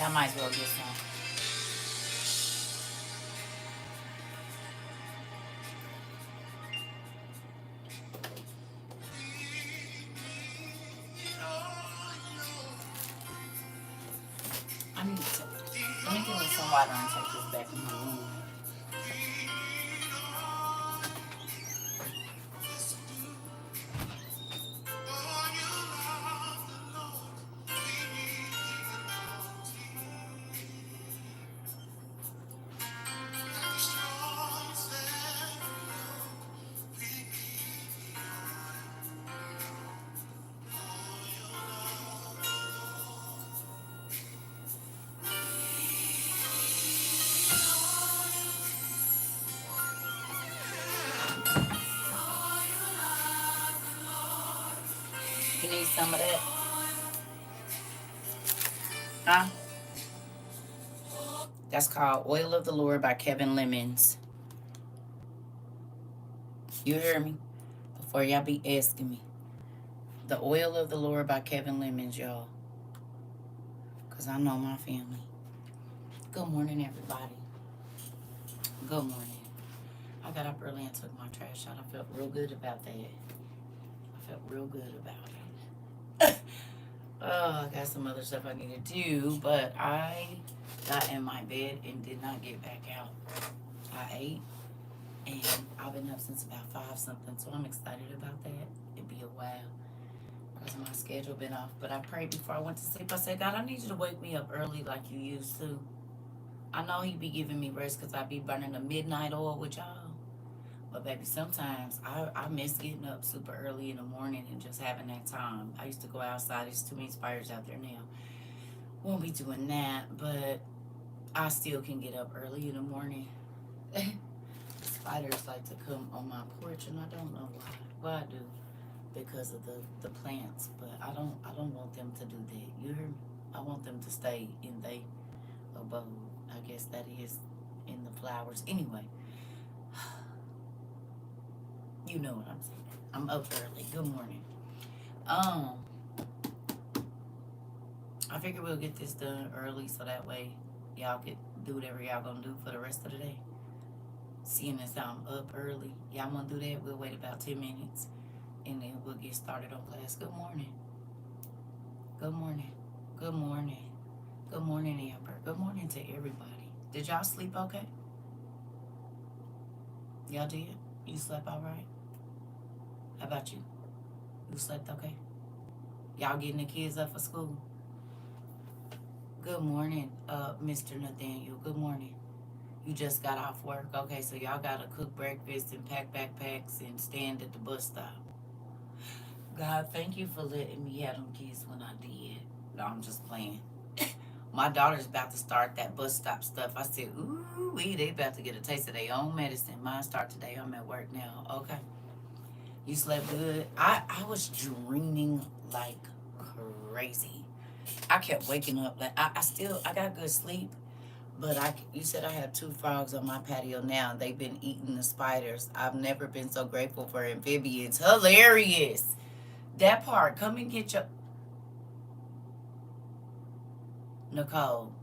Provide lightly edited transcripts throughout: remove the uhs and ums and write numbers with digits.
I might as well get some. I need to. Let me give me some water and take this back in my room. You need some of that? Huh? That's called Oil of the Lord by Kevin Lemons. You hear me? Before y'all be asking me. The Oil of the Lord by Kevin Lemons, y'all. Because I know my family. Good morning, everybody. Good morning. I got up early and took my trash out. I felt real good about that. I felt real good about it. Oh, I got some other stuff I need to do, but I got in my bed and did not get back out. I ate, and I've been up since about 5 something, so I'm excited about that. It'd be a while because my schedule been off. But I prayed before I went to sleep. I said, God, I need you to wake me up early like you used to. I know He be giving me rest because I be burning the midnight oil with y'all. But baby, sometimes I miss getting up super early in the morning and just having that time. I used to go outside. There's too many spiders out there now. Won't be doing that, but I still can get up early in the morning. Spiders like to come on my porch, and I don't know why. Well, I do because of the plants, but I don't want them to do that. You hear me? I want them to stay in their abode. I guess that is in the flowers. Anyway. You know what I'm saying. I'm up early. Good morning. I figure we'll get this done early so that way y'all can do whatever y'all gonna do for the rest of the day. Seeing as I'm up early, y'all wanna do that? We'll wait about 10 minutes and then we'll get started on class. Good morning. Good morning. Good morning. Good morning, Amber. Good morning to everybody. Did y'all sleep okay? Y'all did? You slept all right? How about you? You slept okay? Y'all getting the kids up for school? Good morning, Mr. Nathaniel. Good morning. You just got off work. Okay, so y'all gotta cook breakfast and pack backpacks and stand at the bus stop. God, thank you for letting me have them kids when I did. No, I'm just playing. My daughter's about to start that bus stop stuff. I said, ooh, they about to get a taste of their own medicine. Mine start today. I'm at work now. Okay. You slept good? I was dreaming like crazy. I kept waking up. Like I got good sleep, but you said I have 2 frogs on my patio now. They've been eating the spiders. I've never been so grateful for amphibians. Hilarious. That part. Come and get your Nicole.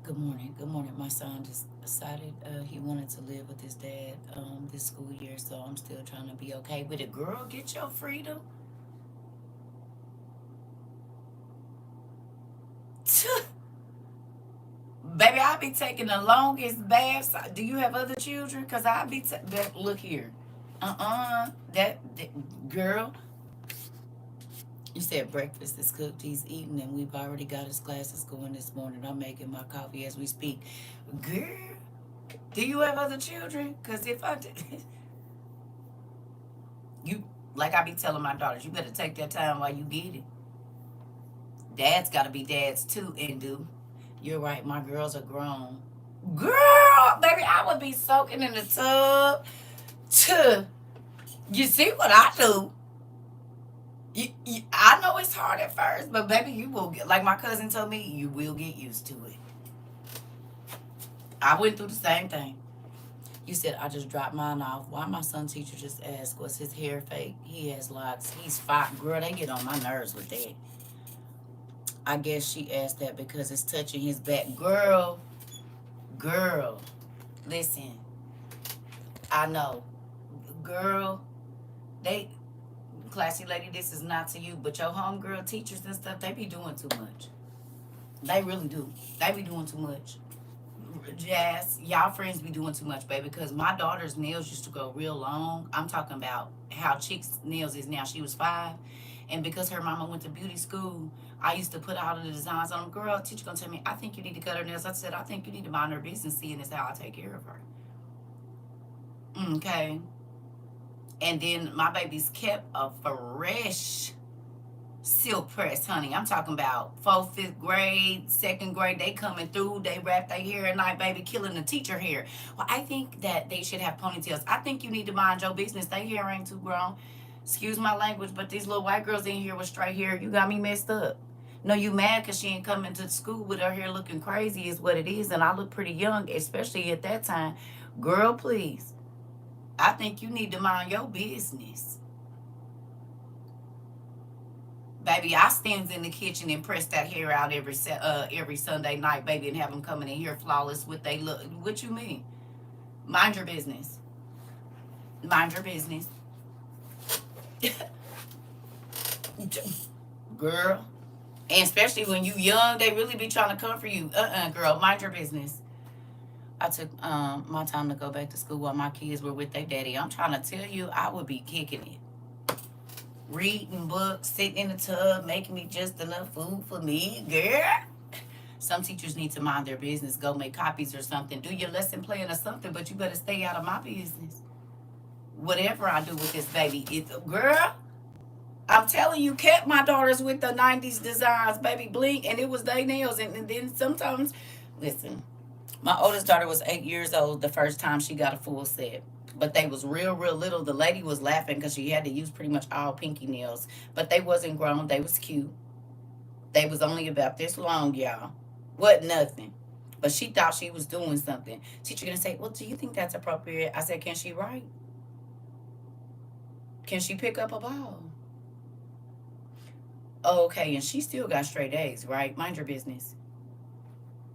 Good morning. Good morning. My son just decided he wanted to live with his dad this school year, so I'm still trying to be okay with it. Girl, get your freedom. Baby, I be taking the longest baths. Do you have other children? Because I be look here. That girl. You said breakfast is cooked, he's eating, and we've already got his classes going this morning. I'm making my coffee as we speak. Girl, do you have other children? Because if I did, you, like I be telling my daughters, you better take that time while you get it. Dads got to be dads too, and do. You're right, my girls are grown. Girl, baby, I would be soaking in the tub. You see what I do? I know it's hard at first, but baby, you will get, like my cousin told me, you will get used to it. I went through the same thing. You said I just dropped mine off. Why my son teacher just asked, was his hair fake? He has locks. He's 5. Girl, they get on my nerves with that. I guess she asked that because it's touching his back. Girl, listen. I know. Girl, they, classy lady, this is not to you, but your homegirl teachers and stuff, they be doing too much. They really do. They be doing too much. Jazz, y'all friends be doing too much, baby, because my daughter's nails used to go real long. I'm talking about how Chick's nails is now. She was 5. And because her mama went to beauty school, I used to put all of the designs on them. Girl, teacher gonna tell me, I think you need to cut her nails. I said, I think you need to mind her business, seeing as how I take care of her. Okay. And then my babies kept a fresh silk press, honey. I'm talking about 4th, 5th grade, 2nd grade. They coming through. They wrap their hair at night, baby, killing the teacher hair. Well, I think that they should have ponytails. I think you need to mind your business. Their hair ain't too grown. Excuse my language, but these little white girls in here with straight hair, you got me messed up. No, you mad because she ain't coming to school with her hair looking crazy is what it is. And I look pretty young, especially at that time. Girl, please. I think you need to mind your business. Baby, I stands in the kitchen and press that hair out every Sunday night, baby, and have them coming in here flawless with they look. What you mean? Mind your business. Mind your business. Girl. And especially when you young, they really be trying to comfort you. Girl, mind your business. I took my time to go back to school while my kids were with their daddy. I'm trying to tell you, I would be kicking it. Reading books, sitting in the tub, making me just enough food for me, girl. Some teachers need to mind their business, go make copies or something. Do your lesson plan or something, but you better stay out of my business. Whatever I do with this baby, it's girl. I'm telling you, kept my daughters with the 90s designs, baby, blink, and it was they nails. And then sometimes, listen, my oldest daughter was 8 years old the first time she got a full set. But they was real little. The lady was laughing because she had to use pretty much all pinky nails. But they wasn't grown. They was cute. They was only about this long, y'all. What nothing. But she thought she was doing something. Teacher gonna say, well, do you think that's appropriate? I said, can she write? Can she pick up a ball? Oh, okay, and she still got straight A's, right? Mind your business.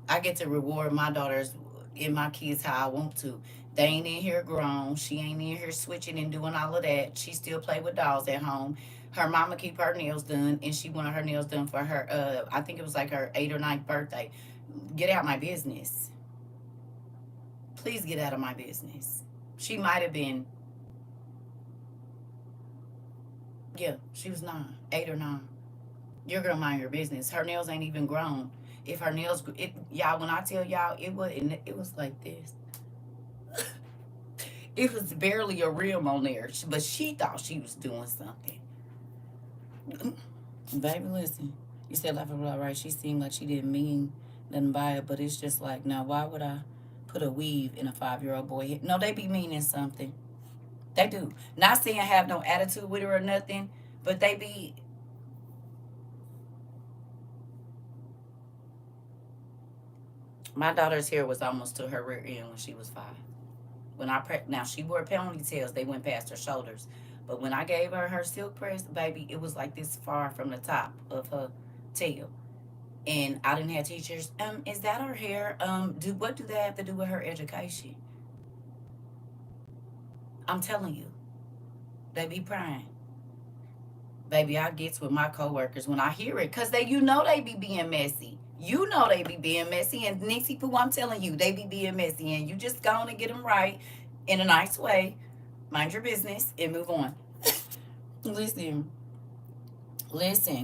I get to reward my daughters and my kids how I want to. They ain't in here grown. She ain't in here switching and doing all of that. She still play with dolls at home. Her mama keep her nails done, and she wanted her nails done for her. I think it was like her 8th or 9th birthday. Get out my business. Please get out of my business. She might have been, yeah, she was 9, 8 or 9. You're gonna mind your business. Her nails ain't even grown. If her nails, y'all, when I tell y'all, it was like this. It was barely a rim on there, but she thought she was doing something. Baby, listen. You said laugh about right. She seemed like she didn't mean nothing by it, but it's just like, now why would I put a weave in a 5-year-old boy head? No, they be meaning something. They do. Not saying have no attitude with her or nothing, but they be. My daughter's hair was almost to her rear end when she was 5. Now she wore ponytails, they went past her shoulders. But when I gave her her silk press, baby, it was like this far from the top of her tail. And I didn't have teachers. Is that her hair? What do they have to do with her education? I'm telling you, they be prying. Baby, I gets with my coworkers when I hear it, cause they be being messy. You know they be being messy, and Nixie Poo, I'm telling you, they be being messy, and you just go on and get them right in a nice way. Mind your business and move on. Listen,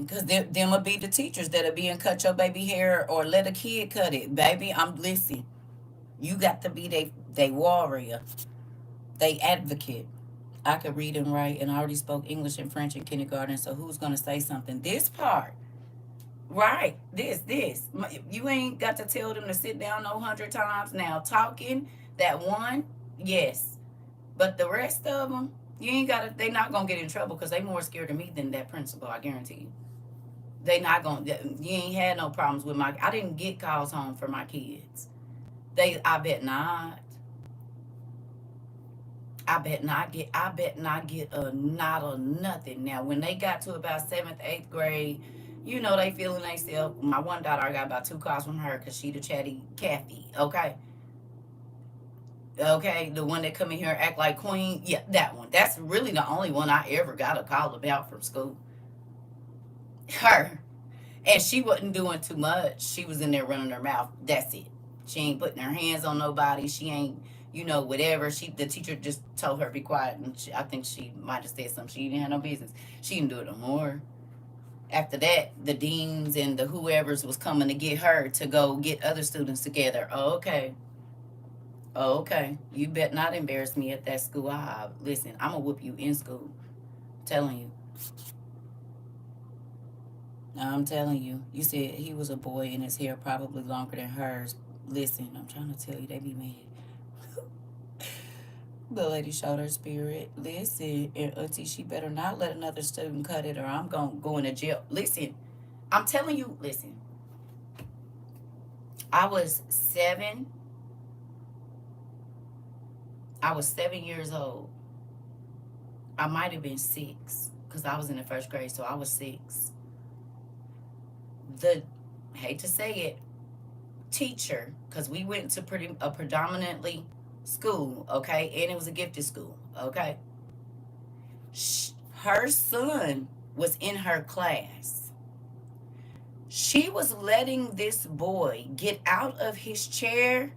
cause them will be the teachers that'll be and cut your baby hair or let a kid cut it, baby. Listen. You got to be they warrior, they advocate. I could read and write, and I already spoke English and French in kindergarten. So who's gonna say something? This part. Right, this. You ain't got to tell them to sit down no 100 times. Now talking that one, yes, but the rest of them, you ain't got to. They not gonna get in trouble because they more scared of me than that principal. I guarantee you. They not gonna. You ain't had no problems with my. I didn't get calls home for my kids. I bet not. I bet not get a not a nothing. Now when they got to about 7th, 8th grade, you know they feeling themselves. My one daughter, I got about 2 calls from her because she the chatty Kathy. Okay. Okay, the one that come in here and act like queen. Yeah, that one. That's really the only one I ever got a call about from school. Her. And she wasn't doing too much. She was in there running her mouth. That's it. She ain't putting her hands on nobody. She ain't, whatever. The teacher just told her to be quiet, and I think she might have said something. She didn't have no business. She didn't do it no more. After that, the deans and the whoever's was coming to get her to go get other students together. Oh, okay. Oh, okay. You bet not embarrass me at that school. Listen, I'm gonna whoop you in school. I'm telling you. I'm telling you. You said he was a boy and his hair probably longer than hers. Listen, I'm trying to tell you, they be mad. The lady showed her spirit. Listen, and Auntie, she better not let another student cut it or I'm going to go into jail. Listen, I'm telling you, listen. I was 7. I was 7 years old. I might have been 6 because I was in the first grade, so I was 6. Hate to say it, teacher, because we went to a predominantly school, okay, and it was a gifted school, okay. Her son was in her class. She was letting this boy get out of his chair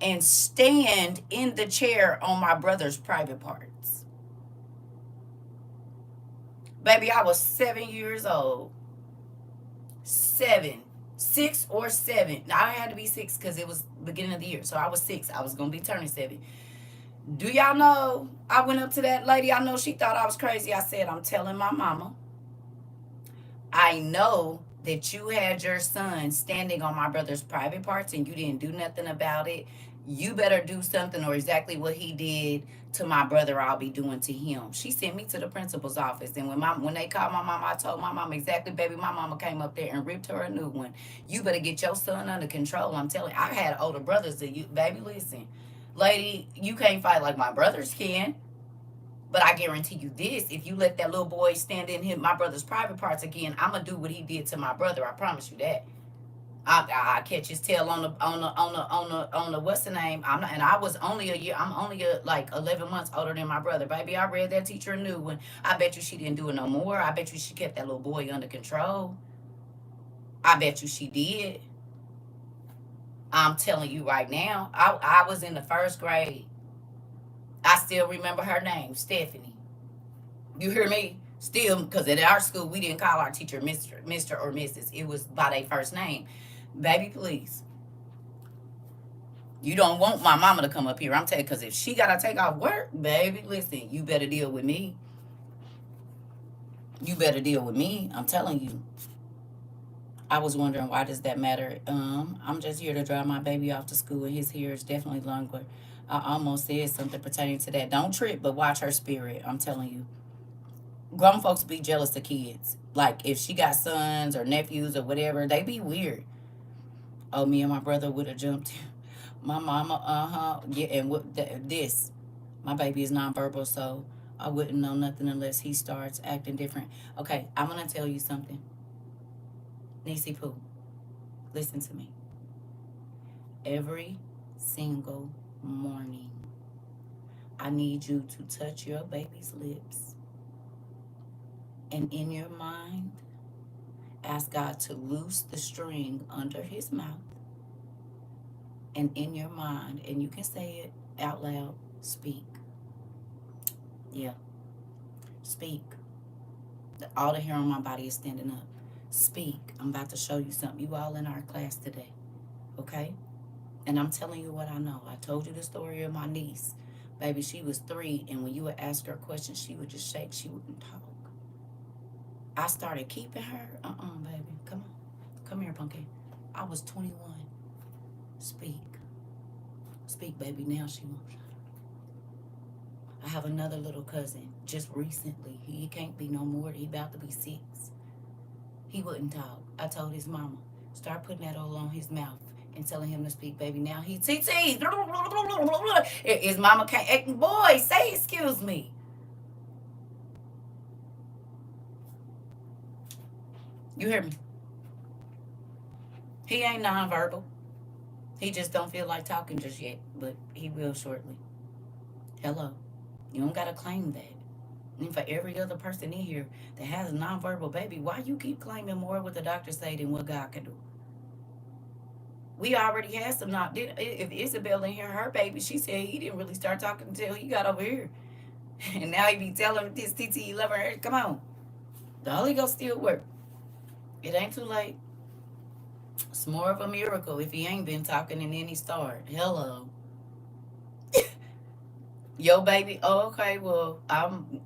and stand in the chair on my brother's private parts. Baby, I was 7 years old. 7. 6 or 7. Now, I had to be 6 because it was beginning of the year. So I was 6. I was going to be turning 7. Do y'all know, I went up to that lady. I know she thought I was crazy. I said, I'm telling my mama, I know that you had your son standing on my brother's private parts and you didn't do nothing about it. You better do something, or exactly what he did to my brother, I'll be doing to him. She sent me to the principal's office. And when they called my mom, I told my mom exactly, baby, my mama came up there and ripped her a new one. You better get your son under control. I'm telling you, I had older brothers that you, baby, listen. Lady, you can't fight like my brothers can. But I guarantee you this, if you let that little boy stand in my brother's private parts again, I'm gonna do what he did to my brother. I promise you that. I catch his tail on the what's the name? I was only a year. I'm only like 11 months older than my brother, baby. I read that teacher knew when. I bet you she didn't do it no more. I bet you she kept that little boy under control. I bet you she did. I'm telling you right now. I was in the first grade. I still remember her name, Stephanie. You hear me? Still, because at our school we didn't call our teacher Mr. or Mrs. It was by their first name. Baby, please. You don't want my mama to come up here. I'm telling you, because if she got to take off work, baby, listen, you better deal with me. You better deal with me. I'm telling you. I was wondering, why does that matter? I'm just here to drive my baby off to school, and his hair is definitely longer. I almost said something pertaining to that. Don't trip, but watch her spirit. I'm telling you. Grown folks be jealous of kids. Like, if she got sons or nephews or whatever, they be weird. Oh, me and my brother would have jumped. My mama, yeah, and this, my baby is nonverbal, so I wouldn't know nothing unless he starts acting different. Okay, I'm gonna tell you something. Niecy Pooh, listen to me. Every single morning, I need you to touch your baby's lips, and in your mind, ask God to loose the string under his mouth. And in your mind, and you can say it out loud, speak. Yeah, speak. All the hair on my body is standing up. Speak. I'm about to show you something. You all in our class today, okay? And I'm telling you what I know. I told you the story of my niece. Baby, she was 3, and when you would ask her questions, she would just shake. She wouldn't talk. I started keeping her. Baby. Come on. Come here, pumpkin. I was 21. Speak. Speak, baby. Now she won't. I have another little cousin just recently. He can't be no more. He about to be 6. He wouldn't talk. I told his mama, start putting that oil on his mouth and telling him to speak, baby. Now he TT. His mama can't. Boy, say excuse me. You hear me? He ain't nonverbal. He just don't feel like talking just yet, but he will shortly. Hello. You don't gotta claim that. And for every other person in here that has a nonverbal baby, why you keep claiming more what the doctor say than what God can do? We already had some not. If Isabel in here, her baby, she said he didn't really start talking until he got over here, and now he be telling this TT lover, her, come on, the Holy Ghost still work. It ain't too late. It's more of a miracle if he ain't been talking and then he start. Hello, yo baby. Oh, okay. Well, I'm.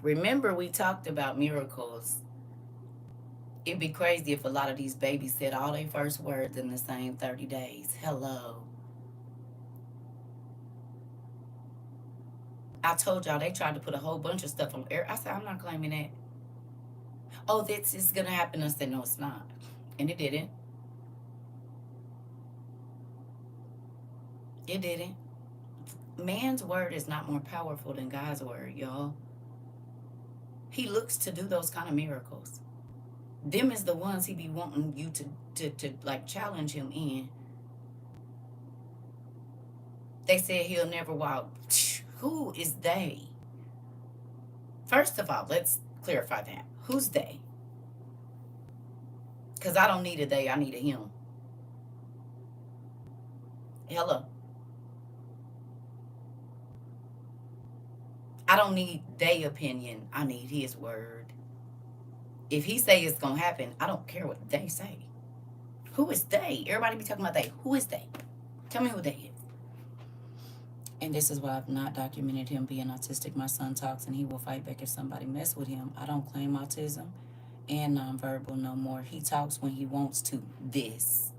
Remember, we talked about miracles. It'd be crazy if a lot of these babies said all their first words in the same 30 days. Hello. I told y'all they tried to put a whole bunch of stuff on air. I said, I'm not claiming that. Oh, this is going to happen. I said, no, it's not. And it didn't. It didn't. Man's word is not more powerful than God's word, y'all. He looks to do those kind of miracles. Them is the ones he be wanting you to like challenge him in. They said he'll never walk. Who is they? First of all, let's clarify that. Who's they? Because I don't need a they, I need a him. Hello. I don't need their opinion. I need his word. If he say it's going to happen, I don't care what they say. Who is they? Everybody be talking about they. Who is they? Tell me who they is. And this is why I've not documented him being autistic. My son talks and he will fight back if somebody mess with him. I don't claim autism and nonverbal no more. He talks when he wants to. This.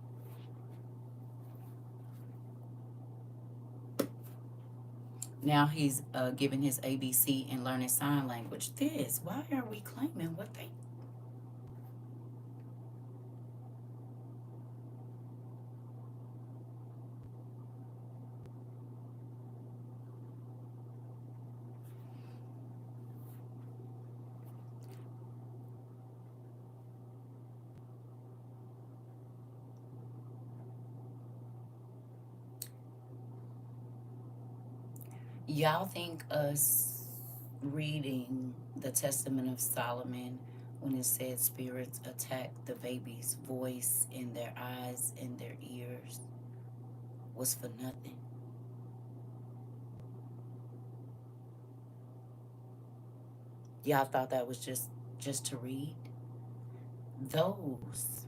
Now he's giving his ABC and learning sign language. This. Why are we claiming what they... Y'all think us reading the Testament of Solomon when it said spirits attack the baby's voice in their eyes and their ears was for nothing? Y'all thought that was just to read? Those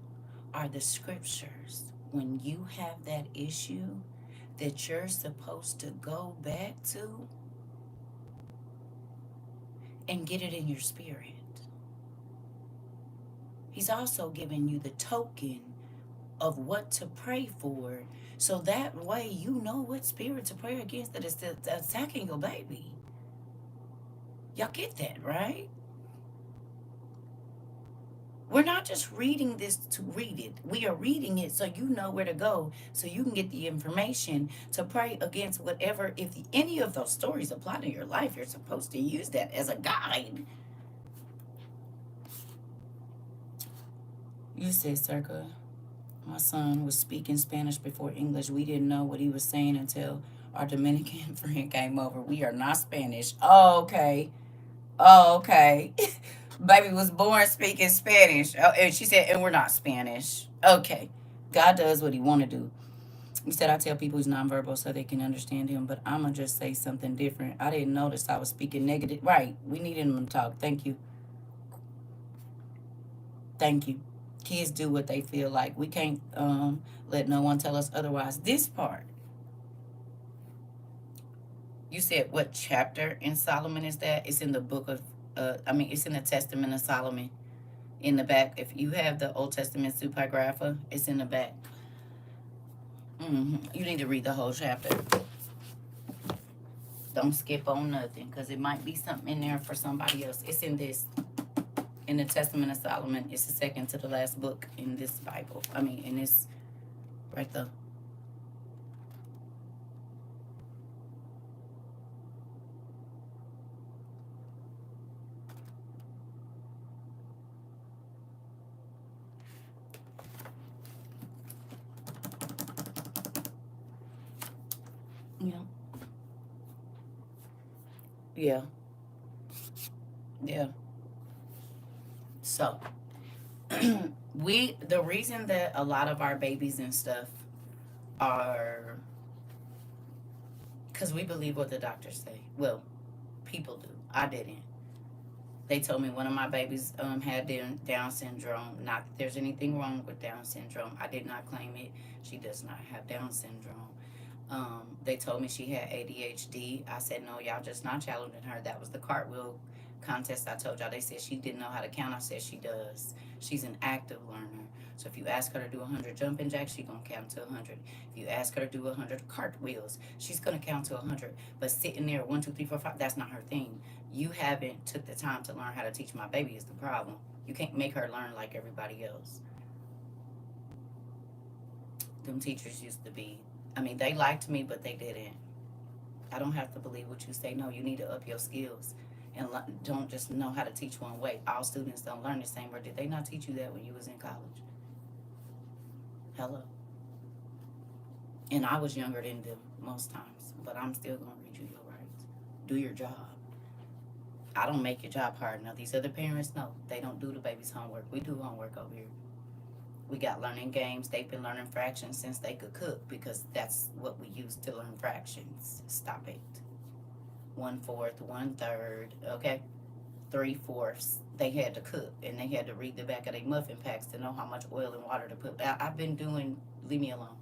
are the scriptures. When you have that issue that you're supposed to go back to and get it in your spirit. He's also giving you the token of what to pray for, so that way you know what spirit to pray against that is attacking your baby. Y'all get that, right? We're not just reading this to read it. We are reading it so you know where to go, so you can get the information to pray against whatever. If any of those stories apply to your life, you're supposed to use that as a guide. You said, CERCA, my son was speaking Spanish before English. We didn't know what he was saying until our Dominican friend came over. We are not Spanish. Oh, okay. Oh, okay. Baby was born speaking Spanish. Oh, and she said, and we're not Spanish. Okay. God does what he want to do. He said, I tell people he's nonverbal so they can understand him, but I'm going to just say something different. I didn't notice I was speaking negative. Right. We needed him to talk. Thank you. Thank you. Kids do what they feel like. We can't let no one tell us otherwise. This part. You said what chapter in Solomon is that? It's in the book of, it's in the Testament of Solomon. In the back, if you have the Old Testament Supergrapha, it's in the back. You need to read the whole chapter. Don't skip on nothing, because it might be something in there for somebody else. It's in this. In the Testament of Solomon, it's the second to the last book in this Bible. I mean, in this right there. Yeah. Yeah. Yeah. So, the reason that a lot of our babies and stuff are, because we believe what the doctors say. Well, people do. I didn't. They told me one of my babies had Down syndrome. Not that there's anything wrong with Down syndrome. I did not claim it. She does not have Down syndrome. They told me she had ADHD. I said, no, y'all just not challenging her. That was the cartwheel contest I told y'all. They said she didn't know how to count. I said she does. She's an active learner. So if you ask her to do 100 jumping jacks, she's going to count to 100. If you ask her to do 100 cartwheels, she's going to count to 100. But sitting there, 1, 2, 3, 4, 5, that's not her thing. You haven't took the time to learn how to teach my baby is the problem. You can't make her learn like everybody else. Them teachers used to be, I mean, they liked me, but they didn't. I don't have to believe what you say. No, you need to up your skills. And don't just know how to teach one way. All students don't learn the same. Or did they not teach you that when you was in college? Hello. And I was younger than them most times. But I'm still going to read you your rights. Do your job. I don't make your job hard. Now, these other parents, no. They don't do the baby's homework. We do homework over here. We got learning games. They've been learning fractions since they could cook because that's what we use to learn fractions. Stop it. 1/4, 1/3, okay? 3/4. They had to cook and they had to read the back of their muffin packs to know how much oil and water to put. I've been doing, leave me alone.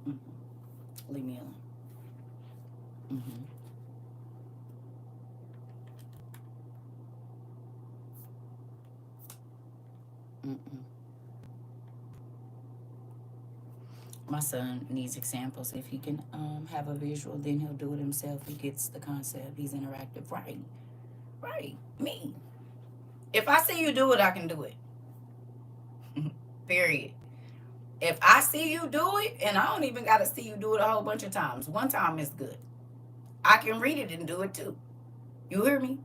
Mm-hmm. Leave me alone. Mm-hmm. Mm-mm. My son needs examples. If he can have a visual, then he'll do it himself. He gets the concept. He's interactive. Right. Right. Me. If I see you do it, I can do it. Period. If I see you do it, and I don't even got to see you do it a whole bunch of times, one time is good. I can read it and do it too. You hear me?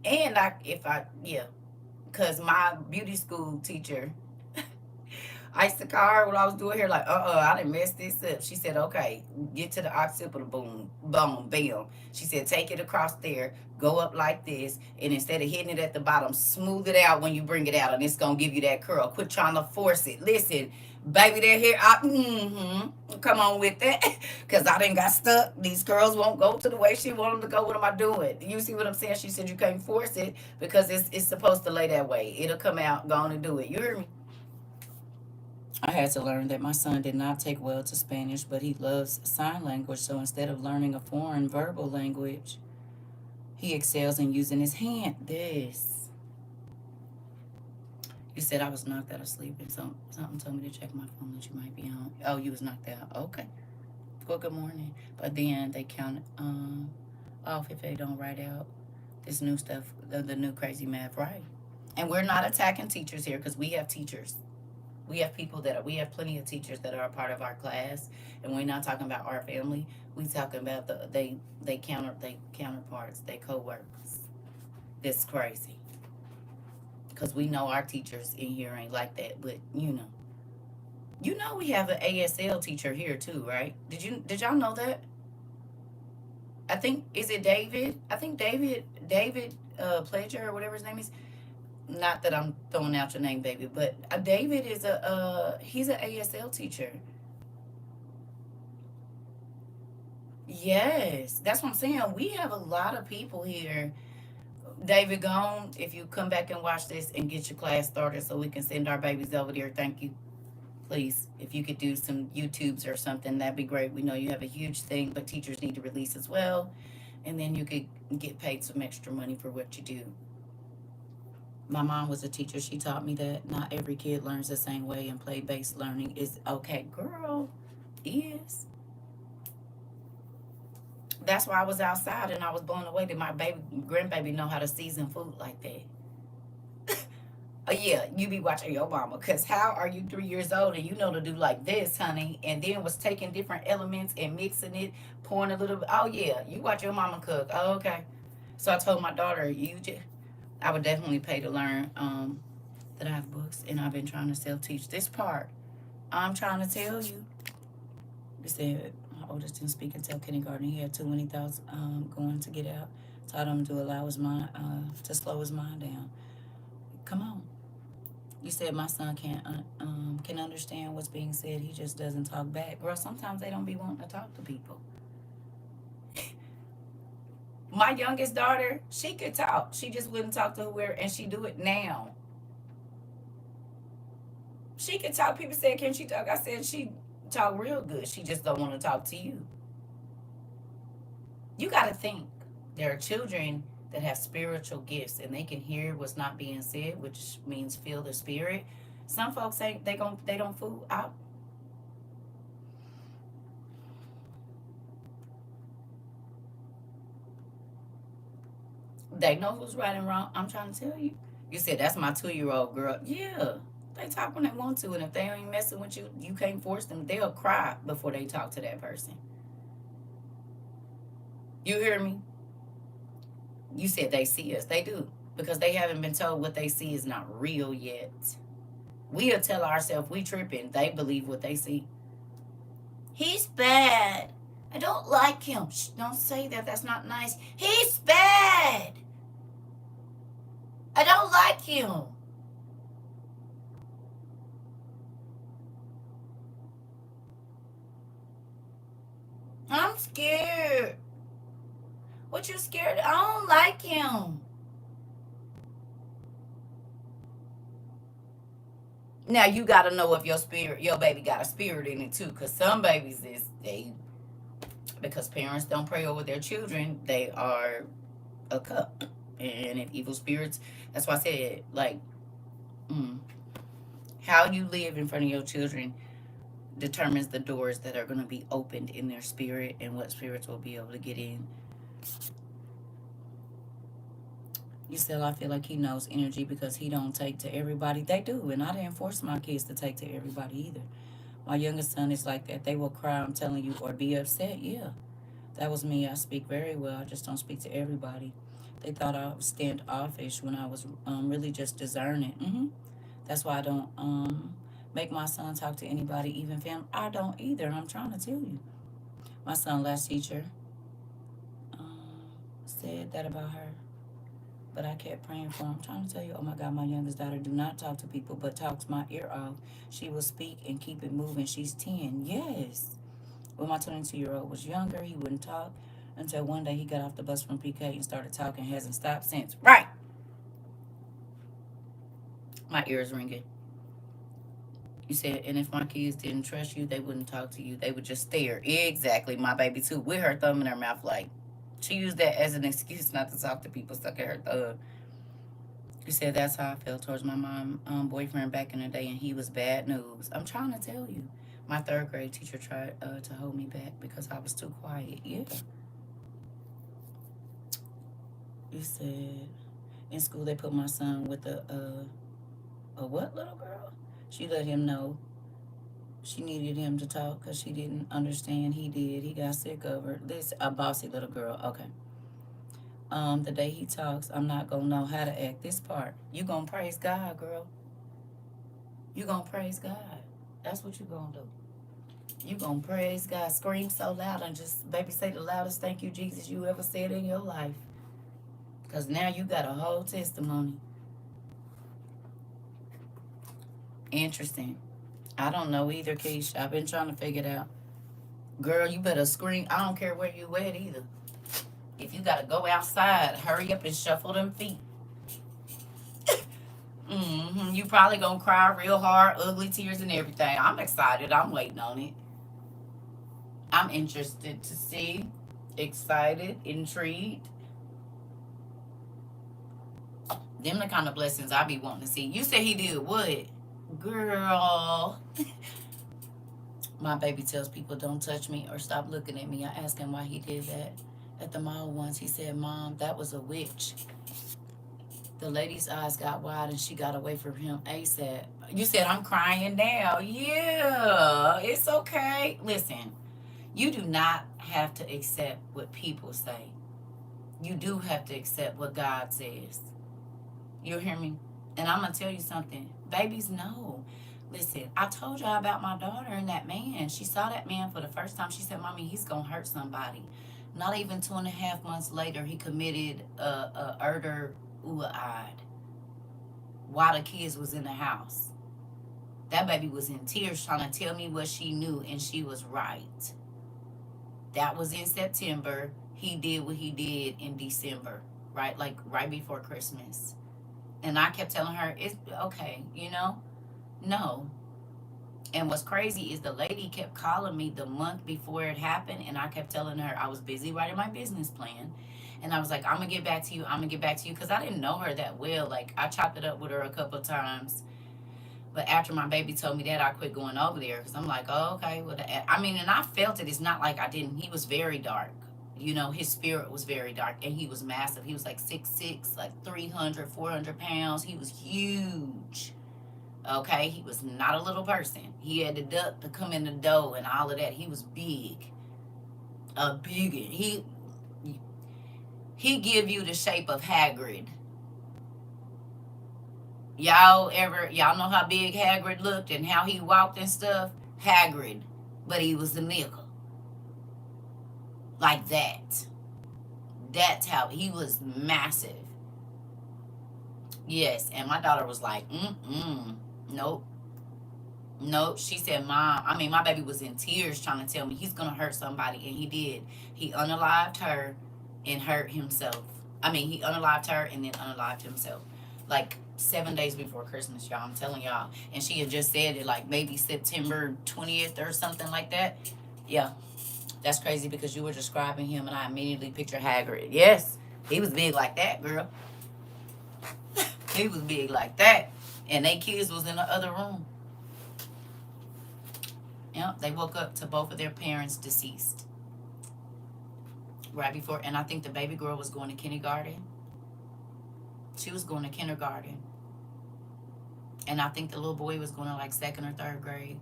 And because my beauty school teacher, I used to call her when I was doing hair, like, I didn't mess this up. She said, okay, get to the occipital boom, boom, bam. She said, take it across there, go up like this, and instead of hitting it at the bottom, smooth it out when you bring it out, and it's going to give you that curl. Quit trying to force it. Listen, baby, that hair, come on with that, because I didn't got stuck. These curls won't go to the way she want them to go. What am I doing? You see what I'm saying? She said, you can't force it because it's supposed to lay that way. It'll come out, go on and do it. You hear me? I had to learn that my son did not take well to Spanish, but he loves sign language. So instead of learning a foreign verbal language, he excels in using his hand. This. You said I was knocked out of sleep, and something told me to check my phone that you might be on. Oh, you was knocked out. Okay. Well, good morning. But then they count off if they don't write out this new stuff, the new crazy math, right? And we're not attacking teachers here because we have teachers. We have we have plenty of teachers that are a part of our class, and we're not talking about our family. We talking about they counterparts, they co-workers. It's crazy because we know our teachers in here ain't like that, but we have an ASL teacher here too, right? Did y'all know that? I think is it David? I think David Pledger or whatever his name is. Not that I'm throwing out your name, baby, but David is he's an ASL teacher. Yes, that's what I'm saying. We have a lot of people here. David Gone, if you come back and watch this and get your class started so we can send our babies over there, thank you. Please, if you could do some YouTubes or something, that'd be great. We know you have a huge thing, but teachers need to release as well. And then you could get paid some extra money for what you do. My mom was a teacher. She taught me that not every kid learns the same way, and play-based learning is okay. Girl, is. That's why I was outside and I was blown away that my grandbaby know how to season food like that. Yeah, you be watching your mama. Because how are you 3 years old and you know to do like this, honey? And then was taking different elements and mixing it, pouring a little bit. Oh, yeah, you watch your mama cook. Oh, okay. So I told my daughter, I would definitely pay to learn that I have books. And I've been trying to self-teach this part. I'm trying to tell you. They said my oldest didn't speak until kindergarten. He had too many thoughts going to get out. Taught him to allow his mind, to slow his mind down. Come on. You said my son can understand what's being said. He just doesn't talk back. Girl, sometimes they don't be wanting to talk to people. My youngest daughter, she could talk. She just wouldn't talk to whoever, and she do it now. She could talk. People said, can she talk? I said, she talk real good. She just don't want to talk to you. You got to think. There are children that have spiritual gifts and they can hear what's not being said, which means feel the spirit. Some folks say they don't fool out. They know who's right and wrong. I'm trying to tell you. You said that's my 2-year-old girl. Yeah. They talk when they want to, and if they ain't messing with you, you can't force them. They'll cry before they talk to that person. You hear me? You said they see us. They do. Because they haven't been told what they see is not real yet. We'll tell ourselves we tripping. They believe what they see. He's bad. I don't like him. Shh, don't say that. That's not nice. He's bad. I don't like him. I'm scared. What you scared of? I don't like him. Now you gotta know if your baby got a spirit in it too, because some babies because parents don't pray over their children, they are a cup, and if evil spirits. That's why I said how you live in front of your children determines the doors that are going to be opened in their spirit and what spirits will be able to get in. You said, I feel like he knows energy because he don't take to everybody. They do, and I didn't force my kids to take to everybody either. My youngest son is like that. They will cry, I'm telling you, or be upset. Yeah, that was me. I speak very well. I just don't speak to everybody. They thought I was standoffish when I was really just discerning. That's why I don't make my son talk to anybody, even family. I don't either. I'm trying to tell you. My son, last teacher, said that about her. But I kept praying for him. I'm trying to tell you, oh my God, my youngest daughter do not talk to people, but talks my ear off. She will speak and keep it moving. She's 10. Yes. When my 22-year-old was younger, he wouldn't talk until one day he got off the bus from PK and started talking. Hasn't stopped since. Right. My ears ringing. You said, and if my kids didn't trust you, they wouldn't talk to you. They would just stare. Exactly. My baby, too, with her thumb in her mouth, like, she used that as an excuse not to talk to people, stuck at her thumb. You said that's how I felt towards my mom boyfriend back in the day, and he was bad news. I'm trying to tell you. My third grade teacher tried to hold me back because I was too quiet. Yeah. You said, in school they put my son with a what little girl? She let him know she needed him to talk because she didn't understand. He did. He got sick of her. This a bossy little girl. Okay. The day he talks, I'm not gonna know how to act. This part, you gonna praise God, girl. You gonna praise God. That's what you gonna do. You gonna praise God. Scream so loud and just baby say the loudest thank you, Jesus, you ever said in your life. Cause now you got a whole testimony. Interesting. I don't know either, Keish. I've been trying to figure it out. Girl, you better scream. I don't care where you at either. If you gotta go outside, hurry up and shuffle them feet. You probably gonna cry real hard, ugly tears and everything. I'm excited. I'm waiting on it. I'm interested to see. Excited, intrigued. Them the kind of blessings I be wanting to see. You said he did what? Girl. My baby tells people don't touch me or stop looking at me. I ask him why he did that. at the mall once. He said, Mom, that was a witch. The lady's eyes got wide and she got away from him ASAP. You said, I'm crying now. Yeah, it's okay. Listen, you do not have to accept what people say. You do have to accept what God says. You hear me? And I'm going to tell you something. Babies know. Listen, I told y'all about my daughter and that man. She saw that man for the first time. She said, Mommy, he's going to hurt somebody. Not even 2.5 months later, he committed a murder while the kids was in the house. That baby was in tears trying to tell me what she knew, and she was right. That was in September. He did what he did in December, right? Like right before Christmas. And I kept telling her, it's okay, No. And what's crazy is the lady kept calling me the month before it happened, and I kept telling her I was busy writing my business plan. And I was like, I'm going to get back to you. I'm going to get back to you. Because I didn't know her that well. Like, I chopped it up with her a couple of times. But after my baby told me that, I quit going over there. Because I'm like, oh, okay. Well, I mean, and I felt it. It's not like I didn't. He was very dark. His spirit was very dark. And he was massive. He was like 6'6", like 300, 400 pounds. He was huge. Okay? He was not a little person. He had to duck to come in the door and all of that. He was big. A big. He give you the shape of Hagrid. Y'all know how big Hagrid looked and how he walked and stuff? Hagrid. But he was a nickel. Like that. That's how he was massive. Yes, and my daughter was like, nope. Nope. She said, my baby was in tears trying to tell me he's going to hurt somebody, and he did. He unalived her and hurt himself. He unalived her and then unalived himself. Like 7 days before Christmas, y'all. I'm telling y'all. And she had just said it like maybe September 20th or something like that. Yeah. That's crazy because you were describing him and I immediately picture Hagrid. Yes. He was big like that, girl. He was big like that. And they kids was in the other room. Yep. They woke up to both of their parents deceased. Right before. And I think the baby girl was going to kindergarten. She was going to kindergarten. And I think the little boy was going to like 2nd or 3rd grade.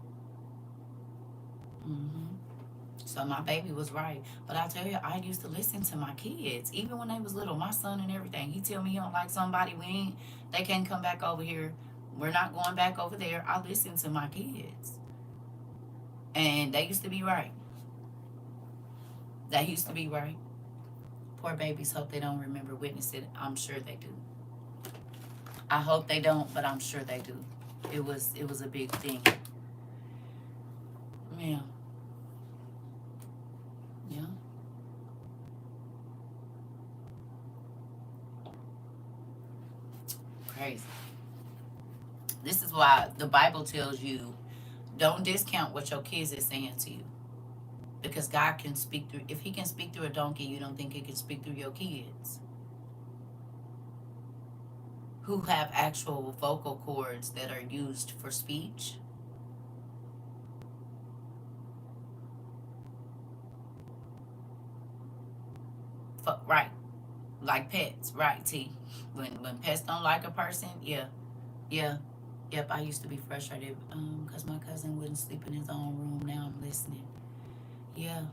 So my baby was right. But I tell you, I used to listen to my kids. Even when they was little, my son and everything. He tell me he don't like somebody. They can't come back over here. We're not going back over there. I listen to my kids. And they used to be right. They used to be right. Poor babies hope they don't remember witnessing. I'm sure they do. I hope they don't, but I'm sure they do. It was a big thing. Yeah. Yeah. Crazy. This is why the Bible tells you, don't discount what your kids is saying to you. Because God can speak through, if he can speak through a donkey, you don't think he can speak through your kids who have actual vocal cords that are used for speech. Right. Like pets, right, T. When pets don't like a person, yeah. Yep, I used to be frustrated because my cousin wouldn't sleep in his own room. Now I'm listening. Yeah.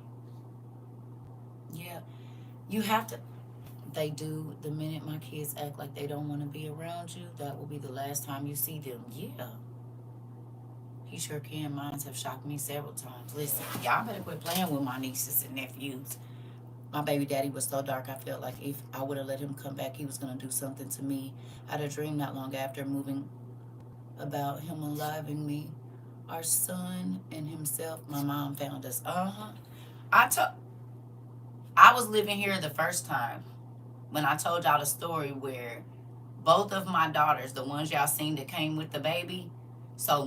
You have to. They do. The minute my kids act like they don't want to be around you, that will be the last time you see them. Yeah. He sure can. Mine have shocked me several times. Listen, y'all better quit playing with my nieces and nephews. My baby daddy was so dark, I felt like if I would have let him come back, he was going to do something to me. I had a dream not long after moving about him aliving me. Our son and himself, my mom found us. I was living here the first time when I told y'all the story where both of my daughters, the ones y'all seen that came with the baby, so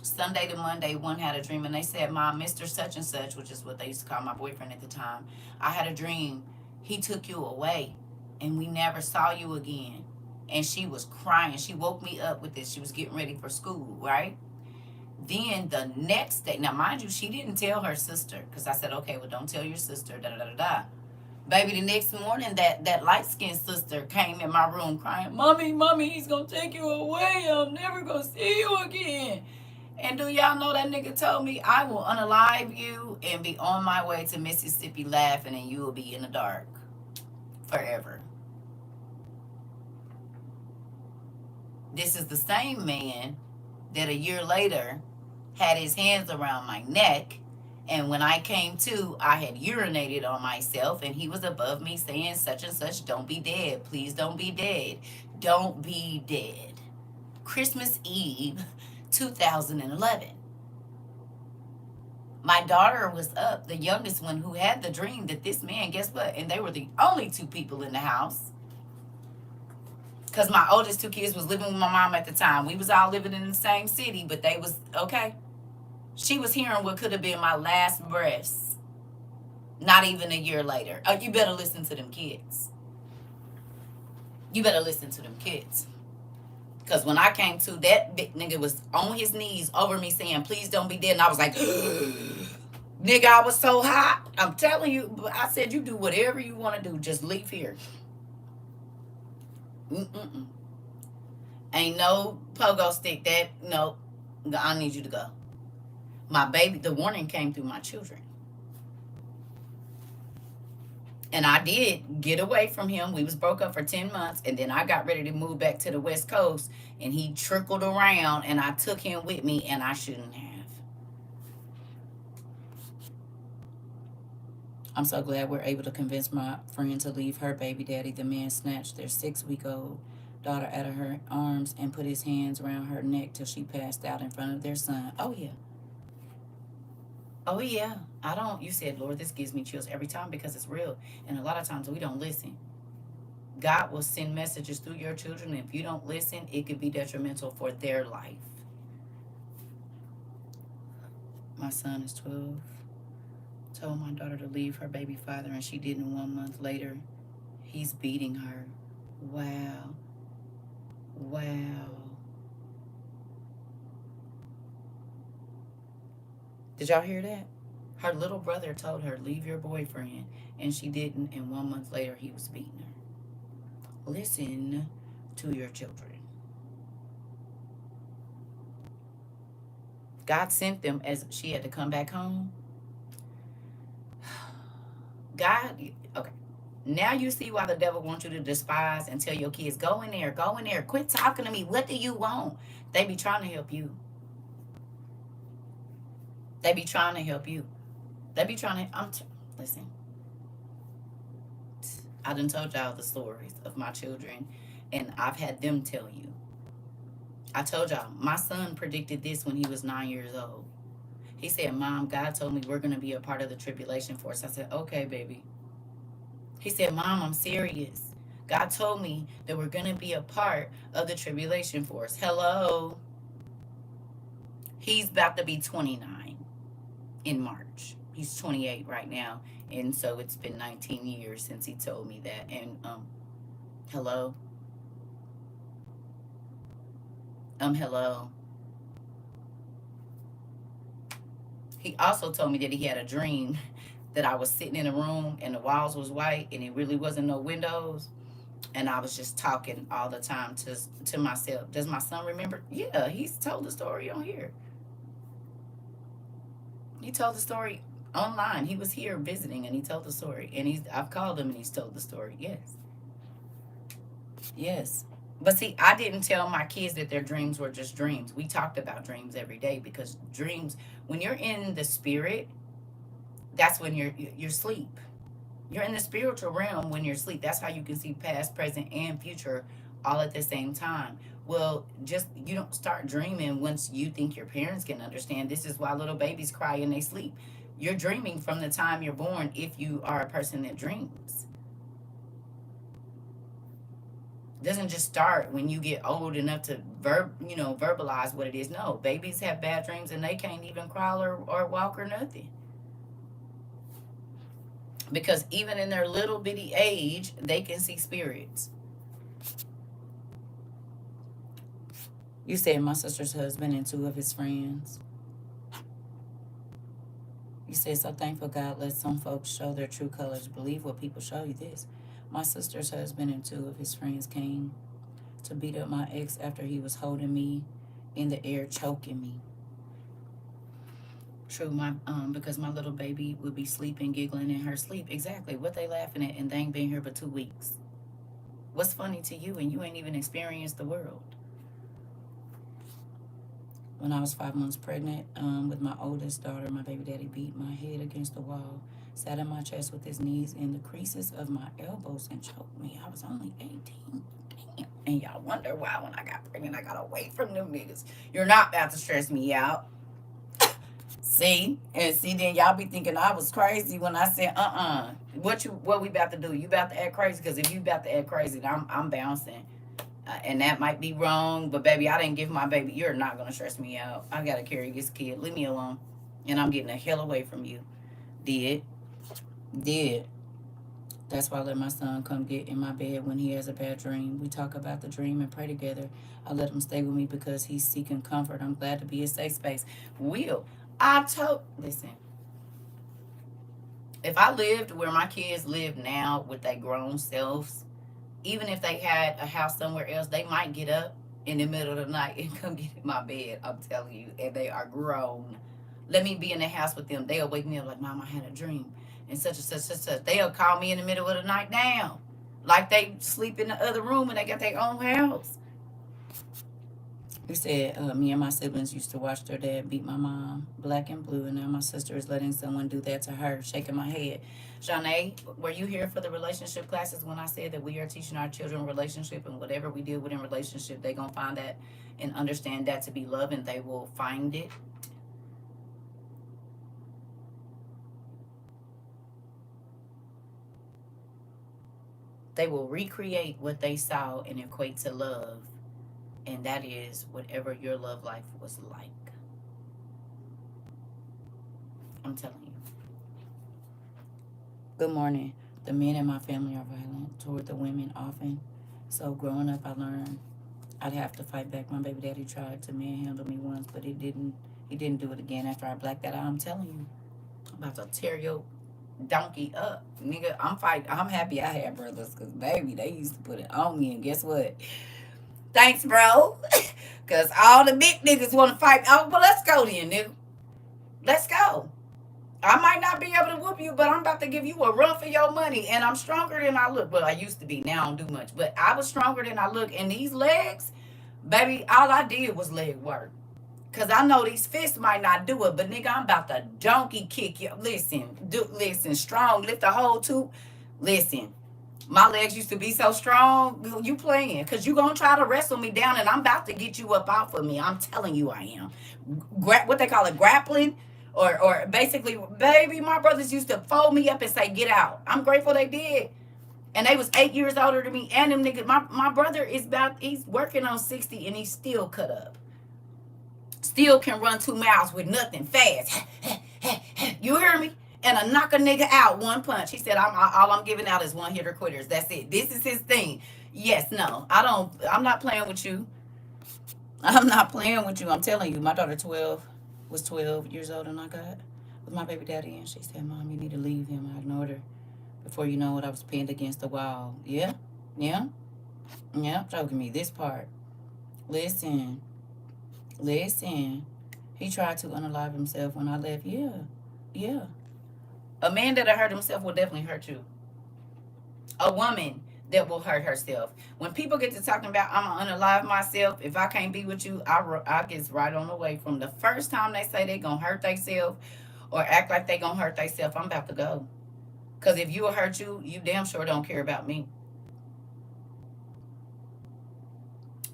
Sunday to Monday, one had a dream and they said, Mom, Mr. Such and Such, which is what they used to call my boyfriend at the time, I had a dream. He took you away and we never saw you again. And she was crying. She woke me up with this. She was getting ready for school, right? Then the next day, now mind you, she didn't tell her sister because I said, okay, well, don't tell your sister, da da da da. Baby, the next morning, that light-skinned sister came in my room crying, Mommy, he's going to take you away. I'm never going to see you again. And do y'all know that nigga told me, I will unalive you and be on my way to Mississippi laughing, and you will be in the dark forever. This is the same man that a year later had his hands around my neck, and when I came to, I had urinated on myself, and he was above me saying such and such, don't be dead. Please don't be dead. Don't be dead. Christmas Eve, 2011. My daughter was up, the youngest one, who had the dream that this man, guess what? And they were the only two people in the house. Because my oldest two kids was living with my mom at the time. We was all living in the same city, but they was, okay. She was hearing what could have been my last breaths. Not even a year later. Oh, you better listen to them kids. You better listen to them kids. Because when I came to, that big nigga was on his knees over me saying, please don't be dead. And I was like, nigga, I was so hot. I'm telling you. I said, you do whatever you want to do. Just leave here. Ain't no pogo stick that, no, I need you to go. My baby, the warning came through my children. And I did get away from him. We was broke up for 10 months. And then I got ready to move back to the West Coast. And he trickled around. And I took him with me. And I shouldn't have. I'm so glad we're able to convince my friend to leave her baby daddy. The man snatched their 6-week-old daughter out of her arms and put his hands around her neck till she passed out in front of their son. Oh, yeah. Oh, yeah. You said, Lord, this gives me chills every time because it's real. And a lot of times we don't listen. God will send messages through your children. And if you don't listen, it could be detrimental for their life. My son is 12. Told my daughter to leave her baby father, and she didn't. 1 month later, he's beating her. Wow. Did y'all hear that? Her little brother told her, leave your boyfriend, and she didn't, and 1 month later, he was beating her. Listen to your children. God sent them as she had to come back home. God, okay. Now you see why the devil wants you to despise and tell your kids, go in there, quit talking to me. What do you want? They be trying to help you. They be trying to help you. They be trying to, listen. I done told y'all the stories of my children, and I've had them tell you. I told y'all, my son predicted this when he was 9 years old. He said, Mom, God told me we're going to be a part of the tribulation force. I said, okay, baby. He said, Mom, I'm serious. God told me that we're going to be a part of the tribulation force. Hello. He's about to be 29 in March. He's 28 right now. And so it's been 19 years since he told me that. And, hello. Hello. He also told me that he had a dream that I was sitting in a room and the walls was white and it really wasn't no windows. And I was just talking all the time to myself. Does my son remember? Yeah, he's told the story on here. He told the story online. He was here visiting and he told the story. And I've called him and he's told the story. Yes. Yes. But see, I didn't tell my kids that their dreams were just dreams. We talked about dreams every day because dreams, when you're in the spirit, that's when you're asleep. You're in the spiritual realm when you're asleep. That's how you can see past, present, and future all at the same time. Well, you don't start dreaming once you think your parents can understand. This is why little babies cry in their sleep. You're dreaming from the time you're born if you are a person that dreams. It doesn't just start when you get old enough to verbalize what it is. No, babies have bad dreams and they can't even crawl or walk or nothing. Because even in their little bitty age, they can see spirits. You said my sister's husband and 2 of his friends. You says, so thankful God let some folks show their true colors. Believe what people show you. This. My sister's husband and two of his friends came to beat up my ex after he was holding me in the air, choking me. True, my because my little baby would be sleeping, giggling in her sleep. Exactly. What they laughing at, and they ain't been here but 2 weeks. What's funny to you, and you ain't even experienced the world? When I was 5 months pregnant with my oldest daughter, my baby daddy beat my head against the wall, sat on my chest with his knees in the creases of my elbows, and choked me. I was only 18. Damn. And y'all wonder why when I got pregnant, I got away from them niggas. You're not about to stress me out. See? And see, then y'all be thinking I was crazy when I said, what we about to do? You about to act crazy? Because if you about to act crazy, I'm bouncing. And that might be wrong, but baby, I didn't give my baby. You're not going to stress me out. I got to carry this kid. Leave me alone. And I'm getting the hell away from you. Did. That's why I let my son come get in my bed when he has a bad dream. We talk about the dream and pray together. I let him stay with me because he's seeking comfort. I'm glad to be a safe space. Listen, if I lived where my kids live now with their grown selves, even if they had a house somewhere else, they might get up in the middle of the night and come get in my bed. I'm telling you, and they are grown. Let me be in the house with them. They'll wake me up like, Mom, I had a dream. And such and such and such. They'll call me in the middle of the night now. Like they sleep in the other room and they got their own house. He said, me and my siblings used to watch their dad beat my mom black and blue, and now my sister is letting someone do that to her, shaking my head. Janae, were you here for the relationship classes when I said that we are teaching our children relationship, and whatever we deal with in relationship, they're going to find that and understand that to be love, and they will find it? They will recreate what they saw and equate to love, and that is whatever your love life was like. I'm telling you. Good morning. The men in my family are violent toward the women often. So growing up, I learned I'd have to fight back. My baby daddy tried to manhandle me once, but he didn't do it again after I blacked that out. I'm telling you, I'm about to tear your donkey up, nigga. I'm happy I had brothers, cause baby, they used to put it on me, and guess what? Thanks, bro. Cause all the big niggas want to fight. Oh, well, let's go then, nigga. Let's go. I might not be able to whoop you, but I'm about to give you a run for your money. And I'm stronger than I look. Well, I used to be. Now I don't do much. But I was stronger than I look. And these legs, baby, all I did was leg work. Because I know these fists might not do it. But, nigga, I'm about to donkey kick you. Listen, strong. Lift the whole tube. Listen, my legs used to be so strong. You playing. Because you going to try to wrestle me down. And I'm about to get you up off of me. I'm telling you I am. What they call it, grappling. Or basically, baby, my brothers used to fold me up and say, get out. I'm grateful they did. And they was 8 years older than me. And them niggas, my brother he's working on 60 and he's still cut up. Still can run 2 miles with nothing fast. You hear me? And a knock a nigga out 1 punch. He said, all I'm giving out is one hitter quitters. That's it. This is his thing. Yes, no. I'm not playing with you. I'm not playing with you. I'm telling you, my daughter was 12 years old and I got with my baby daddy, and she said, Mom, you need to leave him. I ignored her. Before you know it, I was pinned against the wall. Yeah, yeah, yeah, joking me. This part. Listen. He tried to unalive himself when I left. Yeah. A man that'll hurt himself will definitely hurt you. A woman that will hurt herself. When people get to talking about I'm gonna unalive myself, if I can't be with you, I get right on the way. From the first time they say they gonna hurt themselves or act like they gonna hurt themselves, I'm about to go. Cause if you will hurt you, you damn sure don't care about me.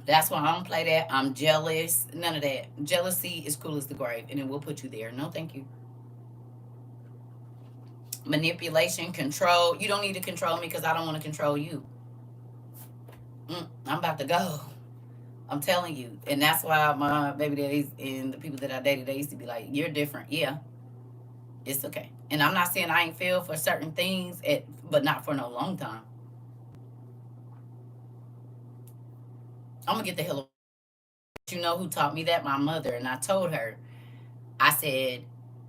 That's why I don't play that. I'm jealous. None of that. Jealousy is cool as the grave, and it will put you there. No, thank you. Manipulation, control. You don't need to control me because I don't want to control you. I'm about to go. I'm telling you. And that's why my baby daddies and the people that I dated, they used to be like, you're different. Yeah, it's okay. And I'm not saying I ain't feel for certain things, but not for no long time. I'm going to get the hell away. You know who taught me that? My mother. And I told her, I said,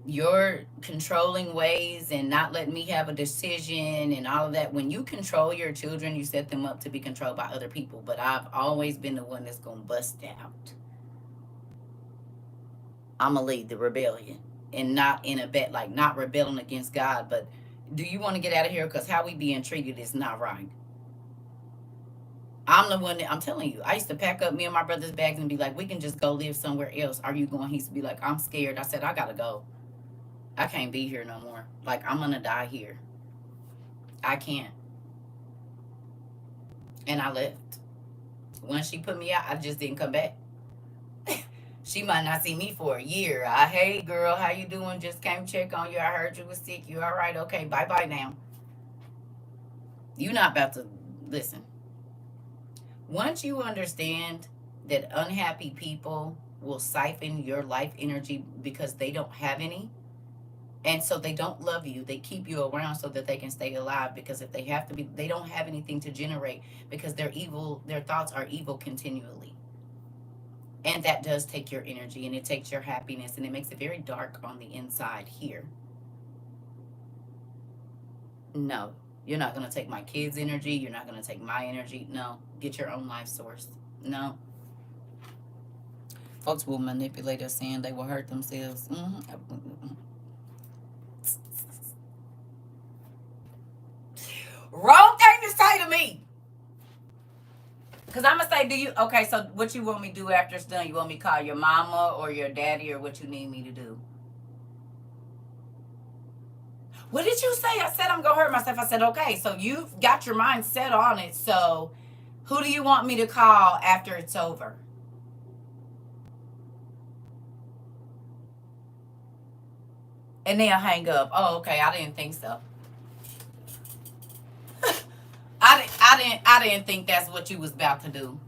your controlling ways and not letting me have a decision and all of that. When you control your children, you set them up to be controlled by other people. But I've always been the one that's going to bust out. I'm going to lead the rebellion. And not in a bet, like not rebelling against God, but do you want to get out of here? Because how we being treated is not right. I'm the one that, I'm telling you, I used to pack up me and my brother's bags and be like, we can just go live somewhere else. Are you going? He used to be like, I'm scared. I said, I gotta go. I can't be here no more. Like, I'm gonna die here. I can't. And I left. Once she put me out, I just didn't come back. She might not see me for a year. Hey girl, how you doing? Just came check on you. I heard you was sick. You all right? Okay, bye now. You not about to listen. Once you understand that unhappy people will siphon your life energy because they don't have any, and so they don't love you, they keep you around so that they can stay alive, because if they have to be, they don't have anything to generate, because they're evil, their thoughts are evil continually. And that does take your energy, and it takes your happiness, and it makes it very dark on the inside here. No, you're not going to take my kids' energy. You're not going to take my energy. No, get your own life source. No. Folks will manipulate us saying they will hurt themselves. Wrong thing to say to me. Because I'm going to say, okay, so what you want me to do after it's done? You want me to call your mama or your daddy, or what you need me to do? What did you say? I said I'm going to hurt myself. I said, okay, so you've got your mind set on it. So who do you want me to call after it's over? And they'll hang up. Oh, okay, I didn't think so. I didn't think that's what you was about to do.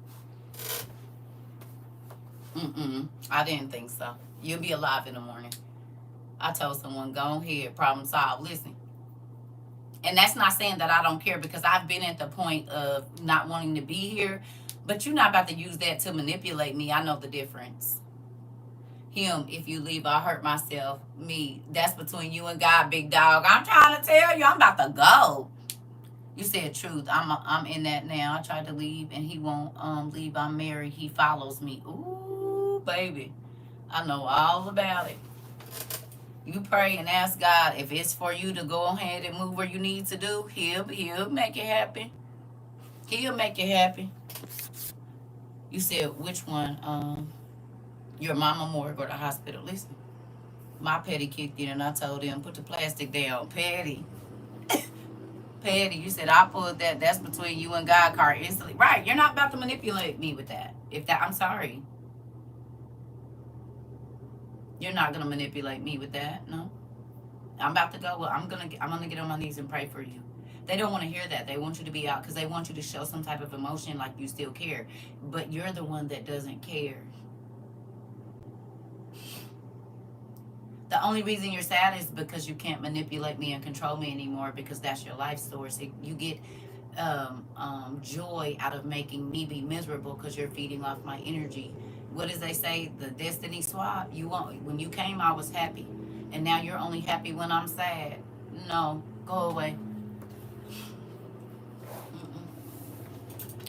I didn't think so. You'll be alive in the morning. I told someone, go ahead, problem solved. Listen. And that's not saying that I don't care, because I've been at the point of not wanting to be here. But you're not about to use that to manipulate me. I know the difference. Him, if you leave, I'll hurt myself. Me, that's between you and God, big dog. I'm trying to tell you, I'm about to go. You said truth. I'm in that now. I tried to leave and he won't leave. I'm married. He follows me. Ooh, baby. I know all about it. You pray and ask God if it's for you to go ahead and move where you need to do. He'll make it happen. He'll make it happen. You said which one? Your mama morgue or the hospital? Listen, my petty kicked in and I told him, put the plastic down. Petty. Petty. You said I pulled that. That's between you and God card instantly. Right. You're not about to manipulate me with that. I'm sorry. You're not gonna manipulate me with that. No. I'm about to go. Well, I'm gonna get on my knees and pray for you. They don't want to hear that. They want you to be out because they want you to show some type of emotion, like you still care. But you're the one that doesn't care. The only reason you're sad is because you can't manipulate me and control me anymore, because that's your life source. You get joy out of making me be miserable because you're feeding off my energy. What does they say? The destiny swap. When you came, I was happy, and now you're only happy when I'm sad. No, go away.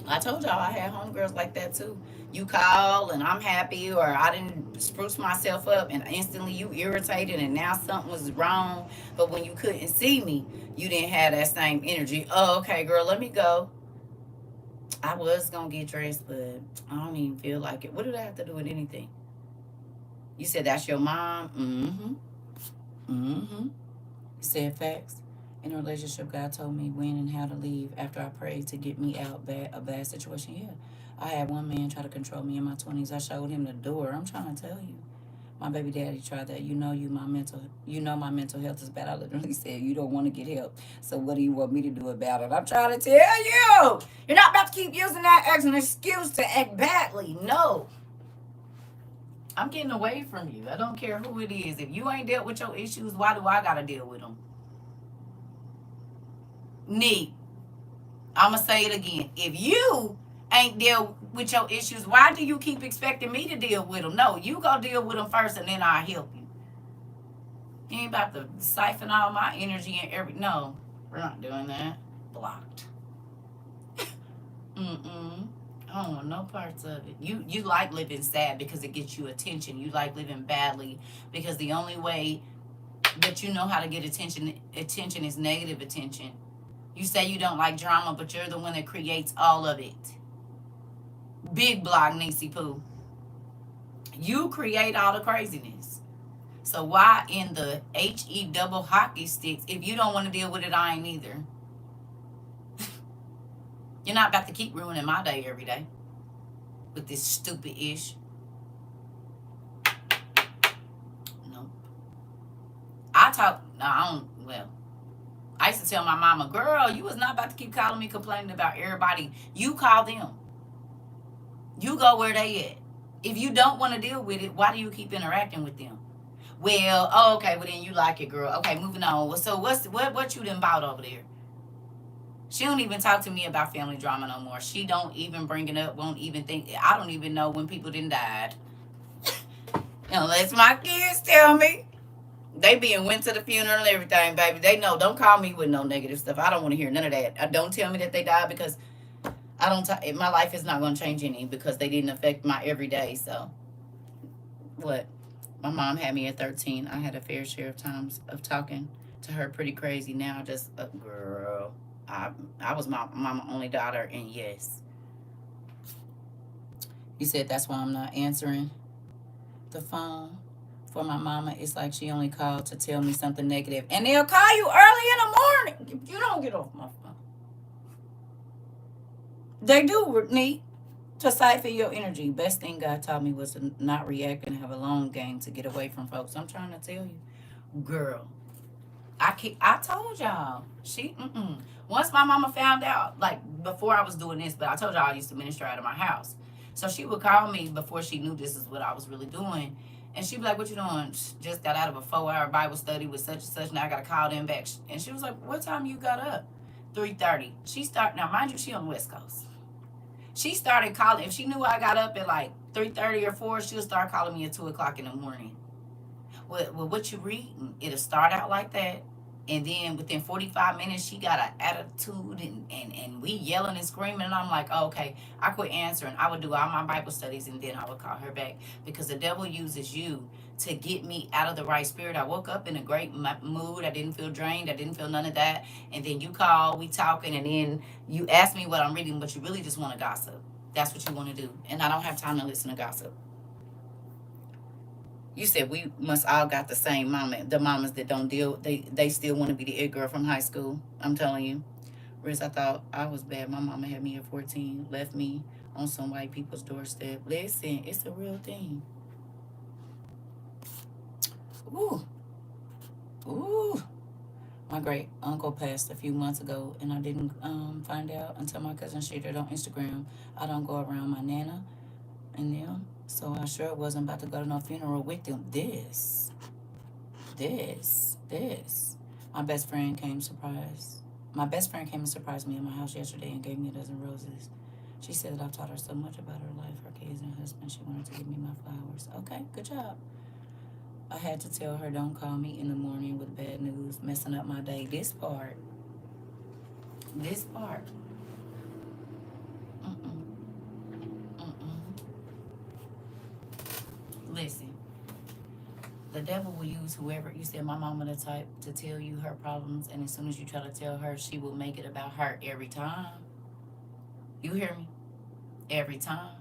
I told y'all I had homegirls like that too. You call and I'm happy, or I didn't spruce myself up and instantly you irritated and now something was wrong. But when you couldn't see me, you didn't have that same energy. Oh, okay, girl, let me go. I was going to get dressed, but I don't even feel like it. What did I have to do with anything? You said that's your mom? You said facts. In a relationship, God told me when and how to leave after I prayed to get me out a bad situation. Yeah. I had one man try to control me in my 20s. I showed him the door. I'm trying to tell you. My baby daddy tried that. My mental health is bad. I literally said, you don't want to get help. So what do you want me to do about it? I'm trying to tell you. You're not about to keep using that as an excuse to act badly. No. I'm getting away from you. I don't care who it is. If you ain't dealt with your issues, why do I got to deal with them? Neat. I'm going to say it again. If you ain't deal with your issues, why do you keep expecting me to deal with them? No, you go deal with them first and then I'll help you. You ain't about to siphon all my energy and every. No, we're not doing that. Blocked. Mm-mm. I don't want no parts of it. You like living sad because it gets you attention. You like living badly because the only way that you know how to get attention is negative attention. You say you don't like drama, but you're the one that creates all of it. Big block, Niecy Pooh. You create all the craziness. So why in the HE double hockey sticks? If you don't want to deal with it, I ain't either. You're not about to keep ruining my day every day with this stupid ish. Nope. I used to tell my mama, girl, you was not about to keep calling me complaining about everybody. You call them. You go where they at. If you don't want to deal with it, why do you keep interacting with them? Well, okay, well then you like it, girl. Okay, moving on. So what you done bought over there? She don't even talk to me about family drama no more. She don't even bring it up, won't even think. I don't even know when people done died. Unless my kids tell me. They went to the funeral and everything, baby. They know. Don't call me with no negative stuff. I don't want to hear none of that. Don't tell me that they died because my life is not going to change any because they didn't affect my everyday. So, what? My mom had me at 13. I had a fair share of times of talking to her pretty crazy. Now, just, girl, I was my mama's only daughter, and yes. You said that's why I'm not answering the phone for my mama. It's like she only called to tell me something negative, and they'll call you early in the morning. You don't get off my phone. They do need to siphon your energy. Best thing God taught me was to not react and have a long game to get away from folks. I'm trying to tell you, girl. I told y'all. Once my mama found out, like before I was doing this, but I told y'all I used to minister out of my house. So she would call me before she knew this is what I was really doing. And she'd be like, what you doing? Just got out of a 4-hour Bible study with such and such. Now I got to call them back. And she was like, what time you got up? 3:30. Now mind you, she on the West Coast. She started calling. If she knew I got up at like 3:30 or 4, she'll start calling me at 2 o'clock in the morning. Well, what you reading? It'll start out like that. And then within 45 minutes, she got an attitude and we yelling and screaming. And I'm like, oh, okay, I quit answering. I would do all my Bible studies and then I would call her back because the devil uses you to get me out of the right spirit. I woke up in a great mood. I didn't feel drained. I didn't feel none of that. And then you call, we talking, and then you ask me what I'm reading, but you really just want to gossip. That's what you want to do. And I don't have time to listen to gossip. You said we must all got the same mama. The mamas that don't deal, they still want to be the it girl from high school. I'm telling you. Riz, I thought I was bad. My mama had me at 14, left me on some white people's doorstep. Listen, it's a real thing. Ooh. Ooh. My great uncle passed a few months ago, and I didn't find out until my cousin shared it on Instagram. I don't go around my nana and them. So I sure wasn't about to go to no funeral with them. This. My best friend came and surprised me at my house yesterday and gave me a dozen roses. She said that I've taught her so much about her life, her kids, and husband. She wanted to give me my flowers. Okay, good job. I had to tell her, don't call me in the morning with bad news, messing up my day. This part. Listen, the devil will use whoever. You said my mama the type to tell you her problems, and as soon as you try to tell her, she will make it about her every time. You hear me? Every time.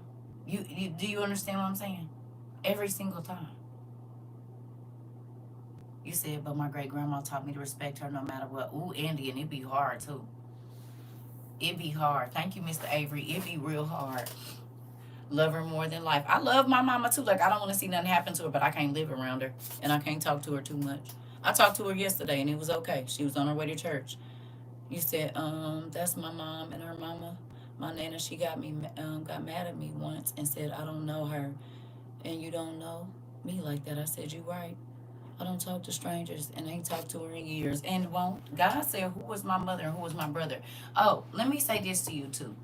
You do you understand what I'm saying? Every single time. You said, but my great grandma taught me to respect her no matter what. Ooh, Andy, and it be hard too. It be hard. Thank you, Mr. Avery. It be real hard. Love her more than life. I love my mama too. Like, I don't want to see nothing happen to her, but I can't live around her. And I can't talk to her too much. I talked to her yesterday, and it was okay. She was on her way to church. You said, that's my mom and her mama. My nana, she got mad at me once and said, I don't know her. And you don't know me like that. I said, you right. I don't talk to strangers and ain't talked to her in years. And won't. God said, who was my mother and who was my brother? Oh, let me say this to you too,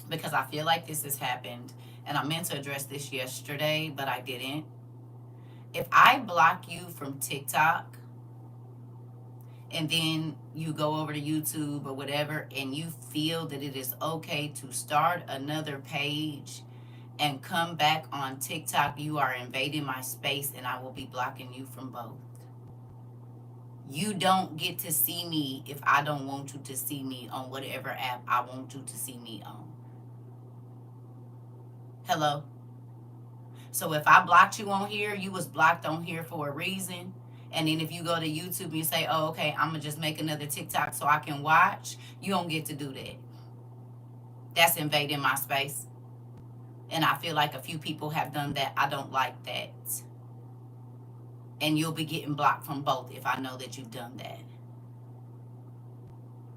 because I feel like this has happened, and I meant to address this yesterday, but I didn't. If I block you from TikTok and then you go over to YouTube or whatever and you feel that it is okay to start another page and come back on TikTok, you are invading my space and I will be blocking you from both. You don't get to see me if I don't want you to see me on whatever app I want you to see me on. Hello? So if I blocked you on here, you was blocked on here for a reason. And then if you go to YouTube and you say, oh, okay, I'm going to just make another TikTok so I can watch, you don't get to do that. That's invading my space. And I feel like a few people have done that. I don't like that. And you'll be getting blocked from both if I know that you've done that.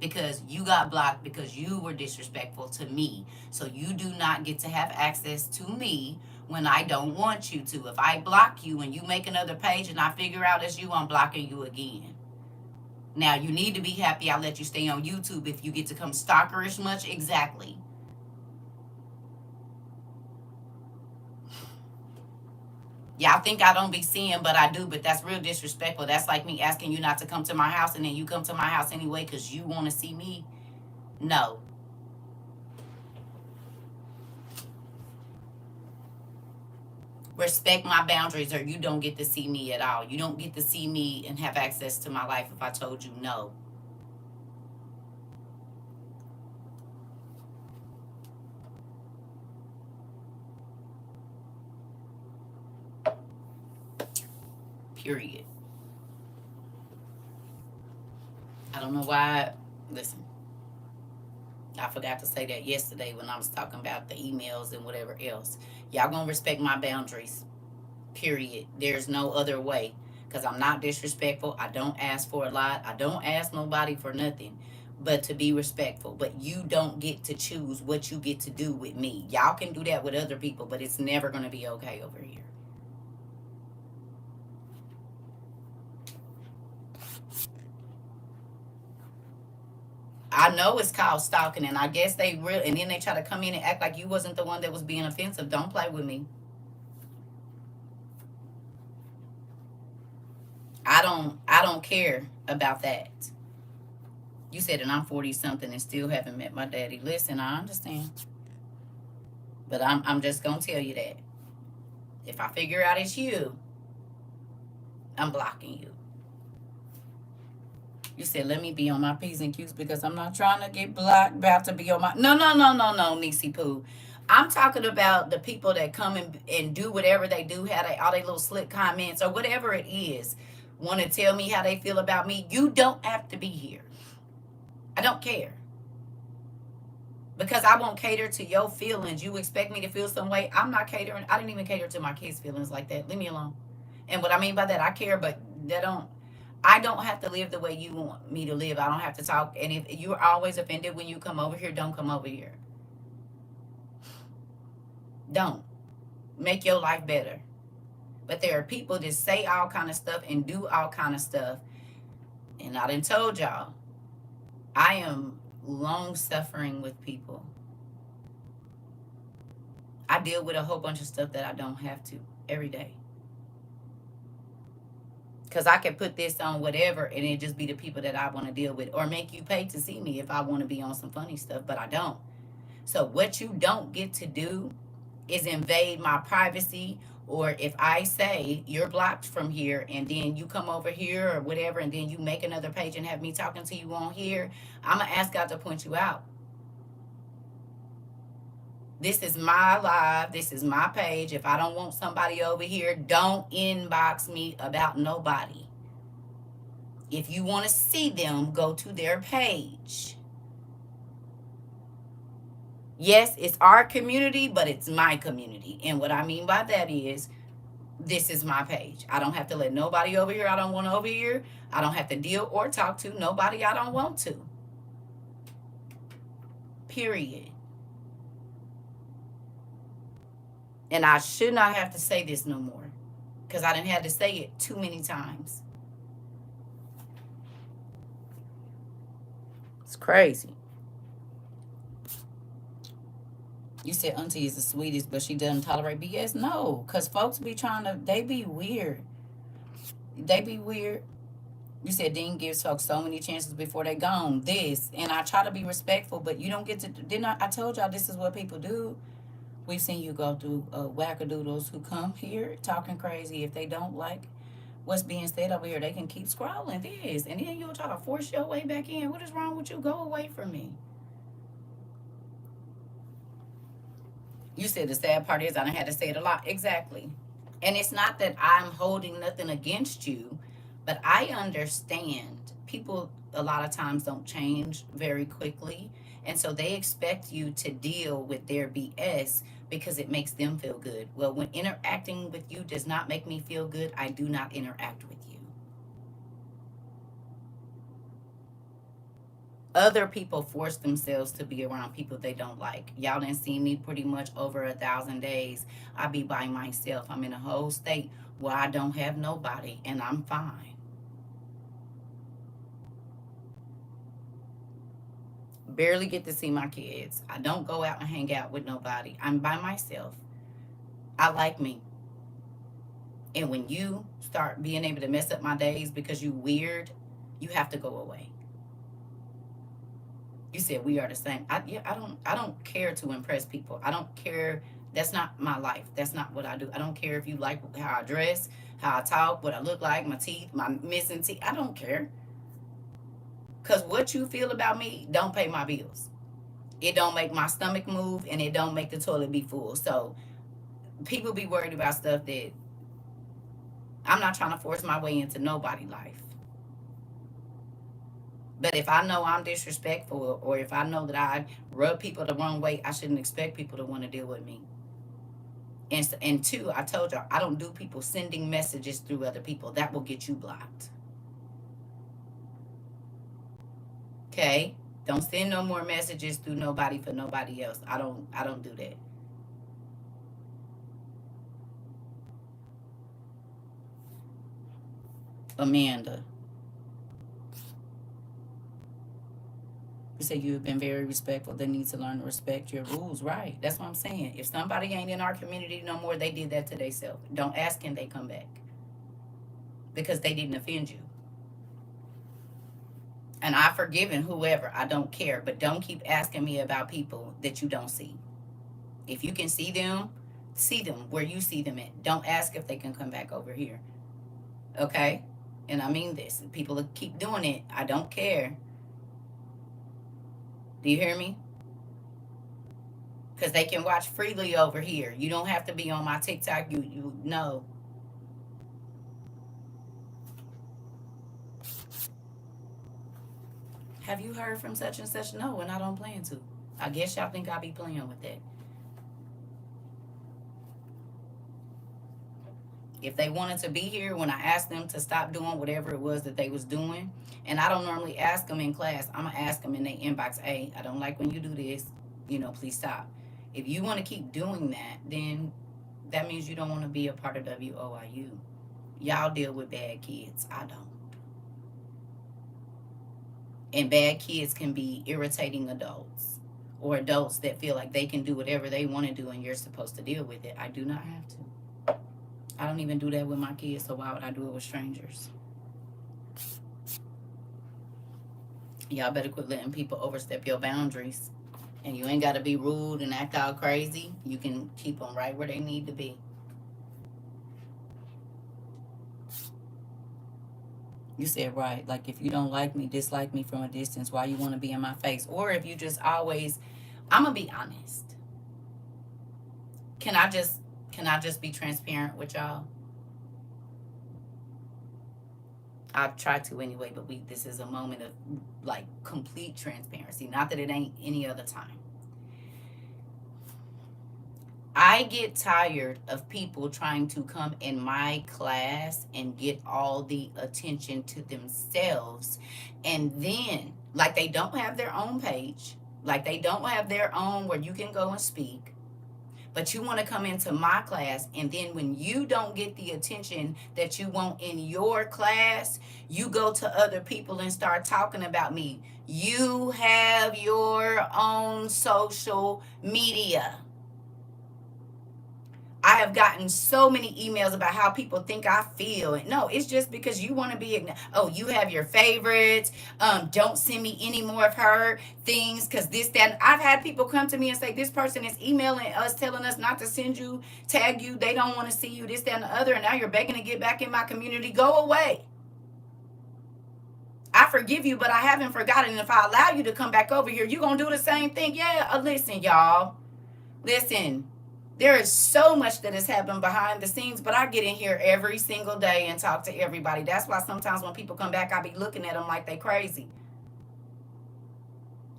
Because you got blocked because you were disrespectful to me. So you do not get to have access to me when I don't want you to. If I block you and you make another page and I figure out it's you, I'm blocking you again. Now, you need to be happy I let you stay on YouTube if you get to come stalkerish much. Exactly. Y'all think I don't be seeing, but I do. But that's real disrespectful. That's like me asking you not to come to my house and then you come to my house anyway because you want to see me. No. Respect my boundaries or you don't get to see me at all. You don't get to see me and have access to my life if I told you no. Period. I don't know why. Listen, I forgot to say that yesterday when I was talking about the emails and whatever else. Y'all gonna respect my boundaries. Period. There's no other way. Because I'm not disrespectful. I don't ask for a lot. I don't ask nobody for nothing but to be respectful. But you don't get to choose what you get to do with me. Y'all can do that with other people, but it's never going to be okay over here. I know it's called stalking, and I guess they really, and then they try to come in and act like you wasn't the one that was being offensive. Don't play with me. I don't care about that. You said that I'm 40 something and still haven't met my daddy. Listen, I understand. But I'm just gonna tell you that. If I figure out it's you, I'm blocking you. You said, let me be on my P's and Q's because I'm not trying to get blocked, about to be on my... No, Nisi Poo. I'm talking about the people that come and do whatever they do, have all they little slick comments or whatever it is, want to tell me how they feel about me. You don't have to be here. I don't care. Because I won't cater to your feelings. You expect me to feel some way. I'm not catering. I didn't even cater to my kids' feelings like that. Leave me alone. And what I mean by that, I care, but I don't have to live the way you want me to live. I don't have to talk. And if you're always offended when you come over here, don't come over here. Don't. Make your life better. But there are people that say all kind of stuff and do all kind of stuff. And I done told y'all, I am long suffering with people. I deal with a whole bunch of stuff that I don't have to every day. Because I can put this on whatever and it just be the people that I want to deal with. Or make you pay to see me if I want to be on some funny stuff, but I don't. So what you don't get to do is invade my privacy. Or if I say you're blocked from here and then you come over here or whatever and then you make another page and have me talking to you on here, I'm going to ask God to point you out. This is my live. This is my page. If I don't want somebody over here, don't inbox me about nobody. If you want to see them, go to their page. Yes, it's our community, but it's my community. And what I mean by that is, this is my page. I don't have to let nobody over here I don't want over here. I don't have to deal or talk to nobody I don't want to. Period. And I should not have to say this no more. Because I didn't have to say it too many times. It's crazy. You said auntie is the sweetest, but she doesn't tolerate BS. No, because folks be trying to, they be weird. They be weird. You said Dean gives folks so many chances before they gone. This, and I try to be respectful, but you don't get to, didn't I told y'all this is what people do. We've seen you go through wackadoodles who come here talking crazy. If they don't like what's being said over here, they can keep scrolling this. And then you'll try to force your way back in. What is wrong with you? Go away from me. You said the sad part is I done had to say it a lot. Exactly. And it's not that I'm holding nothing against you, but I understand people a lot of times don't change very quickly. And so they expect you to deal with their BS because it makes them feel good. Well, when interacting with you does not make me feel good, I do not interact with you. Other people force themselves to be around people they don't like. Y'all didn't see me pretty much over 1,000 days. I be by myself. I'm in a whole state where I don't have nobody and I'm fine. Barely get to see my kids. I don't go out and hang out with nobody. I'm by myself. I like me. And when you start being able to mess up my days because you weird, you have to go away. You said we are the same. I don't care to impress people. I don't care. That's not my life. That's not what I do. I don't care if you like how I dress, how I talk, what I look like, my teeth, my missing teeth. I don't care. Because what you feel about me don't pay my bills. It don't make my stomach move and it don't make the toilet be full. So people be worried about stuff that I'm not trying to force my way into nobody's life. But if I know I'm disrespectful or if I know that I rub people the wrong way, I shouldn't expect people to want to deal with me. And two, I told y'all, I don't do people sending messages through other people. That will get you blocked. Okay? Don't send no more messages through nobody for nobody else. I don't do that. Amanda. You say you have been very respectful. They need to learn to respect your rules. Right. That's what I'm saying. If somebody ain't in our community no more, they did that to themselves. Don't ask can they come back. Because they didn't offend you. And I've forgiven whoever. I don't care. But don't keep asking me about people that you don't see. If you can see them where you see them at. Don't ask if they can come back over here. Okay? And I mean this. People keep doing it. I don't care. Do you hear me? Because they can watch freely over here. You don't have to be on my TikTok. You know. Have you heard from such and such? No, and I don't plan to. I guess y'all think I be playing with that. If they wanted to be here when I asked them to stop doing whatever it was that they was doing, and I don't normally ask them in class, I'm going to ask them in their inbox, hey, I don't like when you do this, please stop. If you want to keep doing that, then that means you don't want to be a part of WOIU. Y'all deal with bad kids. I don't. And bad kids can be irritating adults or adults that feel like they can do whatever they want to do and you're supposed to deal with it. I do not have to. I don't even do that with my kids, so why would I do it with strangers? Y'all better quit letting people overstep your boundaries. And you ain't got to be rude and act all crazy. You can keep them right where they need to be. You said right. Like if you don't like me, dislike me from a distance, why you want to be in my face? Or if you just always, I'm going to be honest. Can I just be transparent with y'all? I try to anyway, but this is a moment of like complete transparency. Not that it ain't any other time. I get tired of people trying to come in my class and get all the attention to themselves. And then, like they don't have their own page, like they don't have their own where you can go and speak. But you want to come into my class, and then when you don't get the attention that you want in your class, you go to other people and start talking about me. You have your own social media. I have gotten so many emails about how people think I feel. And no, it's just because you want to be, oh, you have your favorites. Don't send me any more of her things because this, that. I've had people come to me and say, this person is emailing us, telling us not to send you, tag you. They don't want to see you, this, that, and the other. And now you're begging to get back in my community. Go away. I forgive you, but I haven't forgotten. And if I allow you to come back over here, you're going to do the same thing. Yeah, listen, y'all. Listen. There is so much that has happened behind the scenes, but I get in here every single day and talk to everybody. That's why sometimes when people come back, I be looking at them like they crazy.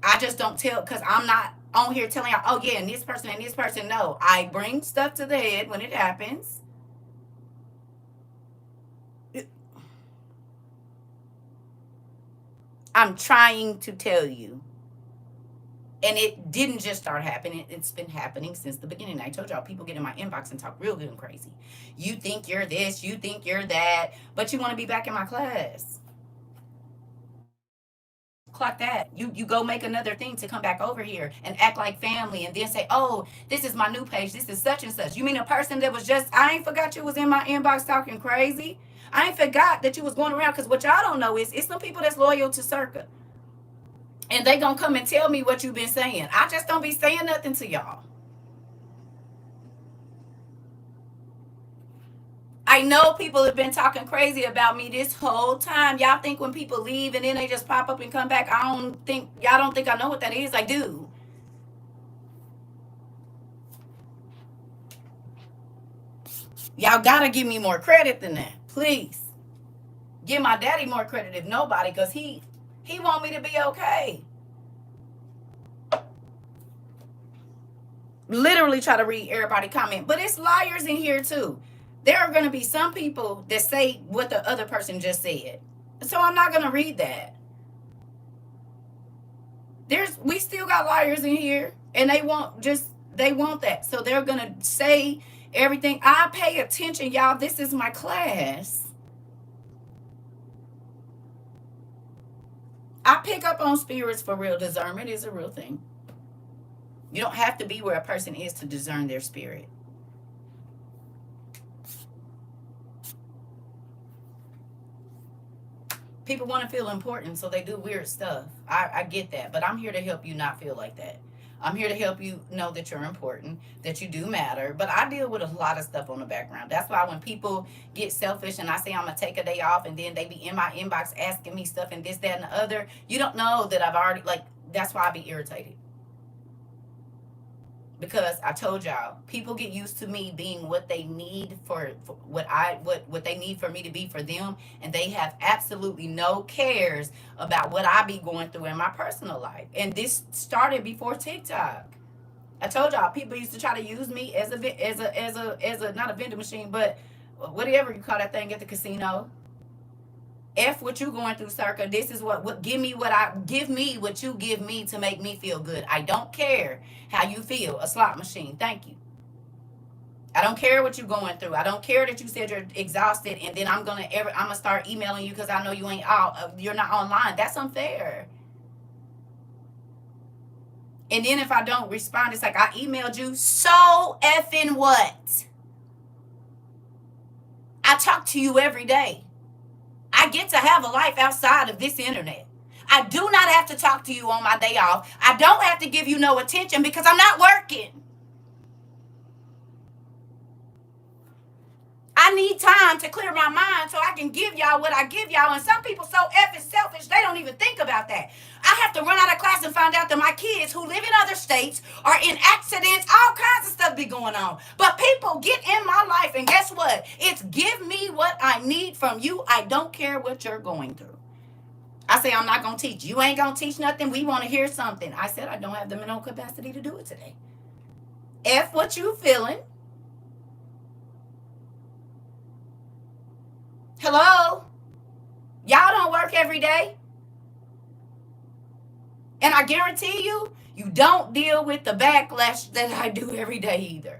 I just don't tell, because I'm not on here telling y'all, oh yeah, and this person and this person. No, I bring stuff to the head when it happens. I'm trying to tell you. And it didn't just start happening. It's been happening since the beginning. I told y'all, people get in my inbox and talk real good and crazy. You think you're this, you think you're that, but you want to be back in my class. Clock that. You go make another thing to come back over here and act like family and then say, oh, this is my new page. This is such and such. You mean a person that was just, I ain't forgot you was in my inbox talking crazy. I ain't forgot that you was going around, because what y'all don't know is it's some people that's loyal to CERCA. And they gonna come and tell me what you've been saying. I just don't be saying nothing to y'all. I know people have been talking crazy about me this whole time. Y'all think when people leave and then they just pop up and come back, y'all don't think I know what that is. I do. Y'all gotta give me more credit than that. Please. Give my daddy more credit if nobody, because he want me to be okay. Literally try to read everybody comment. But it's liars in here too. There are going to be some people that say what the other person just said. So I'm not going to read that. We still got liars in here, and they want that. So they're going to say everything. I pay attention, y'all. This is my class. I pick up on spirits for real. Discernment is a real thing. You don't have to be where a person is to discern their spirit. People want to feel important, so they do weird stuff. I get that, but I'm here to help you not feel like that. I'm here to help you know that you're important, that you do matter. But I deal with a lot of stuff on the background. That's why when people get selfish and I say I'm going to take a day off and then they be in my inbox asking me stuff and this, that, and the other, you don't know that I've already, that's why I be irritated. Because I told y'all, people get used to me being what they need for what they need for me to be for them, and they have absolutely no cares about what I be going through in my personal life. And this started before TikTok. I told y'all, people used to try to use me as a not a vending machine, but whatever you call that thing at the casino. F what you going through, CERCA. This is what give me what you give me to make me feel good. I don't care how you feel. A slot machine. Thank you. I don't care what you're going through. I don't care that you said you're exhausted and then I'm gonna start emailing you because I know you're not online. That's unfair. And then if I don't respond, it's like I emailed you. So effing what? I talk to you every day. I get to have a life outside of this internet. I do not have to talk to you on my day off. I don't have to give you no attention because I'm not working. I need time to clear my mind so I can give y'all what I give y'all. And some people so effing selfish, they don't even think about that. I have to run out of class and find out that my kids who live in other states are in accidents. All kinds of stuff be going on. But people get in my life, and guess what? It's give me what I need from you. I don't care what you're going through. I say I'm not going to teach. You ain't going to teach nothing. We want to hear something. I said I don't have the mental capacity to do it today. F what you feeling. Hello? Y'all don't work every day. And I guarantee you, you don't deal with the backlash that I do every day either.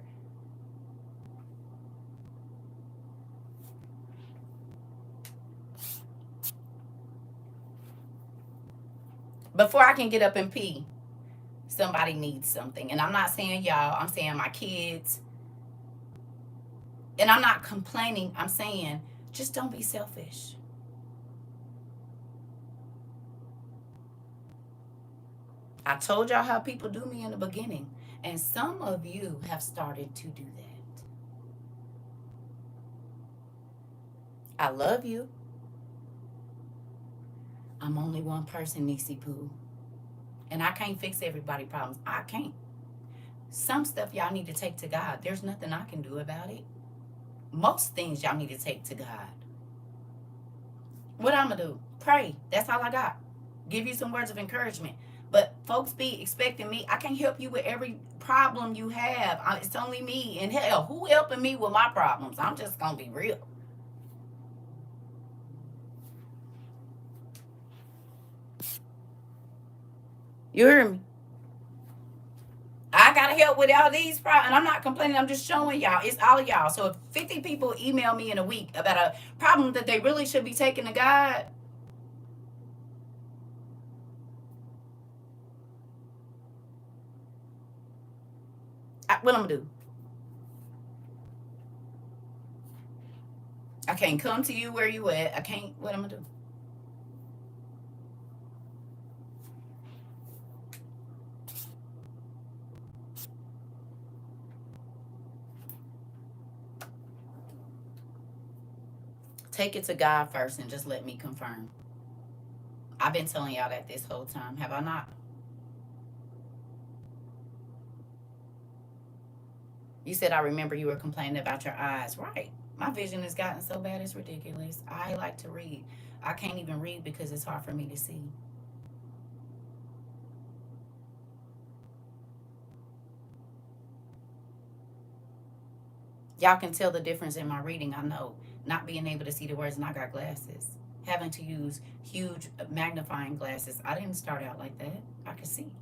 Before I can get up and pee, somebody needs something. And I'm not saying y'all, I'm saying my kids. And I'm not complaining. I'm saying just don't be selfish. I told y'all how people do me in the beginning. And some of you have started to do that. I love you. I'm only one person, Niecy Pooh. And I can't fix everybody's problems. I can't. Some stuff y'all need to take to God. There's nothing I can do about it. Most things y'all need to take to God. What I'm going to do? Pray. That's all I got. Give you some words of encouragement. But folks be expecting me. I can't help you with every problem you have. It's only me. And hell, who helping me with my problems? I'm just going to be real. You hear me? I got to help with all these problems. And I'm not complaining. I'm just showing y'all. It's all of y'all. So if 50 people email me in a week about a problem that they really should be taking to God, what I'm going to do? I can't come to you where you at. I can't. What I'm going to do? Take it to God first and just let me confirm. I've been telling y'all that this whole time. Have I not? You said I remember you were complaining about your eyes. Right. My vision has gotten so bad it's ridiculous. I like to read. I can't even read because it's hard for me to see. Y'all can tell the difference in my reading. I know. Not being able to see the words, and I got glasses. Having to use huge magnifying glasses. I didn't start out like that. I could see.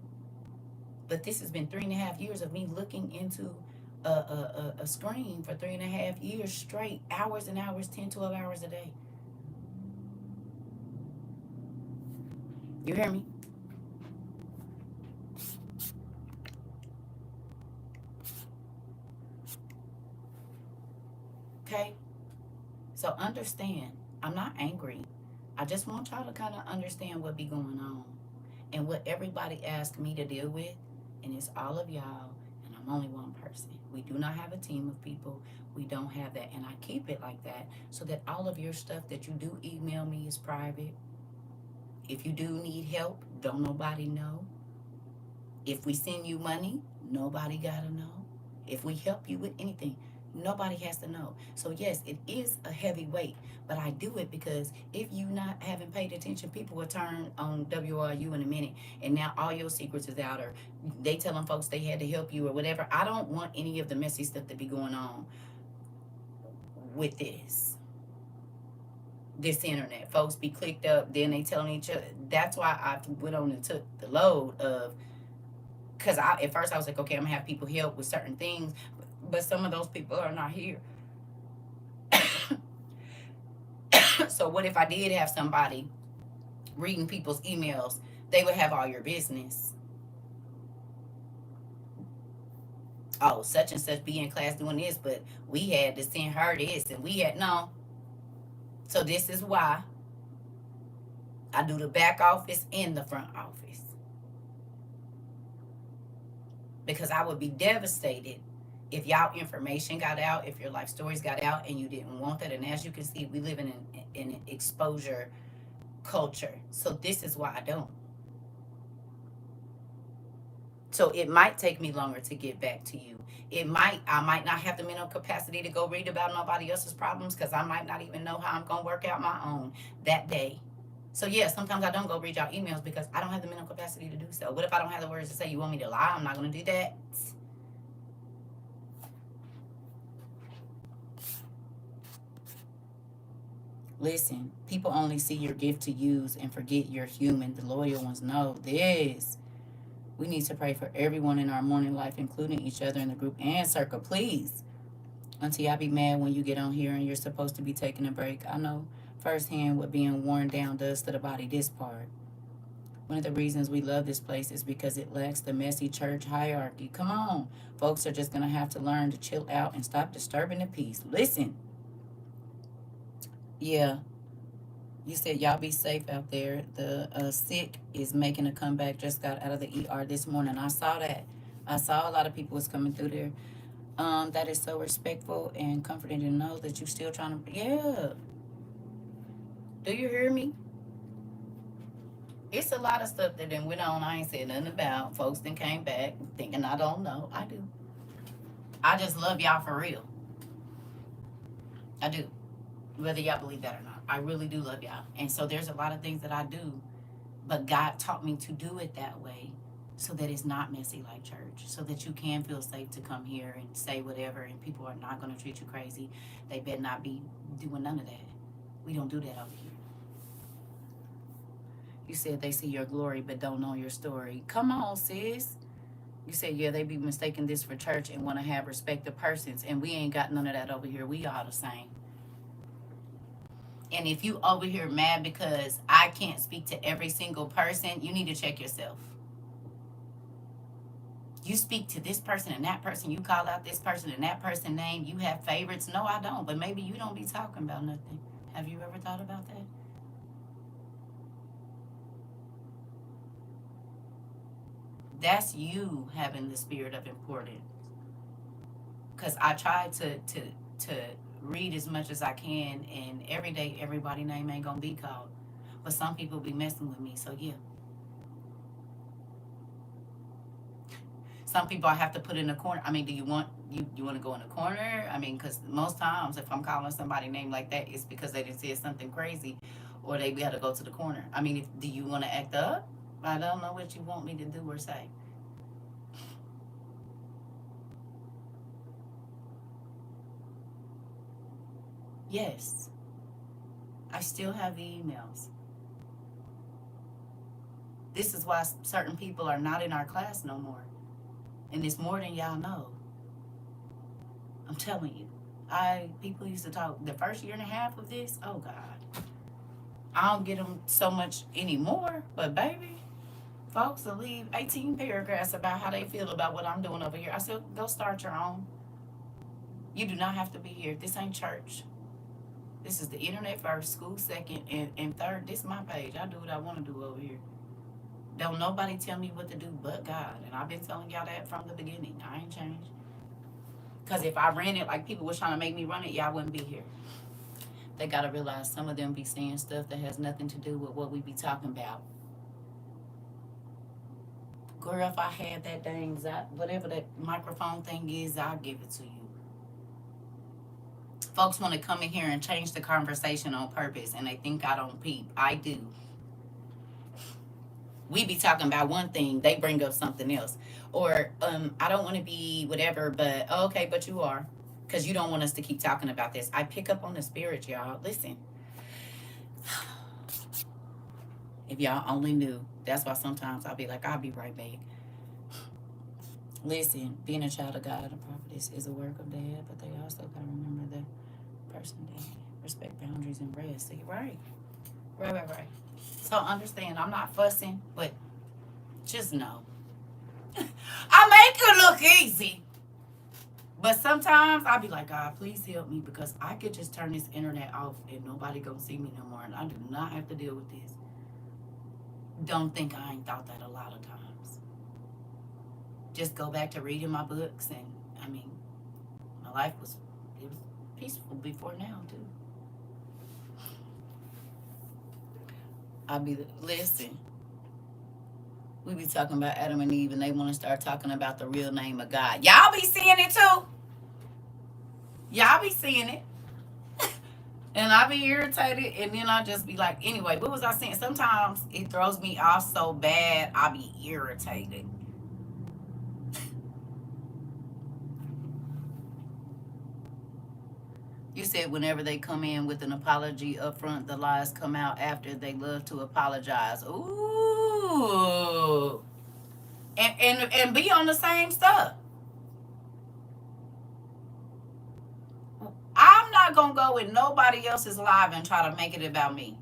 But this has been 3.5 years of me looking into a screen for 3.5 years straight, hours and hours, 10, 12 hours a day. You hear me? Okay? So understand, I'm not angry. I just want y'all to kind of understand what be going on and what everybody asked me to deal with. And it's all of y'all, and I'm only one person. We do not have a team of people. We don't have that. And I keep it like that so that all of your stuff that you do email me is private. If you do need help, don't nobody know. If we send you money, nobody got to know. If we help you with anything, nobody has to know. So yes, it is a heavy weight, but I do it because if you not haven't paid attention, people will turn on WRU in a minute, and now all your secrets is out, or they telling folks they had to help you or whatever. I don't want any of the messy stuff to be going on with this internet. Folks be clicked up, then they telling each other. That's why I went on and took the load of, because at first I was like, okay, I'm gonna have people help with certain things, but some of those people are not here. So what if I did have somebody reading people's emails? They would have all your business. Oh, such and such be in class doing this, but we had to send her this, and we had no. So this is why I do the back office and the front office, because I would be devastated if y'all information got out, if your life stories got out, and you didn't want that. And as you can see, we live in an exposure culture. So this is why I don't. So it might take me longer to get back to you. I might not have the mental capacity to go read about nobody else's problems, because I might not even know how I'm gonna work out my own that day. So yeah, sometimes I don't go read y'all emails because I don't have the mental capacity to do so. What if I don't have the words to say? You want me to lie? I'm not gonna do that. Listen, people only see your gift to use and forget you're human. The loyal ones know this. We need to pray for everyone in our morning life, including each other in the group and circle, please. Auntie, I be mad when you get on here and you're supposed to be taking a break. I know firsthand what being worn down does to the body, this part. One of the reasons we love this place is because it lacks the messy church hierarchy. Come on. Folks are just going to have to learn to chill out and stop disturbing the peace. Listen. Yeah. You said y'all be safe out there. The sick is making a comeback. Just got out of the ER this morning. I saw that. I saw a lot of people was coming through there. That is so respectful and comforting to know that you still trying to. Yeah. Do you hear me? It's a lot of stuff that then went on I ain't said nothing about. Folks then came back thinking I don't know. I do. I just love y'all for real. I do. Whether y'all believe that or not. I really do love y'all. And so there's a lot of things that I do, but God taught me to do it that way so that it's not messy like church, so that you can feel safe to come here and say whatever and people are not going to treat you crazy. They better not be doing none of that. We don't do that over here. You said they see your glory but don't know your story. Come on, sis. You said, yeah, they be mistaking this for church and want to have respected persons. And we ain't got none of that over here. We all the same. And if you over here mad because I can't speak to every single person, you need to check yourself. You speak to this person and that person. You call out this person and that person name. You have favorites. No, I don't. But maybe you don't be talking about nothing. Have you ever thought about that? That's you having the spirit of importance. Because I try to read as much as I can, and every day everybody name ain't gonna be called. But some people be messing with me, so yeah. Some people I have to put in a corner. I mean, do you want to go in a corner? I mean, because most times if I'm calling somebody name like that, it's because they done said something crazy, or they got to go to the corner. I mean, do you want to act up? I don't know what you want me to do or say. Yes. I still have the emails. This is why certain people are not in our class no more. And it's more than y'all know. I'm telling you. People used to talk the first year and a half of this. Oh God. I don't get them so much anymore. But baby, folks will leave 18 paragraphs about how they feel about what I'm doing over here. I said, go start your own. You do not have to be here. This ain't church. This is the internet first, school second, and third. This is my page. I do what I want to do over here. Don't nobody tell me what to do but God. And I've been telling y'all that from the beginning. I ain't changed. Because if I ran it like people was trying to make me run it, y'all wouldn't be here. They got to realize some of them be saying stuff that has nothing to do with what we be talking about. Girl, if I had that dang, whatever that microphone thing is, I'll give it to you. Folks want to come in here and change the conversation on purpose, and they think I don't peep. I do. We be talking about one thing, they bring up something else. Or, I don't want to be whatever, but okay, but you are. Because you don't want us to keep talking about this. I pick up on the spirit, y'all. Listen. If y'all only knew. That's why sometimes I'll be like, I'll be right back. Listen, being a child of God and a prophetess is a work of dad, but they also got to remember the person that respect boundaries and rest. See, right. So understand, I'm not fussing, but just know. I make it look easy. But sometimes I'll be like, God, please help me, because I could just turn this internet off and nobody gonna see me no more, and I do not have to deal with this. Don't think I ain't thought that a lot of times. Just go back to reading my books, and I mean, my life was peaceful before now too. Listen, we be talking about Adam and Eve, and they want to start talking about the real name of God. Y'all be seeing it too. Y'all be seeing it. And I be irritated, and then I just be like, anyway, what was I saying? Sometimes it throws me off so bad, I be irritated. You said whenever they come in with an apology up front, the lies come out after. They love to apologize. Ooh. And be on the same stuff. I'm not going to go with nobody else's live and try to make it about me.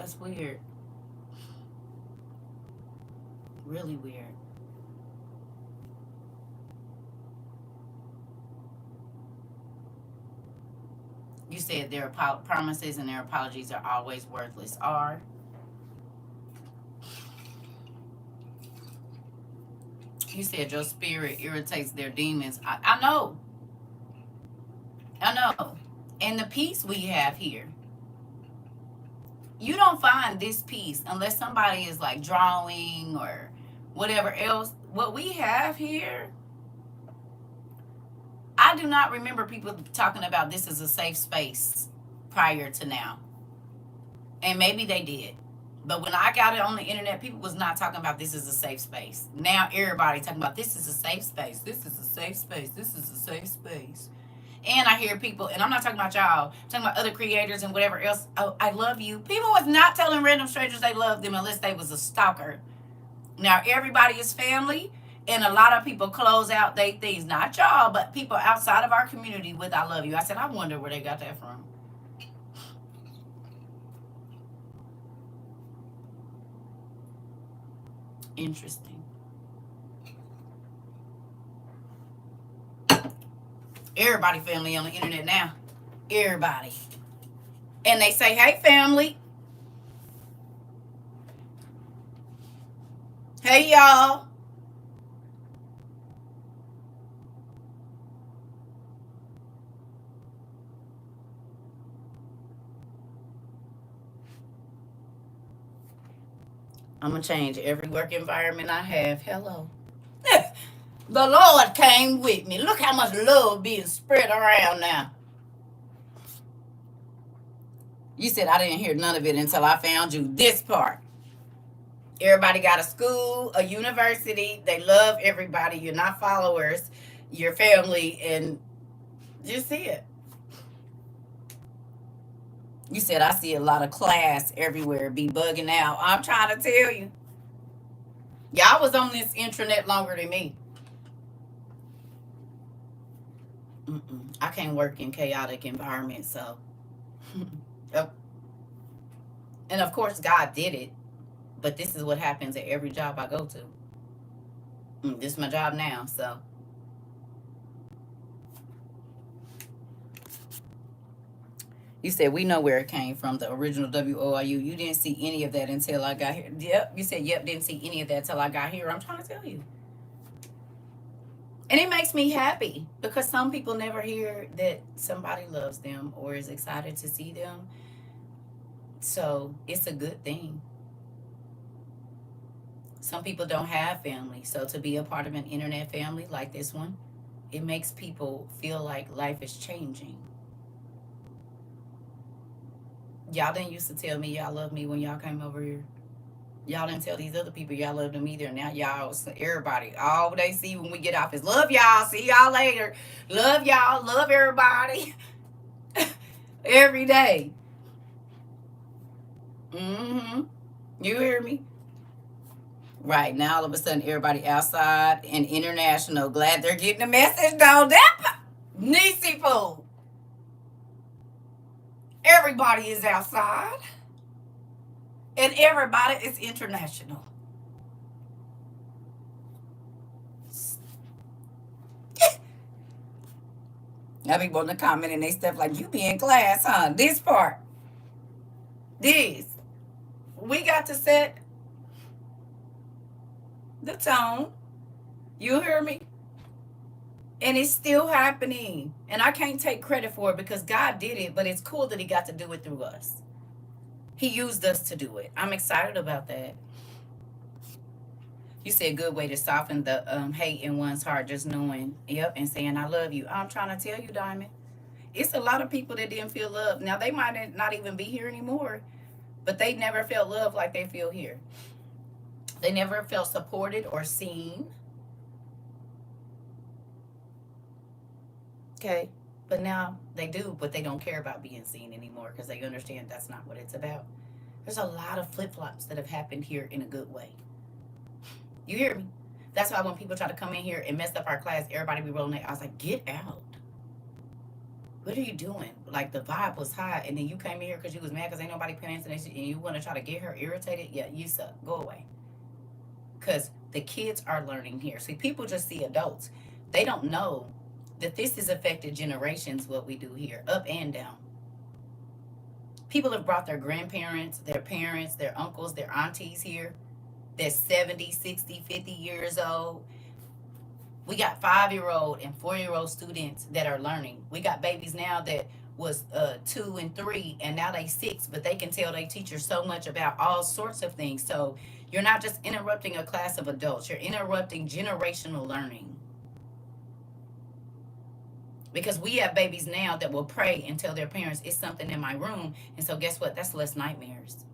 That's weird. Really weird. You said their promises and their apologies are always worthless. Are you said your spirit irritates their demons? I know. I know. And the peace we have here, you don't find this peace unless somebody is like drawing or whatever else. What we have here, I do not remember people talking about this as a safe space prior to now. And maybe they did. But when I got it on the internet, people was not talking about this as a safe space. Now everybody talking about this is a safe space. This is a safe space. This is a safe space. And I hear people, and I'm not talking about y'all, I'm talking about other creators and whatever else. Oh, I love you. People was not telling random strangers they loved them unless they was a stalker. Now everybody is family, and a lot of people close out they things. Not y'all, but people outside of our community with I love you. I said, I wonder where they got that from. Interesting. Everybody family on the internet now. Everybody. And they say, hey, family. Hey, y'all. I'm going to change every work environment I have. Hello. The Lord came with me. Look how much love being spread around now. You said I didn't hear none of it until I found you. This part. Everybody got a school, a university. They love everybody. You're not followers. You're family. And you see it. You said I see a lot of class everywhere. Be bugging out. I'm trying to tell you. Y'all was on this intranet longer than me. I can't work in chaotic environments, so. Yep. And of course, God did it, but this is what happens at every job I go to. This is my job now, so. You said we know where it came from, the original WOIU. You didn't see any of that until I got here. Yep, you said, yep, didn't see any of that until I got here. I'm trying to tell you. And it makes me happy because some people never hear that somebody loves them or is excited to see them. So it's a good thing. Some people don't have family. So to be a part of an internet family like this one, it makes people feel like life is changing. Y'all didn't used to tell me y'all love me when y'all came over here. Y'all didn't tell these other people y'all loved them either. Now y'all, everybody, all they see when we get off is love y'all. See y'all later. Love y'all. Love everybody. Every day. You hear me? Right now, all of a sudden, everybody outside and international. Glad they're getting the message though. That Nisi Poo. Everybody is outside. And everybody is international. Now people in the comment and they stuff like, you be in class, huh? This part. This. We got to set the tone. You hear me? And it's still happening. And I can't take credit for it because God did it, but it's cool that he got to do it through us. He used us to do it. I'm excited about that. You said good way to soften the hate in one's heart, just knowing, yep, and saying I love you. I'm trying to tell you, Diamond. It's a lot of people that didn't feel love. Now, they might not even be here anymore, but they never felt love like they feel here. They never felt supported or seen. Okay. But now they do, but they don't care about being seen anymore because they understand that's not what it's about. There's a lot of flip-flops that have happened here in a good way. You hear me? That's why when people try to come in here and mess up our class, everybody be rolling their eyes like, get out. What are you doing? Like, the vibe was high, and then you came in here because you was mad because ain't nobody paying attention, and you want to try to get her irritated? Yeah, you suck. Go away. Because the kids are learning here. See, people just see adults. They don't know that this has affected generations, what we do here, up and down. People have brought their grandparents, their parents, their uncles, their aunties here. They're 70, 60, 50 years old. We got 5-year-old and 4-year-old students that are learning. We got babies now that was 2 and 3, and now they 6, but they can tell their teacher so much about all sorts of things. So you're not just interrupting a class of adults, you're interrupting generational learning. Because we have babies now that will pray and tell their parents, it's something in my room. And so guess what? That's less nightmares.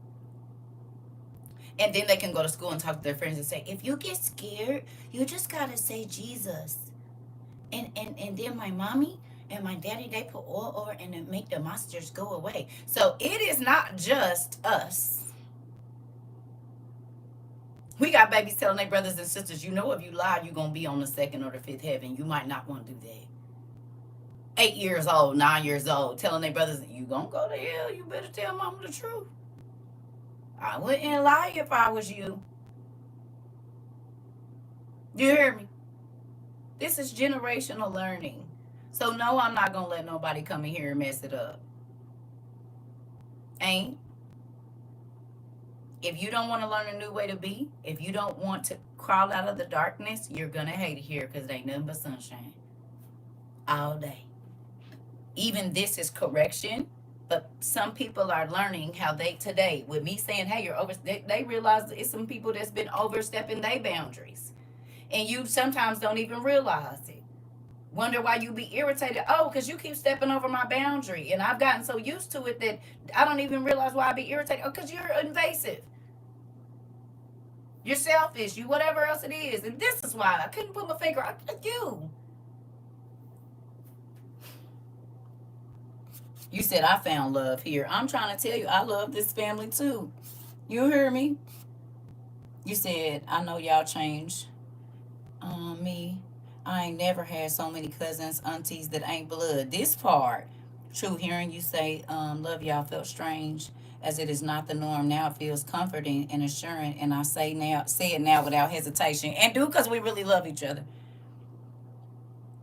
And then they can go to school and talk to their friends and say, if you get scared, you just got to say Jesus. And then my mommy and my daddy, they put oil over and it make the monsters go away. So it is not just us. We got babies telling their brothers and sisters, you know, if you lie, you're going to be on the 2nd or the 5th heaven. You might not want to do that. 8 years old, 9 years old, telling their brothers, you gonna go to hell, you better tell mama the truth. I wouldn't lie if I was you. You hear me? This is generational learning. So no, I'm not gonna let nobody come in here and mess it up. Ain't. If you don't want to learn a new way to be, if you don't want to crawl out of the darkness, you're gonna hate it here because it ain't nothing but sunshine all day. Even this is correction, but some people are learning how they today, with me saying, hey, you're over, they realize it's some people that's been overstepping their boundaries. And you sometimes don't even realize it. Wonder why you be irritated. Oh, because you keep stepping over my boundary. And I've gotten so used to it that I don't even realize why I be irritated. Oh, because you're invasive. You're selfish. You whatever else it is. And this is why I couldn't put my finger on you. You said I found love here. I'm trying to tell you, I love this family too. You hear me? You said, I know y'all changed me. I ain't never had so many cousins, aunties that ain't blood. This part, true, hearing you say, love y'all felt strange as it is not the norm. Now it feels comforting and assuring. And I say it now without hesitation. And do because we really love each other.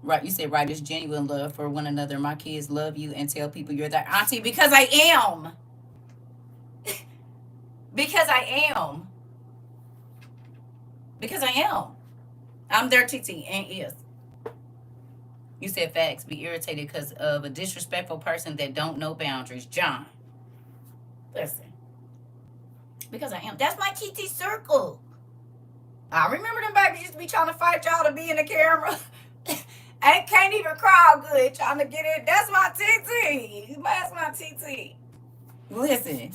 Right, you said right, it's genuine love for one another. My kids love you and tell people you're their auntie because I am. Because I am. Because I am. I'm their TT and is. You said facts. Be irritated because of a disrespectful person that don't know boundaries. John. Listen. Because I am. That's my TT circle. I remember them babies used to be trying to fight y'all to be in the camera. I can't even crawl good trying to get it. That's my TT. That's my TT. Listen.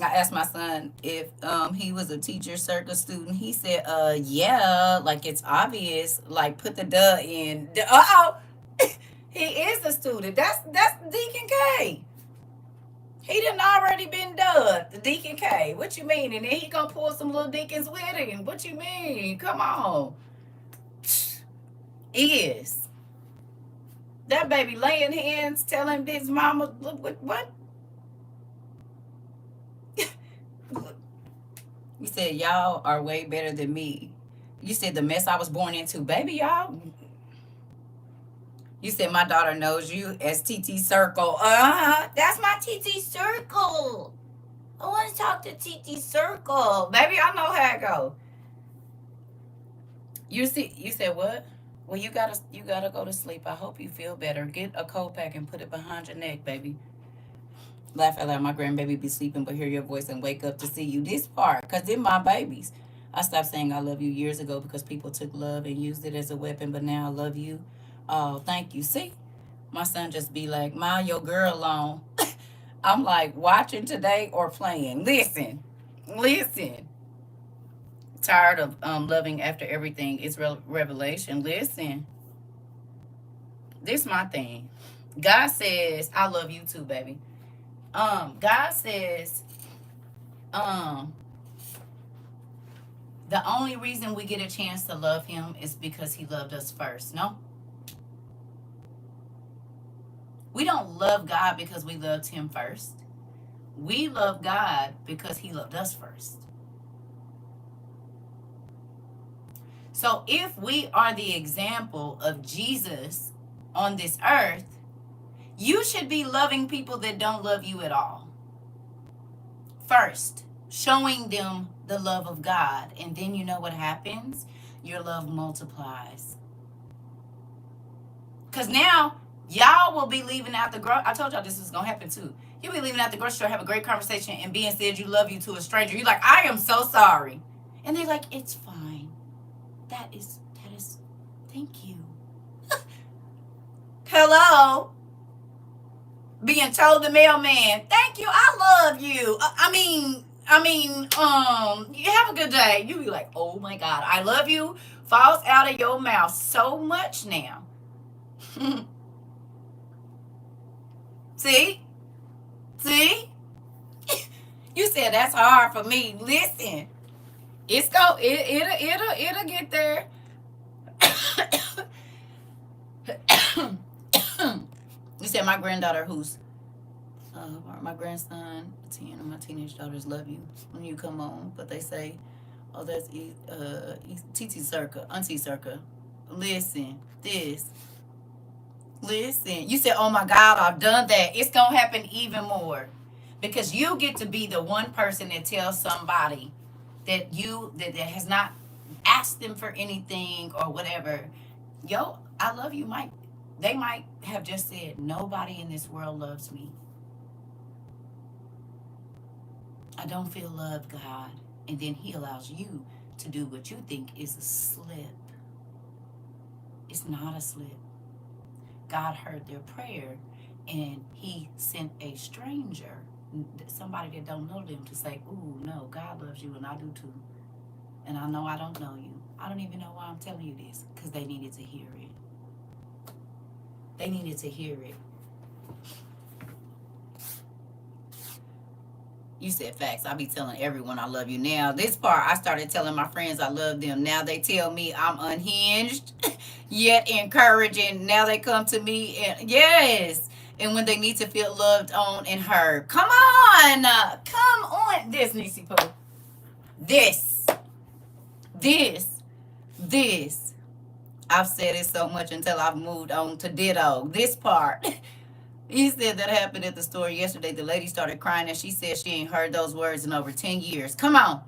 I asked my son if he was a teacher CERCA student. He said, yeah, like it's obvious. Like put the duh in. He is a student. That's Deacon K. He done already been done. The Deacon K. What you mean? And then he gonna pull some little deacons with him. What you mean? Come on. Is. That baby laying hands, telling his mama, look what? You said y'all are way better than me. You said the mess I was born into, baby, y'all. You said my daughter knows you as TT Circle. That's my TT Circle. I want to talk to TT Circle, baby. I know how it go. You said what? Well, you gotta go to sleep. I hope you feel better. Get a cold pack and put it behind your neck, baby. Laugh out loud. My grandbaby be sleeping, but hear your voice and wake up to see you. This part, cause they're my babies. I stopped saying I love you years ago because people took love and used it as a weapon. But now I love you. Oh, thank you. See, my son just be like, "Ma, your girl alone." I'm like watching today or playing. Listen. Tired of loving after everything. It's revelation. Listen. This my thing. God says, I love you too, baby. God says, the only reason we get a chance to love him is because he loved us first. No? We don't love God because we loved him first. We love God because he loved us first. So if we are the example of Jesus on this earth, you should be loving people that don't love you at all. First, showing them the love of God. And then you know what happens? Your love multiplies. Because now, y'all will be leaving out the grocery. I told y'all this was going to happen too. You'll be leaving out the grocery store, have a great conversation, and being said you love you to a stranger. You're like, I am so sorry. And they're like, it's fine. That is, thank you. Hello? Being told the mailman, thank you, I love you. You have a good day. You be like, oh my God, I love you falls out of your mouth so much now. See? You said that's hard for me. Listen, it'll get there. You said my granddaughter, who's my grandson, 10, and my teenage daughters love you when you come on, but they say, oh, that's TT CERCA, Auntie CERCA. Listen. You said, oh my God, I've done that. It's gonna happen even more, because you get to be the one person that tells somebody that has not asked them for anything or whatever. Yo, I love you, Mike. They might have just said, nobody in this world loves me. I don't feel loved, God. And then he allows you to do what you think is a slip. It's not a slip. God heard their prayer, and he sent a stranger, somebody that don't know them, to say, ooh, no, God loves you, and I do too. And I know I don't know you. I don't even know why I'm telling you this, because they needed to hear it. They needed to hear it. You said facts. I be telling everyone I love you. Now, this part, I started telling my friends I love them. Now they tell me I'm unhinged, yet encouraging. Now they come to me, and yes. And when they need to feel loved on and heard. Come on. This, Nisi Poo. This. I've said it so much until I've moved on to ditto. This part. He said that happened at the store yesterday. The lady started crying, and she said she ain't heard those words in over 10 years. Come on.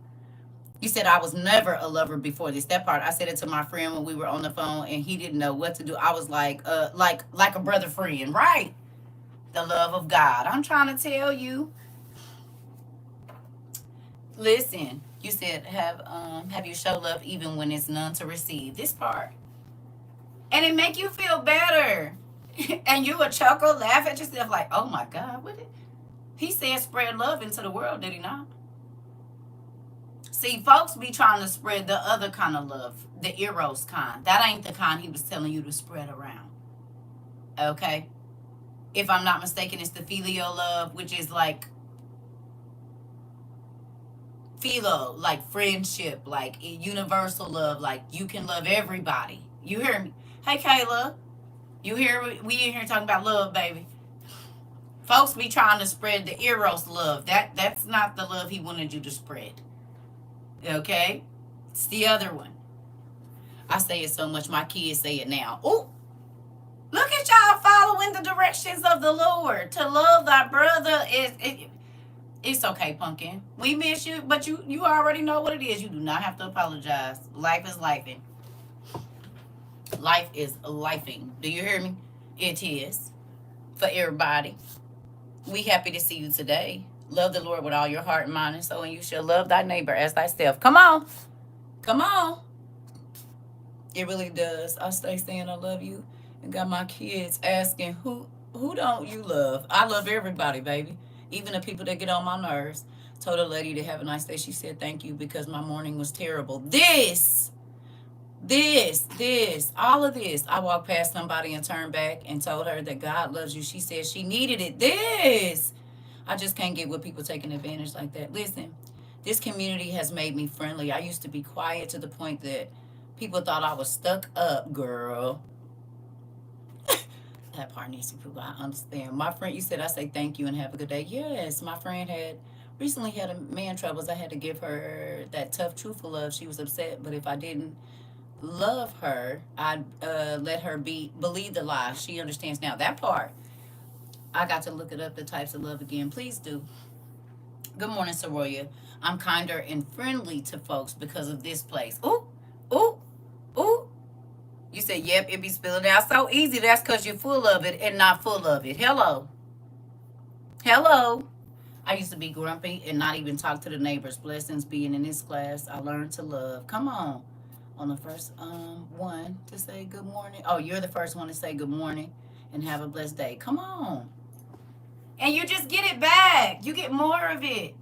You said I was never a lover before this. That part, I said it to my friend when we were on the phone, and he didn't know what to do. I was like a brother friend, right? The love of God. I'm trying to tell you. Listen, you said have you show love even when it's none to receive. This part. And it make you feel better. And you would chuckle, laugh at yourself like, oh my God, what did he said? Spread love into the world, did he not? See, folks be trying to spread the other kind of love, the eros kind. That ain't the kind he was telling you to spread around. Okay? If I'm not mistaken, it's the filial love, which is like philo, like friendship, like universal love, like you can love everybody. You hear me? Hey, Kayla. You hear we in here talking about love, baby. Folks be trying to spread the eros love. That's not the love he wanted you to spread. Okay? It's the other one. I say it so much, my kids say it now. Ooh! Look at y'all following the directions of the Lord. To love thy brother it's okay, pumpkin. We miss you, but you already know what it is. You do not have to apologize. Life is lifing. Life is lifing. Do you hear me? It is. For everybody. We happy to see you today. Love the Lord with all your heart, mind, and soul, and you shall love thy neighbor as thyself. Come on. It really does. I stay saying I love you, and got my kids asking, who don't you love? I love everybody, baby. Even the people that get on my nerves. Told a lady to have a nice day. She said thank you because my morning was terrible. All of this. I walked past somebody and turned back and told her that God loves you. She said she needed it. I just can't get with people taking advantage like that. Listen, this community has made me friendly. I used to be quiet to the point that people thought I was stuck up, girl. That part needs to be I understand. My friend, you said I say thank you and have a good day. Yes, my friend had recently had a man troubles. I had to give her that tough, truthful love. She was upset, but if I didn't love her, I'd let her believe the lie. She understands now. That part, I got to look it up, the types of love again. Please do. Good morning, Soroya. I'm kinder and friendly to folks because of this place. Ooh, ooh, ooh. You said, yep, it be spilling out so easy. That's because you're full of it and not full of it. Hello. Hello. I used to be grumpy and not even talk to the neighbors. Blessings being in this class. I learned to love. Come on. On the first one to say good morning. Oh, you're the first one to say good morning and have a blessed day. Come on. And you just get it back. You get more of it.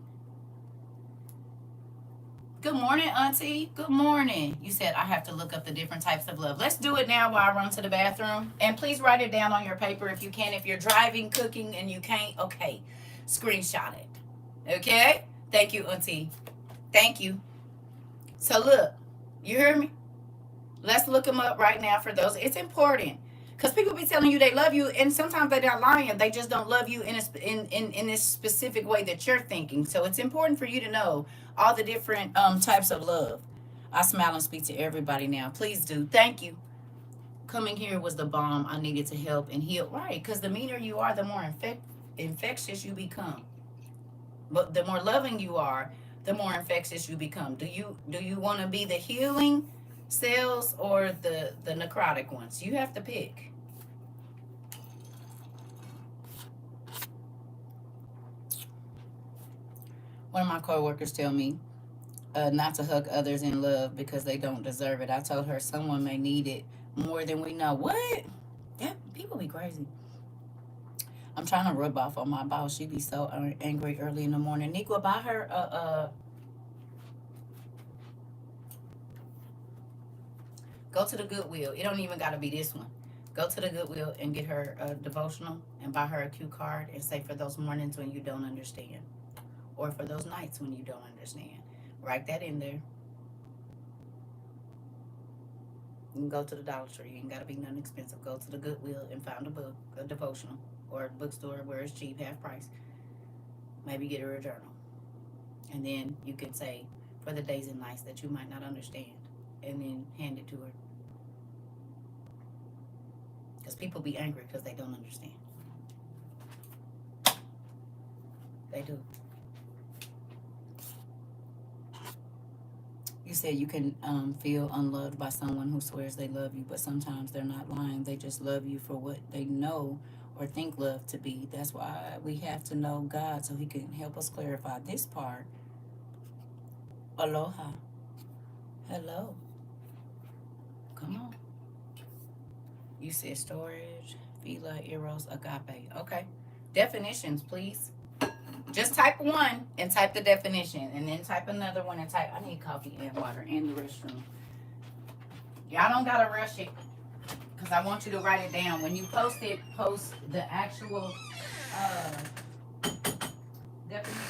Good morning, Auntie. Good morning. You said I have to look up the different types of love. Let's do it now while I run to the bathroom. And please write it down on your paper if you can. If you're driving, cooking, and you can't, okay, screenshot it. Okay? Thank you, Auntie. Thank you. So look, you hear me? Let's look them up right now for those. It's important. Because people be telling you they love you, and sometimes they're not lying. They just don't love you in this specific way that you're thinking. So it's important for you to know all the different types of love. I smile and speak to everybody now. Please do. Thank you. Coming here was the bomb I needed to help and heal. Right, because the meaner you are, the more infectious you become. But the more loving you are, the more infectious you become. Do you want to be the healing cells or the necrotic ones? You have to pick. One of my coworkers tell me not to hug others in love because they don't deserve it. I told her someone may need it more than we know. What? Yeah, people be crazy. I'm trying to rub off on my boss. She be so angry early in the morning. Niqua, buy her go to the Goodwill. It don't even got to be this one. Go to the Goodwill and get her a devotional and buy her a cue card and say for those mornings when you don't understand or for those nights when you don't understand. Write that in there. You can go to the Dollar Tree. You ain't got to be nothing expensive. Go to the Goodwill and find a book, a devotional, or a bookstore where it's cheap, half price. Maybe get her a journal. And then you can say for the days and nights that you might not understand and then hand it to her. Because people be angry because they don't understand. They do. You said you can feel unloved by someone who swears they love you, but sometimes they're not lying. They just love you for what they know or think love to be. That's why we have to know God so He can help us clarify this part. Aloha. Hello. Come on. You said storage, Phila, Eros, Agape. Okay. Definitions, please. Just type one and type the definition, and then type another one and type. I need coffee and water and the restroom. Y'all don't gotta rush it, cause I want you to write it down. When you post it, post the actual definition.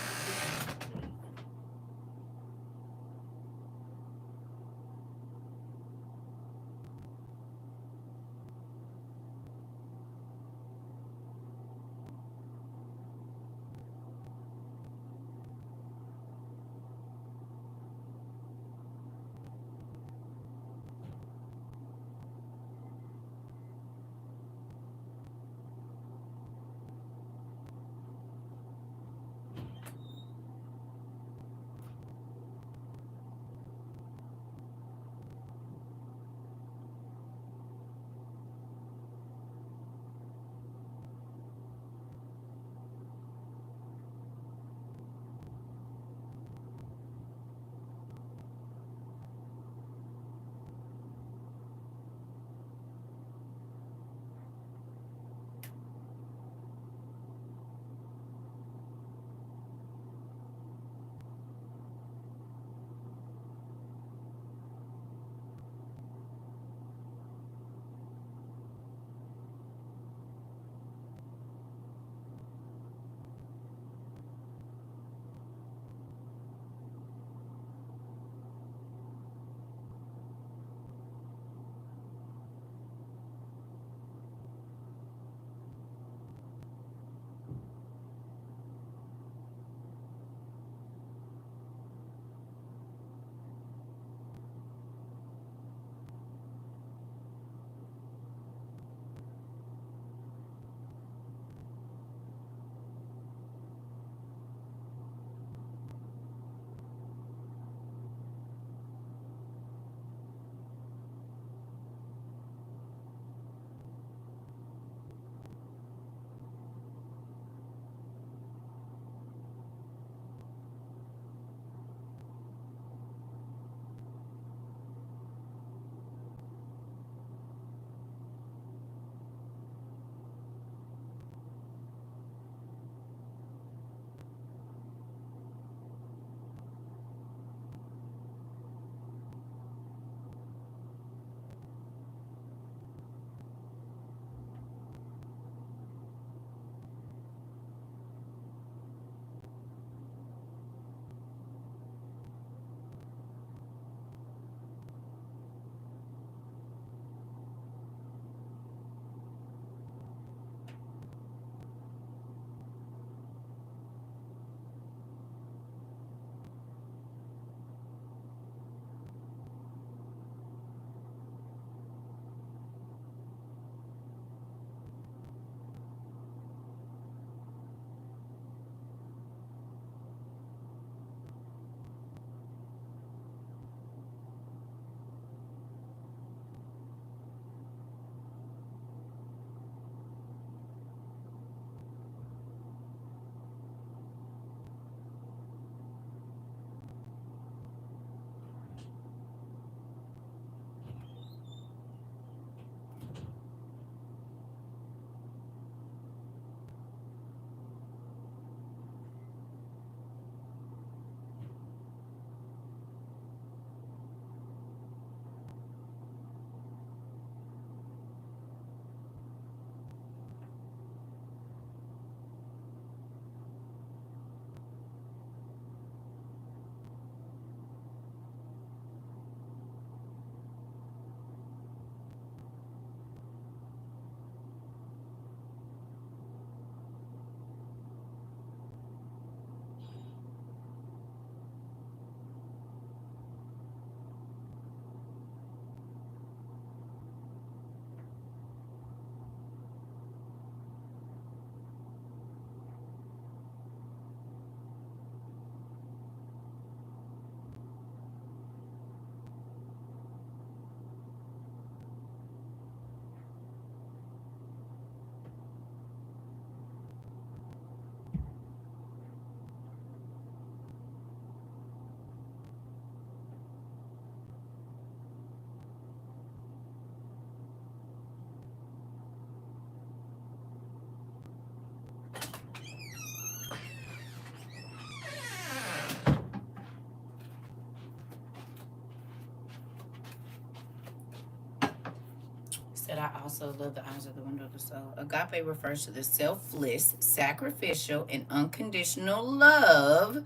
I also love the eyes of the window of the soul. Agape refers to the selfless, sacrificial, and unconditional love,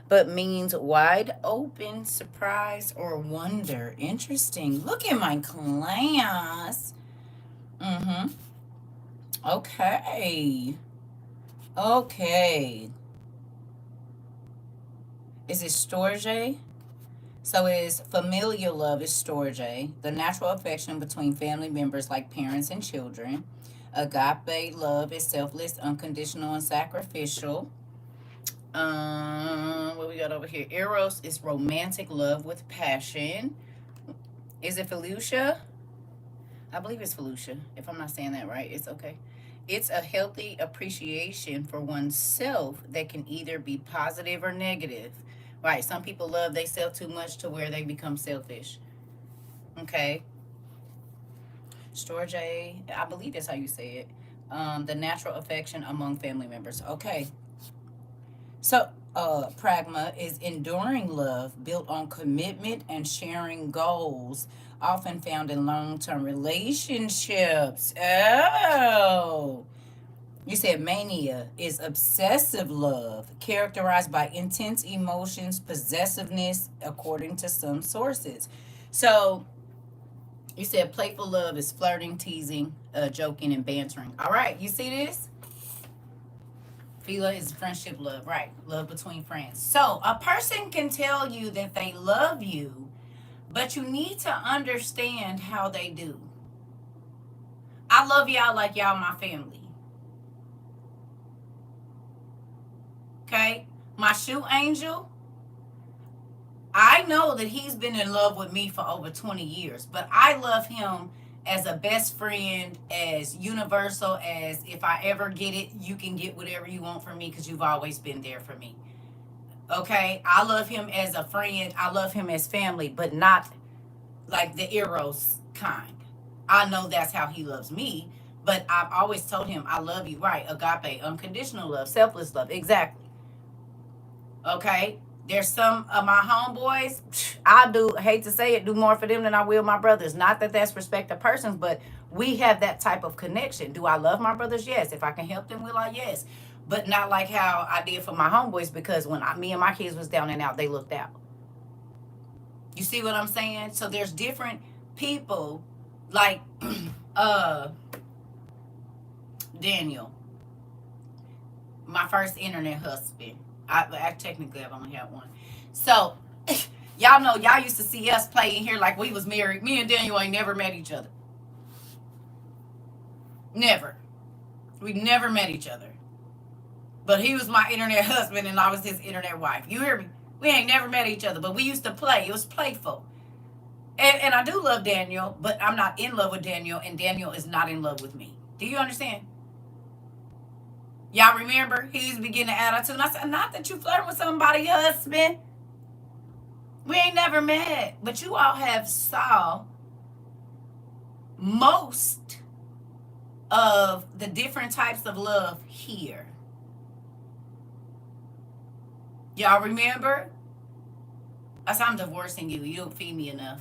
but means wide open surprise or wonder. Interesting. Look at my class. Mm-hmm. Okay. Okay. Is it storge? So is familial love is storge, the natural affection between family members like parents and children. Agape love is selfless, unconditional, and sacrificial. What we got over here? Eros is romantic love with passion. Is it Felucia? I believe it's Felucia. If I'm not saying that right, it's okay. It's a healthy appreciation for oneself that can either be positive or negative. Right. Some people love themselves too much to where they become selfish. Okay. Storge, I believe that's how you say it. The natural affection among family members. Okay. So, pragma is enduring love built on commitment and sharing goals, often found in long-term relationships. Oh. You said mania is obsessive love, characterized by intense emotions, possessiveness, according to some sources. So, you said playful love is flirting, teasing, joking, and bantering. All right, you see this? Phila is friendship love, right? Love between friends. So, a person can tell you that they love you, but you need to understand how they do. I love y'all like y'all my family. Okay? My shoe angel, I know that he's been in love with me for over 20 years, but I love him as a best friend, as universal as if I ever get it, you can get whatever you want from me because you've always been there for me. Okay? I love him as a friend. I love him as family, but not like the Eros kind. I know that's how he loves me, but I've always told him, I love you. Right? Agape, unconditional love, selfless love. Exactly. Okay? There's some of my homeboys, I do, hate to say it, do more for them than I will my brothers. Not that that's respect of persons, but we have that type of connection. Do I love my brothers? Yes. If I can help them, will I? Yes. But not like how I did for my homeboys, because when me and my kids was down and out, they looked out. You see what I'm saying? So there's different people, like Daniel, my first internet husband. I technically I've only had one. So y'all know, y'all used to see us play in here like we was married. Me and Daniel ain't never met each other. Never. We never met each other. But he was my internet husband and I was his internet wife. You hear me? We ain't never met each other, but we used to play. It was playful. And I do love Daniel, but I'm not in love with Daniel, and Daniel is not in love with me. Do you understand? Y'all remember? He used to begin to attitude. And I said, not that you flirt with somebody, husband. We ain't never met. But you all have saw most of the different types of love here. Y'all remember? I said, I'm divorcing you. You don't feed me enough.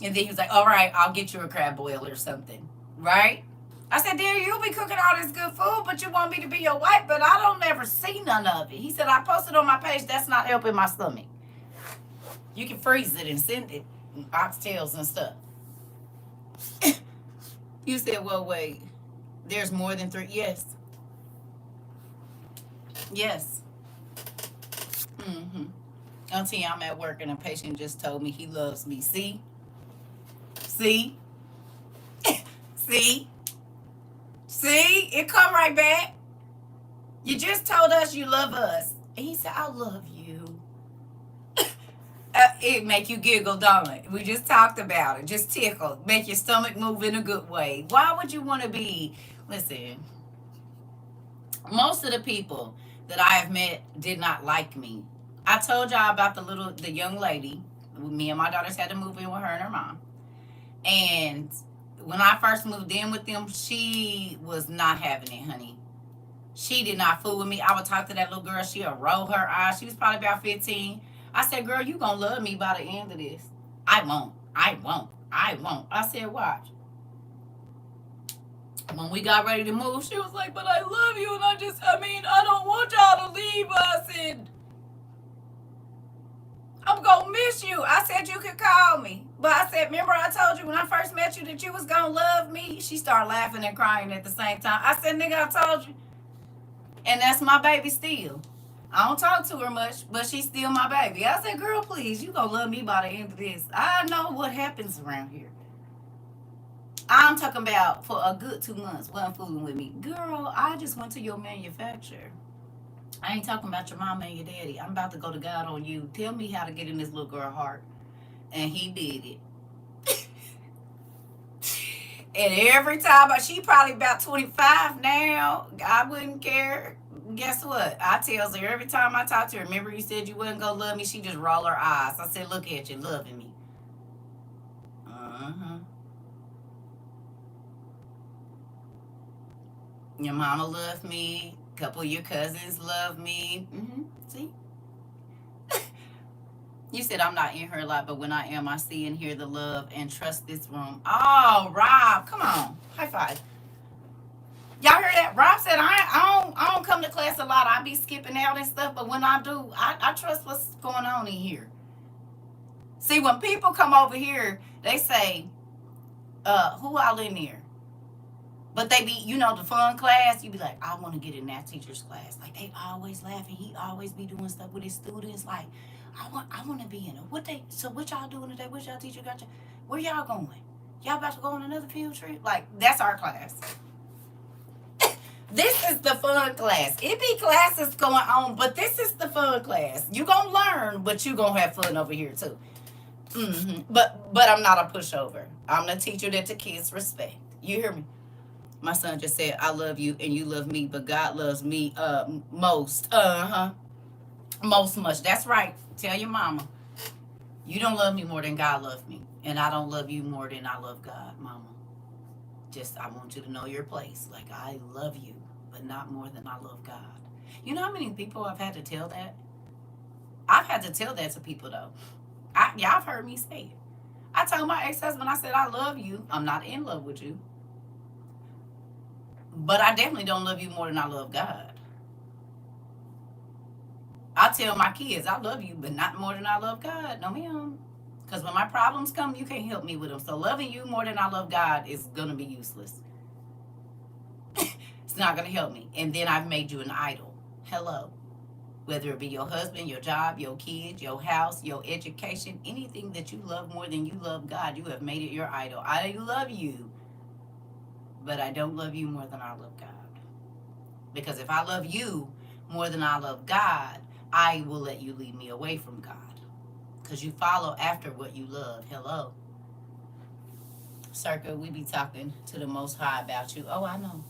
And then he was like, all right, I'll get you a crab boil or something. Right? I said, dear, you'll be cooking all this good food, but you want me to be your wife, but I don't ever see none of it. He said, I posted on my page. That's not helping my stomach. You can freeze it and send it, oxtails and stuff. You said, well, wait, there's more than 3. Yes. Yes. Mm-hmm. Until I'm at work and a patient just told me he loves me. See? See? See? See? It come right back. You just told us you love us. And he said, I love you. It make you giggle, don't it? We just talked about it. Just tickle. Make your stomach move in a good way. Why would you want to be... Listen, most of the people that I have met did not like me. I told y'all about the young lady. Me and my daughters had to move in with her and her mom. And when I first moved in with them, she was not having it, honey. She did not fool with me. I would talk to that little girl. She'll roll her eyes. She was probably about 15. I said, girl, you gonna love me by the end of this. I won't. I won't. I said, watch. When we got ready to move, she was like, but I love you, and I don't want y'all to leave. I said, I'm gonna miss you. I said you could call me. But I said, remember I told you when I first met you that you was gonna love me? She started laughing and crying at the same time. I said, nigga, I told you. And that's my baby still. I don't talk to her much, but she's still my baby. I said, girl, please, you gonna love me by the end of this. I know what happens around here. I'm talking about for a good 2 months, wasn't fooling with me. Girl, I just went to your manufacturer. I ain't talking about your mama and your daddy. I'm about to go to God on you. Tell me how to get in this little girl heart. And he did it. And every time, she probably about 25 now. I wouldn't care. Guess what? I tells her every time I talk to her, remember you said you wasn't going to love me? She just roll her eyes. I said, look at you, loving me. Uh-huh. Your mama loved me. A couple of your cousins love me. Mm-hmm. See? You said I'm not in her a lot, but when I am, I see and hear the love and trust this room. Oh, Rob, come on. High five. Y'all heard that? Rob said, I don't come to class a lot. I be skipping out and stuff, but when I do, I trust what's going on in here. See, when people come over here, they say, who all in there? But they be, the fun class, you be like, I want to get in that teacher's class. Like, they always laughing. He always be doing stuff with his students. Like, I want to be in it. So what y'all doing today? What y'all teacher got you? Where y'all going? Y'all about to go on another field trip? Like, that's our class. This is the fun class. It be classes going on, but this is the fun class. You gonna learn, but you gonna have fun over here too. Mm-hmm. But I'm not a pushover. I'm the teacher that the kids respect. You hear me? My son just said, I love you and you love me, but God loves me most. Most much. That's right. Tell your mama. You don't love me more than God loved me. And I don't love you more than I love God, mama. Just, I want you to know your place. Like, I love you, but not more than I love God. You know how many people I've had to tell that? I've had to tell that to people, though. Y'all have heard me say it. I told my ex-husband, I said, I love you. I'm not in love with you. But I definitely don't love you more than I love God. I tell my kids, I love you, but not more than I love God. No, ma'am. Because when my problems come, you can't help me with them. So loving you more than I love God is going to be useless. It's not going to help me. And then I've made you an idol. Hello. Whether it be your husband, your job, your kids, your house, your education, anything that you love more than you love God, you have made it your idol. I love you, but I don't love you more than I love God. Because if I love you more than I love God, I will let you lead me away from God. Because you follow after what you love. Hello. CERCA, we be talking to the Most High about you. Oh, I know.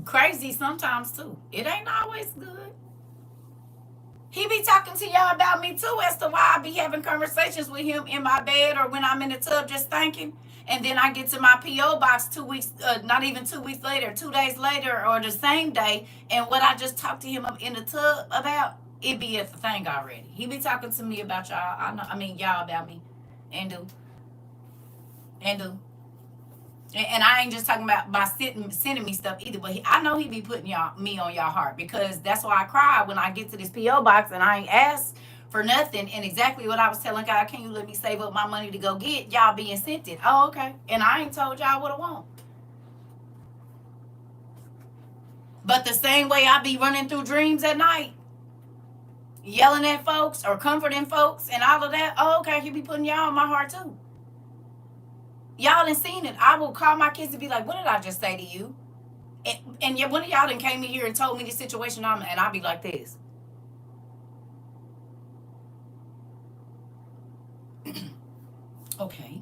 Crazy sometimes, too. It ain't always good. He be talking to y'all about me, too, as to why I be having conversations with him in my bed or when I'm in the tub just thinking. And then I get to my P.O. box 2 weeks, not even 2 weeks later, 2 days later, or the same day. And what I just talked to him in the tub about, it be at the thing already. He be talking to me about y'all. Y'all about me. And do. And I ain't just talking about by sending me stuff either. But I know he be putting me on y'all heart. Because that's why I cry when I get to this P.O. box and I ain't asked for nothing. And exactly what I was telling God, can you let me save up my money to go get? Y'all being sent it. Oh, okay. And I ain't told y'all what I want. But the same way I be running through dreams at night, yelling at folks or comforting folks and all of that. Oh, okay, he be putting y'all on my heart too. Y'all done seen it. I will call my kids and be like, what did I just say to you? And yet one of y'all done came in here and told me the situation and I'll be like this. Okay.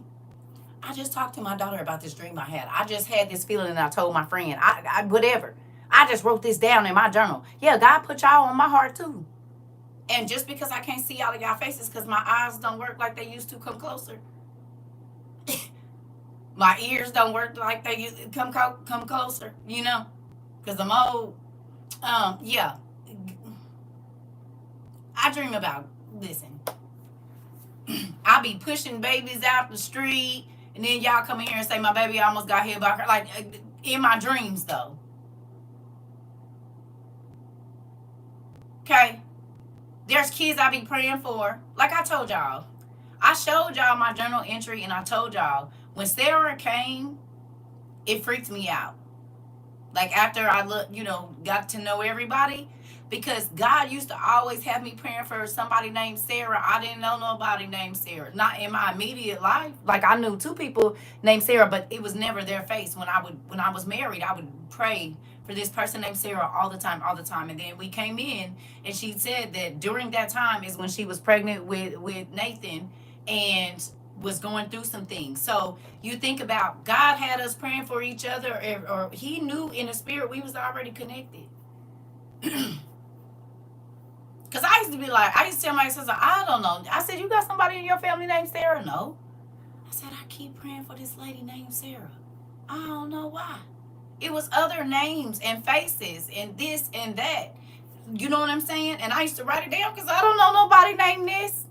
I just talked to my daughter about this dream I had. I just had this feeling and I told my friend. Whatever. I just wrote this down in my journal. Yeah, God put y'all on my heart too. And just because I can't see all of y'all faces because my eyes don't work like they used to, come closer. My ears don't work like they used to, come closer, because I'm old. Yeah. I dream about, listen, I be pushing babies out the street, and then y'all come in here and say my baby almost got hit by her. Like, in my dreams, though. Okay? There's kids I be praying for. Like I told y'all. I showed y'all my journal entry, and I told y'all, when Sarah came, it freaked me out. Like, after I got to know everybody, because God used to always have me praying for somebody named Sarah. I didn't know nobody named Sarah, not in my immediate life. Like, I knew two people named Sarah, but it was never their face. When I was married, I would pray for this person named Sarah all the time, all the time. And then we came in, and she said that during that time is when she was pregnant with Nathan, and was going through some things. So you think about, God had us praying for each other, or he knew in the spirit we was already connected. Because I used to be like, I used to tell my sister, I don't know. I said, you got somebody in your family named Sarah? No. I said, I keep praying for this lady named Sarah. I don't know why. It was other names and faces and this and that. You know what I'm saying? And I used to write it down because I don't know nobody named this.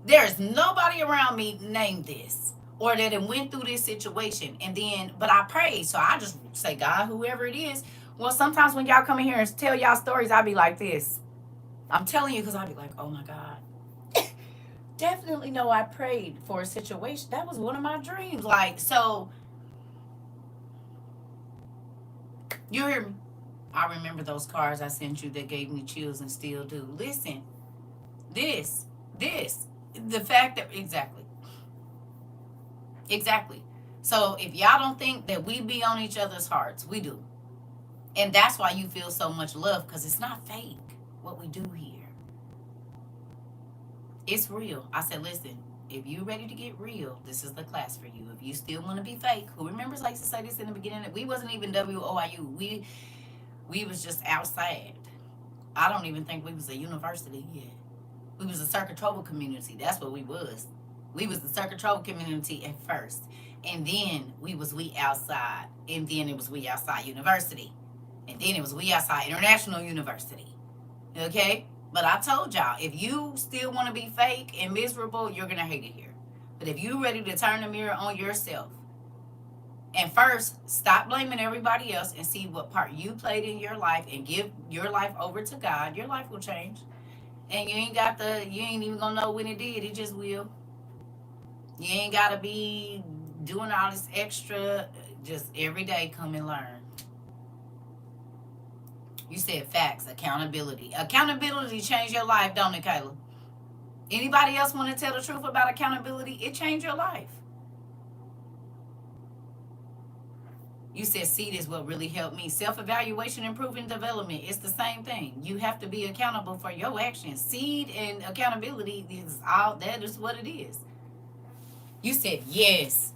There's nobody around me named this, or that it went through this situation. And then, but I pray. So I just say, God, whoever it is. Well, sometimes when y'all come in here and tell y'all stories, I be like this. I'm telling you, because I be like, oh my God. Definitely know I prayed for a situation. That was one of my dreams. Like, so, you hear me? I remember those cards I sent you that gave me chills and still do. Listen, this, the fact that, exactly. So if y'all don't think that we be on each other's hearts, we do. And that's why you feel so much love, because it's not fake what we do here. It's real. I said, listen, if you ready to get real, this is the class for you. If you still want to be fake, who remembers I used to say this in the beginning? We wasn't even WOIU. We was just outside. I don't even think we was a university yet. We was a CERCA TROVA community. That's what we was. We was the CERCA TROVA community at first. And then we outside. And then it was we outside university. And then it was we outside international university. Okay? But I told y'all, if you still want to be fake and miserable, you're going to hate it here. But if you ready to turn the mirror on yourself, and first, stop blaming everybody else and see what part you played in your life, and give your life over to God, your life will change. And you ain't even gonna know when it did. It just will. You ain't gotta be doing all this extra. Just every day come and learn. You said facts, accountability. Accountability changed your life, don't it, Kayla? Anybody else want to tell the truth about accountability? It changed your life. You said seed is what really helped me. Self-evaluation, improving, development. It's the same thing. You have to be accountable for your actions. Seed and accountability is all, that is what it is. You said yes.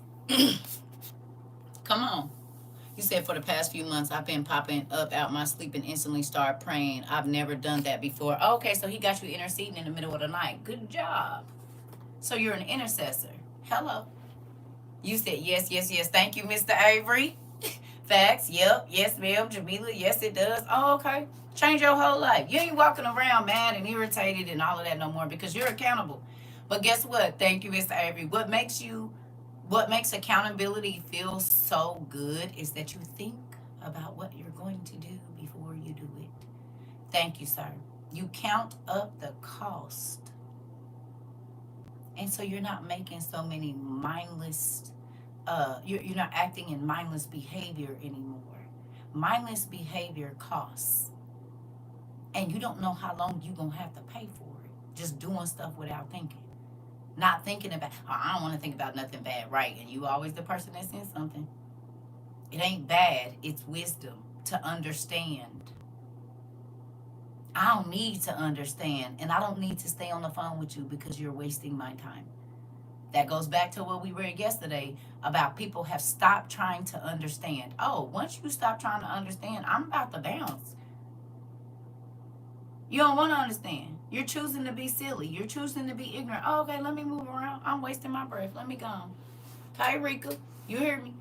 Come on. You said for the past few months, I've been popping up out my sleep and instantly start praying. I've never done that before. Okay, so he got you interceding in the middle of the night. Good job. So you're an intercessor. Hello. You said yes, yes, yes. Thank you, Mr. Avery. Facts. Yep. Yes, ma'am. Jamila. Yes, it does. Oh, okay. Change your whole life. You ain't walking around mad and irritated and all of that no more, because you're accountable. But guess what? Thank you, Mr. Avery. What makes accountability feel so good is that you think about what you're going to do before you do it. Thank you, sir. You count up the cost. And so you're not making so many mindless, you're not acting in mindless behavior anymore. Mindless behavior costs. And you don't know how long you're going to have to pay for it. Just doing stuff without thinking. Not thinking about, oh, I don't want to think about nothing bad, right? And you always the person that says something. It ain't bad. It's wisdom to understand. I don't need to understand, and I don't need to stay on the phone with you because you're wasting my time. That goes back to what we read yesterday about people have stopped trying to understand. Oh, once you stop trying to understand, I'm about to bounce. You don't want to understand. You're choosing to be silly. You're choosing to be ignorant. Oh, okay, let me move around. I'm wasting my breath. Let me go. Rika, you hear me?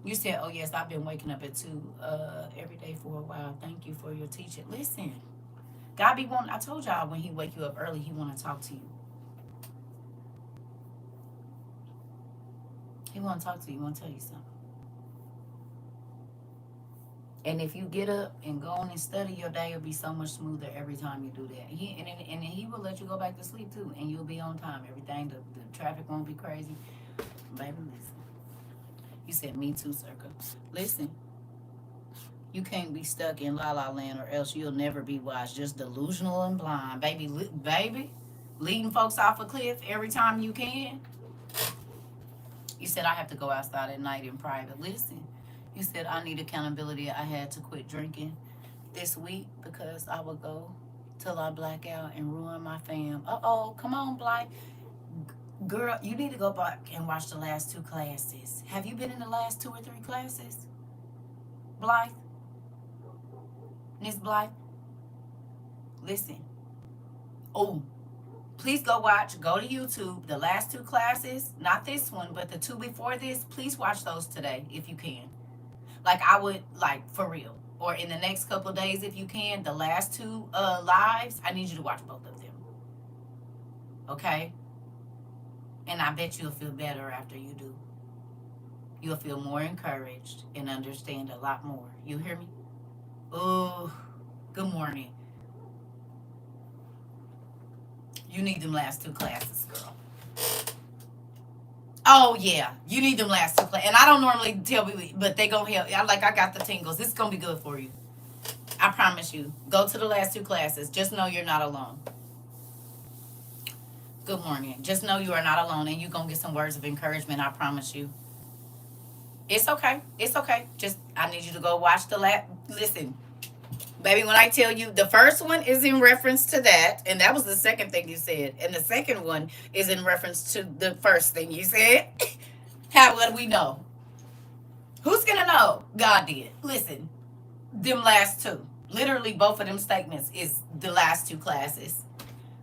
You said, oh, yes, I've been waking up at 2 every day for a while. Thank you for your teaching. Listen, God be wanting, I told y'all when he wake you up early, he want to talk to you. He want to talk to you. He want to tell you something. And if you get up and go on and study, your day will be so much smoother every time you do that. And he will let you go back to sleep too, and you'll be on time. Everything, the traffic won't be crazy. Baby, listen. You said, me too, Circa. Listen, you can't be stuck in la la land, or else you'll never be wise. Just delusional and blind, baby. Baby, leading folks off a cliff every time you can. You said, I have to go outside at night in private. Listen, you said, I need accountability. I had to quit drinking this week because I would go till I black out and ruin my fam. Uh-oh, come on, Blythe. Girl, you need to go back and watch the last 2 classes. Have you been in the last 2 or 3 classes? Blythe? Miss Blythe? Listen. Oh, please go watch. Go to YouTube. The last 2 classes, not this one, but the 2 before this. Please watch those today if you can. Like, I would, like, for real. Or in the next couple of days if you can. The last 2 lives, I need you to watch both of them. Okay? And I bet you'll feel better after you do. You'll feel more encouraged and understand a lot more. You hear me? Oh, good morning. You need them last 2 classes, girl. Oh, yeah. You need them last 2 classes. And I don't normally tell people, but they gonna help. I got the tingles. It's gonna be good for you. I promise you. Go to the last 2 classes. Just know you're not alone. Good morning. Just know you are not alone, and you're going to get some words of encouragement, I promise you. It's okay. It's okay. Just, I need you to go watch the last. Listen, baby, when I tell you, the first one is in reference to that, and that was the second thing you said. And the second one is in reference to the first thing you said. How would we know? Who's going to know? God did. Listen, them last 2. Literally, both of them statements is the last 2 classes.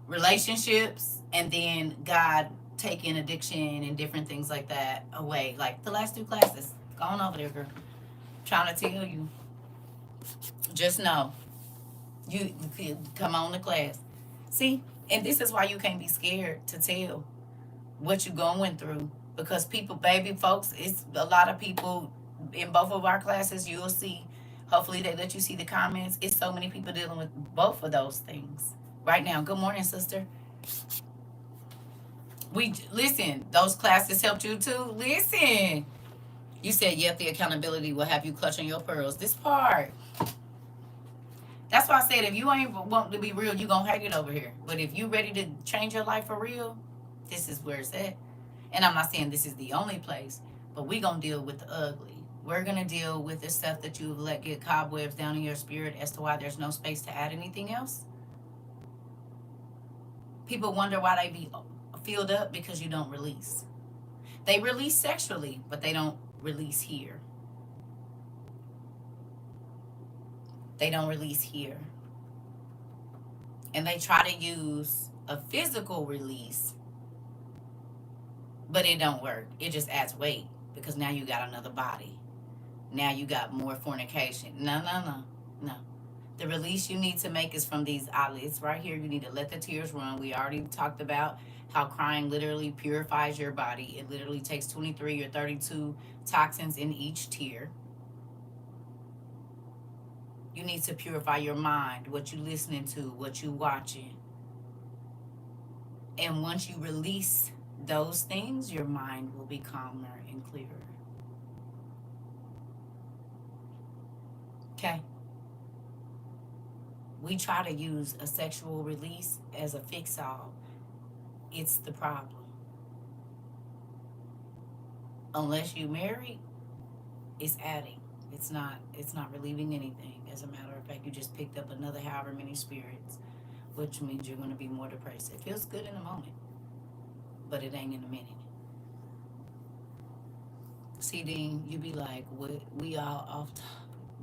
Relationships, and then God taking addiction and different things like that away. Like the last 2 classes. Go on over there, girl. Trying to tell you. Just know. You come on to class. See? And this is why you can't be scared to tell what you're going through. Because people, baby folks, it's a lot of people in both of our classes. You'll see. Hopefully they let you see the comments. It's so many people dealing with both of those things right now. Good morning, sister. Listen, those classes helped you too. Listen. You said, yep, the accountability will have you clutching your pearls. This part. That's why I said, if you ain't want to be real, you going to hate it over here. But if you ready to change your life for real, this is where it's at. And I'm not saying this is the only place, but we going to deal with the ugly. We're going to deal with the stuff that you've let get cobwebs down in your spirit as to why there's no space to add anything else. People wonder why they be filled up because you don't release. They release sexually, but they don't release here. They don't release here. And they try to use a physical release, but it don't work. It just adds weight because now you got another body. Now you got more fornication. No. The release you need to make is from these eyelids right here. You need to let the tears run. We already talked about how crying literally purifies your body. It literally takes 23 or 32 toxins in each tear. You need to purify your mind, what you listening to, what you watching. And once you release those things, your mind will be calmer and clearer. Okay? We try to use a sexual release as a fix-all. It's the problem. Unless you married, it's adding. It's not relieving anything. As a matter of fact, you just picked up another however many spirits, which means you're going to be more depressed. It feels good in a moment, but it ain't in a minute. See, then you be like, what? We all off top,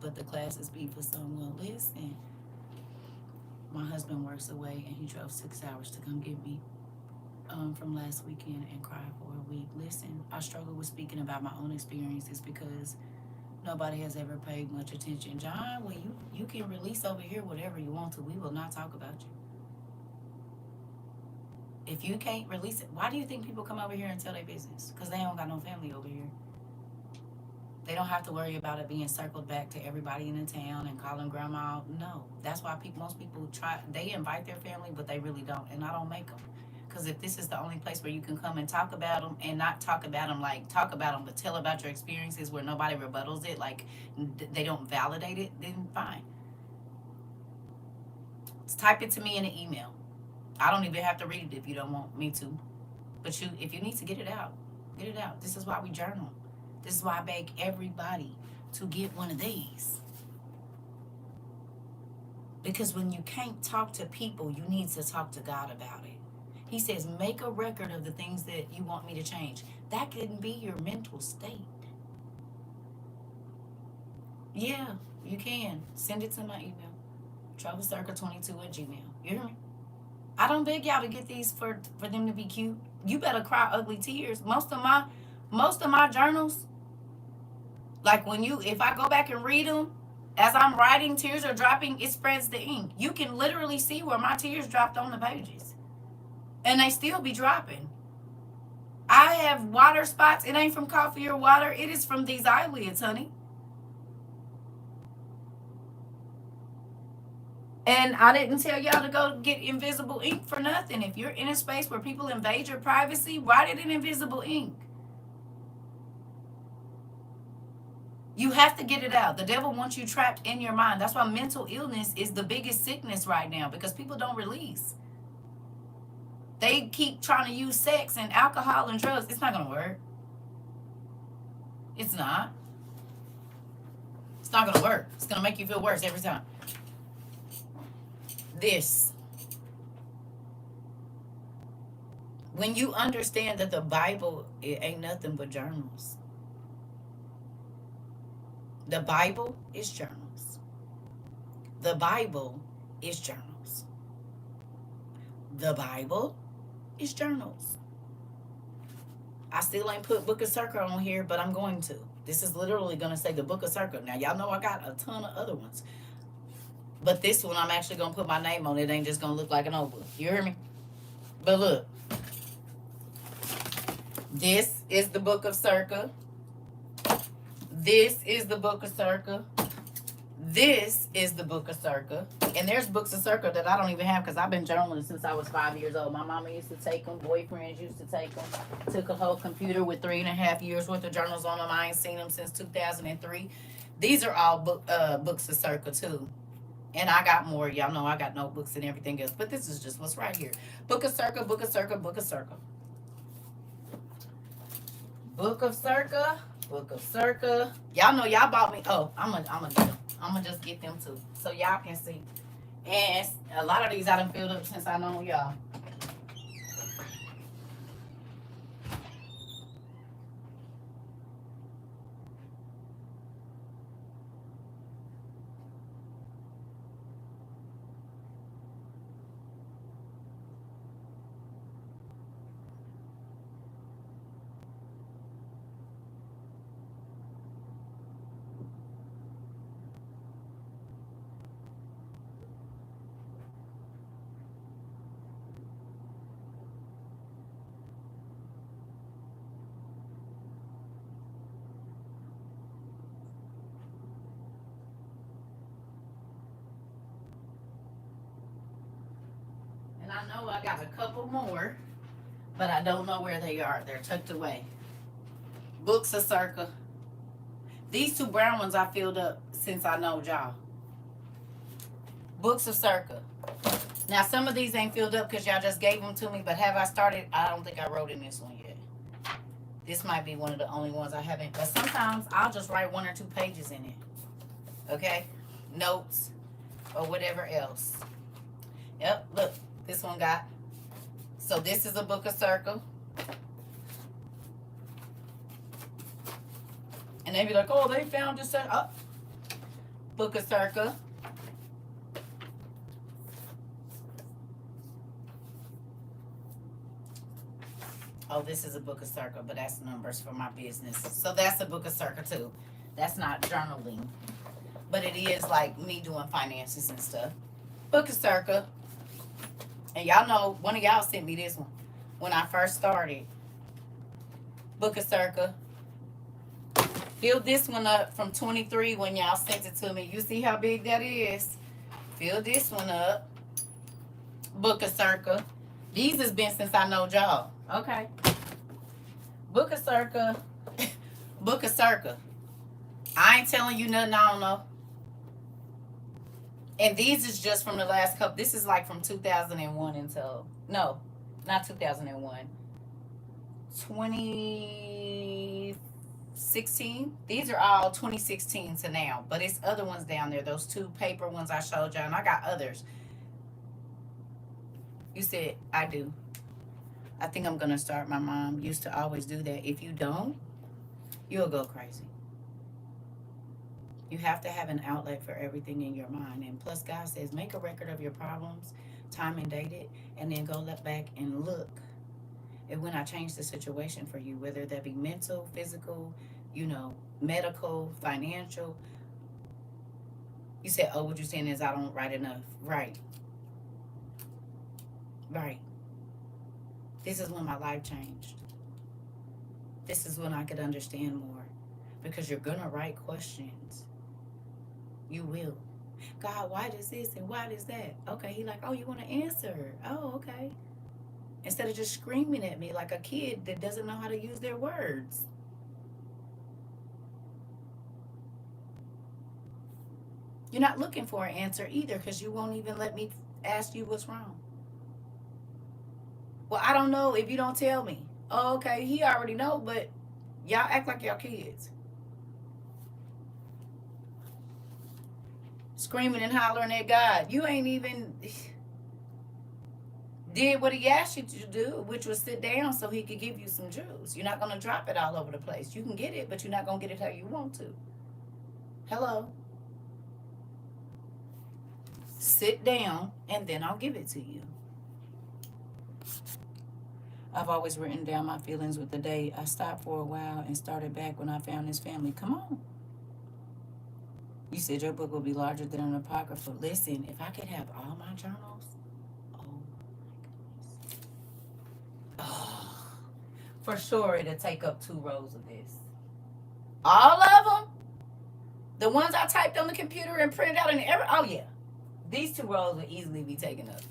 but the classes be for someone. Listen, my husband works away, and he drove 6 hours to come get me from last weekend and cried for a week. Listen, I struggle with speaking about my own experiences because nobody has ever paid much attention. John, well, you can release over here whatever you want to. We will not talk about you. If you can't release it, why do you think people come over here and tell their business? Because they don't got no family over here. They don't have to worry about it being circled back to everybody in the town and calling grandma. No, that's why most people try. They invite their family, but they really don't, and I don't make them. Because if this is the only place where you can come and talk about them, and not talk about them like talk about them, but tell about your experiences where nobody rebuttals it, like they don't validate it, then fine. Just type it to me in an email. I don't even have to read it if you don't want me to. But if you need to get it out, get it out. This is why we journal. This is why I beg everybody to get one of these. Because when you can't talk to people, you need to talk to God about it. He says, make a record of the things that you want me to change. That can be your mental state. Yeah, you can. Send it to my email. TrovaCirca22@gmail. You hear me? I don't beg y'all to get these for them to be cute. You better cry ugly tears. Most of my journals, like if I go back and read them, as I'm writing, tears are dropping, it spreads the ink. You can literally see where my tears dropped on the pages. And they still be dropping. I have water spots. It ain't from coffee or water. It is from these eyelids, honey. And I didn't tell y'all to go get invisible ink for nothing. If you're in a space where people invade your privacy, write it in invisible ink. You have to get it out. The devil wants you trapped in your mind. That's why mental illness is the biggest sickness right now, because people don't release. They keep trying to use sex and alcohol and drugs. It's not going to work. It's not. It's not going to work. It's going to make you feel worse every time. This. When you understand that the Bible, it ain't nothing but journals. The Bible is journals. The Bible is journals. The Bible is journals. I still ain't put Book of CERCA on here, but I'm going to. This is literally going to say the Book of CERCA. Now, y'all know I got a ton of other ones. But this one, I'm actually going to put my name on it. It ain't just going to look like an old book. You hear me? But look. This is the Book of CERCA. This is the Book of CERCA. This is the Book of CERCA. And there's books of CERCA that I don't even have because I've been journaling since I was 5 years old. My mama used to take them. Boyfriends used to take them. Took a whole computer with 3.5 years worth of journals on them. I ain't seen them since 2003. These are all books of CERCA too. And I got more. Y'all know I got notebooks and everything else. But this is just what's right here. Book of CERCA, Book of CERCA, Book of CERCA. Book of CERCA, Book of CERCA. Y'all know y'all bought me. Oh, I'm gonna get them. I'm gonna just get them too, so y'all can see. And a lot of these I done filled up since I know y'all. And I know I got a couple more, but I don't know where they are. They're tucked away. Books of CERCA. These two brown ones I filled up since I know y'all. Books of CERCA. Now, some of these ain't filled up because y'all just gave them to me, but have I started? I don't think I wrote in this one yet. This might be one of the only ones I haven't, but sometimes I'll just write 1 or 2 pages in it. Okay? Notes or whatever else. Yep, look. This one got. So this is a Book of CERCA. And they be like, oh, they found this. Oh. Book of CERCA. Oh, this is a Book of CERCA, but that's numbers for my business. So that's a Book of CERCA too. That's not journaling. But it is like me doing finances and stuff. Book of CERCA. And y'all know, one of y'all sent me this one when I first started. Book of CERCA. Fill this one up from 23 when y'all sent it to me. You see how big that is? Fill this one up. Book of CERCA. These has been since I know y'all. Okay. Book of CERCA. Book of CERCA. I ain't telling you nothing I don't know. And these is just from the last couple. This is like from 2001 until, no, not 2001. 2016. These are all 2016 to now. But it's other ones down there. Those two paper ones I showed y'all. And I got others. You said, I do. I think I'm going to start. My mom used to always do that. If you don't, you'll go crazy. You have to have an outlet for everything in your mind. And plus, God says, make a record of your problems, time and date it, and then go back and look. And when I change the situation for you, whether that be mental, physical, medical, financial. You said, oh, what you're saying is I don't write enough. Right. This is when my life changed. This is when I could understand more. Because you're going to write questions. You will. God, why does this and why does that? Okay, he like, oh, you want to answer. Oh, okay. Instead of just screaming at me like a kid that doesn't know how to use their words. You're not looking for an answer either because you won't even let me ask you what's wrong. Well, I don't know if you don't tell me. Oh, okay, he already know, but y'all act like y'all kids. Screaming and hollering at God. You ain't even did what he asked you to do, which was sit down so he could give you some juice. You're not going to drop it all over the place. You can get it, but you're not going to get it how you want to. Hello? Sit down, and then I'll give it to you. I've always written down my feelings with the day. I stopped for a while and started back when I found his family. Come on. You said your book will be larger than an apocrypha. Listen, if I could have all my journals, oh my goodness. Oh, for sure it'll take up 2 rows of this. All of them? The ones I typed on the computer and printed out in oh yeah. These 2 rows will easily be taken up.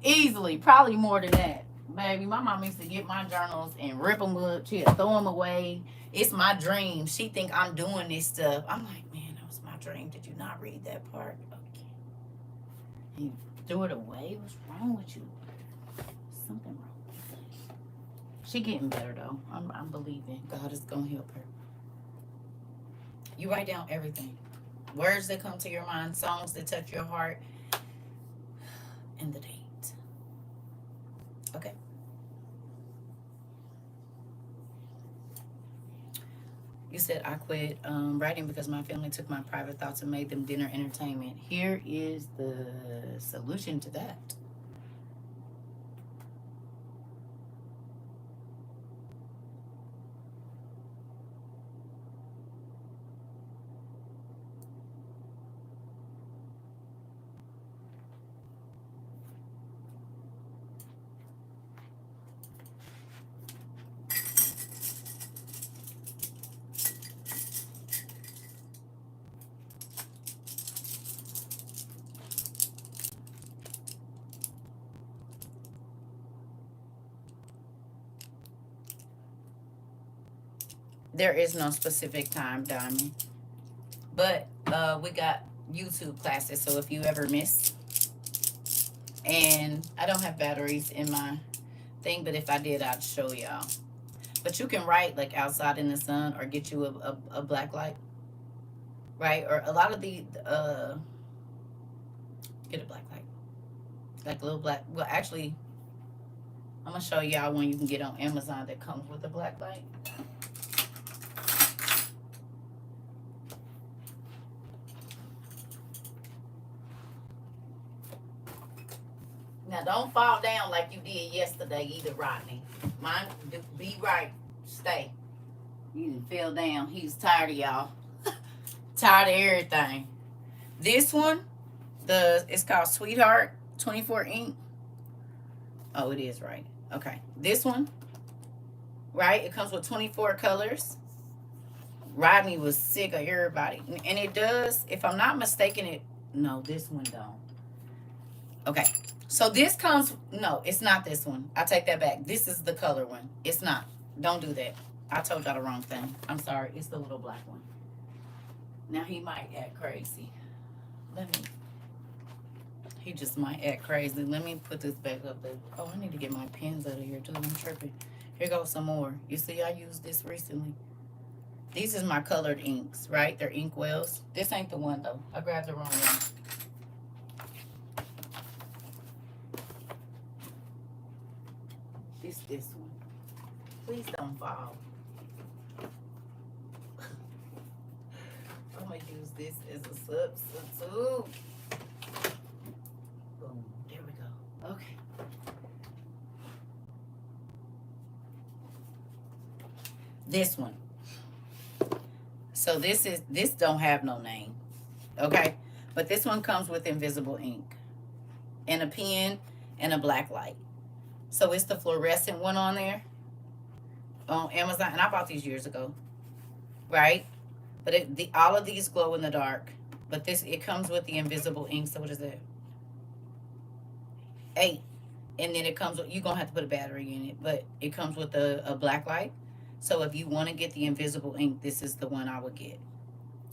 Easily, probably more than that. Baby, my mom used to get my journals and rip them up. She'd throw them away. It's my dream. She think I'm doing this stuff. I'm like, man, that was my dream. Did you not read that part? Okay. You threw it away? What's wrong with you? Something wrong with it. She getting better, though. I'm believing God is going to help her. You write down everything. Words that come to your mind, songs that touch your heart, and the date. Okay. You said I quit writing because my family took my private thoughts and made them dinner entertainment. Here is the solution to that. There is no specific time, Diamond. But we got YouTube classes, so if you ever miss, and I don't have batteries in my thing, but if I did, I'd show y'all. But you can write like outside in the sun or get you a black light, right? Or a lot of the, get a black light. Like a little black, well actually, I'm going to show y'all one you can get on Amazon that comes with a black light. Now, don't fall down like you did yesterday either, Rodney. Mine, be right. Stay. You fell down. He's tired of y'all. Tired of everything. This one, it's called Sweetheart 24 ink. Oh, it is right. Okay. This one, right? It comes with 24 colors. Rodney was sick of everybody. And it does, if I'm not mistaken, it, no, this one don't. Okay. So this comes, no, it's not this one. I take that back. This is the color one. It's not. Don't do that. I told y'all the wrong thing. I'm sorry. It's the little black one. Now he might act crazy. He just might act crazy. Let me put this back up there. Oh, I need to get my pens out of here too. I'm tripping. Here goes some more. You see, I used this recently. These is my colored inks, right? They're ink wells. This ain't the one though. I grabbed the wrong one. This one. Please don't fall. I'm gonna use this as a substitute. Boom. There we go. Okay. This one. So this don't have no name. Okay? But this one comes with invisible ink and a pen and a black light. So it's the fluorescent one on there on Amazon, and I bought these years ago, right? But all of these glow in the dark. But it comes with the invisible ink. So what is that? 8. And then it comes with, you're gonna have to put a battery in it, but it comes with a black light. So if you want to get the invisible ink, this is the one I would get,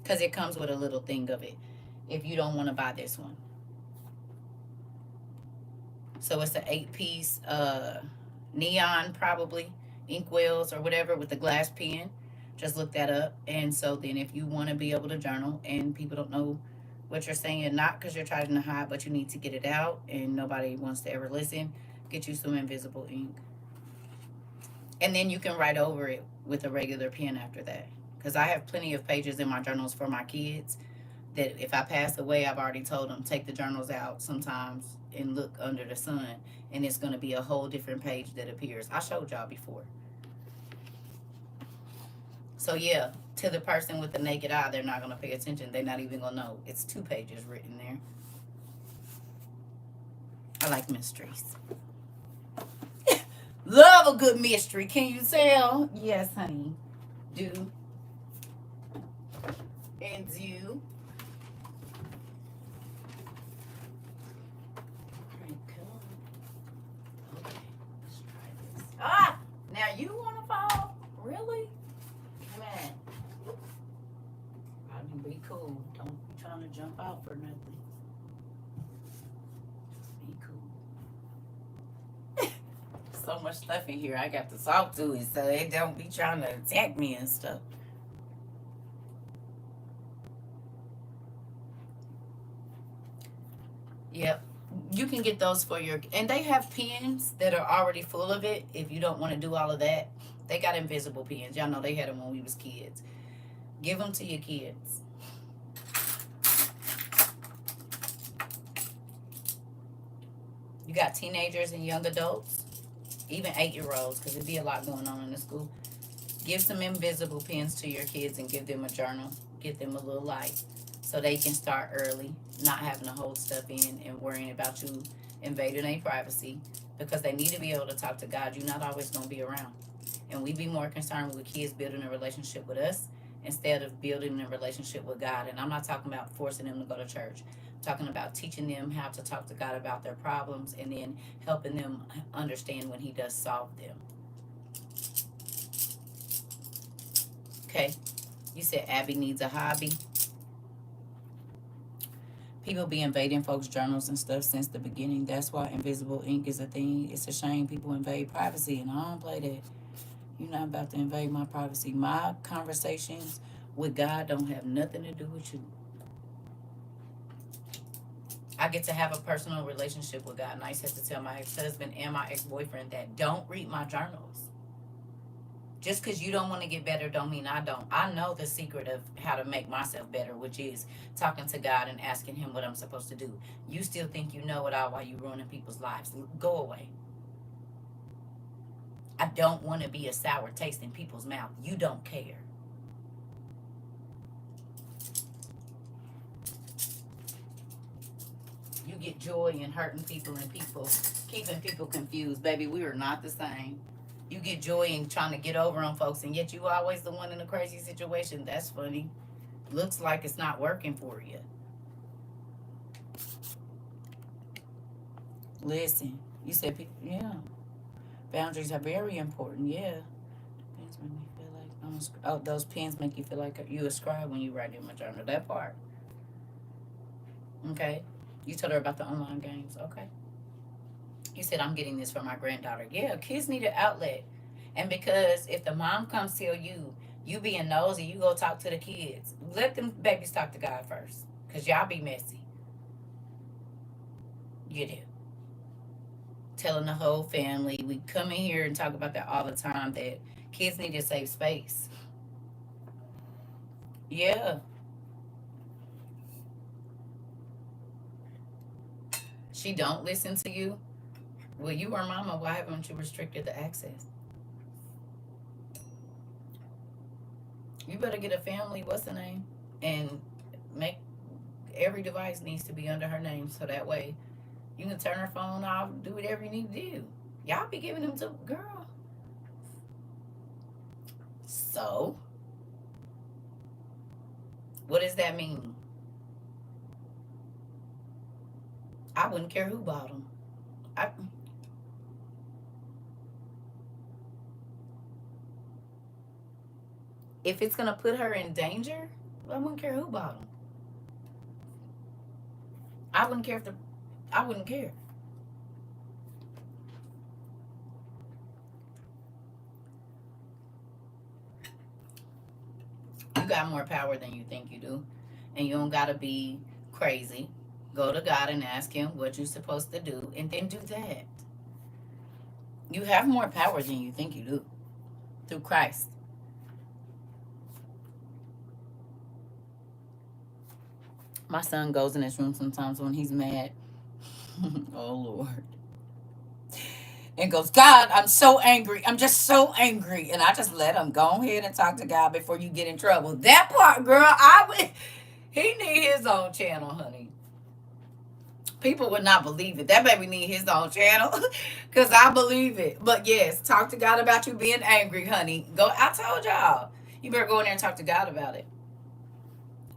because it comes with a little thing of it if you don't want to buy this one. So it's an 8-piece neon, probably ink wells or whatever, with the glass pen. Just look that up. And so then if you want to be able to journal and people don't know what you're saying, not because you're trying to hide, but you need to get it out and nobody wants to ever listen, get you some invisible ink. And then you can write over it with a regular pen after that. Because I have plenty of pages in my journals for my kids that if I pass away, I've already told them, take the journals out sometimes and look under the sun. And it's going to be a whole different page that appears. I showed y'all before. So yeah, to the person with the naked eye, they're not going to pay attention. They're not even going to know. It's 2 pages written there. I like mysteries. Love a good mystery. Can you tell? Yes, honey. Do. And do. Alright, cool. Okay, let's try this. Ah! Now you want to fall? Really? Come on. I mean, be cool. Don't be trying to jump out for nothing. Be cool. So much stuff in here. I got to talk to it, so they don't be trying to attack me and stuff. Yep. You can get those for your, and they have pens that are already full of it. If you don't want to do all of that, they got invisible pens. Y'all know they had them when we was kids. Give them to your kids. You got teenagers and young adults, even 8-year-olds, because it'd be a lot going on in the school. Give some invisible pens to your kids and give them a journal. Get them a little light so they can start early, not having to hold stuff in and worrying about you invading their privacy, because they need to be able to talk to God. You're not always going to be around. And we be more concerned with kids building a relationship with us instead of building a relationship with God. And I'm not talking about forcing them to go to church. I'm talking about teaching them how to talk to God about their problems and then helping them understand when he does solve them. Okay. You said Abby needs a hobby. People be invading folks' journals and stuff since the beginning. That's why invisible ink is a thing. It's a shame people invade privacy, and I don't play that. You're not about to invade my privacy. My conversations with God don't have nothing to do with you. I get to have a personal relationship with God, and I used to have to tell my ex-husband and my ex-boyfriend that don't read my journals. Just because you don't want to get better don't mean I don't. I know the secret of how to make myself better, which is talking to God and asking him what I'm supposed to do. You still think you know it all while you're ruining people's lives. Go away. I don't want to be a sour taste in people's mouth. You don't care. You get joy in hurting people and keeping people confused. Baby, we are not the same. You get joy in trying to get over on folks, and yet you always the one in a crazy situation. That's funny. Looks like it's not working for you. Listen, you said, yeah, boundaries are very important. Yeah. Pens make me feel like those pens make you feel like you a scribe when you write in my journal. That part. Okay. You told her about the online games. Okay. You said, I'm getting this for my granddaughter. Yeah, kids need an outlet. And because if the mom comes tell you, you being nosy, you go talk to the kids. Let them babies talk to God first. Because y'all be messy. You do. Telling the whole family. We come in here and talk about that all the time, that kids need a safe space. Yeah. She don't listen to you. Well, you are mama. Why haven't you restricted the access? You better get a family, what's the name? And make every device needs to be under her name, so that way you can turn her phone off, do whatever you need to do. Y'all be giving them to girl. So, what does that mean? I wouldn't care who bought them. If it's gonna put her in danger, I wouldn't care who bought them. I wouldn't care if the. I wouldn't care. You got more power than you think you do, and you don't gotta be crazy. Go to God and ask Him what you're supposed to do, and then do that. You have more power than you think you do through Christ. My son goes in his room sometimes when he's mad. Oh, Lord. And goes, God, I'm so angry. I'm just so angry. And I just let him go ahead and talk to God before you get in trouble. That part, girl, he need his own channel, honey. People would not believe it. That baby need his own channel because I believe it. But yes, talk to God about you being angry, honey. Go. I told y'all. You better go in there and talk to God about it.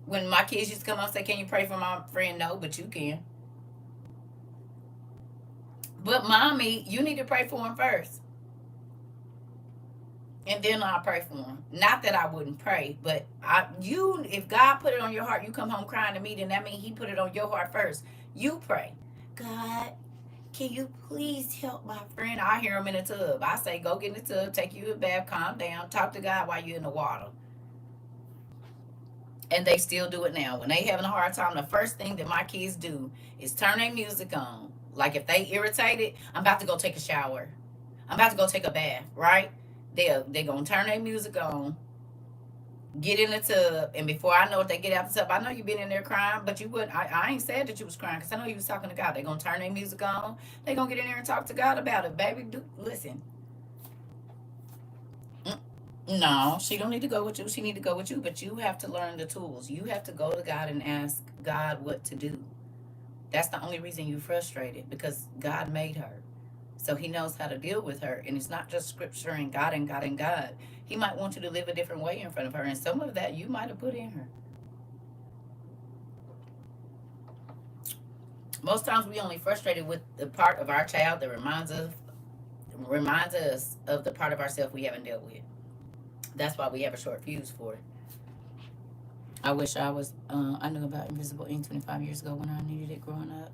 When my kids used to come up and say, can you pray for my friend? No, but you can. But mommy, you need to pray for him first. And then I'll pray for him. Not that I wouldn't pray, but if God put it on your heart, you come home crying to me, then that means He put it on your heart first. You pray. God, can you please help my friend? I hear him in the tub. I say, go get in the tub, take you a bath, calm down, talk to God while you're in the water. And they still do it now. When they having a hard time, the first thing that my kids do is turn their music on. Like if they irritated, I'm about to go take a shower. I'm about to go take a bath, right? They're going to turn their music on, get in the tub, and before I know it, they get out the tub. I know you've been in there crying, but you wouldn't. I ain't said that you was crying because I know you was talking to God. They're going to turn their music on. They're going to get in there and talk to God about it. Baby, listen. No, she don't need to go with you. She need to go with you, but you have to learn the tools. You have to go to God and ask God what to do. That's the only reason you're frustrated, because God made her. So He knows how to deal with her. And it's not just scripture and God and God and God. He might want you to live a different way in front of her. And some of that you might have put in her. Most times we only frustrated with the part of our child that reminds us of the part of ourselves we haven't dealt with. That's why we have a short fuse for it. I wish I knew about invisible ink 25 years ago when I needed it growing up.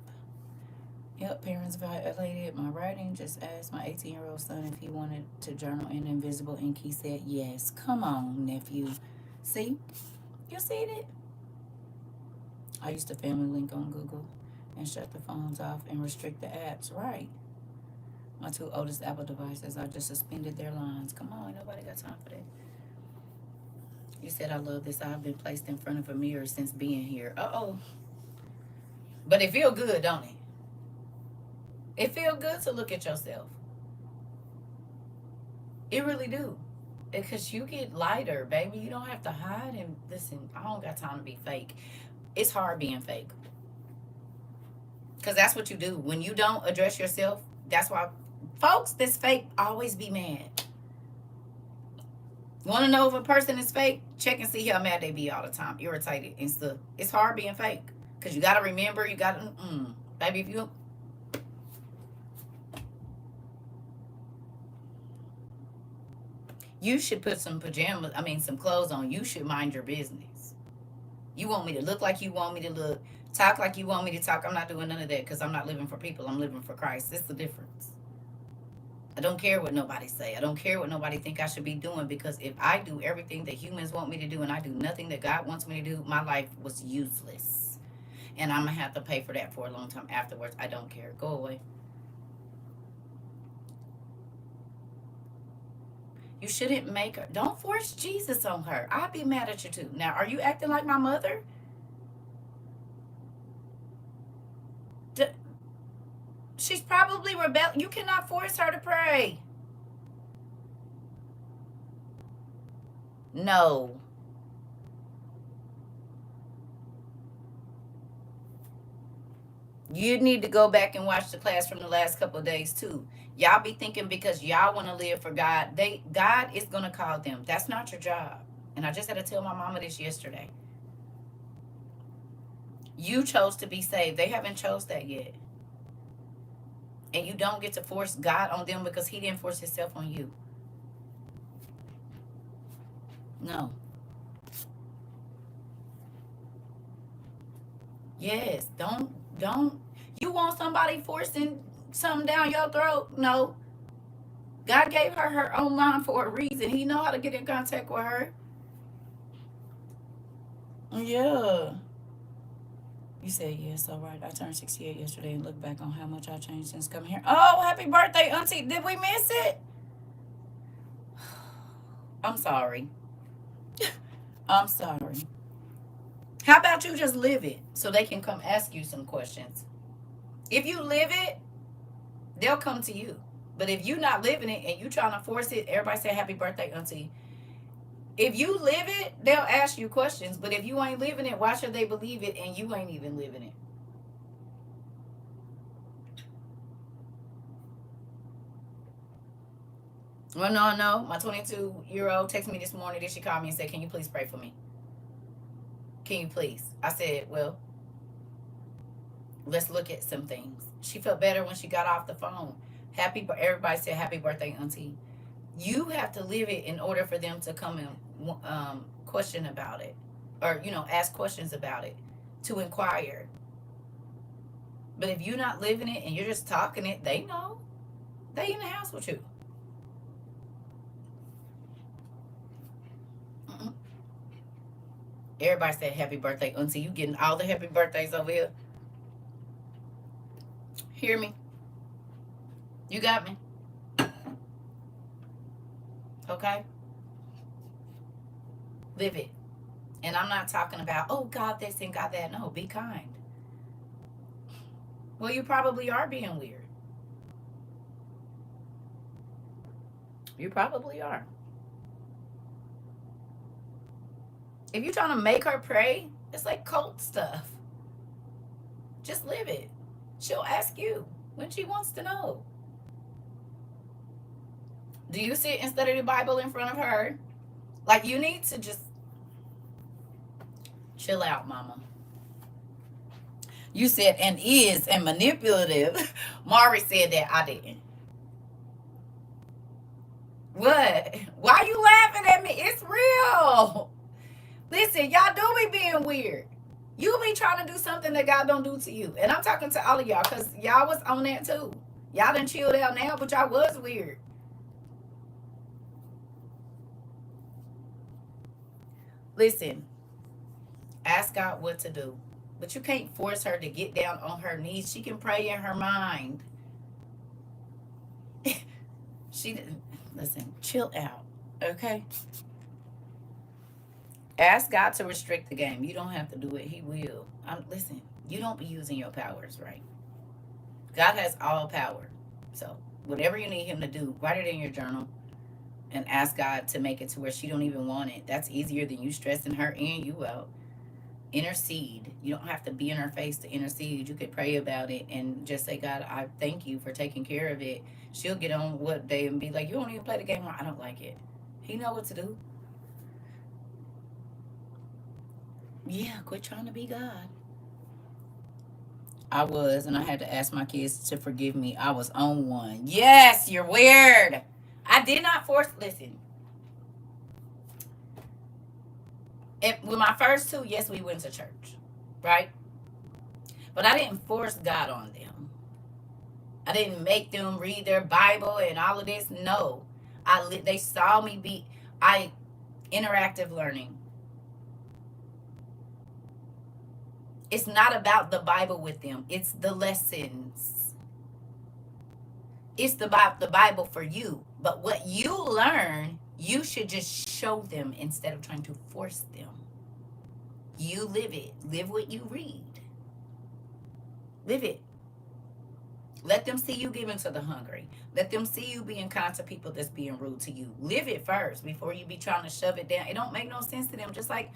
Yep, parents violated my writing. Just asked my 18-year-old son if he wanted to journal in invisible ink. He said yes. Come on, nephew. See? You see it? I used to family link on Google and shut the phones off and restrict the apps. Right. My two oldest Apple devices, I just suspended their lines. Come on, nobody got time for that. You said, I love this. I've been placed in front of a mirror since being here. Uh-oh. But it feel good, don't it? It feel good to look at yourself. It really do. Because you get lighter, baby. You don't have to hide. And listen, I don't got time to be fake. It's hard being fake. Because that's what you do. When you don't address yourself, that's why folks that's fake always be mad. Want to know if a person is fake? Check and see how mad they be all the time, irritated and stuff. It's hard being fake because you got to remember, you got to, baby, if you should put some some clothes on. You should mind your business. You want me to look like you want me to look, talk like you want me to talk. I'm not doing none of that because I'm not living for people. I'm living for Christ. That's the difference. I don't care what nobody say. I don't care what nobody think I should be doing, because if I do everything that humans want me to do and I do nothing that God wants me to do, my life was useless. And I'm going to have to pay for that for a long time afterwards. I don't care. Go away. You shouldn't make her. Don't force Jesus on her. I'd be mad at you too. Now, are you acting like my mother? She's probably rebelling. You cannot force her to pray. No. You need to go back and watch the class from the last couple of days too. Y'all be thinking because y'all want to live for God, God is going to call them. That's not your job. And I just had to tell my mama this yesterday. You chose to be saved. They haven't chose that yet. And you don't get to force God on them because he didn't force himself on you. No. Yes, don't. You want somebody forcing something down your throat? No. God gave her her own mind for a reason. He know how to get in contact with her. Yeah. You said, yes, all right. I turned 68 yesterday and look back on how much I changed since coming here. Oh, happy birthday, Auntie. Did we miss it? I'm sorry. I'm sorry. How about you just live it so they can come ask you some questions? If you live it, they'll come to you. But if you're not living it and you trying to force it, everybody say happy birthday, Auntie. If you live it, they'll ask you questions. But if you ain't living it, why should they believe it and you ain't even living it? Well, no. My 22-year-old texted me this morning. Then she called me and said, can you please pray for me? Can you please? I said, well, let's look at some things. She felt better when she got off the phone. Everybody said happy birthday, Auntie. You have to live it in order for them to come and question about it, or ask questions about it, to inquire. But if you're not living it and you're just talking it, they know. They in the house with you. Everybody said happy birthday, Auntie. You getting all the happy birthdays over here. Hear me? You got me? Okay? Live it. And I'm not talking about, oh, God this and God that. No, be kind. Well, you probably are being weird. You probably are. If you're trying to make her pray, it's like cult stuff. Just live it. She'll ask you when she wants to know. Do you sit and study the Bible in front of her? Like, you need to just chill out, mama. You said and is and manipulative. Mari said that. I didn't. What? Why are you laughing at me? It's real. Listen, y'all do be being weird. You be trying to do something that God don't do to you. And I'm talking to all of y'all because y'all was on that too. Y'all done chilled out now, but y'all was weird. Listen, ask God what to do. But you can't force her to get down on her knees. She can pray in her mind. Listen, chill out, okay? Ask God to restrict the game. You don't have to do it. He will. Listen, you don't be using your powers, right? God has all power. So whatever you need him to do, write it in your journal and ask God to make it to where she don't even want it. That's easier than you stressing her and you out. Intercede. You don't have to be in her face to intercede. You could pray about it and just say, God, I thank you for taking care of it. She'll get on what day and be like, you don't even play the game. I don't like it. He know what to do. Yeah, quit trying to be God. I was, and I had to ask my kids to forgive me. I was on one. Yes, you're weird. I did not force. Listen, with my first two, yes, we went to church, right? But I didn't force God on them. I didn't make them read their Bible and all of this. No, they saw me be. I interactive learning. It's not about the Bible with them. It's the lessons. It's about the Bible for you. But what you learn, you should just show them instead of trying to force them. You live it. Live what you read. Live it. Let them see you giving to the hungry. Let them see you being kind to people that's being rude to you. Live it first before you be trying to shove it down. It don't make no sense to them. Just like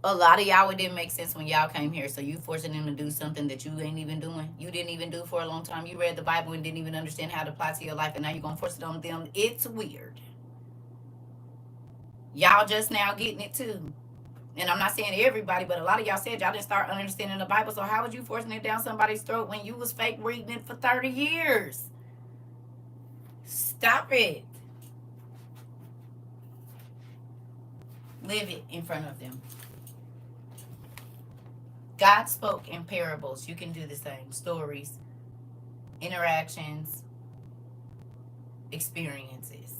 a lot of y'all, it didn't make sense when y'all came here. So you forcing them to do something that you ain't even doing. You didn't even do for a long time. You read the Bible and didn't even understand how to apply to your life. And now you're going to force it on them. It's weird. Y'all just now getting it too. And I'm not saying everybody, but a lot of y'all said y'all didn't start understanding the Bible. So how was you forcing it down somebody's throat when you was fake reading it for 30 years? Stop it. Live it in front of them. God spoke in parables. You can do the same. Stories, interactions, experiences.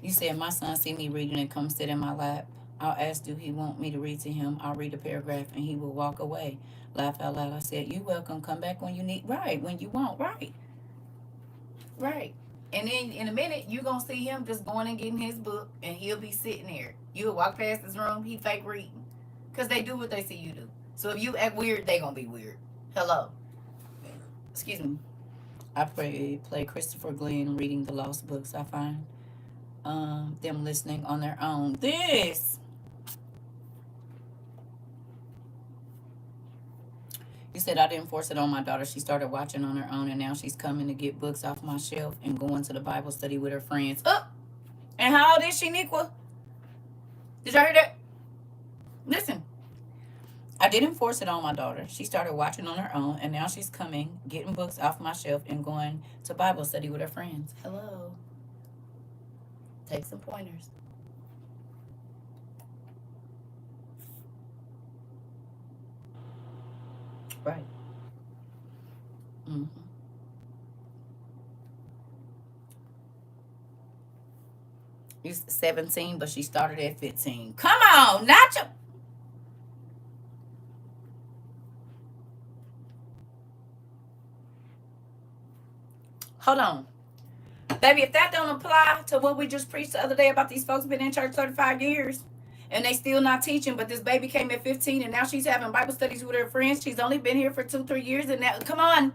You said, my son see me reading and come sit in my lap. I'll ask, do he want me to read to him? I'll read a paragraph and he will walk away. Laugh out loud. I said, you welcome. Come back when you need. Right. When you want. Right. Right. And then in a minute, you're going to see him just going and getting his book and he'll be sitting there. You'll walk past his room. He fake reading. Because they do what they see you do. So if you act weird, they going to be weird. Hello. Excuse me. I play Christopher Glenn reading the lost books. I find them listening on their own. You said I didn't force it on my daughter. She started watching on her own, and now she's coming to get books off my shelf and going to the Bible study with her friends. Oh, and how old is she, Niqua? Did y'all hear that? Listen, I didn't force it on my daughter. She started watching on her own, and now she's coming, getting books off my shelf, and going to Bible study with her friends. Hello. Take some pointers. Right. Mm-hmm. She's 17, but she started at 15. Come on, not your... Hold on. Baby, if that don't apply to what we just preached the other day about these folks been in church 35 years and they still not teaching, but this baby came at 15 and now she's having Bible studies with her friends. She's only been here for 2-3 years and now, come on.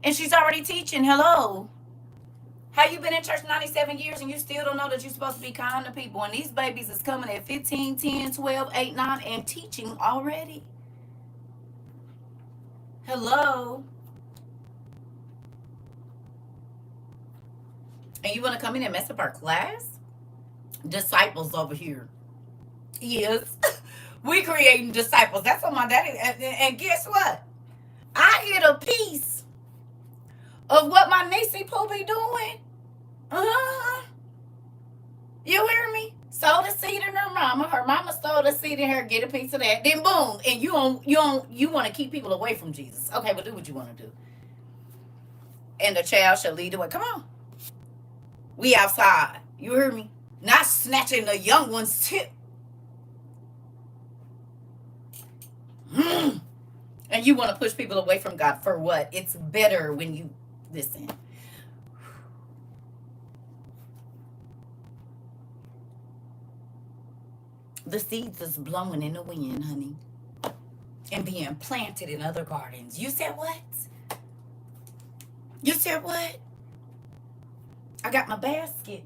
And she's already teaching. Hello. How you been in church 97 years and you still don't know that you're supposed to be kind to people? And these babies is coming at 15, 10, 12, 8, 9 and teaching already. Hello. And you want to come in and mess up our class? Disciples over here. Yes. We creating disciples. That's what my daddy... And guess what? I hit a piece of what my niecey Pooh be doing. Uh-huh. You hear me? Sow the seed in her mama. Her mama sowed a seed in her. Get a piece of that. Then boom. And you want to keep people away from Jesus. Okay, well, do what you want to do. And the child shall lead the way. Come on. We outside. You hear me? Not snatching the young one's tip. And you want to push people away from God for what? It's better when you listen. The seeds is blowing in the wind, honey. And being planted in other gardens. You said what? You said what? I got my basket.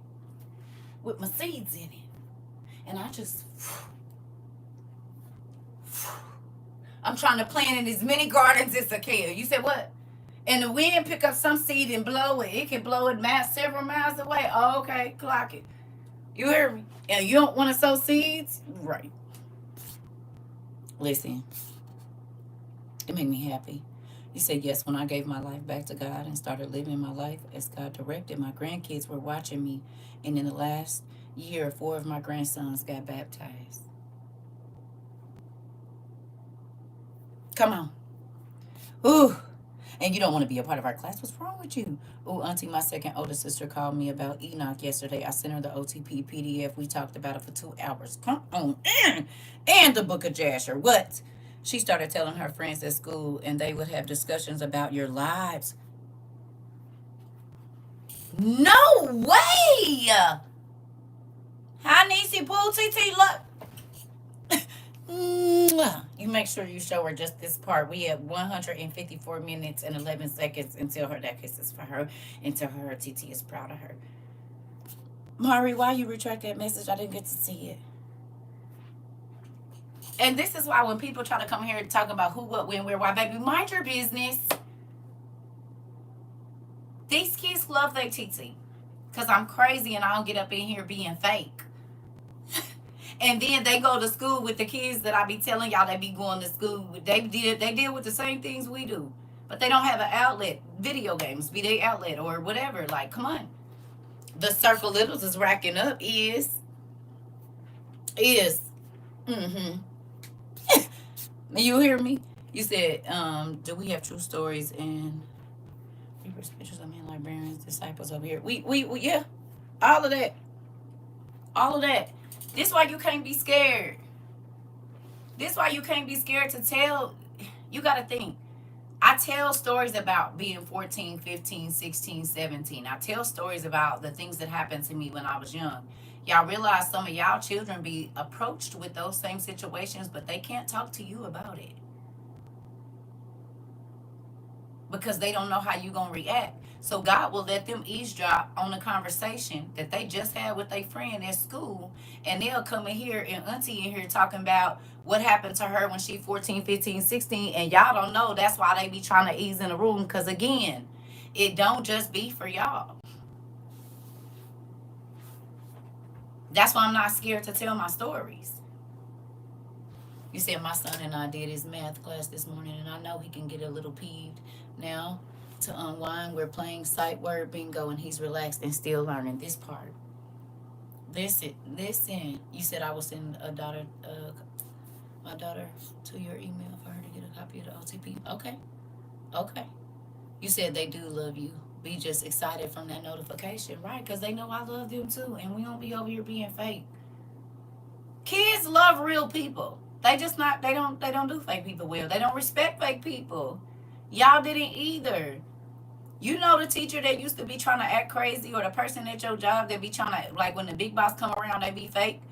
with my seeds in it. And I just, I'm trying to plant in as many gardens as I can. You said what? And the wind pick up some seed and blow it. It can blow it several miles away. Oh, okay, clock it. You hear me? And you don't want to sow seeds? Right. Listen, it made me happy. You said, yes, when I gave my life back to God and started living my life as God directed, my grandkids were watching me. And in the last year, 4 of my grandsons got baptized. Come on. Ooh. And you don't want to be a part of our class. What's wrong with you? Ooh, Auntie, my second older sister called me about Enoch yesterday. I sent her the OTP PDF. We talked about it for 2 hours. Come on in. And the book of Jasher. What? She started telling her friends at school, and they would have discussions about your lives. No way! Hi, Niecy Poo, TT, look. You make sure you show her just this part. We have 154 minutes and 11 seconds until her that kiss is for her, until her TT is proud of her. Mari, why you retract that message? I didn't get to see it. And this is why when people try to come here and talk about who, what, when, where, why, baby, mind your business. These kids love their TT. Because I'm crazy and I don't get up in here being fake. And then they go to school with the kids that I be telling y'all they be going to school with. They deal with the same things we do. But they don't have an outlet. Video games be their outlet or whatever. Like, come on. The circle littles is racking up is. Mm-hmm. You hear me? You said, do we have true stories and pictures of men, librarians, disciples over here? We yeah. All of that. All of that. This why you can't be scared. This why you can't be scared to tell. You got to think. I tell stories about being 14, 15, 16, 17. I tell stories about the things that happened to me when I was young. Y'all realize some of y'all children be approached with those same situations, but they can't talk to you about it. Because they don't know how you going to react. So God will let them eavesdrop on a conversation that they just had with their friend at school. And they'll come in here and Auntie in here talking about what happened to her when she 14, 15, 16. And y'all don't know. That's why they be trying to ease in the room. Because again, it don't just be for y'all. That's why I'm not scared to tell my stories. You said my son and I did his math class this morning. And I know he can get a little peeved now. To unwind, we're playing sight word bingo, and he's relaxed and still learning this part. Listen. You said I will send my daughter to your email for her to get a copy of the OTP. Okay. You said they do love you. Be just excited from that notification, right? Because they know I love them too, and we don't be over here being fake. Kids love real people. They just not. They don't do fake people well. They don't respect fake people. Y'all didn't either. You know the teacher that used to be trying to act crazy, or the person at your job that be trying to, like when the big boss come around, they be fake.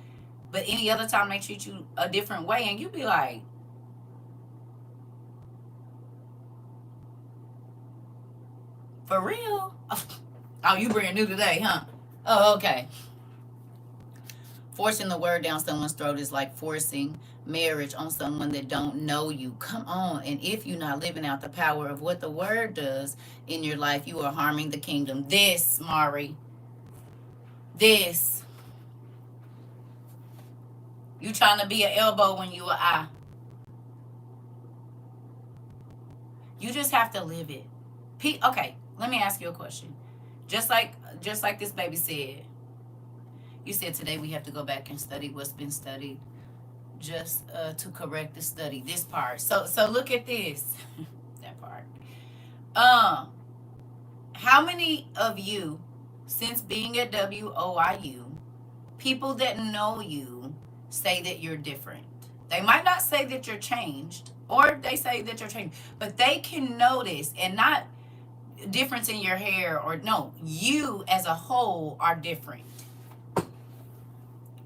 But any other time they treat you a different way, and you be like, for real? Oh, you brand new today, huh? Oh, okay. Forcing the word down someone's throat is like forcing marriage on someone that don't know you. Come on. And if you're not living out the power of what the word does in your life, you are harming the kingdom. This, Mari. This. You trying to be an elbow when you an eye. You just have to live it. Okay, let me ask you a question. Just like this baby said. You said today we have to go back and study what's been studied, just to correct the study. This part. So look at this. That part. How many of you, since being at WOIU, people that know you say that you're different? They might not say that you're changed, or they say that you're changed, but they can notice, and not difference in your hair, or no, you as a whole are different.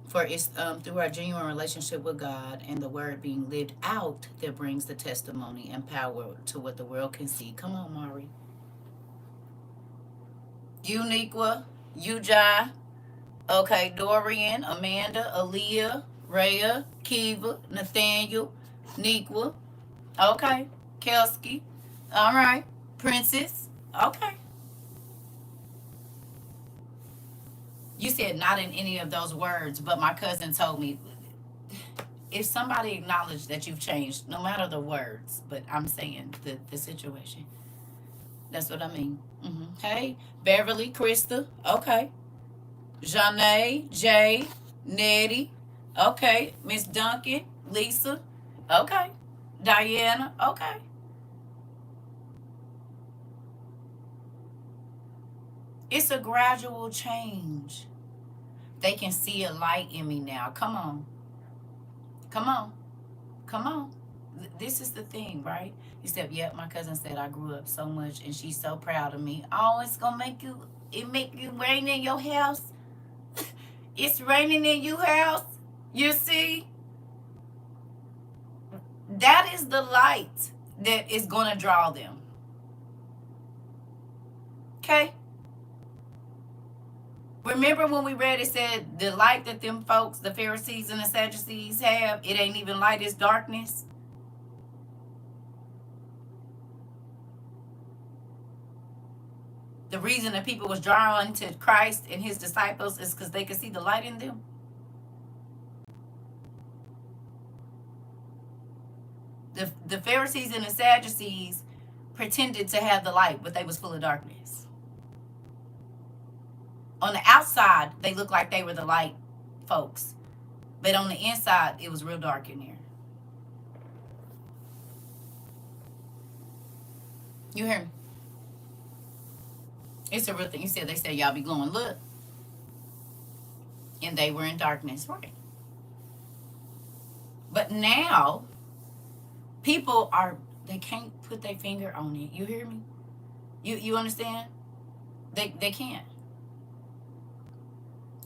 For it's through our genuine relationship with God and the word being lived out that brings the testimony and power to what the world can see. Come on, Mari. Uniqua, Ujai, Okay, Dorian, Amanda, Aaliyah, Rhea, Kiva, Nathaniel, Nequa. Okay, Kelsey. All right, Princess. Okay. You said not in any of those words, but my cousin told me if somebody acknowledged that you've changed, no matter the words, but I'm saying the situation. That's what I mean. Hey, Beverly, Krista. Okay. Janae, Jay, Nettie. Okay. Miss Duncan, Lisa. Okay. Diana. Okay. It's a gradual change. They can see a light in me now. Come on. Come on. Come on. This is the thing, right? You said, yep, my cousin said I grew up so much and she's so proud of me. Oh, it's gonna make you rain in your house. It's raining in your house. You see? That is the light that is gonna draw them. Okay? Remember when we read it said the light that them folks, the Pharisees and the Sadducees have, it ain't even light, it's darkness. The reason that people was drawn to Christ and his disciples is because they could see the light in them. The Pharisees and the Sadducees pretended to have the light, but they was full of darkness. On the outside, they looked like they were the light folks, but on the inside, it was real dark in there. You hear me? It's a real thing. You said they said y'all be glowing. Look, and they were in darkness, right? But now, people they can't put their finger on it. You hear me? You understand? They can't.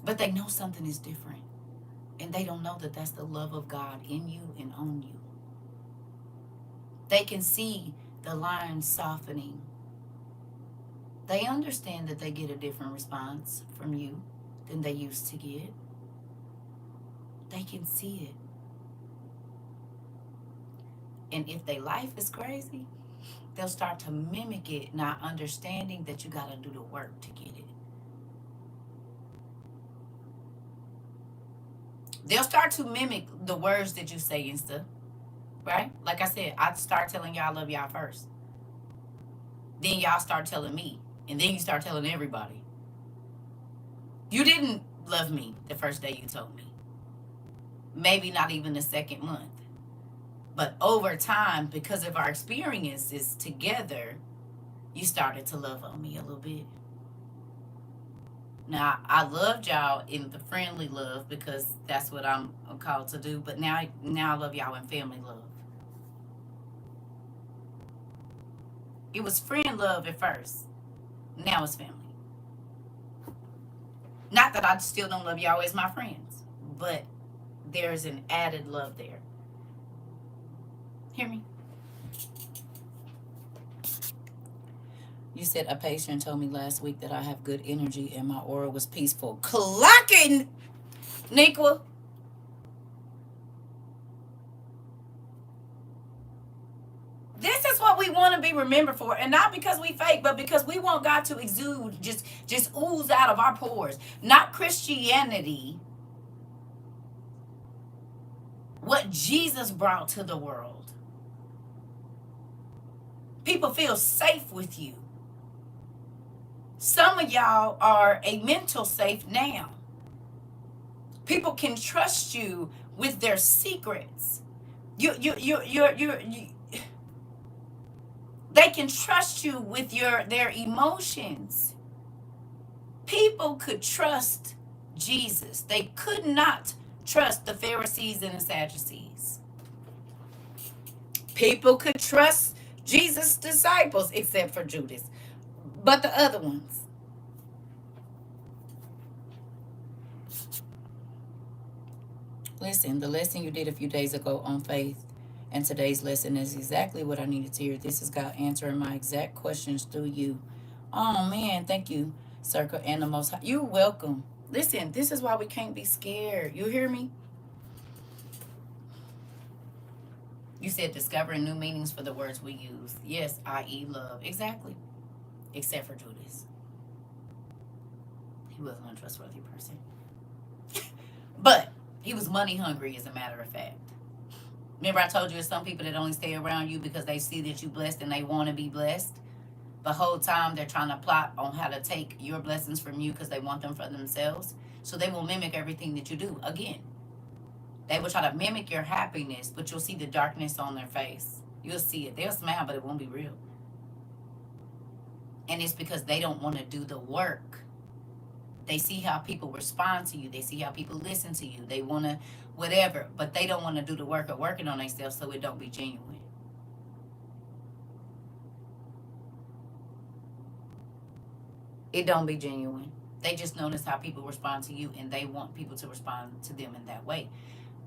But they know something is different. And they don't know that that's the love of God in you and on you. They can see the lines softening. They understand that they get a different response from you than they used to get. They can see it. And if their life is crazy, they'll start to mimic it, not understanding that you got to do the work to get it. They'll start to mimic the words that you say and stuff, right? Like I said, I start telling y'all I love y'all first. Then y'all start telling me. And then you start telling everybody. You didn't love me the first day you told me. Maybe not even the second month. But over time, because of our experiences together, you started to love on me a little bit. Now, I loved y'all in the friendly love because that's what I'm called to do. But now I love y'all in family love. It was friend love at first. Now it's family. Not that I still don't love y'all as my friends, but there's an added love there. Hear me? You said a patient told me last week that I have good energy and my aura was peaceful. Clocking, Niqua. This is what we want to be remembered for, and not because we fake, but because we want God to exude, just ooze out of our pores. Not Christianity, what Jesus brought to the world. People feel safe with you. Some of y'all are a mental safe now. People can trust you with their secrets. They can trust you with their emotions. People could trust Jesus. They could not trust the Pharisees and the Sadducees. People could trust Jesus' disciples, except for Judas. But the other ones. Listen, the lesson you did a few days ago on faith and today's lesson is exactly what I needed to hear. This is God answering my exact questions through you. Oh, man, thank you, CERCA and the Most High. You're welcome. Listen, this is why we can't be scared. You hear me? You said discovering new meanings for the words we use. Yes, i.e. love. Exactly. Except for Judas. He was an untrustworthy person. But he was money hungry, as a matter of fact. Remember I told you there's some people that only stay around you because they see that you blessed and they want to be blessed? The whole time they're trying to plot on how to take your blessings from you because they want them for themselves. So they will mimic everything that you do. Again, they will try to mimic your happiness, but you'll see the darkness on their face. You'll see it. They'll smile, but it won't be real. And it's because they don't want to do the work. They see how people respond to you. They see how people listen to you. They want to whatever, but they don't want to do the work of working on themselves so it don't be genuine. It don't be genuine. They just notice how people respond to you and they want people to respond to them in that way.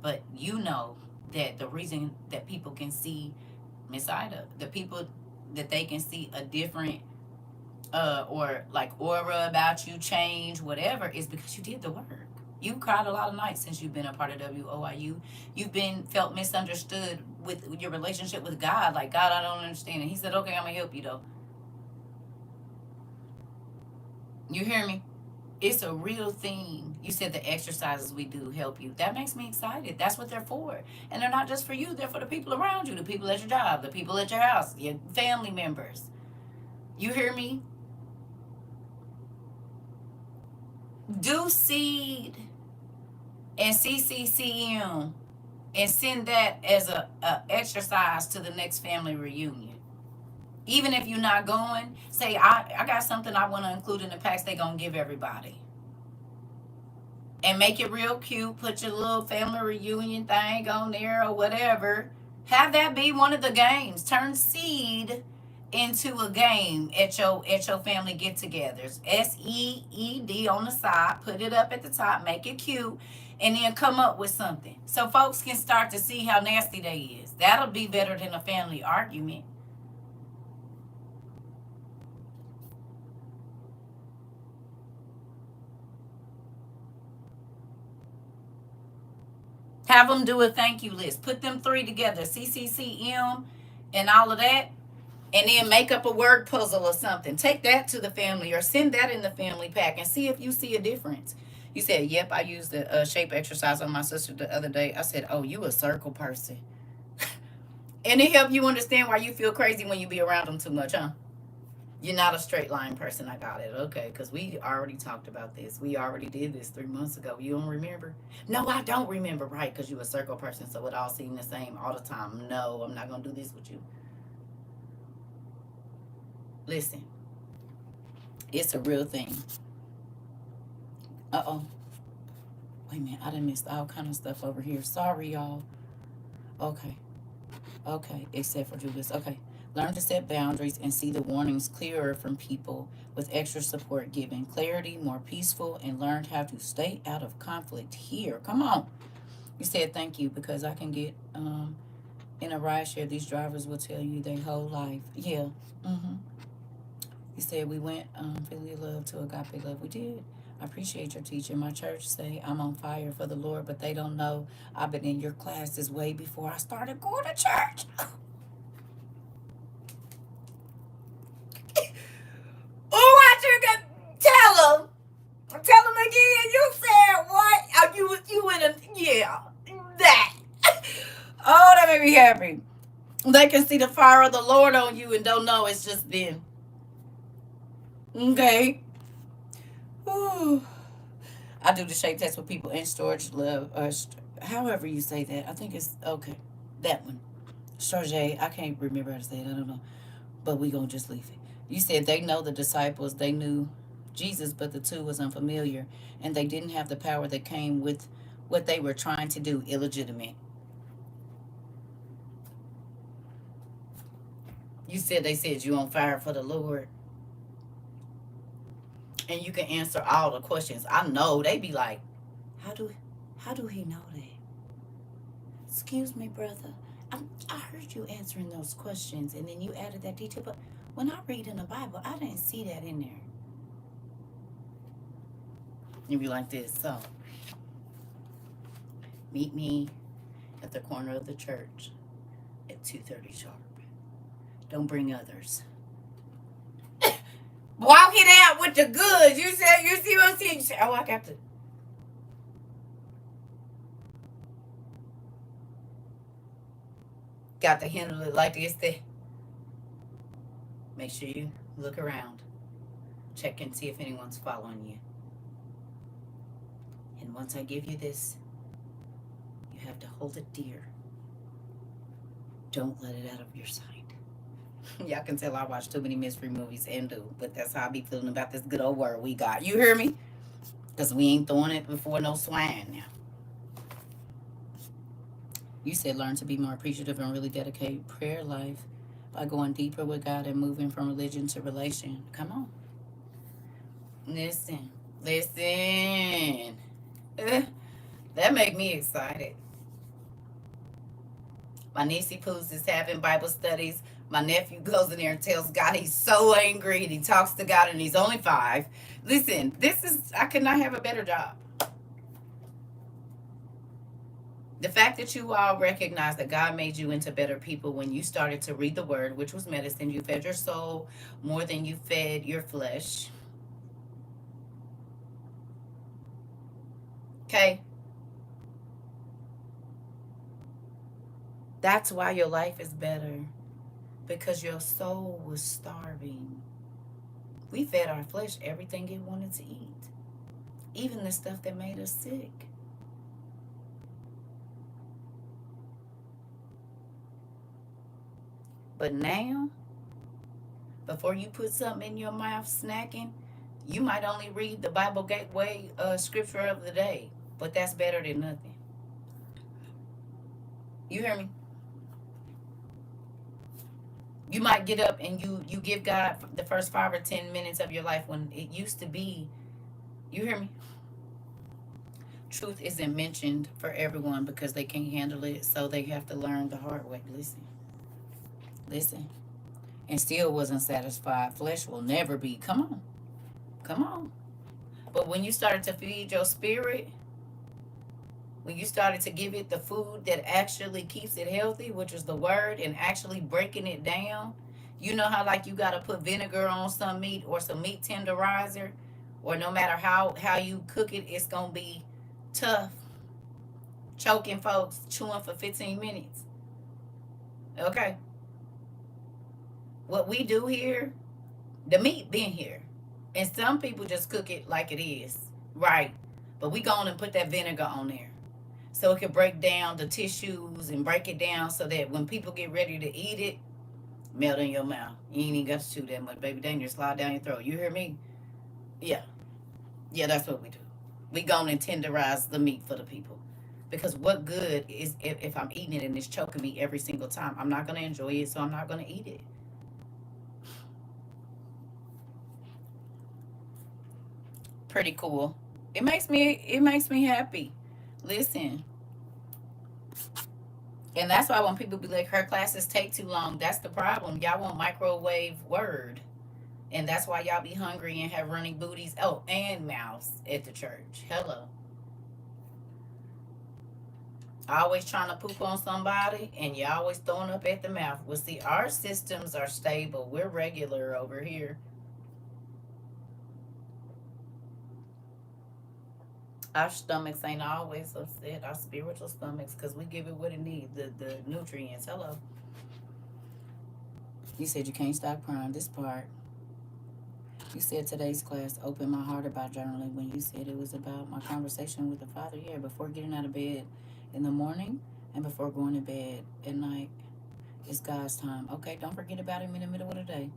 But you know that the reason that people can see Miss Ida, the people that they can see a different or like aura about you change, whatever, is because you did the work. You cried a lot of nights since you've been a part of WOIU. You've been felt misunderstood with your relationship with God. Like, God, I don't understand. And he said, okay, I'm going to help you, though. You hear me? It's a real thing. You said the exercises we do help you. That makes me excited. That's what they're for. And they're not just for you. They're for the people around you, the people at your job, the people at your house, your family members. You hear me? Do seed and CCCM and send that as a exercise to the next family reunion. Even if you're not going, say, I got something I want to include in the packs they going to give everybody. And make it real cute. Put your little family reunion thing on there or whatever. Have that be one of the games. Turn seed into a game at your family get-togethers. SEED on the side. Put it up at the top. Make it cute. And then come up with something. So folks can start to see how nasty they is. That'll be better than a family argument. Have them do a thank you list. Put them three together, CCCM and all of that, and then make up a word puzzle or something. Take that to the family or send that in the family pack and see if you see a difference. You said, yep, I used the shape exercise on my sister the other day. I said, oh, you a circle person. And it helped you understand why you feel crazy when you be around them too much, huh? You're not a straight line person. I got it. Okay, because we already talked about this. We already did this 3 months ago. You don't remember? No, I don't remember. Right, because you a circle person, so it all seemed the same all the time. No, I'm not going to do this with you. Listen, it's a real thing. Uh-oh. Wait a minute. I done missed all kind of stuff over here. Sorry, y'all. Okay. Okay, except for Judas. Okay. Learn to set boundaries and see the warnings clearer from people with extra support given. Clarity, more peaceful, and learned how to stay out of conflict here. Come on. You said thank you because I can get in a ride share. These drivers will tell you their whole life. Yeah. Mm-hmm. You said we went filial love to agape love. We did. I appreciate your teaching. My church say I'm on fire for the Lord, but they don't know I've been in your classes way before I started going to church. Oh, I should tell them. Tell them again. You said what? Oh, you in a yeah that. Oh, that made me happy. They can see the fire of the Lord on you and don't know it's just them. Okay. Ooh. I do the shape test with people in storage love or however you say that. I think it's okay. That one. Storage. I can't remember how to say it. I don't know. But we gonna just leave it. You said they know the disciples, they knew Jesus, but the two was unfamiliar, and they didn't have the power that came with what they were trying to do, illegitimate. You said they said you on fire for the Lord, and you can answer all the questions. I know they be like, how do he know that? Excuse me, brother. I heard you answering those questions, and then you added that detail, but when I read in the Bible, I didn't see that in there. You be like this. So, meet me at the corner of the church at 2:30 sharp. Don't bring others. Walk it out with the goods. You said, you see what I'm saying? You say, oh, I got to handle it like this. Make sure you look around. Check and see if anyone's following you. And once I give you this, you have to hold it dear. Don't let it out of your sight. Y'all can tell I watch too many mystery movies and do, but that's how I be feeling about this good old word we got. You hear me? Because we ain't throwing it before no swine now. You said learn to be more appreciative and really dedicate prayer life by going deeper with God and moving from religion to relation. Come on. Listen. That make me excited. My niecey Poos is having Bible studies. My nephew goes in there and tells God he's so angry and he talks to God and he's only 5. Listen, I could not have a better job. The fact that you all recognize that God made you into better people when you started to read the word, which was medicine. You fed your soul more than you fed your flesh. Okay? That's why your life is better. Because your soul was starving. We fed our flesh everything it wanted to eat. Even the stuff that made us sick. But now, before you put something in your mouth snacking, you might only read the Bible Gateway scripture of the day. But that's better than nothing. You hear me? You might get up and you give God the first 5 or 10 minutes of your life when it used to be. You hear me? Truth isn't mentioned for everyone because they can't handle it, so they have to learn the hard way. Listen. And still wasn't satisfied. Flesh will never be. Come on. But when you started to feed your spirit, when you started to give it the food that actually keeps it healthy, which is the word, and actually breaking it down, you know how like you got to put vinegar on some meat or some meat tenderizer, or no matter how you cook it, it's going to be tough. Choking folks, chewing for 15 minutes. Okay. What we do here, the meat been here. And some people just cook it like it is. Right. But we go on and put that vinegar on there. So it can break down the tissues and break it down so that when people get ready to eat it, melt in your mouth. You ain't even got to chew that much, baby. Dang, just slide down your throat. You hear me? Yeah. Yeah, that's what we do. We go on and tenderize the meat for the people. Because what good is if I'm eating it and it's choking me every single time? I'm not going to enjoy it, so I'm not going to eat it. Pretty cool. It makes me happy. Listen. And that's why when people be like, her classes take too long, that's the problem. Y'all want microwave word. And that's why y'all be hungry and have running booties. Oh, and mouths at the church. Hello. Always trying to poop on somebody and you're always throwing up at the mouth. Well, see, our systems are stable. We're regular over here. Our stomachs ain't always upset. Our spiritual stomachs, because we give it what it needs, the nutrients. Hello. You said you can't stop crying. This part. You said today's class opened my heart about journaling when you said it was about my conversation with the Father. Yeah, before getting out of bed in the morning and before going to bed at night. It's God's time. Okay, don't forget about him in the middle of the day.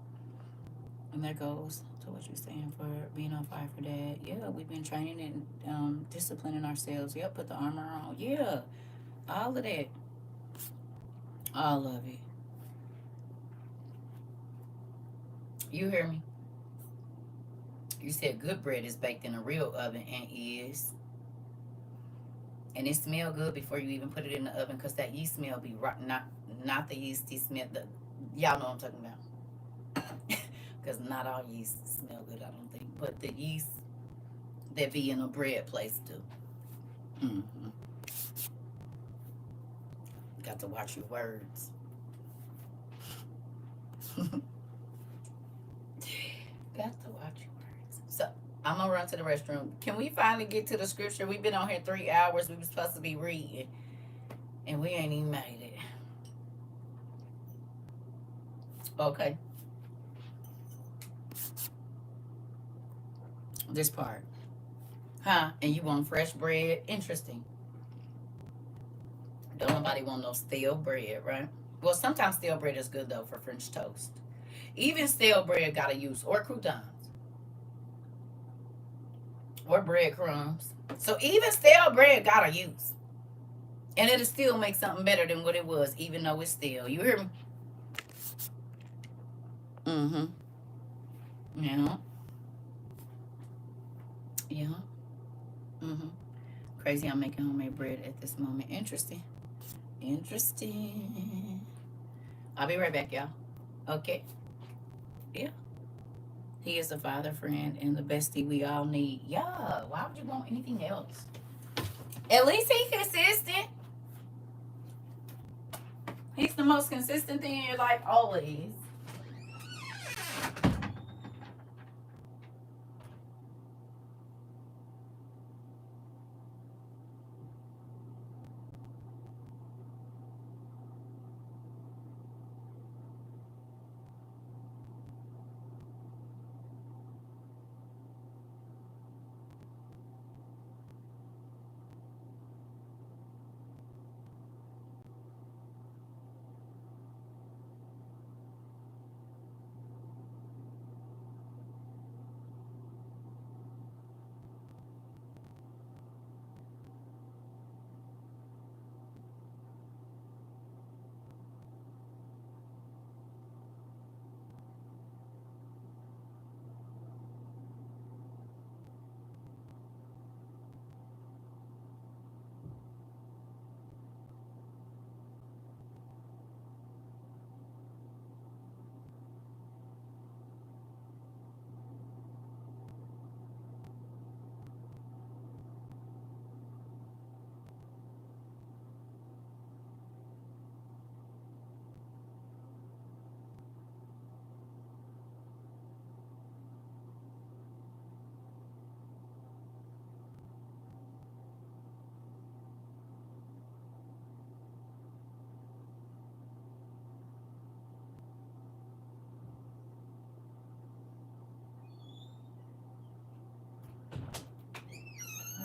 And that goes to what you're saying for being on fire for that. Yeah, we've been training and disciplining ourselves. Yep, put the armor on. Yeah, all of that. All of it. You hear me? You said good bread is baked in a real oven, and is. And it smell good before you even put it in the oven, because that yeast smell be right, not the yeasty smell. Y'all know what I'm talking about. Because not all yeast smell good, I don't think. But the yeast that be in a bread place do. Got to watch your words. Got to watch your words. So I'm gonna run to the restroom. Can we finally get to the scripture? We've been on here 3 hours. We were supposed to be reading, and we ain't even made it. Okay. This part. Huh? And you want fresh bread? Interesting. Don't nobody want no stale bread, right? Well, sometimes stale bread is good, though, for French toast. Even stale bread got to use, or croutons, or breadcrumbs. So even stale bread got to use. And it'll still make something better than what it was, even though it's stale. You hear me? Yeah. Yeah. Crazy I'm making homemade bread at this moment. Interesting. I'll be right back, y'all. Okay. Yeah. He is a father, friend, and the bestie we all need. Yeah. Why would you want anything else? At least he's consistent. He's the most consistent thing in your life always.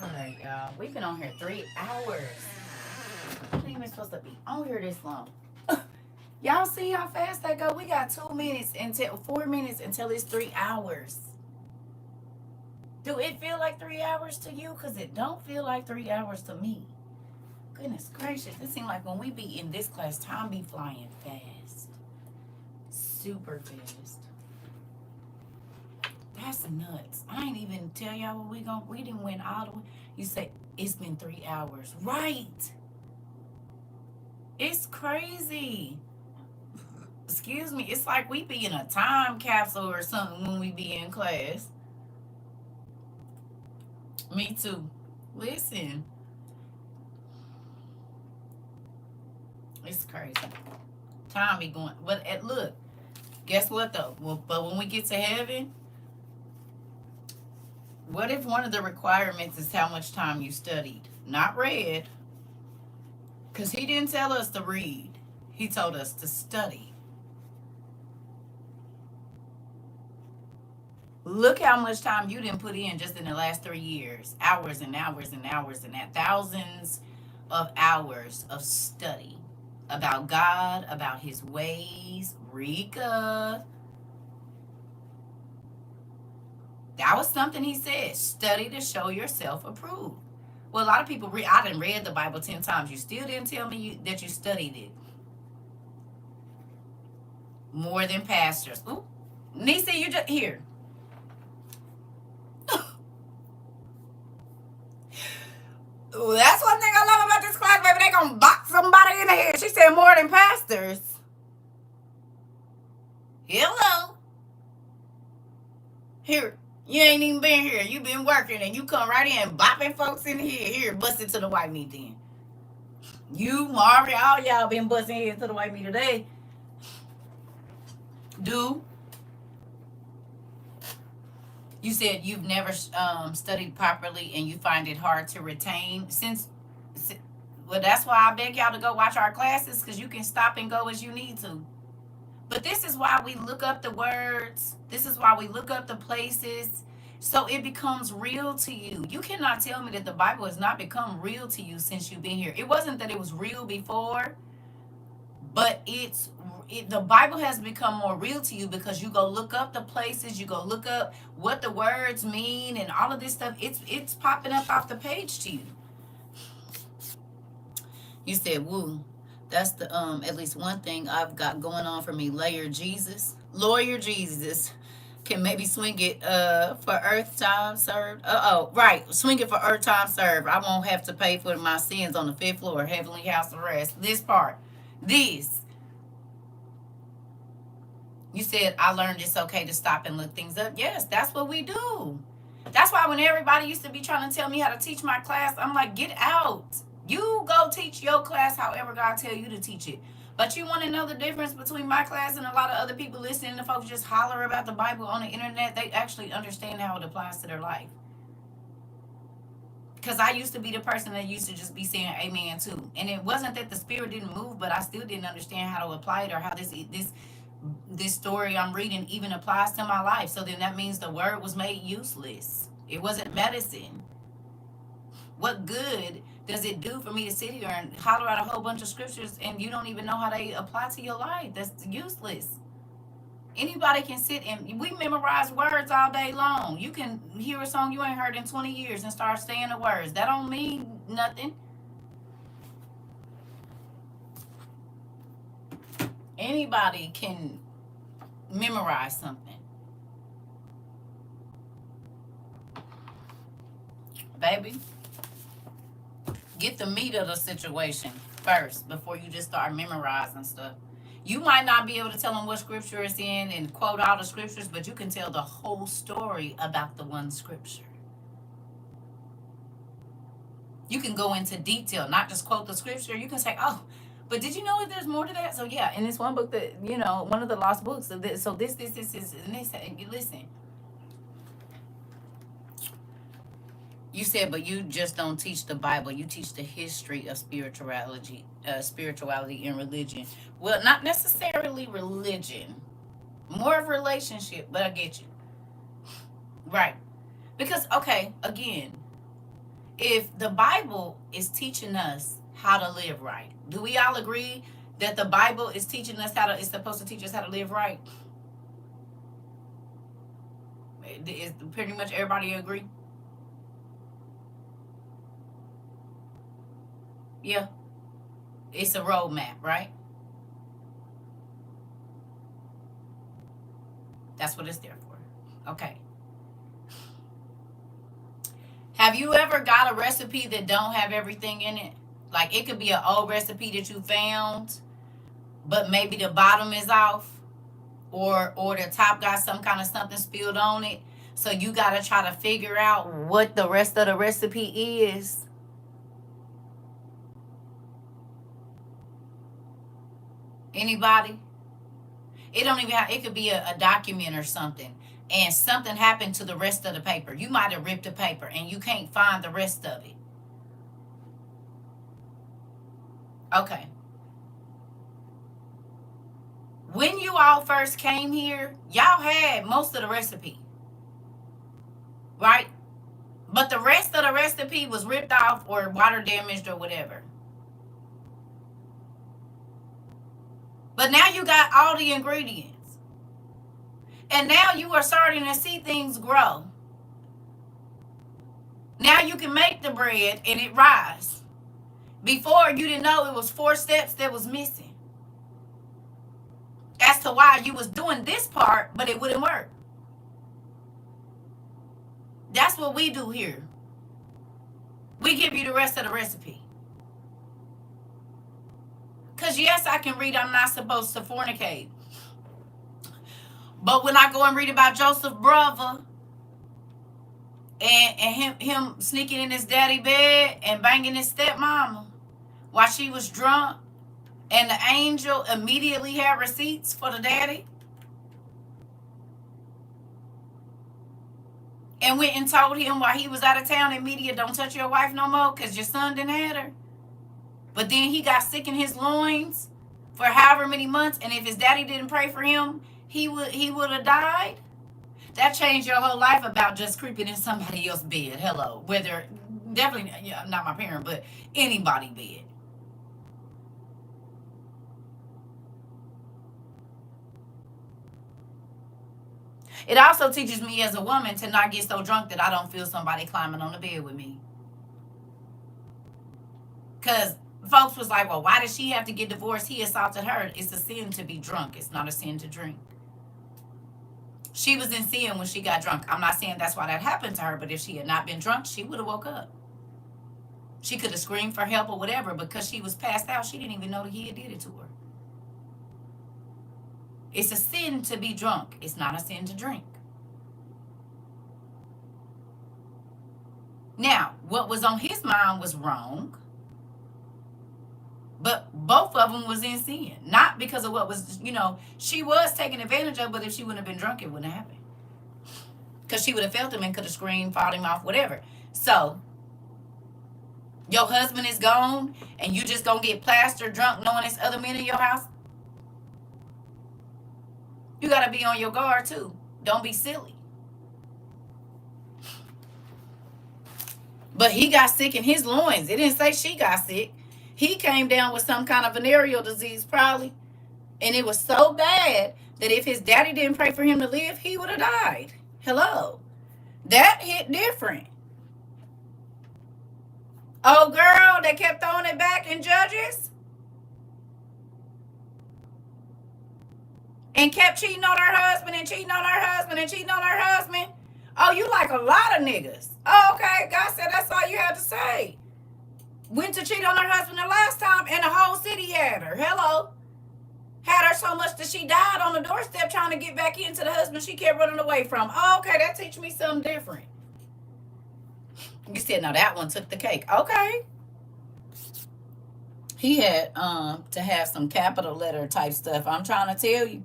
All right, y'all. We've been on here 3 hours. I ain't even supposed to be on here this long. Y'all see how fast that go? We got 2 minutes until 4 minutes until it's 3 hours. Do it feel like 3 hours to you? Because it don't feel like 3 hours to me. Goodness gracious. It seems like when we be in this class, time be flying fast. Super fast. That's nuts. I ain't even tell y'all what we didn't win all the way. You say it's been 3 hours. Right. It's crazy. Excuse me. It's like we be in a time capsule or something when we be in class. Me too. Listen. It's crazy. Time be going. But look, guess what though? Well, but when we get to heaven, what if one of the requirements is how much time you studied? Not read. Because he didn't tell us to read. He told us to study. Look how much time you didn't put in just in the last 3 years. Hours and hours and hours and that. Thousands of hours of study. About God, about his ways. Rika. That was something he said. Study to show yourself approved. Well, a lot of people read. I done read the Bible 10 times. You still didn't tell me that you studied it. More than pastors. Ooh. Nisa, you just here. Ooh, that's one thing I love about this class, baby. They gonna box somebody in the head. She said more than pastors. Hello. Here. You ain't even been here. You been working and you come right in bopping folks in here. Here, bust it to the white meat then. You, Marvin, all y'all been busting heads to the white meat today. Do. You said you've never studied properly and you find it hard to retain. Well, that's why I beg y'all to go watch our classes, because you can stop and go as you need to. But this is why we look up the words. This is why we look up the places. So it becomes real to you. You cannot tell me that the Bible has not become real to you since you've been here. It wasn't that it was real before, but the Bible has become more real to you because you go look up the places, you go look up what the words mean and all of this stuff. It's popping up off the page to you. You said, woo. That's the at least one thing I've got going on for me. Lawyer Jesus can maybe swing it for earth time served. Right. Swing it for earth time served. I won't have to pay for my sins on the 5th floor, heavenly house of rest. This part. This. You said, I learned it's okay to stop and look things up. Yes, that's what we do. That's why when everybody used to be trying to tell me how to teach my class, I'm like, get out. You go teach your class however God tell you to teach it. But you want to know the difference between my class and a lot of other people listening to folks just holler about the Bible on the internet? They actually understand how it applies to their life. Because I used to be the person that used to just be saying amen too. And it wasn't that the spirit didn't move, but I still didn't understand how to apply it or how this story I'm reading even applies to my life. So then that means the word was made useless. It wasn't medicine. What good does it do for me to sit here and holler out a whole bunch of scriptures and you don't even know how they apply to your life? That's useless. Anybody can sit and we memorize words all day long. You can hear a song you ain't heard in 20 years and start saying the words. That don't mean nothing. Anybody can memorize something. Baby, get the meat of the situation first before you just start memorizing stuff. You might not be able to tell them what scripture it's in and quote all the scriptures, but you can tell the whole story about the one scripture. You can go into detail, not just quote the scripture. You can say, oh, but did you know that there's more to that? So yeah, in this one book that, one of the lost books, so this, and this, and you listen. You said, but you just don't teach the Bible. You teach the history of spirituality and religion. Well, not necessarily religion. More of relationship, but I get you. Right. Because, okay, again, if the Bible is teaching us how to live right, do we all agree that the Bible is teaching us it's supposed to teach us how to live right? Is pretty much everybody agree? Yeah. It's a roadmap, right? That's what it's there for. Okay. Have you ever got a recipe that don't have everything in it? Like it could be an old recipe that you found, but maybe the bottom is off, or the top got some kind of something spilled on it. So you got to try to figure out what the rest of the recipe is. Anybody? It don't even have, it could be a document or something, and something happened to the rest of the paper. You might have ripped the paper and you can't find the rest of it. Okay. When you all first came here, y'all had most of the recipe, right? But the rest of the recipe was ripped off or water damaged or whatever. But now you got all the ingredients. And now you are starting to see things grow. Now you can make the bread and it rise. Before, you didn't know it was 4 steps that was missing. As to why you was doing this part, but it wouldn't work. That's what we do here. We give you the rest of the recipe. Because yes, I can read I'm not supposed to fornicate. But when I go and read about Joseph brother, And him sneaking in his daddy bed and banging his stepmama while she was drunk, and the angel immediately had receipts for the daddy and went and told him while he was out of town in media, don't touch your wife no more because your son didn't have her. But then he got sick in his loins for however many months, and if his daddy didn't pray for him, he would have died. That changed your whole life about just creeping in somebody else's bed. Hello. Whether, definitely not my parent, but anybody bed. It also teaches me as a woman to not get so drunk that I don't feel somebody climbing on the bed with me. Because folks was like, well, why did she have to get divorced? He assaulted her. It's a sin to be drunk. It's not a sin to drink. She was in sin when she got drunk. I'm not saying that's why that happened to her, but if she had not been drunk, she would have woke up. She could have screamed for help or whatever. Because she was passed out, she didn't even know that he had did it to her. It's a sin to be drunk. It's not a sin to drink. Now, what was on his mind was wrong. But both of them was in sin. Not because of what was, she was taken advantage of, but if she wouldn't have been drunk, it wouldn't have happened. Because she would have felt him and could have screamed, fought him off, whatever. So, your husband is gone, and you just gonna get plastered drunk knowing there's other men in your house? You gotta be on your guard, too. Don't be silly. But he got sick in his loins. It didn't say she got sick. He came down with some kind of venereal disease, probably. And it was so bad that if his daddy didn't pray for him to live, he would have died. Hello. That hit different. Oh, girl, they kept throwing it back in Judges. And kept cheating on her husband and cheating on her husband and cheating on her husband. Oh, you like a lot of niggas. Oh, okay. God said that's all you had to say. Went to cheat on her husband the last time, and the whole city had her. Hello. Had her so much that she died on the doorstep trying to get back into the husband she kept running away from. Oh, okay, that teach me something different. You said, no, that one took the cake. Okay. He had to have some capital letter type stuff. I'm trying to tell you.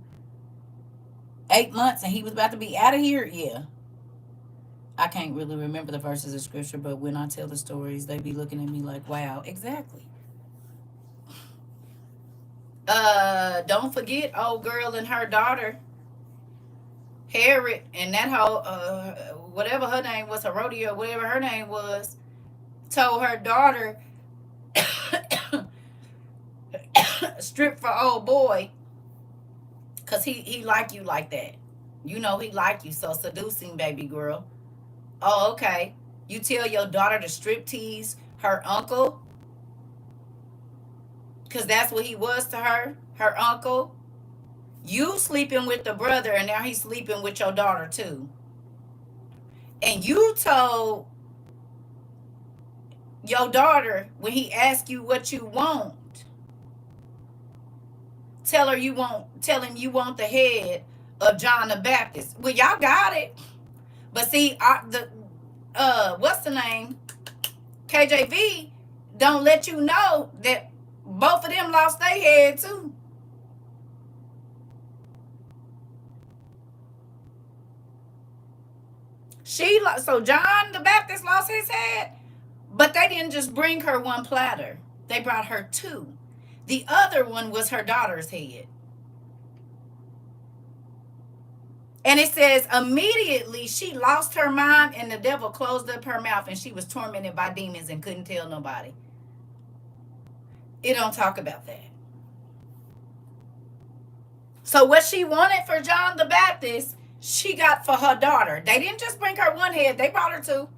8 months, and he was about to be out of here. Yeah. I can't really remember the verses of scripture, but when I tell the stories, they be looking at me like, wow, exactly. Don't forget old girl and her daughter, Herod, and that whole, whatever her name was, Herodia, whatever her name was, told her daughter, strip for old boy, because he like you like that. You know he like you, so seducing, baby girl. Oh, okay. You tell your daughter to strip tease her uncle? Because that's what he was to her uncle. You sleeping with the brother, and now he's sleeping with your daughter too. And you told your daughter when he asked you what you want, tell him you want the head of John the Baptist. Well, y'all got it. But see, what's the name? KJV don't let you know that both of them lost their head too. So John the Baptist lost his head, but they didn't just bring her one platter. They brought her two. The other one was her daughter's head. And it says, immediately she lost her mind and the devil closed up her mouth and she was tormented by demons and couldn't tell nobody. It don't talk about that. So what she wanted for John the Baptist, she got for her daughter. They didn't just bring her one head, they brought her two.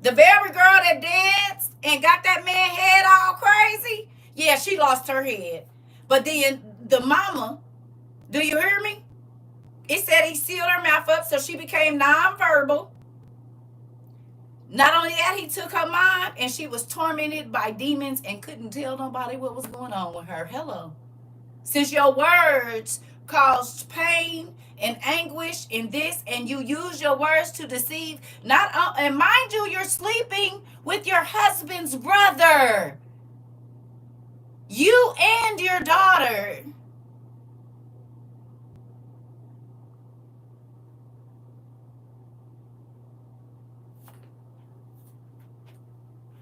The very girl that danced and got that man head all crazy, yeah, she lost her head. But then the mama, do you hear me? It said he sealed her mouth up so she became nonverbal. Not only that, he took her mind and she was tormented by demons and couldn't tell nobody what was going on with her. Hello. Since your words caused pain in anguish in this, and you use your words to deceive. And mind you, you're sleeping with your husband's brother. You and your daughter.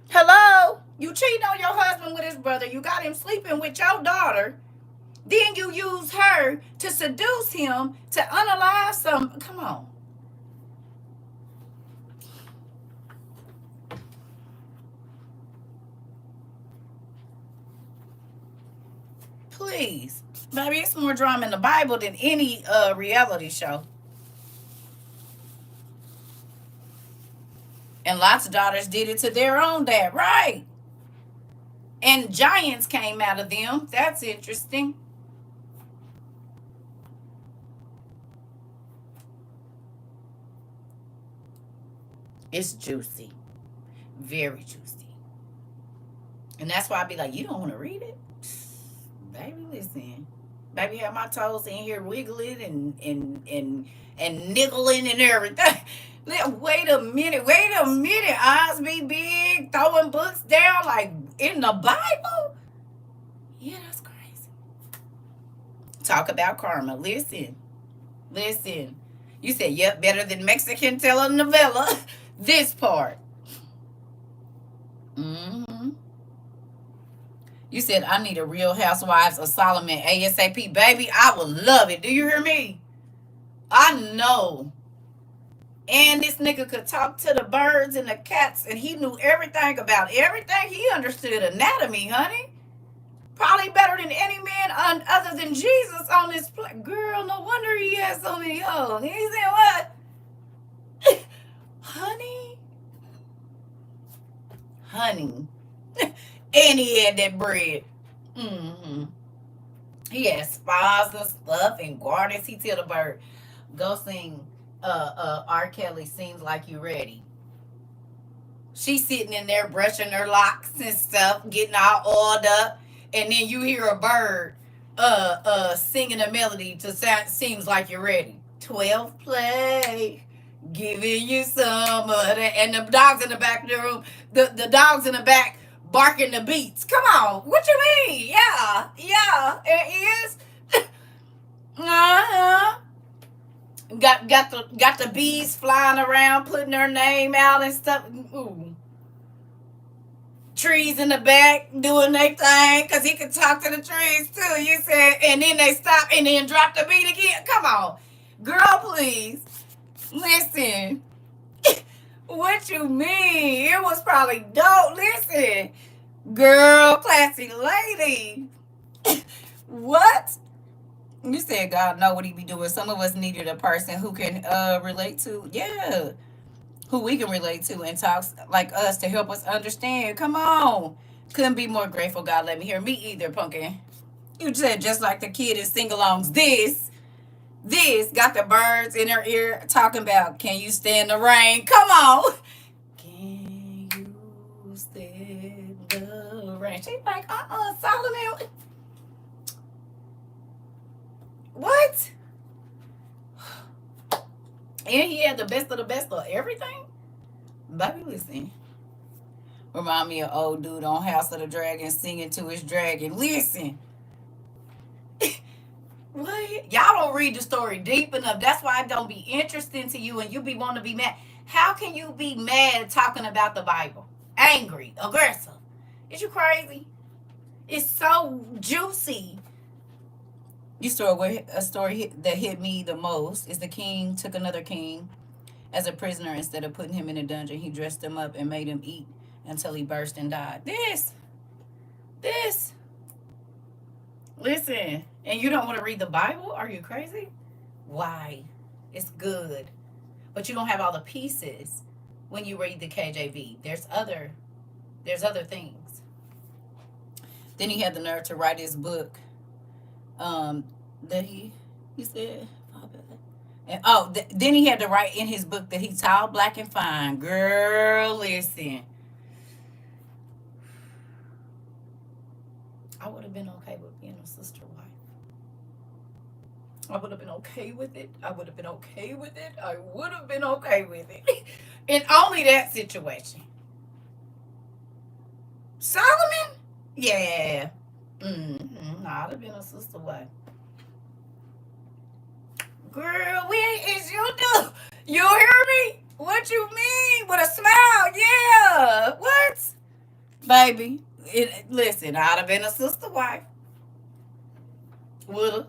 Hello? You cheating on your husband with his brother. You got him sleeping with your daughter. Then you use her to seduce him to unalive some. Come on. Please. Baby, it's more drama in the Bible than any reality show. And lots of daughters did it to their own dad, right? And giants came out of them. That's interesting. It's juicy. Very juicy. And that's why I be like, you don't want to read it? Baby, listen. Baby, have my toes in here wiggling and niggling and everything. Wait a minute. Eyes be big, throwing books down like in the Bible? Yeah, that's crazy. Talk about karma. Listen. You said, yep, better than Mexican telenovela. This part. Mm-hmm. You said, I need a Real Housewives of Solomon ASAP. Baby, I would love it. Do you hear me? I know. And this nigga could talk to the birds and the cats, and he knew everything about everything. He understood anatomy, honey. Probably better than any man other than Jesus on this planet. Girl, no wonder he has so many hoes. He said, what? Honey? And he had that bread. Mm-hmm. He had spas and stuff and garters. He tell the bird, go sing R. Kelly, Seems Like You Ready. She's sitting in there brushing her locks and stuff, getting all oiled up, and then you hear a bird singing a melody to Seems Like You're Ready. 12th play, giving you some of that. And the dogs in the back of the room, the dogs in the back barking the beats. Come on, what you mean? Yeah, it is. Uh-huh. Got the bees flying around, putting their name out and stuff. Ooh. Trees in the back doing their thing, because he could talk to the trees too. You said, and then they stop and then drop the beat again. Come on, girl, please listen. What you mean? It was probably dope. Listen, girl, classy lady. What? You said God know what he be doing. Some of us needed a person who can relate to, yeah, who we can relate to and talks like us to help us understand. Come on. Couldn't be more grateful God let me hear. Me either, Pumpkin. You said just like the kid in sing-alongs. This got the birds in her ear talking about, can you stand the rain? Come on. Can you stand the rain? She's like, Solomon. What? And he had the best of everything? Baby, listen. Remind me of old dude on House of the Dragon singing to his dragon. Listen. What? Y'all don't read the story deep enough. That's why it don't be interesting to you and you be wanting to be mad. How can you be mad talking about the Bible? Angry, aggressive. Is you crazy? It's so juicy. A story that hit me the most is the king took another king as a prisoner. Instead of putting him in a dungeon, he dressed him up and made him eat until he burst and died. This. Listen, and you don't want to read the Bible? Are you crazy? Why? It's good. But you don't have all the pieces when you read the KJV. There's other things. Then he had the nerve to write his book. That he said, and then he had to write in his book that he's tall, black, and fine. Girl, listen. I would have been okay with being a sister wife. I would have been okay with it. I would have been okay with it. I would have been okay with it. In only that situation. Solomon? Yeah. I'd have been a sister wife. Girl, we ain't, it's you do. You hear me? What you mean? With a smile, yeah. What? Baby, listen, I'd have been a sister wife. Woulda.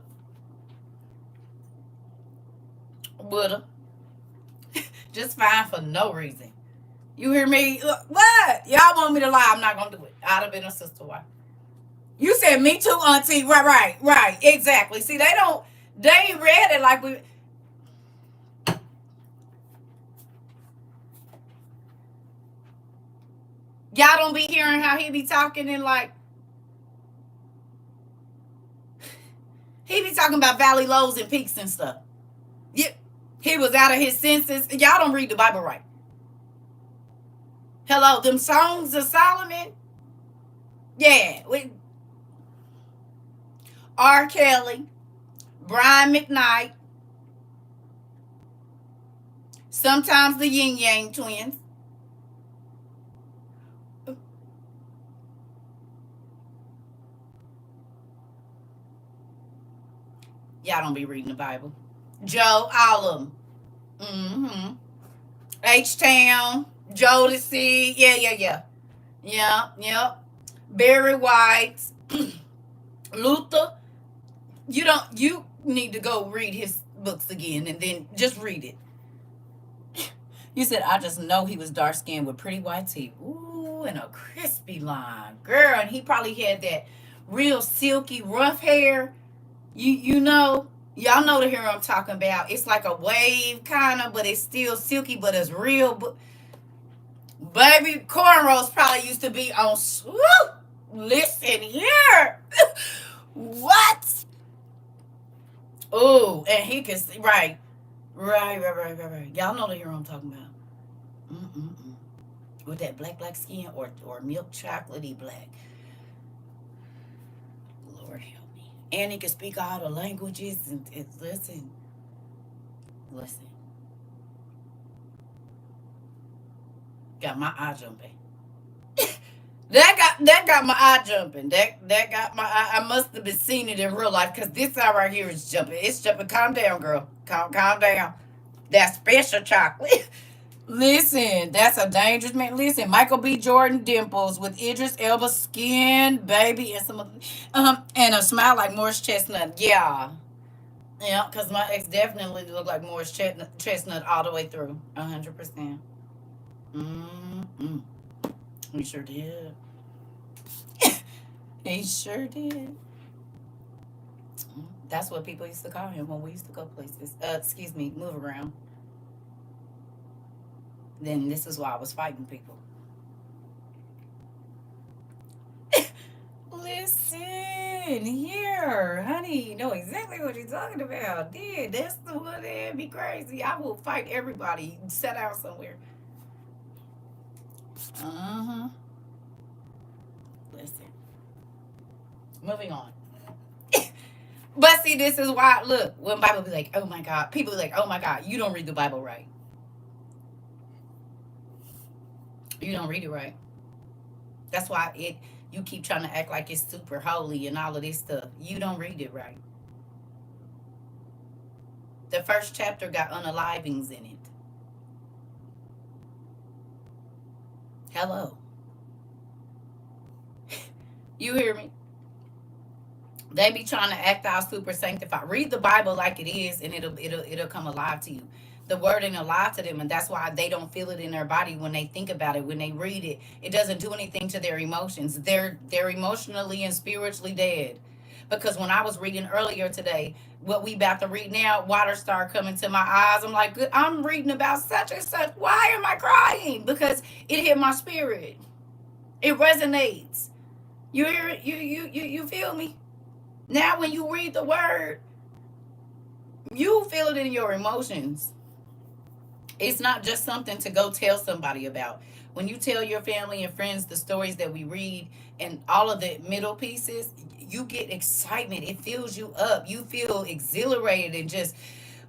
Woulda. Just fine for no reason. You hear me? What? Y'all want me to lie? I'm not gonna do it. I'd have been a sister wife. You said me too, auntie. Right. Exactly. See, they ain't read it like we. Y'all don't be hearing how he be talking and like. He be talking about valley lows and peaks and stuff. Yep. He was out of his senses. Y'all don't read the Bible right. Hello, them songs of Solomon. Yeah. R. Kelly, Brian McKnight, sometimes the Yin Yang twins. Y'all don't be reading the Bible. Joe, all of them. Mm-hmm. H-Town, Jodeci. Yeah. Barry White, Luther. You need to go read his books again and then just read it. You said, I just know he was dark skinned with pretty white teeth. Ooh, and a crispy line. Girl, and he probably had that real silky, rough hair. Y'all know the hair I'm talking about. It's like a wave kind of, but it's still silky, but it's real. Baby, cornrows probably used to be on. Listen here. What? Oh, and he can see. Right. Y'all know the hair I'm talking about. With that black skin or milk chocolatey black. Lord help me. And he can speak all the languages. And listen. Got my eye jumping. That got my eye jumping. That got my eye. I must have been seeing it in real life because this eye right here is jumping. It's jumping. Calm down, girl. Calm down. That special chocolate. Listen, that's a dangerous man. Listen, Michael B. Jordan dimples with Idris Elba skin, baby, and and a smile like Morris Chestnut. Yeah, because my ex definitely looked like Morris Chestnut all the way through, 100%. He sure did. He sure did. That's what people used to call him when we used to go places. Move around. Then this is why I was fighting people. Listen here, honey. You know exactly what you're talking about. Dude, that's the one that'd be crazy. I will fight everybody. Set out somewhere. Listen. Moving on. But see, this is why, look, when Bible be like, oh my God, people be like, oh my God, you don't read the Bible right. You don't read it right. That's why you keep trying to act like it's super holy and all of this stuff. You don't read it right. The first chapter got unalivings in it. Hello. You hear me? They be trying to act all super sanctified. Read the Bible like it is, and it'll come alive to you. The word ain't alive to them, and that's why they don't feel it in their body when they think about it. When they read it, it doesn't do anything to their emotions. They're emotionally and spiritually dead. Because when I was reading earlier today, what we about to read now, water started coming to my eyes. I'm like, I'm reading about such and such. Why am I crying? Because it hit my spirit. It resonates. You hear it? You feel me? Now when you read the word, you feel it in your emotions. It's not just something to go tell somebody about. When you tell your family and friends the stories that we read and all of the middle pieces, you get excitement. It fills you up. You feel exhilarated and just,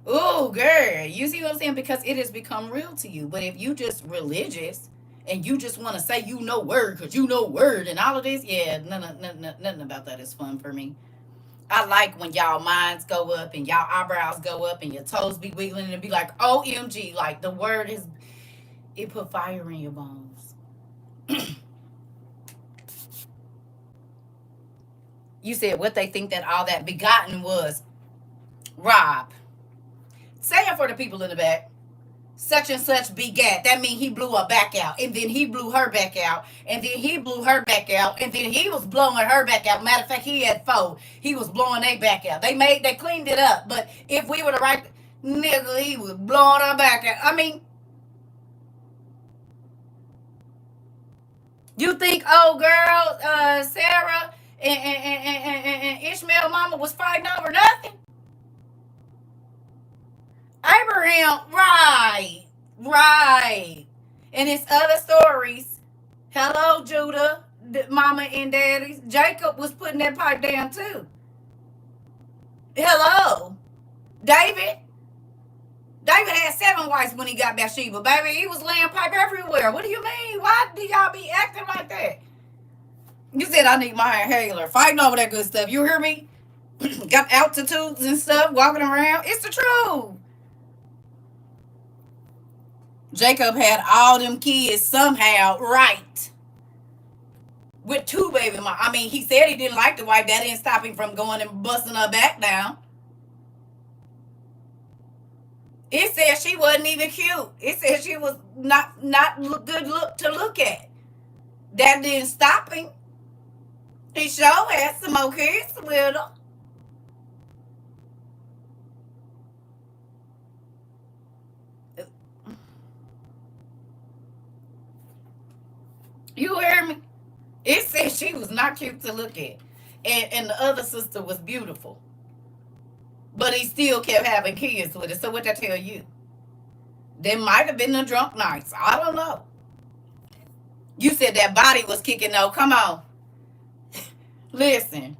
oh, girl. You see what I'm saying? Because it has become real to you. But if you just religious and you just want to say you know word because you know word and all of this, yeah, nothing about that is fun for me. I like when y'all minds go up and y'all eyebrows go up and your toes be wiggling and be like, OMG, like the word is, it put fire in your bones. You said what they think that all that begotten was. Rob, say it for the people in the back. Such and such begat. That means he blew her back out. And then he blew her back out. And then he blew her back out. And then he was blowing her back out. Matter of fact, he had four. He was blowing they back out. They cleaned it up. But if we were to write, nigga, he was blowing her back out. I mean, you think, oh girl, Sarah and Ishmael mama was fighting over nothing? Abraham, right. And it's other stories. Hello, Judah, mama and daddies. Jacob was putting that pipe down too. Hello. David had 7 wives when he got Bathsheba, baby. He was laying pipe everywhere. What do you mean? Why do y'all be acting like that? You said I need my inhaler. Fighting over that good stuff. You hear me? Got altitudes and stuff, walking around. It's the truth. Jacob had all them kids somehow, right? With 2 baby mom. I mean, he said he didn't like the wife. That didn't stop him from going and busting her back down. It said she wasn't even cute. It said she was not good to look at. That didn't stop him. He sure had some more kids with her. You hear me? It said she was not cute to look at. And the other sister was beautiful. But he still kept having kids with it. So what that tell you? There might have been the drunk nights. I don't know. You said that body was kicking though. Come on. Listen.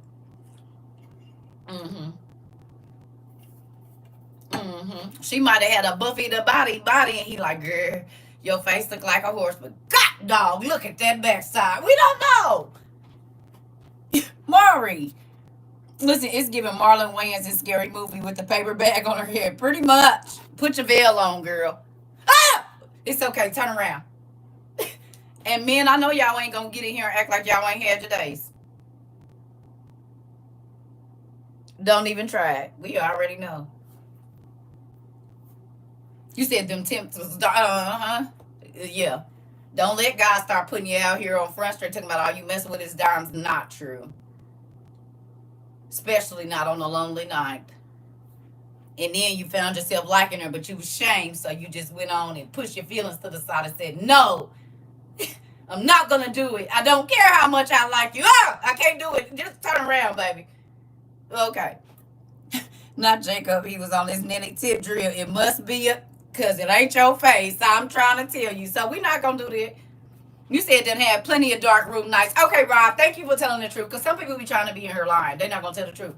She might have had a Buffy the body, and he like, girl, your face look like a horse, but God, dog, look at that backside. We don't know. Maury. Listen, it's giving Marlon Wayans in Scary Movie with the paper bag on her head. Pretty much. Put your veil on, girl. Ah! It's okay. Turn around. And men, I know y'all ain't going to get in here and act like y'all ain't had your days. Don't even try it. We already know. You said them temps was, yeah. Don't let God start putting you out here on Front Street talking about all you messing with his dimes. Not true. Especially not on a lonely night. And then you found yourself liking her, but you was ashamed, so you just went on and pushed your feelings to the side and said, no, I'm not going to do it. I don't care how much I like you. I can't do it. Just turn around, baby. Okay. Not Jacob. He was on his netting tip drill. It must be because it ain't your face. I'm trying to tell you. So we're not going to do that. You said that had plenty of dark room nights. Okay, Rob, thank you for telling the truth. Because some people be trying to be in her lying. They're not going to tell the truth.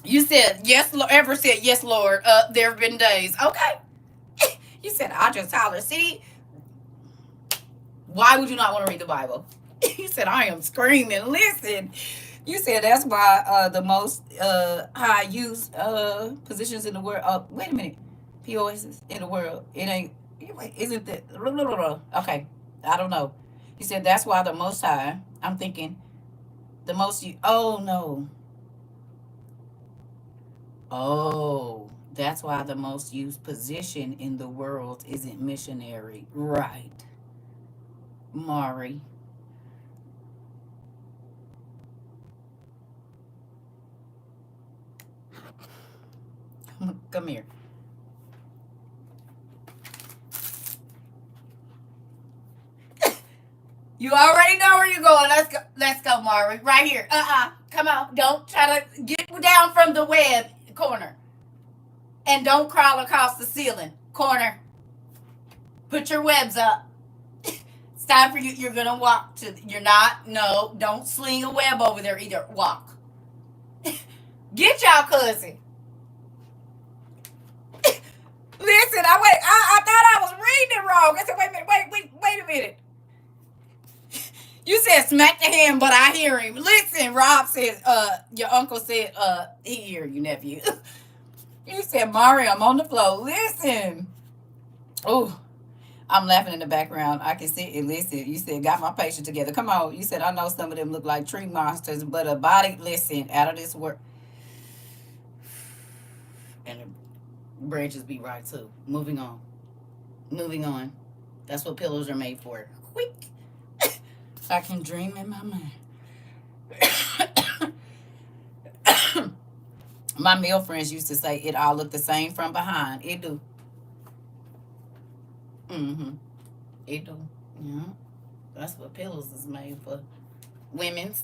You said, yes, ever said, yes, Lord. There have been days. Okay. You said, I just hollered. See, why would you not want to read the Bible? You said, I am screaming. Listen. You said that's why the most high use positions in the world. Wait a minute. POSs in the world. It ain't. Isn't that? Okay. I don't know. He said that's why the most high. I'm thinking the most. Oh no. Oh, that's why the most used position in the world isn't missionary. Right. Mari. Come here. You already know where you're going. Let's go, Mari. Right here. Come on. Don't try to get down from the web corner. And don't crawl across the ceiling corner. Put your webs up. time for you. You're going to walk to, you're not, no, don't sling a web over there either. Walk. Get y'all cousin. Listen, I thought I was reading it wrong. I said, wait a minute. You said smack the hand, but I hear him. Listen, Rob said, your uncle said, he hear you, nephew. You said, Mario, I'm on the floor. Listen. Oh, I'm laughing in the background. I can see it. Listen, you said, got my patient together. Come on. You said, I know some of them look like tree monsters, but a body, listen, out of this work. And the branches be right, too. Moving on. That's what pillows are made for. Quick. I can dream in my mind. My male friends used to say it all looked the same from behind. It do. Mm-hmm. It do. Yeah. That's what pillows is made for. Women's.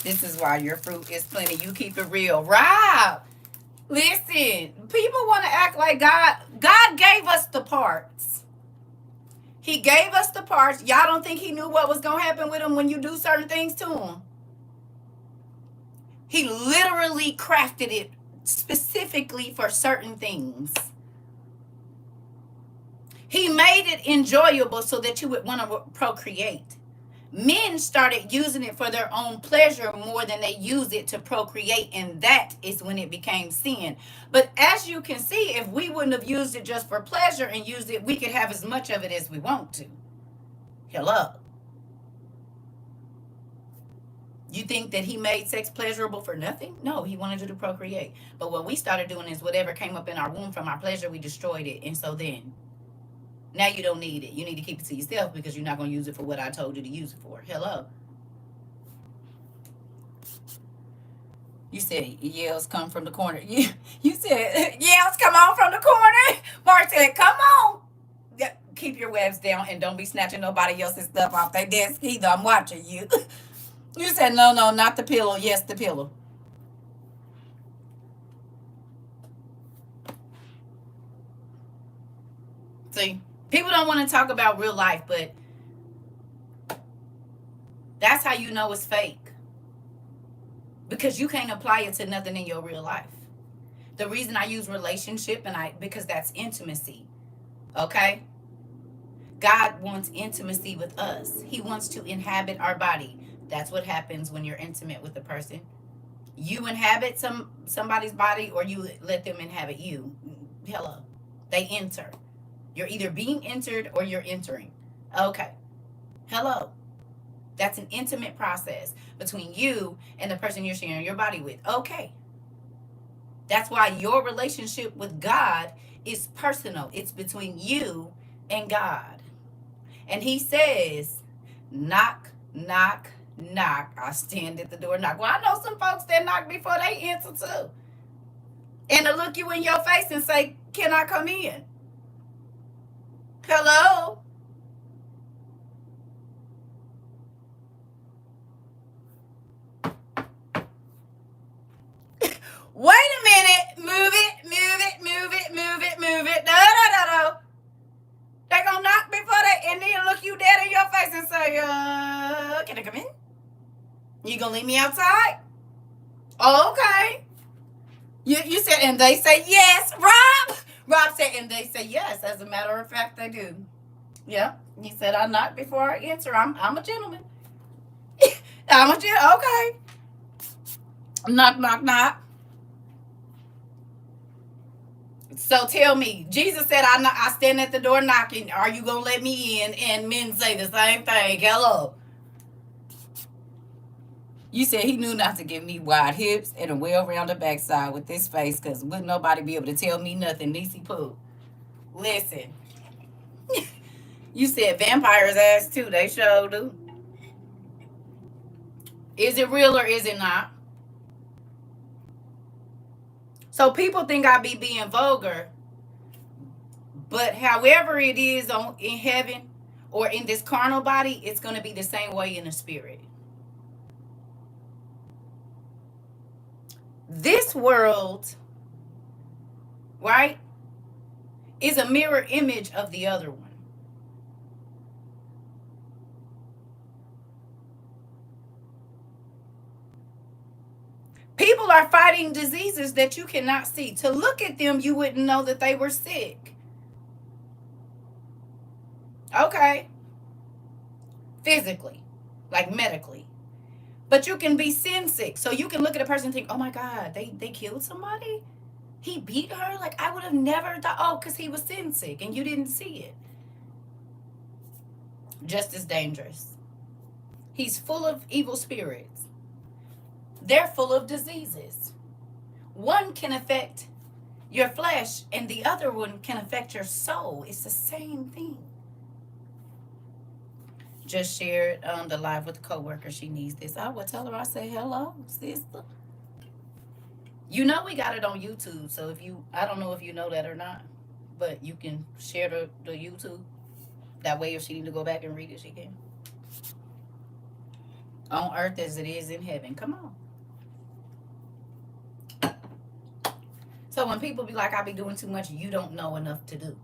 This is why your fruit is plenty. You keep it real. Rob, listen. People want to act like God gave us the parts. He gave us the parts. Y'all don't think he knew what was going to happen with him when you do certain things to him? He literally crafted it specifically for certain things. He made it enjoyable so that you would want to procreate. Men started using it for their own pleasure more than they use it to procreate, and that is when it became sin. But as you can see, if we wouldn't have used it just for pleasure and used it, we could have as much of it as we want to. Hello. You think that he made sex pleasurable for nothing? No, he wanted you to procreate. But what we started doing is whatever came up in our womb from our pleasure, we destroyed it. And so then, now you don't need it. You need to keep it to yourself because you're not going to use it for what I told you to use it for. Hello. You said yells come from the corner. You said yells come on from the corner. Mark said, come on. Keep your webs down and don't be snatching nobody else's stuff off their desk either. I'm watching you. You said, no, not the pillow. Yes, the pillow. See, people don't want to talk about real life, but that's how you know it's fake. Because you can't apply it to nothing in your real life. The reason I use relationship because that's intimacy. Okay? God wants intimacy with us. He wants to inhabit our body. That's what happens when you're intimate with a person. You inhabit somebody's body or you let them inhabit you. Hello. They enter. You're either being entered or you're entering. Okay. Hello. That's an intimate process between you and the person you're sharing your body with. Okay. That's why your relationship with God is personal. It's between you and God. And he says, knock, knock, knock. I stand at the door, knock. Well, I know some folks that knock before they enter too. And to look you in your face and say, can I come in? Hello? Wait a minute. Move it. No. They're going to knock before and then look you dead in your face and say, can I come in? You going to leave me outside? Okay. You said, and they say yes. Rob said, and they say yes. As a matter of fact, they do. Yeah. He said, I knock before I enter. I'm a gentleman. I'm a gentleman. Okay. Knock, knock, knock. So tell me, Jesus said, I stand at the door knocking. Are you going to let me in? And men say the same thing. Hello. You said he knew not to give me wide hips and a well-rounded backside with this face because wouldn't nobody be able to tell me nothing. Niecy Pooh. Listen. You said vampires ass too. They sure do. Is it real or is it not? So people think I be being vulgar. But however it is in heaven or in this carnal body, it's going to be the same way in the spirit. This world, right? is a mirror image of the other one. People are fighting diseases that you cannot see. To look at them, you wouldn't know that they were sick. Okay. Physically, like medically. But you can be sin sick. So you can look at a person and think, oh my God, they killed somebody? He beat her? Like, I would have never thought, oh, because he was sin sick and you didn't see it. Just as dangerous. He's full of evil spirits. They're full of diseases. One can affect your flesh and the other one can affect your soul. It's the same thing. Just shared the live with a coworker. She needs this. I would tell her, I say, hello, sister. You know we got it on YouTube. So if you, I don't know if you know that or not, but you can share the YouTube. That way if she need to go back and read it, she can. On earth as it is in heaven. Come on. So when people be like, I be doing too much, you don't know enough to do.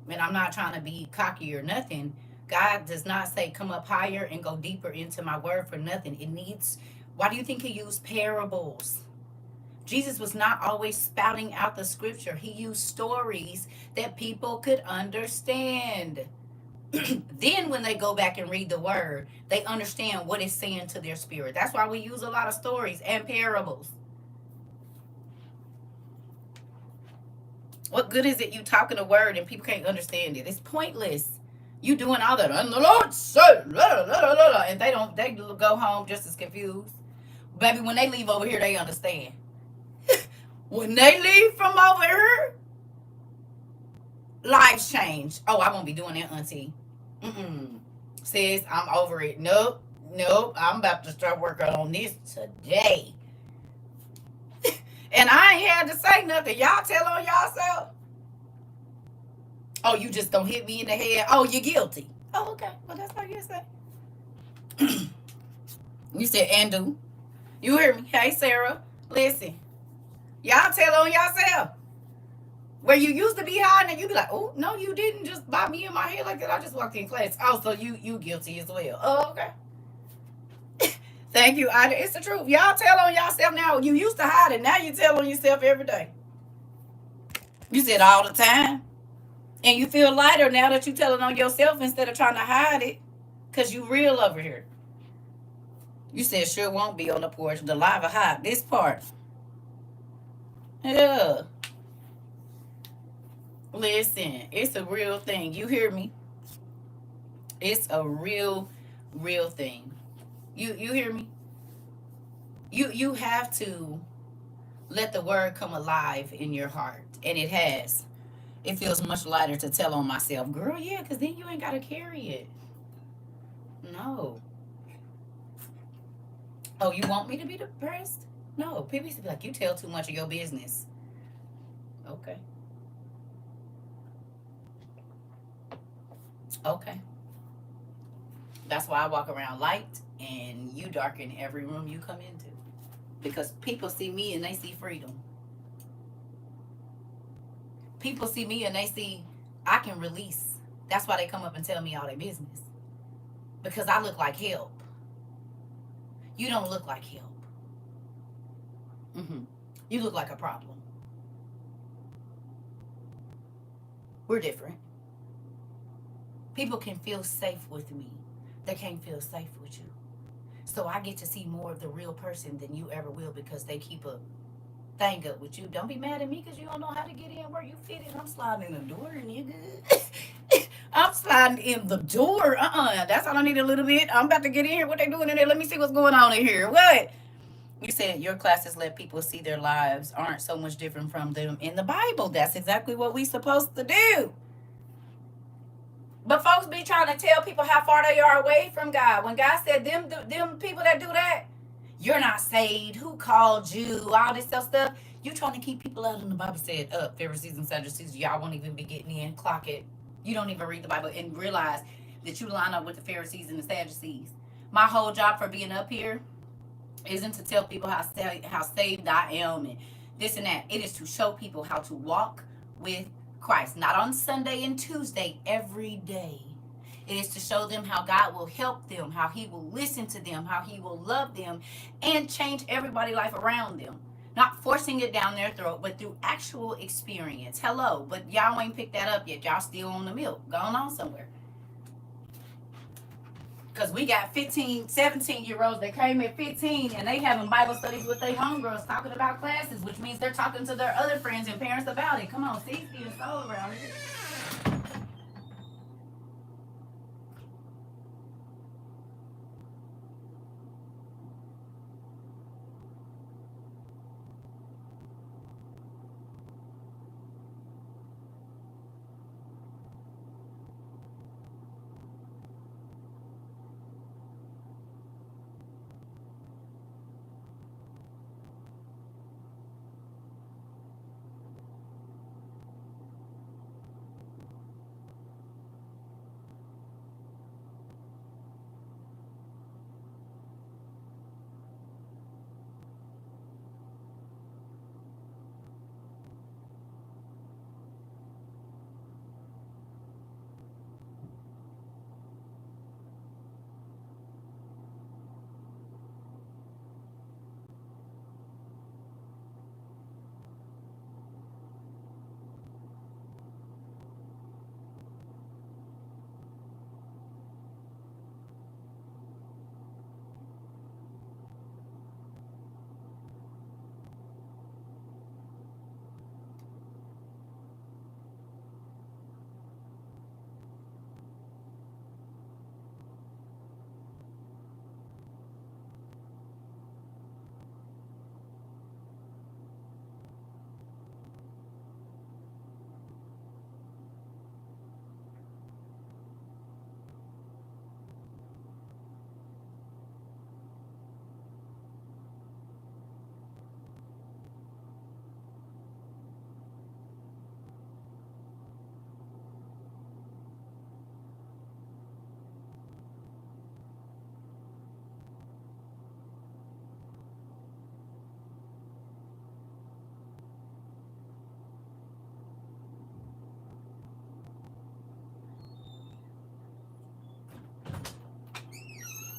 And I'm not trying to be cocky or nothing. God does not say come up higher and go deeper into my word for nothing. It needs, why do you think he used parables? Jesus was not always spouting out the scripture. He used stories that people could understand. Then when they go back and read the word, they understand what it's saying to their spirit. That's why we use a lot of stories and parables. What good is it you talking a word and people can't understand it? It's pointless. You doing all that, and the Lord said, and they go home just as confused. Baby, when they leave over here, they understand. When they leave from over here, lives change. Oh, I won't be doing that, auntie. Sis, I'm over it. Nope. I'm about to start working on this today. And I ain't had to say nothing. Y'all tell on y'allself. Oh, you just don't hit me in the head. Oh, you're guilty. Oh, okay. Well, that's what you say. You said, and do. You hear me? Hey, Sarah. Listen. Y'all tell on yourself. Where you used to be hiding and you be like, oh, no, you didn't just buy me in my head like that. I just walked in class. Oh, so you guilty as well. Oh, okay. Thank you, Ida. It's the truth. Y'all tell on yourself now. You used to hide it. Now you tell on yourself every day. You said all the time. And you feel lighter now that you telling on yourself instead of trying to hide it. Because you real over here. You said sure won't be on the porch. The lava hot. This part. Yeah. Listen, it's a real thing. You hear me? It's a real thing. You hear me? You have to let the word come alive in your heart. And it has. It feels much lighter to tell on myself. Girl, yeah, because then you ain't got to carry it. No. Oh, you want me to be depressed? No. People used to be like, you tell too much of your business. Okay. Okay. That's why I walk around light and you darken every room you come into. Because people see me and they see freedom. People see me and they see I can release. That's why they come up and tell me all their business. Because I look like help. You don't look like help. You look like a problem. We're different. People can feel safe with me. They can't feel safe with you. So I get to see more of the real person than you ever will because they keep a thing up with you. Don't be mad at me because you don't know how to get in where you fit in. I'm sliding in the door, nigga. I'm sliding in the door. That's all I need a little bit. I'm about to get in here. What they doing in there? Let me see what's going on in here. What? You said your classes let people see their lives aren't so much different from them in the Bible. That's exactly what we supposed to do. But folks be trying to tell people how far they are away from God. When God said them people that do that, you're not saved. Who called you? All this stuff. You trying to keep people out. And the Bible said, Pharisees and Sadducees, y'all won't even be getting in. Clock it. You don't even read the Bible and realize that you line up with the Pharisees and the Sadducees. My whole job for being up here isn't to tell people how saved I am and this and that. It is to show people how to walk with Christ, not on Sunday and Tuesday, every day. It is to show them how God will help them, how he will listen to them, how he will love them, and change everybody's life around them. Not forcing it down their throat, but through actual experience. Hello, but y'all ain't picked that up yet. Y'all still on the milk, going on somewhere. Because we got 15, 17-year-olds that came at 15 and they having Bible studies with their homegirls talking about classes, which means they're talking to their other friends and parents about it. Come on, safety and soul around here.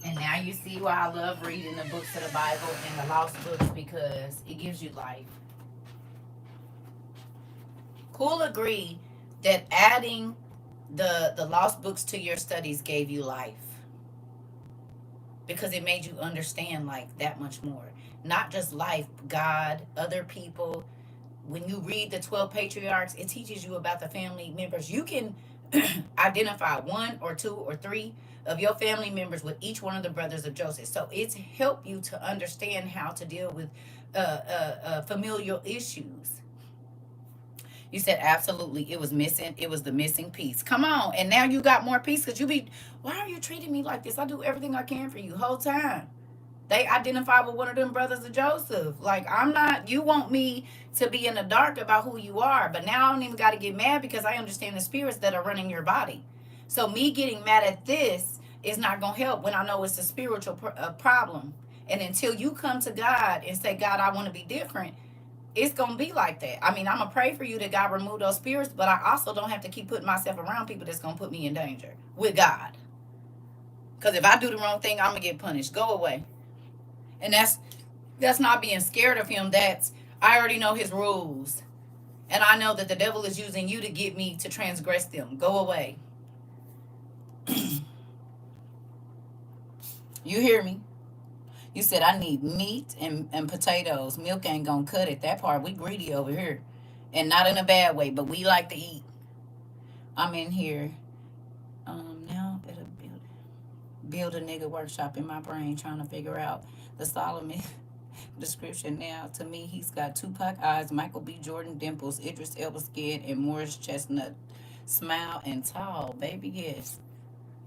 And now you see why I love reading the books of the Bible and the lost books, because it gives you life. Who'll agree that adding the lost books to your studies gave you life? Because it made you understand like that much more. Not just life, God, other people. When you read the 12 patriarchs, it teaches you about the family members. You can identify one or two or three of your family members with each one of the brothers of Joseph. So it's helped you to understand how to deal with familial issues. You said absolutely. It was missing. It was the missing piece. Come on. And now you got more peace, because you be, why are you treating me like this? I do everything I can for you whole time. They identify with one of them brothers of Joseph. Like, I'm not, you want me to be in the dark about who you are. But now I don't even got to get mad, because I understand the spirits that are running your body. So me getting mad at this is not going to help when I know it's a spiritual problem. And until you come to God and say, God, I want to be different, it's going to be like that. I mean, I'm going to pray for you that God remove those spirits, but I also don't have to keep putting myself around people that's going to put me in danger with God. Because if I do the wrong thing, I'm going to get punished. Go away. And that's not being scared of him. That's, I already know his rules. And I know that the devil is using you to get me to transgress them. Go away. You hear me? You said I need meat and potatoes. Milk ain't gonna cut it. That part, we greedy over here. And not in a bad way, but we like to eat. I'm in here. Now it'll build a nigga workshop in my brain trying to figure out the Solomon description. Now to me, he's got Tupac eyes, Michael B. Jordan dimples, Idris Elba skin, and Morris chestnut smile and tall. Baby, yes.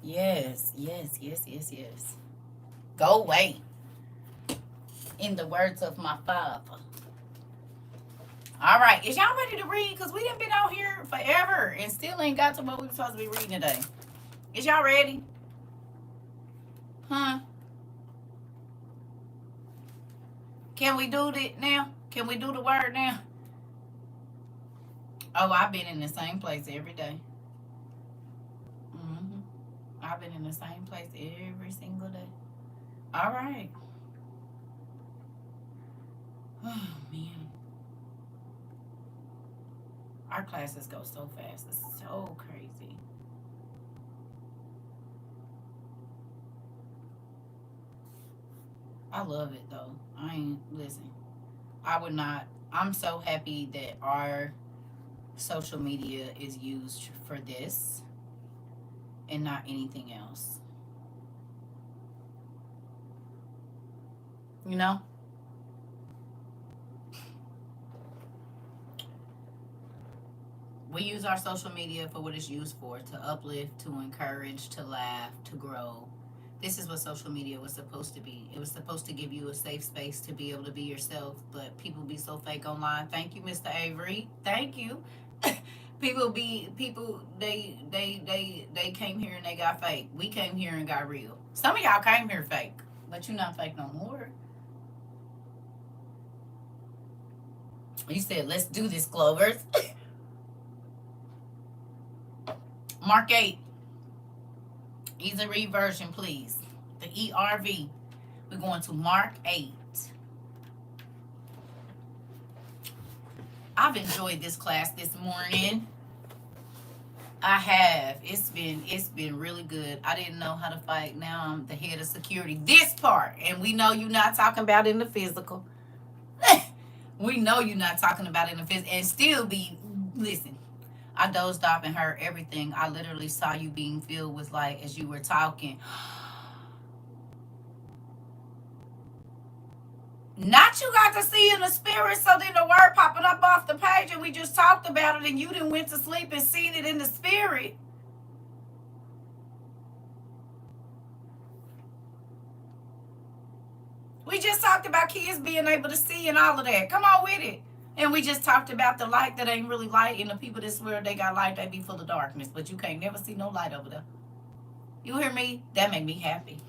Yes, yes, yes, yes, yes. Go away. In the words of my father. All right, is y'all ready to read? Because we done been out here forever and still ain't got to what we were supposed to be reading today. Is y'all ready? Huh? Can we do it now? Can we do the word now? Oh, I've been in the same place every day. Mm-hmm. I've been in the same place every single day. All right. Oh, man. Our classes go so fast. It's so crazy. I love it, though. I ain't, listen, I would not, I'm so happy that our social media is used for this and not anything else. You know? We use our social media for what it's used for, to uplift, to encourage, to laugh, to grow. This is what social media was supposed to be. It was supposed to give you a safe space to be able to be yourself, but people be so fake online. Thank you, Mr. Avery. Thank you. People they came here and they got fake. We came here and got real. Some of y'all came here fake, but you're not fake no more. You said, let's do this, Clovers. Mark 8. Easy read version, please. The ERV. We're going to Mark 8. I've enjoyed this class this morning. I have. It's been really good. I didn't know how to fight. Now I'm the head of security. This part, and we know you're not talking about in the physical. We know you're not talking about in the physical, and still be listen. I dozed off and heard everything. I literally saw you being filled with light as you were talking. Not you got to see in the spirit, so then the word popping up off the page and we just talked about it and you didn't went to sleep and seen it in the spirit. We just talked about kids being able to see and all of that. Come on with it. And we just talked about the light that ain't really light, and the people that swear they got light, they be full of darkness. But you can't never see no light over there. You hear me? That made me happy.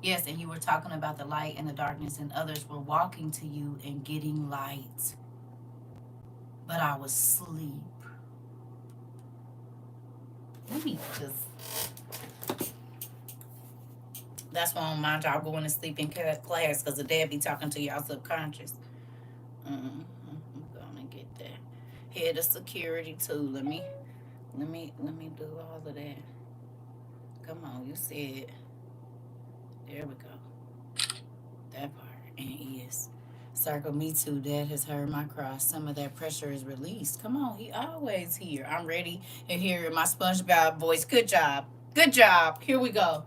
Yes, and you were talking about the light and the darkness, and others were walking to you and getting light. But I was asleep. Let me just. That's why on my job going to sleep in class, because the dad be talking to y'all subconscious. I'm gonna get that. Head of security too. Let me do all of that. Come on, you said. There we go. That part. And is. Circle me too. Dad has heard my cry. Some of that pressure is released. Come on, he always here. I'm ready to hear my SpongeBob voice. Good job. Good job. Here we go.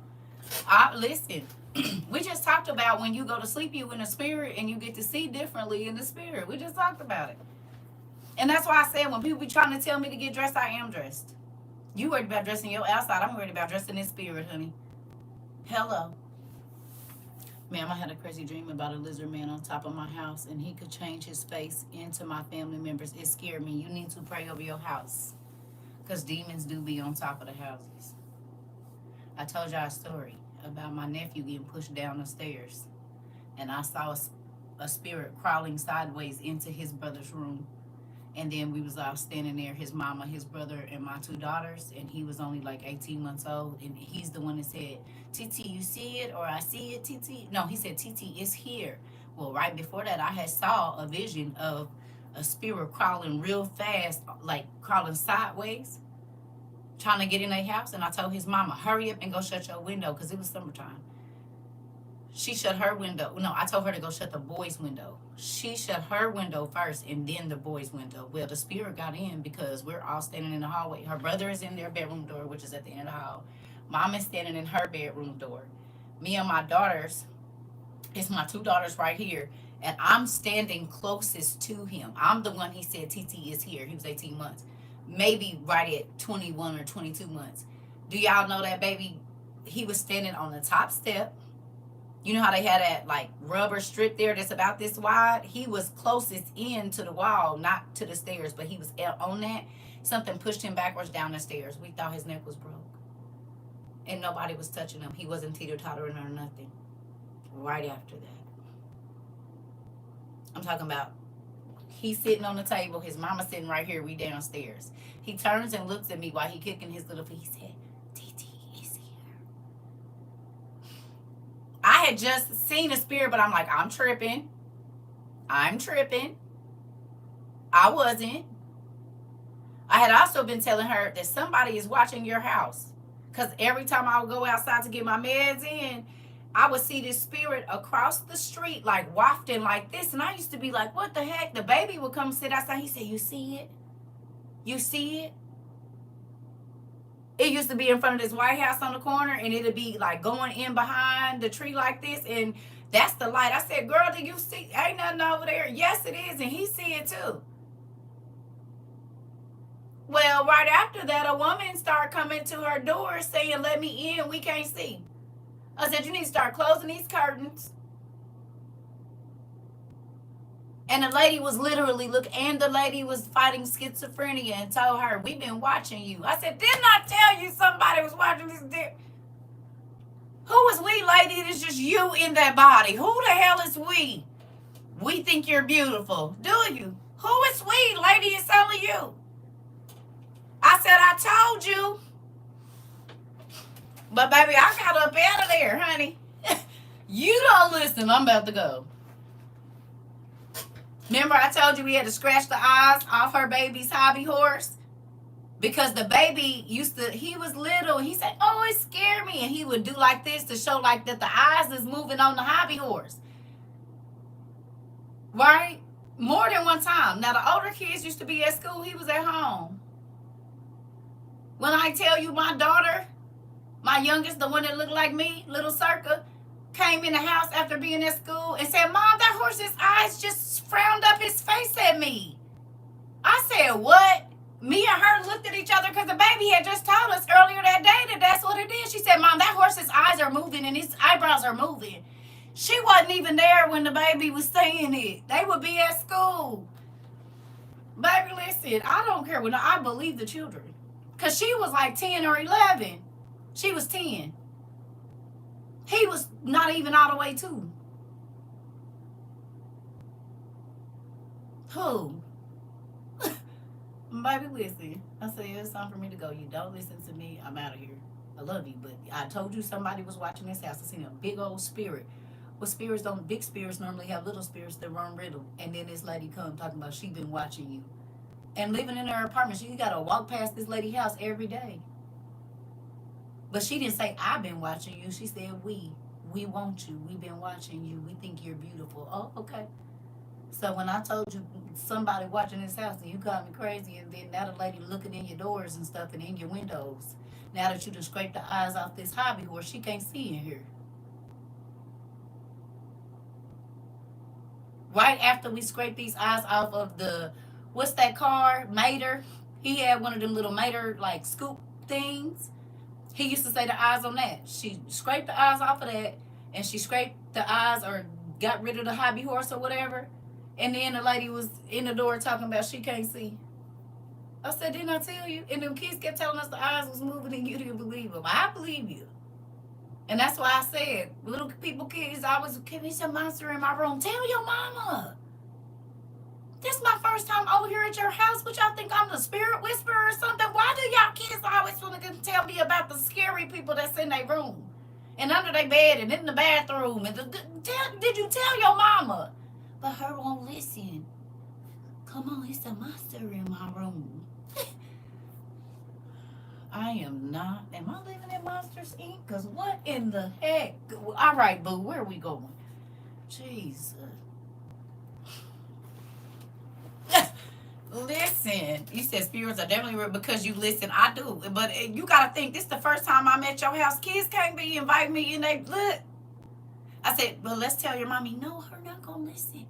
Listen. We just talked about when you go to sleep, you in the spirit, and you get to see differently in the spirit. We just talked about it. And that's why I said when people be trying to tell me to get dressed, I am dressed. You worried about dressing your outside. I'm worried about dressing in spirit, honey. Hello. Ma'am, I had a crazy dream about a lizard man on top of my house, and he could change his face into my family members. It scared me. You need to pray over your house, because demons do be on top of the houses. I told y'all a story about my nephew getting pushed down the stairs, and I saw a spirit crawling sideways into his brother's room. And then we was all standing there, his mama, his brother, and my two daughters, and he was only like 18 months old, and he's the one that said, "Titi, you see it, or I see it, Titi?" No, he said, "Titi, it's here." Well, right before that, I had saw a vision of a spirit crawling real fast, like crawling sideways, trying to get in their house, and I told his mama, "Hurry up and go shut your window," because it was summertime. She shut her window. No, I told her to go shut the boys' window. She shut her window first and then the boys' window. Well, the spirit got in because we're all standing in the hallway. Her brother is in their bedroom door, which is at the end of the hall. Mom is standing in her bedroom door. Me and my daughters, it's my two daughters right here, and I'm standing closest to him. I'm the one he said TT is here. He was 18 months. Maybe right at 21 or 22 months. Do y'all know that baby? He was standing on the top step. You know how they had that like rubber strip there that's about this wide? He was closest in to the wall, not to the stairs, but he was on that. Something pushed him backwards down the stairs. We thought his neck was broke. And nobody was touching him. He wasn't teeter-tottering or nothing. Right after that. I'm talking about He's sitting on the table. His mama sitting right here. We downstairs. He turns and looks at me while he kicking his little feet. He said, TT is here. I had just seen a spirit, but I'm like, I'm tripping. I wasn't. I had also been telling her that somebody is watching your house. Because every time I would go outside to get my meds in, I would see this spirit across the street, like wafting like this. And I used to be like, what the heck? The baby would come sit outside. He said, you see it? You see it? It used to be in front of this White House on the corner, and it'd be like going in behind the tree like this. And that's the light. I said, girl, do you see? Ain't nothing over there. Yes, it is. And he see it too. Well, right after that, a woman started coming to her door saying, let me in. We can't see. I said, you need to start closing these curtains. And the lady was literally and the lady was fighting schizophrenia and told her, we've been watching you. I said, didn't I tell you somebody was watching this? Who is we, lady? It's just you in that body. Who the hell is we? We think you're beautiful. Do you? Who is we, lady? It's only you. I said, I told you. But baby, I got up out of there, honey. You don't listen. I'm about to go. Remember I told you we had to scratch the eyes off her baby's hobby horse? Because the baby he was little. He said, oh, it scared me. And he would do like this to show like that the eyes is moving on the hobby horse. Right? More than one time. Now, the older kids used to be at school. He was at home. When I tell you my daughter, my youngest, the one that looked like me, little CERCA, came in the house after being at school and said, Mom, that horse's eyes just frowned up his face at me. I said, what? Me and her looked at each other because the baby had just told us earlier that day that that's what it is. She said, Mom, that horse's eyes are moving and his eyebrows are moving. She wasn't even there when the baby was saying it. They would be at school. Baby, listen, I don't care. I believe the children. Because she was like 10 or 11. She was 10. He was not even all the way 2. Who? Baby, listen. I said, it's time for me to go. You don't listen to me. I'm out of here. I love you, but I told you somebody was watching this house. I seen a big old spirit. Well, big spirits normally have little spirits that run riddle. And then this lady come talking about she been watching you. And living in her apartment, she got to walk past this lady's house every day. But she didn't say, I've been watching you. She said, we want you. We've been watching you. We think you're beautiful. Oh, okay. So when I told you somebody watching this house and you called me crazy, and then now the lady looking in your doors and stuff and in your windows, now that you just scraped the eyes off this hobby horse, she can't see in here. Right after we scraped these eyes off of the, what's that car? Mater. He had one of them little Mater like scoop things. He used to say the eyes on that. She scraped the eyes off of that, and she scraped the eyes or got rid of the hobby horse or whatever. And then the lady was in the door talking about she can't see. I said, didn't I tell you? And them kids kept telling us the eyes was moving and you didn't believe them. I believe you. And that's why I said, little people, kids, always, can be some monster in my room. Tell your mama. This is my first time over here at your house, but y'all think I'm the spirit whisperer or something? Why do y'all kids always want to tell me about the scary people that's in their room and under their bed and in the bathroom? And did you tell your mama? But her won't listen. Come on, it's a monster in my room. I am not. Am I living in Monsters Inc? Because what in the heck? All right, boo, where are we going? Jesus. Listen, you said spirits are definitely real because you listen. I do, but you gotta think this is the first time I'm at your house. Kids can't be inviting me in. They look. I said, well, let's tell your mommy. No, her not gonna listen.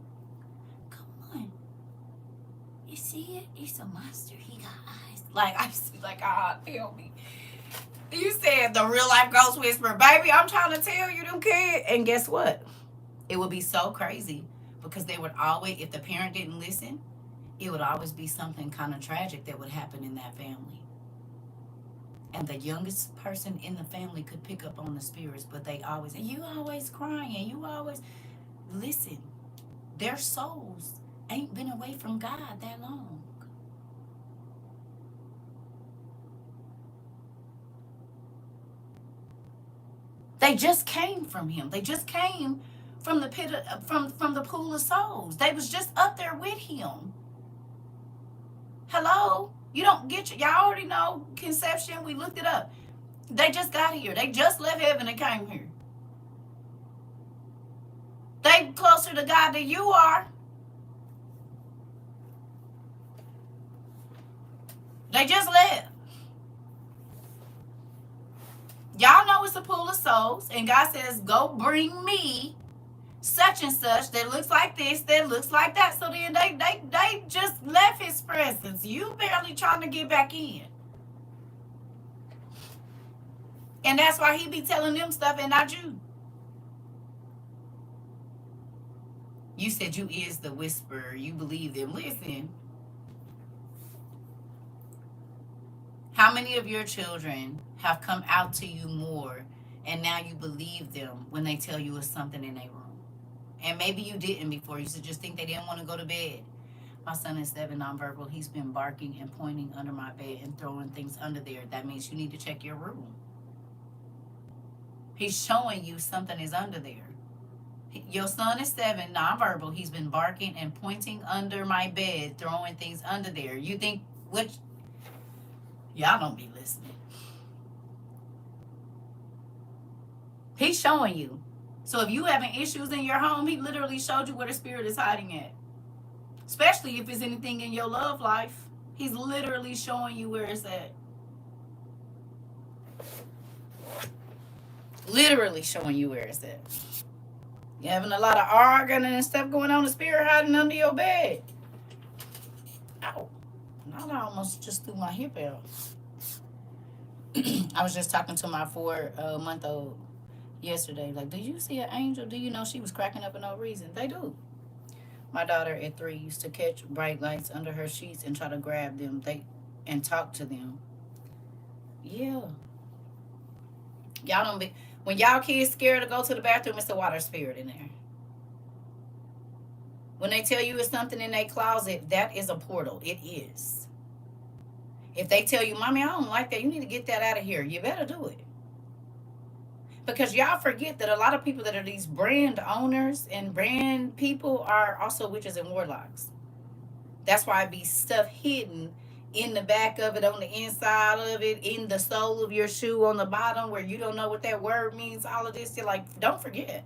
Come on, you see it? He's a monster. He got eyes. Like I see, like tell me. You said the real life ghost whisperer, baby. I'm trying to tell you, them kids. And guess what? It would be so crazy because they would always, if the parent didn't listen, it would always be something kind of tragic that would happen in that family. And the youngest person in the family could pick up on the spirits, but they always, you always crying, you always, listen, their souls ain't been away from God that long. They just came from him. They just came from the pit of, from the pool of souls. They was just up there with him. Hello? You don't get y'all already know conception. We looked it up. They just got here. They just left heaven and came here. They closer to God than you are. They just left. Y'all know it's a pool of souls, and God says, go bring me such and such that looks like this, that looks like that. So then they just left his presence. You barely trying to get back in. And that's why he be telling them stuff and not you. You said you is the whisperer. You believe them. Listen. How many of your children have come out to you more and now you believe them when they tell you it's something in their room? And maybe you didn't before. You used to just think they didn't want to go to bed. My son is 7, nonverbal. He's been barking and pointing under my bed and throwing things under there. That means you need to check your room. He's showing you something is under there. Your son is 7, nonverbal. He's been barking and pointing under my bed, throwing things under there. You think, which, y'all don't be listening. He's showing you. So if you having issues in your home, he literally showed you where the spirit is hiding at. Especially if it's anything in your love life. He's literally showing you where it's at. Literally showing you where it's at. You're having a lot of arguing and stuff going on, the spirit hiding under your bed. Ow. Now I almost just threw my hip out. I was just talking to my 4-month-old yesterday. Like, do you see an angel? Do you know she was cracking up for no reason? They do. My daughter at 3 used to catch bright lights under her sheets and try to grab them and talk to them. Yeah. Y'all don't be... When y'all kids scared to go to the bathroom, it's a water spirit in there. When they tell you it's something in their closet, that is a portal. It is. If they tell you, Mommy, I don't like that, you need to get that out of here, you better do it. Because y'all forget that a lot of people that are these brand owners and brand people are also witches and warlocks. That's why it be stuff hidden in the back of it, on the inside of it, in the sole of your shoe, on the bottom, where you don't know what that word means, all of this. You're like, don't forget.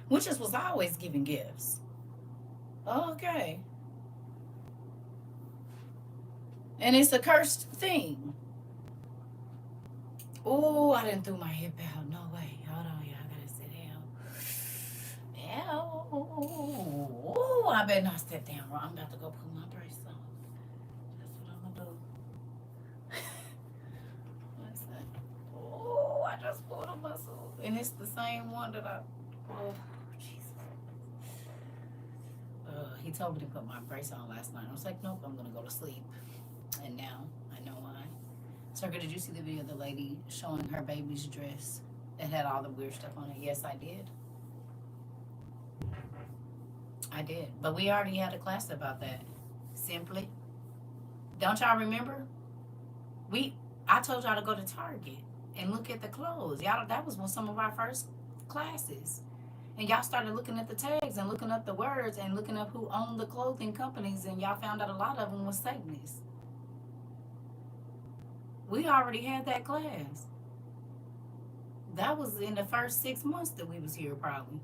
Witches was always giving gifts. Okay. And it's a cursed thing. Oh, I didn't throw my hip out. No way. Hold on, y'all. I gotta sit down. Oh, I better not sit down. I'm about to go put my brace on. That's what I'm gonna do. What's that? Oh, I just pulled a muscle. And it's the same one that oh, Jesus. He told me to put my brace on last night. I was like, nope, I'm gonna go to sleep. And now I know why. Circa, did you see the video of the lady showing her baby's dress that had all the weird stuff on it? Yes, I did. I did. But we already had a class about that. Simply. Don't y'all remember? I told y'all to go to Target and look at the clothes. Y'all, that was one some of our first classes. And y'all started looking at the tags and looking up the words and looking up who owned the clothing companies, and y'all found out a lot of them was Satanists. We already had that class. That was in the first 6 months that we was here, probably.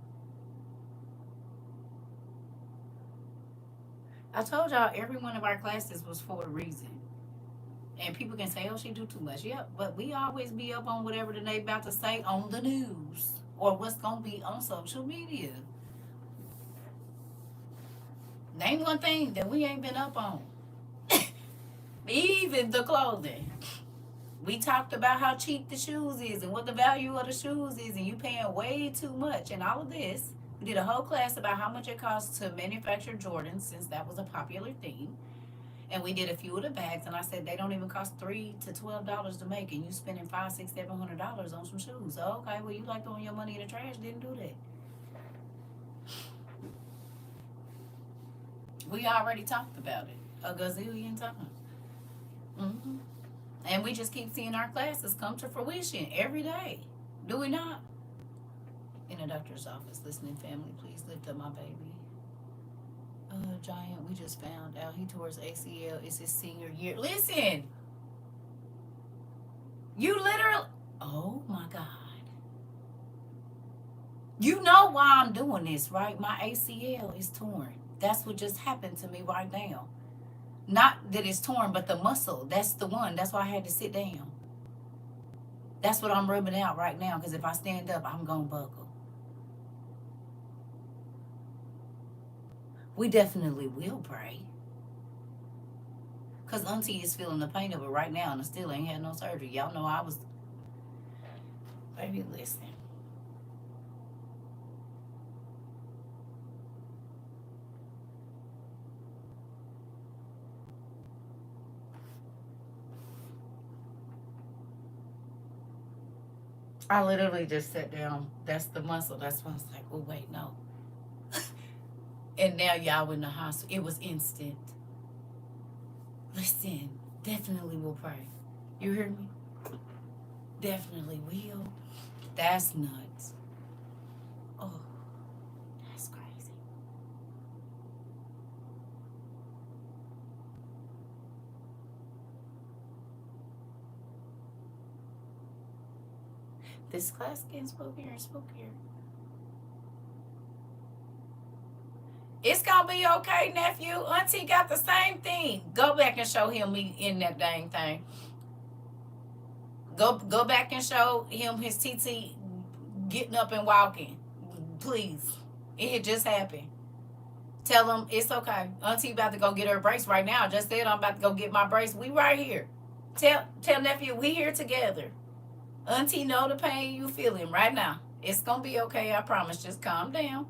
I told y'all every one of our classes was for a reason. And people can say, oh, she do too much. Yep, but we always be up on whatever they about to say on the news or what's going to be on social media. Name one thing that we ain't been up on. Even the clothing. We talked about how cheap the shoes is and what the value of the shoes is, and you paying way too much. And all of this, we did a whole class about how much it costs to manufacture Jordans, since that was a popular thing. And we did a few of the bags, and I said they don't even cost $3 to $12 to make, and you spending $500, $600, $700 on some shoes. So okay, well, you like throwing your money in the trash? Didn't do that. We already talked about it a gazillion times. Mm-hmm. And we just keep seeing our classes come to fruition every day. Do we not? In a doctor's office, listening family, please lift up my baby. Giant, we just found out he tore his ACL. It's his senior year. Listen, you literally, oh my God. You know why I'm doing this, right? My ACL is torn. That's what just happened to me right now. Not that it's torn, but the muscle. That's the one. That's why I had to sit down. That's what I'm rubbing out right now, because if I stand up, I'm going to buckle. We definitely will pray. Because Auntie is feeling the pain of it right now, and I still ain't had no surgery. Y'all know I was... Baby, listen. I literally just sat down. That's the muscle. That's why I was like, oh, wait, no. And now y'all in the hospital. It was instant. Listen, definitely will pray. You hear me? Definitely will. That's nuts. Oh, that's crazy. This class getting spookier and spookier. It's gonna be okay, nephew. Auntie got the same thing. Go back and show him me in that dang thing. Go back and show him his TT getting up and walking. Please. It had just happened. Tell him it's okay. Auntie about to go get her brace right now. I just said I'm about to go get my brace. We right here. Tell nephew we here together. Auntie know the pain you feeling right now. It's gonna be okay, I promise. Just calm down.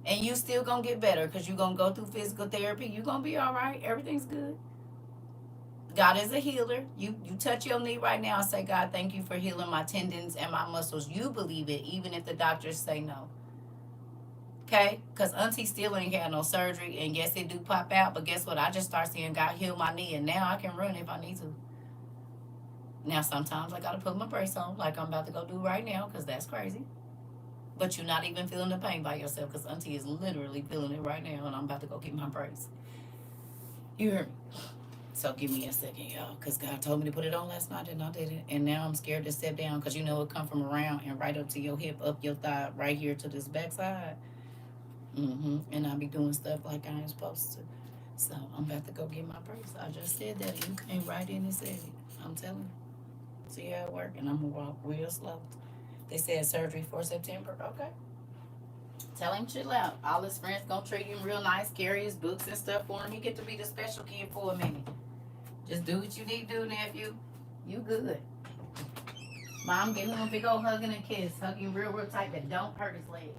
And you still gonna get better because you're gonna go through physical therapy. You're gonna be all right. Everything's good. God is a healer. You touch your knee right now and say, God, thank you for healing my tendons and my muscles. You believe it, even if the doctors say no. Okay? Because Auntie still ain't had no surgery. And yes, it do pop out. But guess what? I just start seeing God heal my knee. And now I can run if I need to. Now, sometimes I got to put my brace on like I'm about to go do right now because that's crazy. But you're not even feeling the pain by yourself because Auntie is literally feeling it right now. And I'm about to go get my brace. You hear me? So give me a second, y'all, because God told me to put it on last night and I did it. And now I'm scared to step down because you know it come from around and right up to your hip, up your thigh, right here to this backside. And I be doing stuff like I ain't supposed to. So I'm about to go get my brace. I just said that. You came right in and said it. I'm telling you. See how it work? And I'm going to walk real slow. They said surgery for September. Okay. Tell him chill out. All his friends going to treat him real nice, carry his books and stuff for him. He get to be the special kid for a minute. Just do what you need to do, nephew. You good. Mom, give him a big old hug and a kiss. Hug him real, real tight, but don't hurt his leg.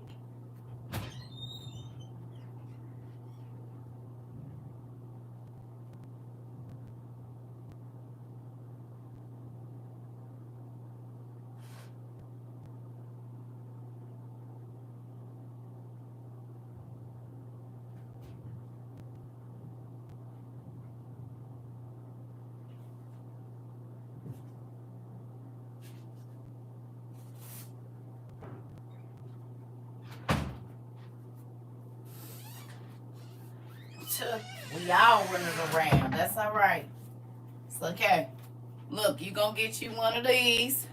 We all running around. That's all right. It's okay. Look, you gonna get you one of these.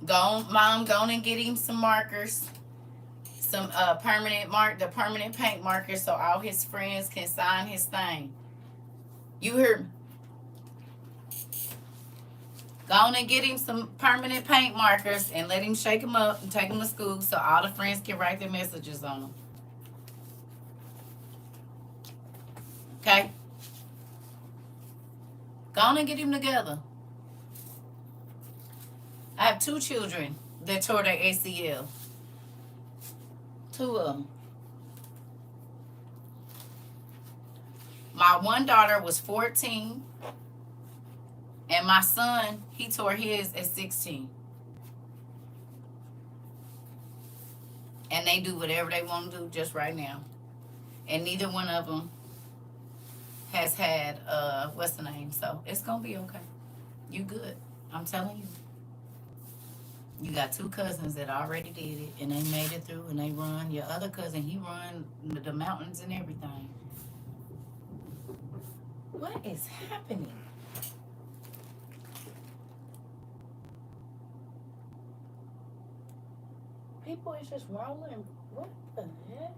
Mom, go on and get him some markers. Some the permanent paint markers so all his friends can sign his thing. You hear me? Go on and get him some permanent paint markers and let him shake them up and take them to school so all the friends can write their messages on them. Okay? Go on and get him together. I have 2 children that tore their ACL. 2 of them. My one daughter was 14. And my son, he tore his at 16. And they do whatever they want to do just right now. And neither one of them has had, what's the name? So it's going to be okay. You good. I'm telling you. You got 2 cousins that already did it, and they made it through, and they run. Your other cousin, he run the mountains and everything. What is happening? People is just rolling. What the heck?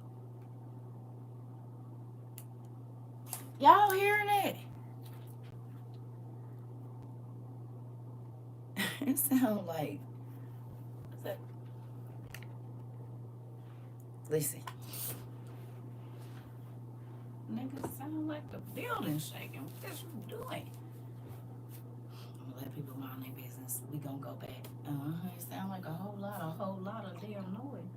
Y'all hearing it? It sounds like... Listen. Niggas sound like the building shaking. What is you doing? I'm gonna let people mind their business. We gonna go back. It sound like a whole lot of damn noise.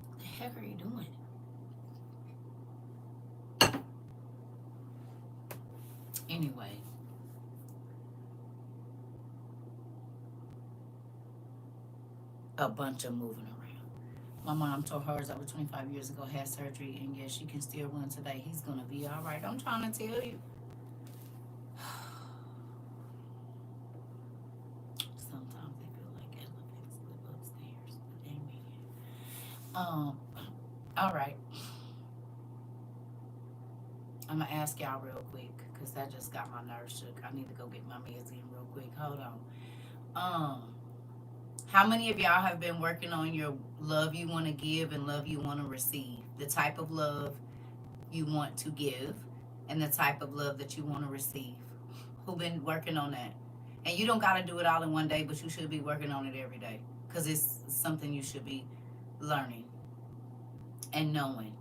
What the heck are you doing? Anyway. A bunch of moving around. My mom told hers over 25 years ago, had surgery, and yes, she can still run today. He's gonna be all right. I'm trying to tell you. Sometimes they feel like elephants live upstairs. Amen. All right. I'm gonna ask y'all real quick, because that just got my nerves shook. I need to go get my meds in real quick. Hold on. How many of y'all have been working on your love you want to give and love you want to receive? The type of love you want to give and the type of love that you want to receive. Who been working on that? And you don't got to do it all in one day, but you should be working on it every day, because it's something you should be learning and knowing.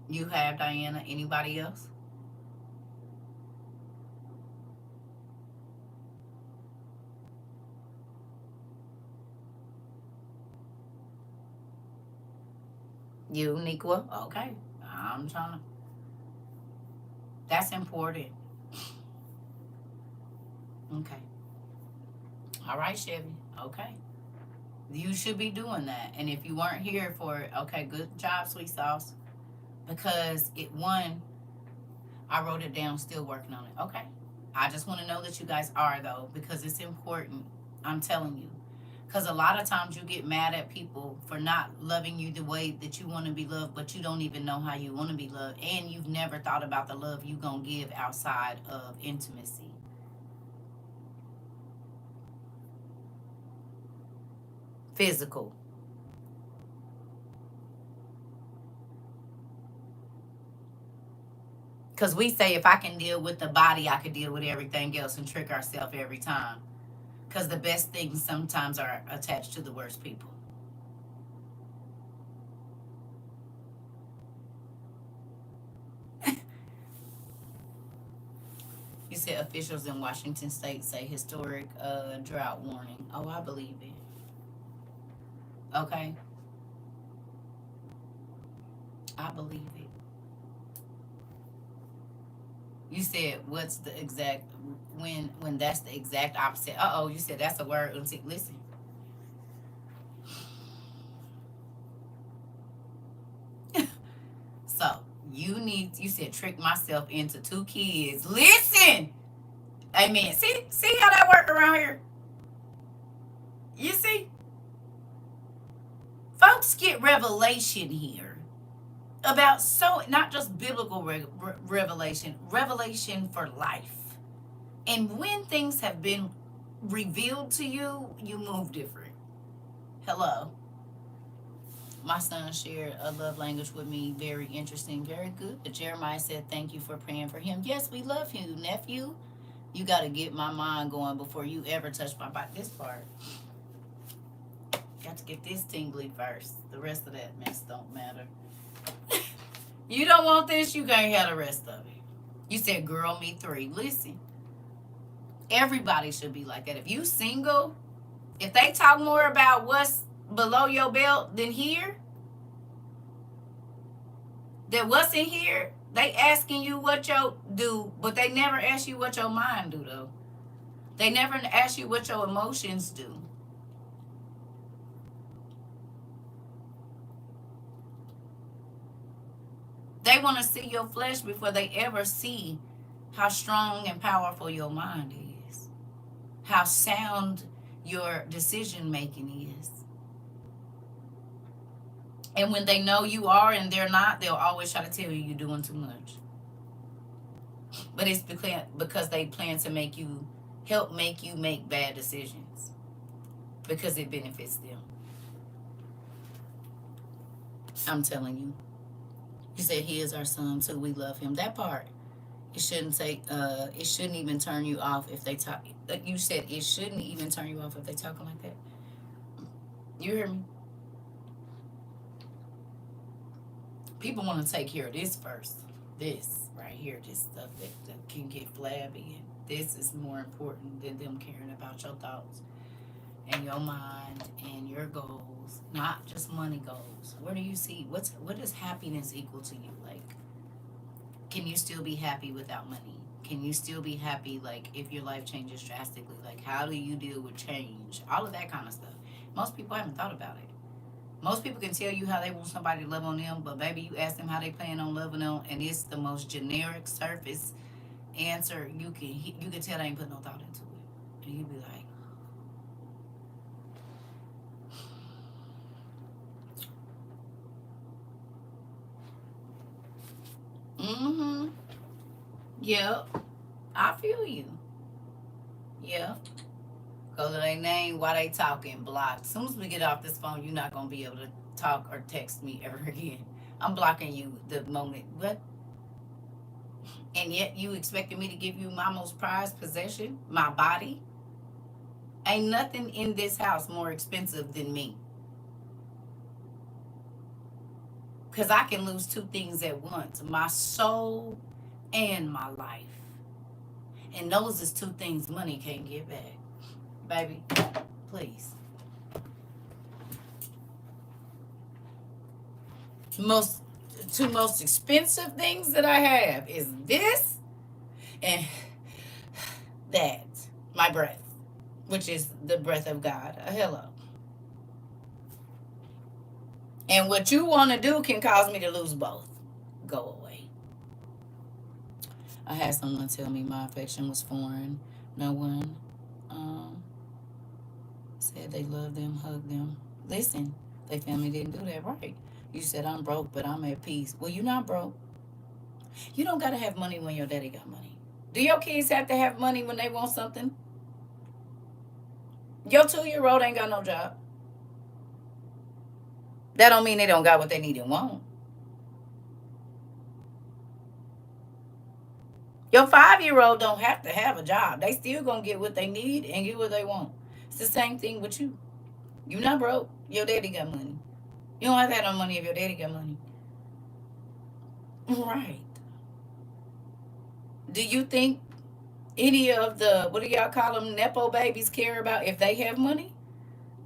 You have, Diana. Anybody else? You, Nikwa? Okay. I'm trying to. That's important. Okay. All right, Chevy. Okay. You should be doing that. And if you weren't here for it, okay, good job, sweet sauce. Because I wrote it down, still working on it. Okay. I just want to know that you guys are, though, because it's important. I'm telling you. Because a lot of times you get mad at people for not loving you the way that you want to be loved, but you don't even know how you want to be loved. And you've never thought about the love you going to give outside of intimacy. Physical. Because we say if I can deal with the body, I could deal with everything else, and trick ourselves every time. Because the best things sometimes are attached to the worst people. You said officials in Washington State say historic drought warning. Oh, I believe it. Okay. I believe it. You said what's the exact when that's the exact opposite. You said that's a word. Listen. So you said trick myself into 2 kids. Listen. Amen. See how that work around here? You see? Folks get revelation here about not just biblical revelation for life. And when things have been revealed to you, you move different. Hello. My son shared a love language with me. Very interesting. Very good. Jeremiah said, thank you for praying for him. Yes, we love you, nephew. You got to get my mind going before you ever touch my body. This part. Got to get this tingly first. The rest of that mess don't matter. You don't want this, you can't have the rest of it. You said, girl, me 3. Listen. Everybody should be like that. If you single, if they talk more about what's below your belt than here, then what's in here, they asking you what your do, but they never ask you what your mind do, though. They never ask you what your emotions do. They want to see your flesh before they ever see how strong and powerful your mind is, how sound your decision making is. And when they know you are and they're not, they'll always try to tell you you're doing too much. But it's because they plan to help make you make bad decisions because it benefits them. I'm telling you. You said he is our son too. We love him. That part. It shouldn't even turn you off if they talk. Like you said, it shouldn't even turn you off if they talking like that. You hear me? People want to take care of this first. This right here, this stuff that can get flabby. This is more important than them caring about your thoughts and your mind and your goals, not just money goals. Where do you see what does happiness equal to you? Like, can you still be happy without money? Can you still be happy, like, if your life changes drastically? Like, how do you deal with change? All of that kind of stuff. Most people haven't thought about it. Most people can tell you how they want somebody to love on them, but baby, you ask them how they plan on loving them, and it's the most generic surface answer. You can tell they ain't put no thought into it. And you be like, yep, I feel you. Yep. Go to their name while they talking, blocked. As soon as we get off this phone, you're not going to be able to talk or text me ever again. I'm blocking you the moment. What? And yet you expected me to give you my most prized possession, my body? Ain't nothing in this house more expensive than me. Because I can lose two things at once, my soul and my life. And those is two things money can't get back. Baby, please. Two most expensive things that I have is this and that. My breath, which is the breath of God. Hello. And what you want to do can cause me to lose both. Go away. I had someone tell me my affection was foreign. No one said they loved them, hugged them. Listen, their family didn't do that right. You said I'm broke, but I'm at peace. Well, you're not broke. You don't got to have money when your daddy got money. Do your kids have to have money when they want something? Your 2-year-old ain't got no job. That don't mean they don't got what they need and want. Your 5-year-old don't have to have a job. They still gonna get what they need and get what they want. It's the same thing with you. You not broke. Your daddy got money. You don't have to have no money if your daddy got money. Right. Do you think any of the, what do y'all call them, Nepo babies care about if they have money?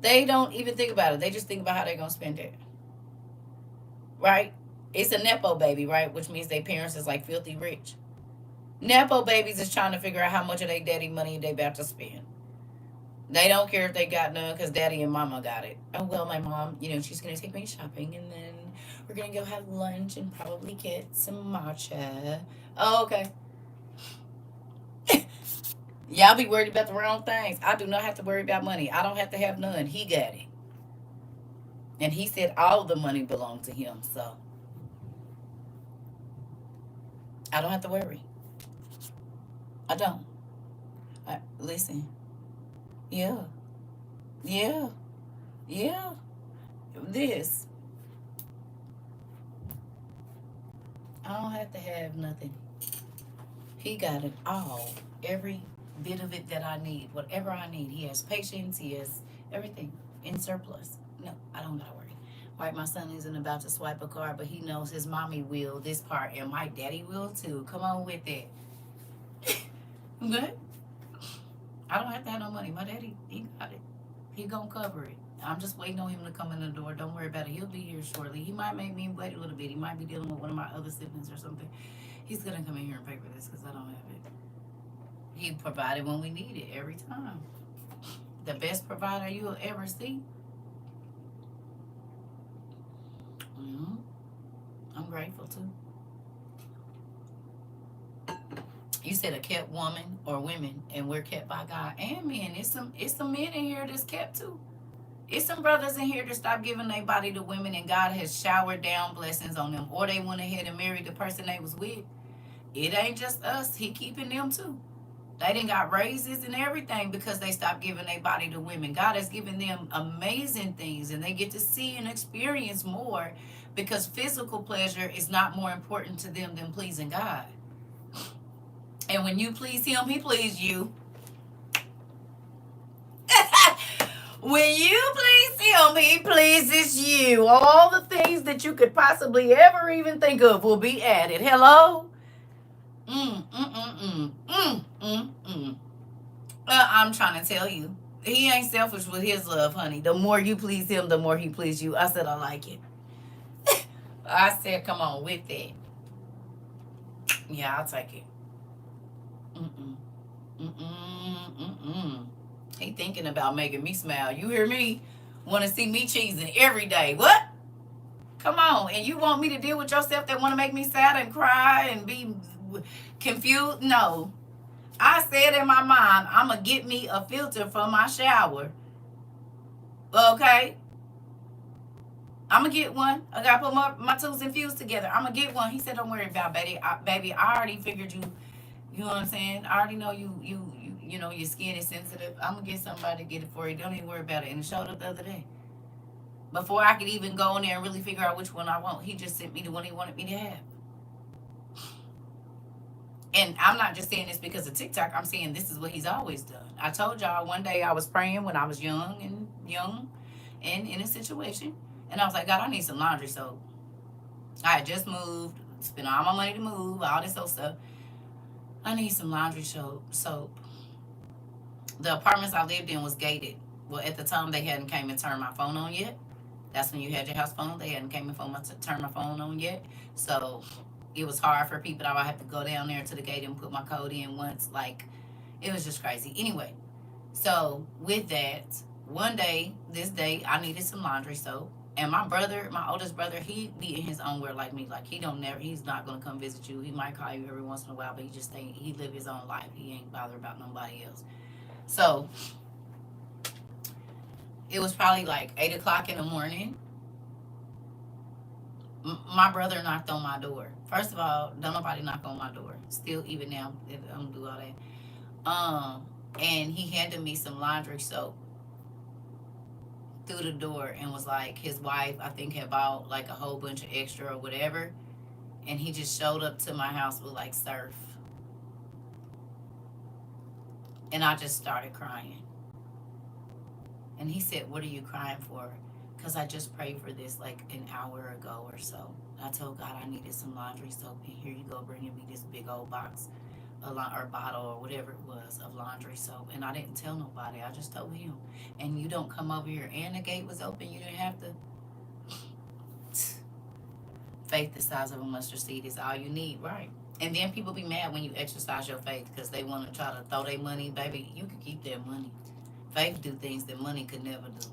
They don't even think about it. They just think about how they're going to spend it. Right? It's a Nepo baby, right? Which means their parents is like filthy rich. Nepo babies is trying to figure out how much of their daddy money they about to spend. They don't care if they got none because daddy and mama got it. Oh, well, my mom, she's going to take me shopping and then we're going to go have lunch and probably get some matcha. Oh, okay. Y'all be worried about the wrong things. I do not have to worry about money. I don't have to have none. He got it. And he said all the money belonged to him. So I don't have to worry. I don't. Listen. Yeah. Yeah. Yeah. This. I don't have to have nothing. He got it all. Every bit of it that I need. Whatever I need. He has patience. He has everything in surplus. No, I don't gotta worry. Right, my son isn't about to swipe a card, but he knows his mommy will this part, and my daddy will too. Come on with it. Good. I don't have to have no money. My daddy, he got it. He gonna cover it. I'm just waiting on him to come in the door. Don't worry about it. He'll be here shortly. He might make me wait a little bit. He might be dealing with one of my other siblings or something. He's gonna come in here and pay for this because I don't have it. He provided when we need it every time. The best provider you'll ever see. I'm grateful too. You said a kept woman or women, and we're kept by God. And men, it's some men in here that's kept too. It's some brothers in here that stop giving their body to women, and God has showered down blessings on them, or they went ahead and married the person they was with. It ain't just us. He keeping them too. They done got raises and everything because they stopped giving their body to women. God has given them amazing things, and they get to see and experience more because physical pleasure is not more important to them than pleasing God. And when you please him, he please you. When you please him, he pleases you. All the things that you could possibly ever even think of will be added. Hello? I'm trying to tell you. He ain't selfish with his love, honey. The more you please him, the more he please you. I said I like it. I said, come on with that. Yeah, I'll take it. He thinking about making me smile. You hear me? Want to see me cheesing every day. What? Come on. And you want me to deal with yourself that want to make me sad and cry and be confused? No. I said in my mind, I'm going to get me a filter for my shower. Okay? I'm going to get one. I got to put my tools and fuse together. I'm going to get one. He said, don't worry about it, baby. I already figured you know what I'm saying? I already know you know your skin is sensitive. I'm going to get somebody to get it for you. Don't even worry about it. And it showed up the other day. Before I could even go in there and really figure out which one I want, he just sent me the one he wanted me to have. And I'm not just saying this because of TikTok. I'm saying this is what he's always done. I told y'all one day I was praying when I was young and in a situation. And I was like, God, I need some laundry soap. I had just moved, spent all my money to move, all this old stuff. I need some laundry soap. The apartments I lived in was gated. Well, at the time, they hadn't came and turned my phone on yet. That's when you had your house phone. They hadn't came and turned my phone on yet. So it was hard for people. I would have to go down there to the gate and put my code in once. Like, it was just crazy. Anyway, so with that, one day, this day, I needed some laundry soap. And my brother, my oldest brother, he be in his own world like me. Like, he's not going to come visit you. He might call you every once in a while, but he live his own life. He ain't bothered about nobody else. So it was probably like 8 o'clock in the morning. My brother knocked on my door. First of all, don't nobody knock on my door. Still, even now, I don't do all that. And he handed me some laundry soap through the door and was like, his wife, I think, had bought like a whole bunch of extra or whatever. And he just showed up to my house with like surf. And I just started crying. And he said, what are you crying for? Because I just prayed for this like an hour ago or so. I told God I needed some laundry soap. And here you go, bringing me this big old box or bottle or whatever it was of laundry soap. And I didn't tell nobody. I just told him. And you don't come over here and the gate was open. You didn't have to. Faith the size of a mustard seed is all you need, right? And then people be mad when you exercise your faith because they want to try to throw their money. Baby, you can keep their money. Faith do things that money could never do.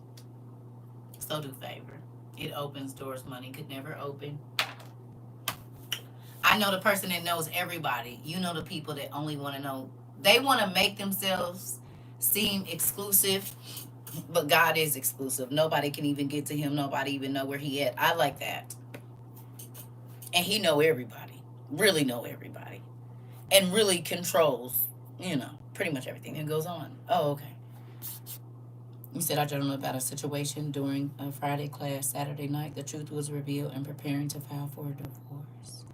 So do favor. It opens doors money could never open. I know the person that knows everybody. You know the people that only want to know. They want to make themselves seem exclusive, but God is exclusive. Nobody can even get to him. Nobody even know where he at. I like that. And he know everybody. Really know everybody. And really controls, pretty much everything that goes on. Oh, okay. You said I journaled about a situation during a Friday class Saturday night. The truth was revealed and preparing to file for a divorce.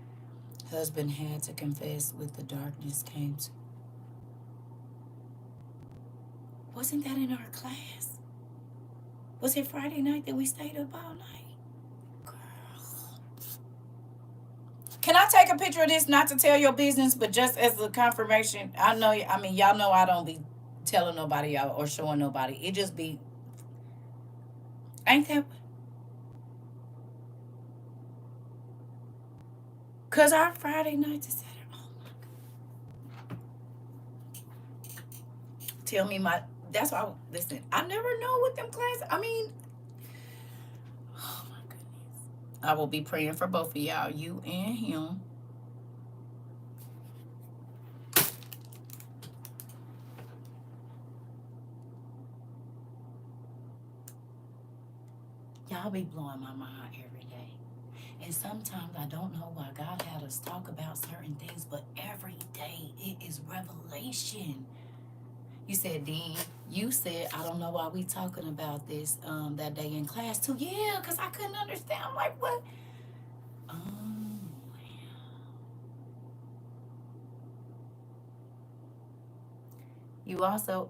Husband had to confess with the darkness came to. Wasn't that in our class? Was it Friday night that we stayed up all night? Girl. Can I take a picture of this? Not to tell your business, but just as a confirmation. Y'all know I don't be telling nobody out or showing nobody. It just be, ain't that? Because our Friday nights is Saturday. Oh my God. Tell me that's why, listen, I never know what them classes, oh my goodness. I will be praying for both of y'all, you and him. Y'all be blowing my mind every day. And sometimes I don't know why God had us talk about certain things, but every day it is revelation. You said, Dean, you said, I don't know why we talking about this that day in class too. Yeah, because I couldn't understand. I'm like, what? Oh, you also,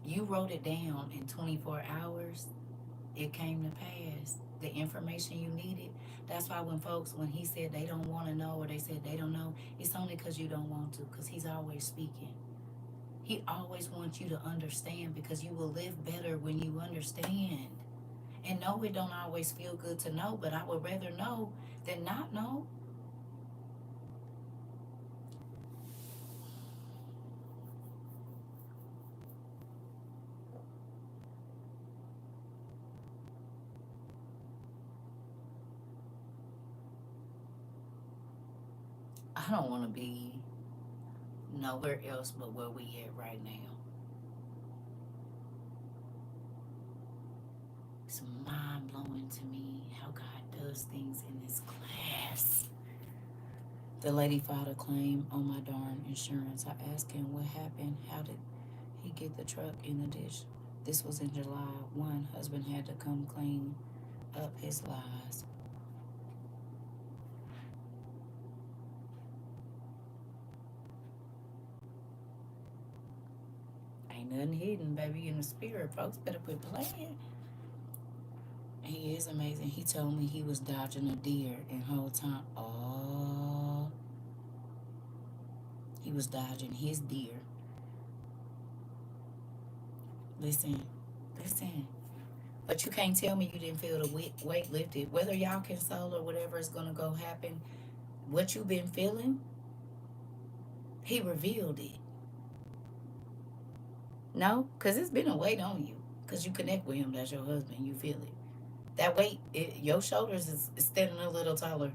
you wrote it down in 24 hours. It came to pass. The information you needed. That's why when he said they don't want to know or they said they don't know, it's only because you don't want to, because he's always speaking. He always wants you to understand because you will live better when you understand. And no, it don't always feel good to know, but I would rather know than not know. I don't want to be nowhere else but where we at right now. It's mind blowing to me how God does things in this class. The lady filed a claim on my darn insurance. I asked him what happened. How did he get the truck in the ditch? This was in July. One husband had to come clean up his lies. Ain't nothing hidden, baby, in the spirit. Folks better quit playing. He is amazing. He told me he was dodging a deer and whole time. Oh, he was dodging his deer. Listen. But you can't tell me you didn't feel the weight lifted. Whether y'all can soul or whatever is going to go happen, what you've been feeling, he revealed it. No? Because it's been a weight on you. Because you connect with him. That's your husband. You feel it. That weight, your shoulders is standing a little taller.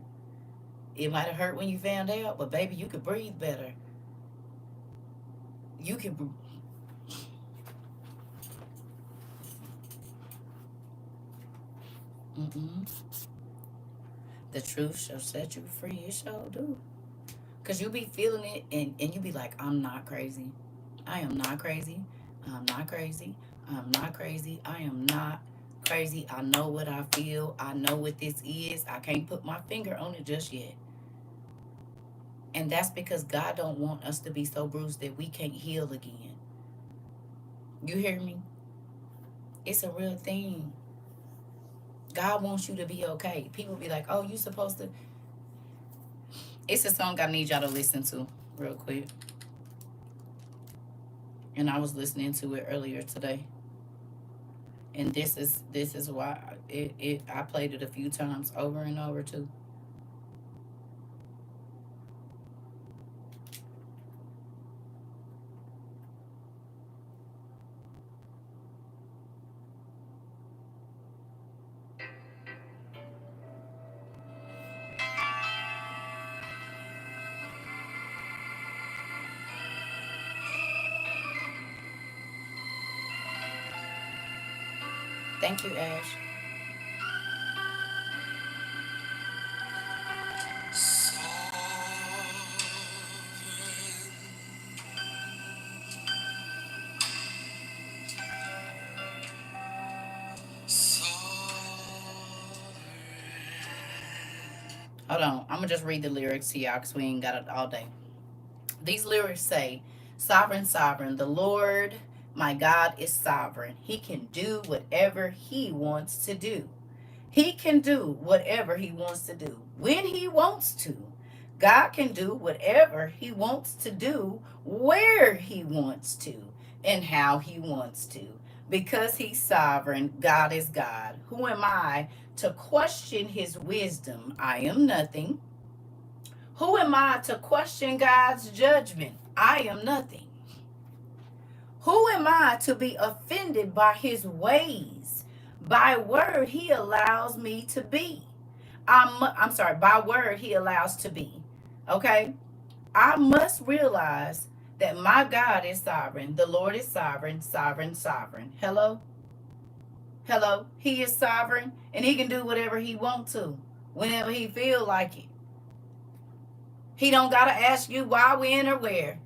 It might have hurt when you found out, but baby, you could breathe better. You can. Mm-mm. The truth shall set you free. It shall do. Because you be feeling it and you be like, I'm not crazy. I am not crazy. I'm not crazy. I'm not crazy. I am not crazy. I know what I feel. I know what this is. I can't put my finger on it just yet. And that's because God don't want us to be so bruised that we can't heal again. You hear me? It's a real thing. God wants you to be okay. People be like, oh, you supposed to. It's a song I need y'all to listen to real quick. And I was listening to it earlier today. And this is why I played it a few times over and over too. Thank you, Ash. Hold on. I'm going to just read the lyrics to y'all because we ain't got it all day. These lyrics say, Sovereign, sovereign, the Lord, my God, is sovereign. He can do whatever he wants to do. He can do whatever he wants to do when he wants to. God can do whatever he wants to do where he wants to and how he wants to. Because he's sovereign, God is God. Who am I to question his wisdom? I am nothing. Who am I to question God's judgment? I am nothing. Who am I to be offended by his ways? By word he allows me to be. I'm sorry, by word he allows to be. Okay? I must realize that my God is sovereign. The Lord is sovereign, sovereign, sovereign. Hello? Hello, he is sovereign and he can do whatever he wants to, whenever he feel like it. He don't gotta ask you why, when, or where.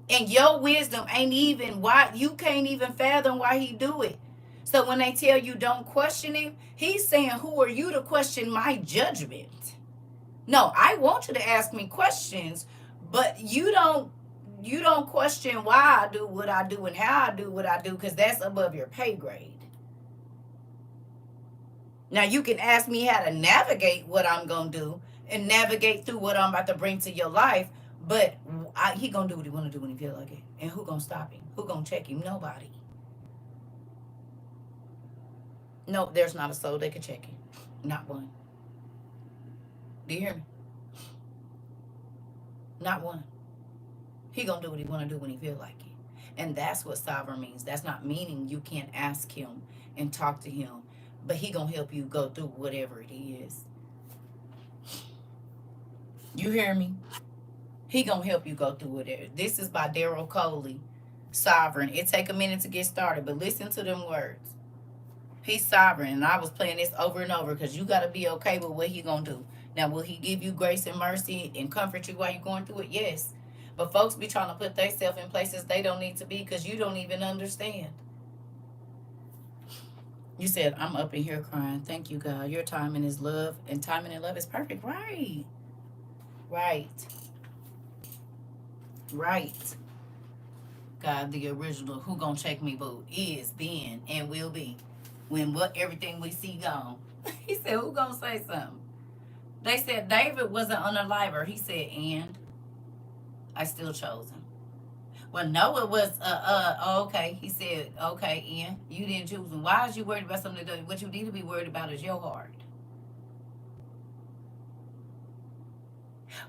And your wisdom ain't even why, you can't even fathom why he do it. So when they tell you don't question him, he's saying, who are you to question my judgment? No, I want you to ask me questions, but you don't question why I do what I do and how I do what I do, because that's above your pay grade. Now you can ask me how to navigate what I'm gonna do and navigate through what I'm about to bring to your life, but he gonna do what he wanna do when he feel like it. And who gonna stop him? Who gonna check him? Nobody. No, there's not a soul that can check him. Not one. Do you hear me? Not one. He gonna do what he wanna do when he feel like it. And that's what sovereign means. That's not meaning you can't ask him and talk to him, but he gonna help you go through whatever it is. You hear me? He gonna help you go through it. This is by Daryl Coley, Sovereign. It take a minute to get started, but listen to them words. He's sovereign, and I was playing this over and over because you got to be okay with what he gonna do. Now, will he give you grace and mercy and comfort you while you're going through it? Yes. But folks be trying to put themselves in places they don't need to be because you don't even understand. You said, I'm up in here crying. Thank you, God. Your timing is love, and timing and love is perfect. Right. Right. Right. God, the original, who gonna check me, boo, is, been, and will be. When what everything we see gone. He said, who gonna say something? They said David wasn't unaliver. He said, and I still chose him. Well, Noah was, okay. He said, okay, and you didn't choose him. Why is you worried about something that what you need to be worried about is your heart?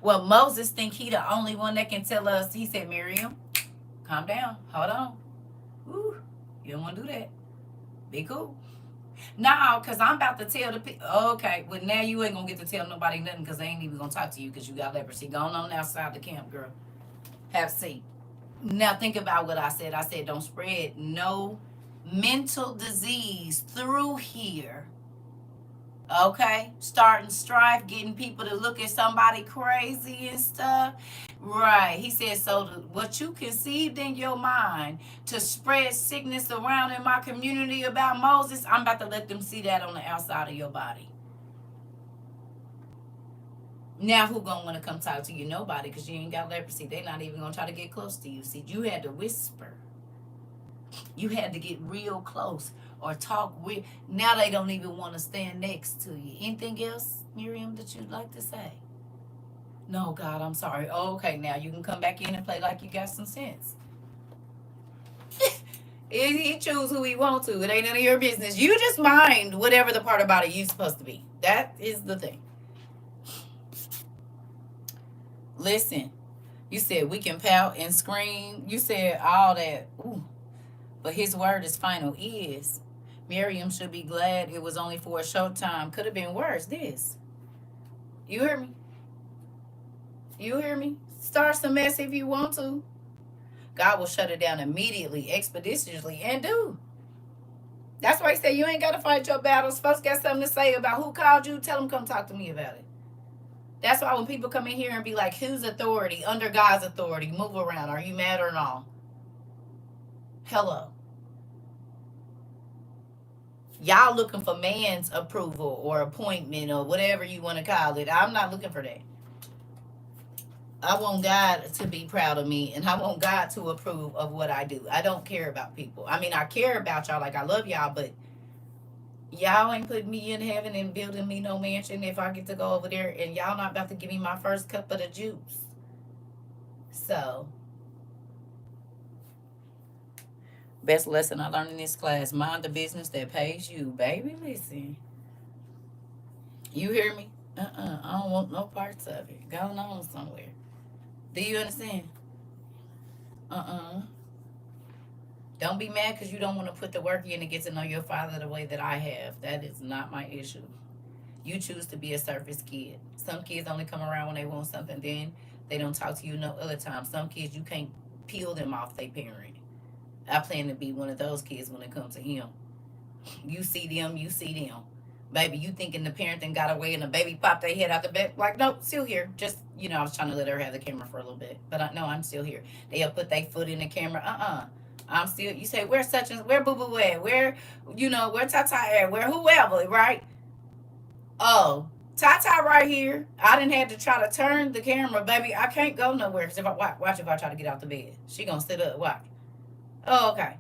Well, Moses think he the only one that can tell us. He said, Miriam, calm down. Hold on. Ooh, you don't want to do that. Be cool. No, because I'm about to tell the people. Okay, well, now you ain't going to get to tell nobody nothing because they ain't even going to talk to you because you got leprosy. Going on outside the camp, girl. Have a seat. Now think about what I said. I said don't spread no mental disease through here. Okay? Starting strife, getting people to look at somebody crazy and stuff. Right. He said, so what you conceived in your mind to spread sickness around in my community about Moses, I'm about to let them see that on the outside of your body. Now who gonna want to come talk to you? Nobody, because you ain't got leprosy. They not even gonna try to get close to you. See, you had to whisper. You had to get real close or talk with. Now they don't even want to stand next to you. Anything else, Miriam, that you'd like to say? No, God, I'm sorry. Oh, okay, now you can come back in and play like you got some sense. He choose who he wants to. It ain't none of your business. You just mind whatever the part about it you're supposed to be. That is the thing. Listen, you said we can pout and scream. You said all that. Ooh. But his word is final is. Miriam should be glad it was only for a short time. Could have been worse. This. You hear me? You hear me? Start some mess if you want to. God will shut it down immediately, expeditiously, and do. That's why he said you ain't got to fight your battles. Folks got something to say about who called you. Tell them come talk to me about it. That's why when people come in here and be like, whose authority? Under God's authority. Move around. Are you mad or not? Hello. Y'all looking for man's approval or appointment or whatever you want to call it. I'm not looking for that. I want God to be proud of me, and I want God to approve of what I do. I don't care about people. I mean, I care about y'all like I love y'all, but y'all ain't putting me in heaven and building me no mansion if I get to go over there, and y'all not about to give me my first cup of the juice. So, best lesson I learned in this class, mind the business that pays you. Baby, listen. You hear me? I don't want no parts of it. Going on somewhere. Do you understand? Don't be mad because you don't want to put the work in to get to know your father the way that I have. That is not my issue. You choose to be a surface kid. Some kids only come around when they want something, then they don't talk to you no other time. Some kids, you can't peel them off their parent. I plan to be one of those kids when it comes to him. You see them. Baby, you thinking the parent then got away and the baby popped their head out the bed. Like, nope, still here. Just, I was trying to let her have the camera for a little bit. But no, I'm still here. They'll put their foot in the camera. I'm still, you say, where such and, where boo-boo at? Where, where Tata at? Where whoever, right? Oh, Tata right here. I didn't have to try to turn the camera, baby. I can't go nowhere. Because if I, watch if I try to get out the bed. She going to sit up, watch. Oh, okay.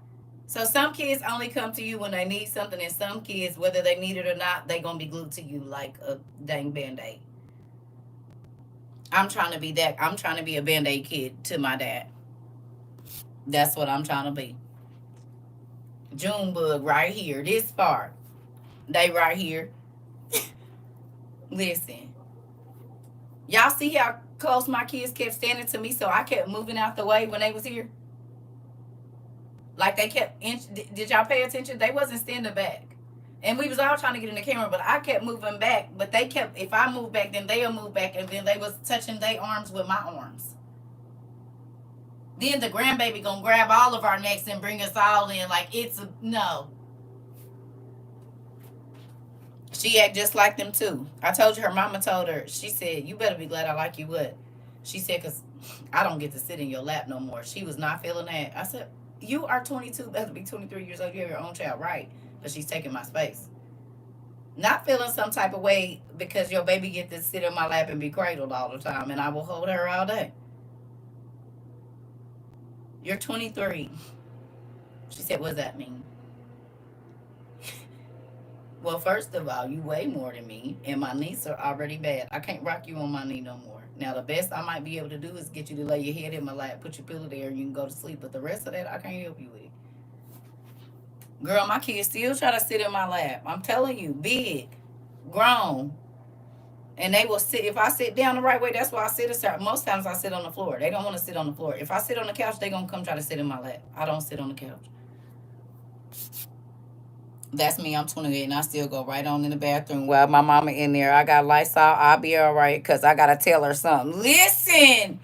So some kids only come to you when they need something, and some kids, whether they need it or not, they gonna be glued to you like a dang Band-Aid. I'm trying to be that. I'm trying to be a Band-Aid kid to my dad. That's what I'm trying to be. Junebug right here, this part. They right here. Listen. Y'all see how close my kids kept standing to me, so I kept moving out the way when they was here? Like they kept, did y'all pay attention? They wasn't standing back. And we was all trying to get in the camera, but I kept moving back. But they kept, if I moved back, then they'll move back. And then they was touching their arms with my arms. Then the grandbaby gonna grab all of our necks and bring us all in. Like it's no. She act just like them too. I told you her mama told her, she said, you better be glad I like you what? She said, because I don't get to sit in your lap no more. She was not feeling that. I said, you are 22, about to be 23 years old. You have your own child, right? But she's taking my space. Not feeling some type of way because your baby get to sit in my lap and be cradled all the time, and I will hold her all day. You're 23. She said, what does that mean? Well, first of all, you weigh more than me, and my knees are already bad. I can't rock you on my knee no more. Now, the best I might be able to do is get you to lay your head in my lap, put your pillow there, and you can go to sleep. But the rest of that, I can't help you with. Girl, my kids still try to sit in my lap. I'm telling you, big, grown. And they will sit. If I sit down the right way, that's why I sit aside. Most times I sit on the floor. They don't want to sit on the floor. If I sit on the couch, they're going to come try to sit in my lap. I don't sit on the couch. That's me. I'm 28 and I still go right on in the bathroom. Well, my mama in there. I got Lysol. I'll be all right because I got to tell her something. Listen.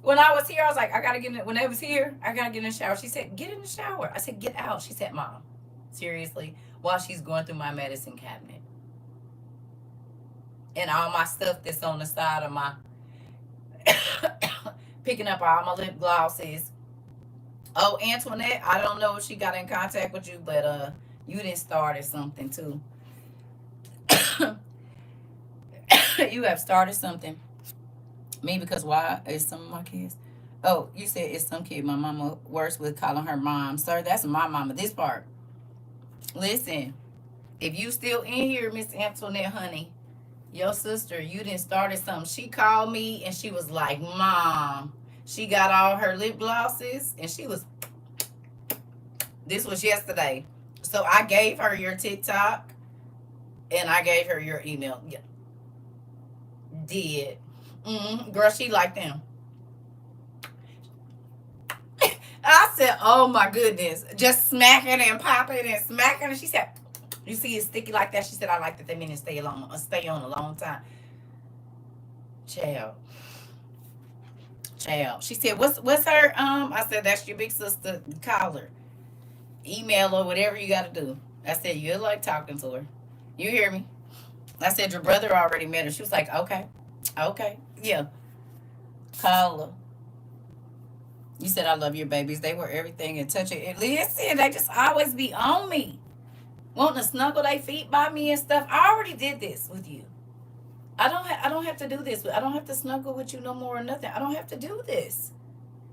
When I was here, I was like, I got to get in. When I was here, I got to get in the shower. She said, get in the shower. I said, get out. She said, Mom, seriously? While she's going through my medicine cabinet. And all my stuff that's on the side of my... picking up all my lip glosses. Oh, Antoinette, I don't know if she got in contact with you, but you didn't started something too. You have started something. Me, because why? Is some of my kids? Oh, you said it's some kid my mama works with calling her mom. Sir, that's my mama. This part. Listen, if you still in here, Miss Antoinette, honey, your sister, you didn't started something. She called me and she was like, Mom. She got all her lip glosses and she was, this was yesterday. So I gave her your TikTok and I gave her your email. Yeah. Did. Girl, she like them. I said, oh my goodness. Just smacking and popping and smacking. And she said, you see it's sticky like that? She said, I like that they mean to stay on a long time. Child. She said, what's her I said, that's your big sister. Call her. Email her, whatever you gotta do. I said, you like talking to her. You hear me? I said, your brother already met her. She was like, okay. Yeah. Call her. You said, I love your babies. They were everything and touch it. And listen, they just always be on me. Wanting to snuggle their feet by me and stuff. I already did this with you. I don't have to do this. I don't have to snuggle with you no more or nothing. I don't have to do this.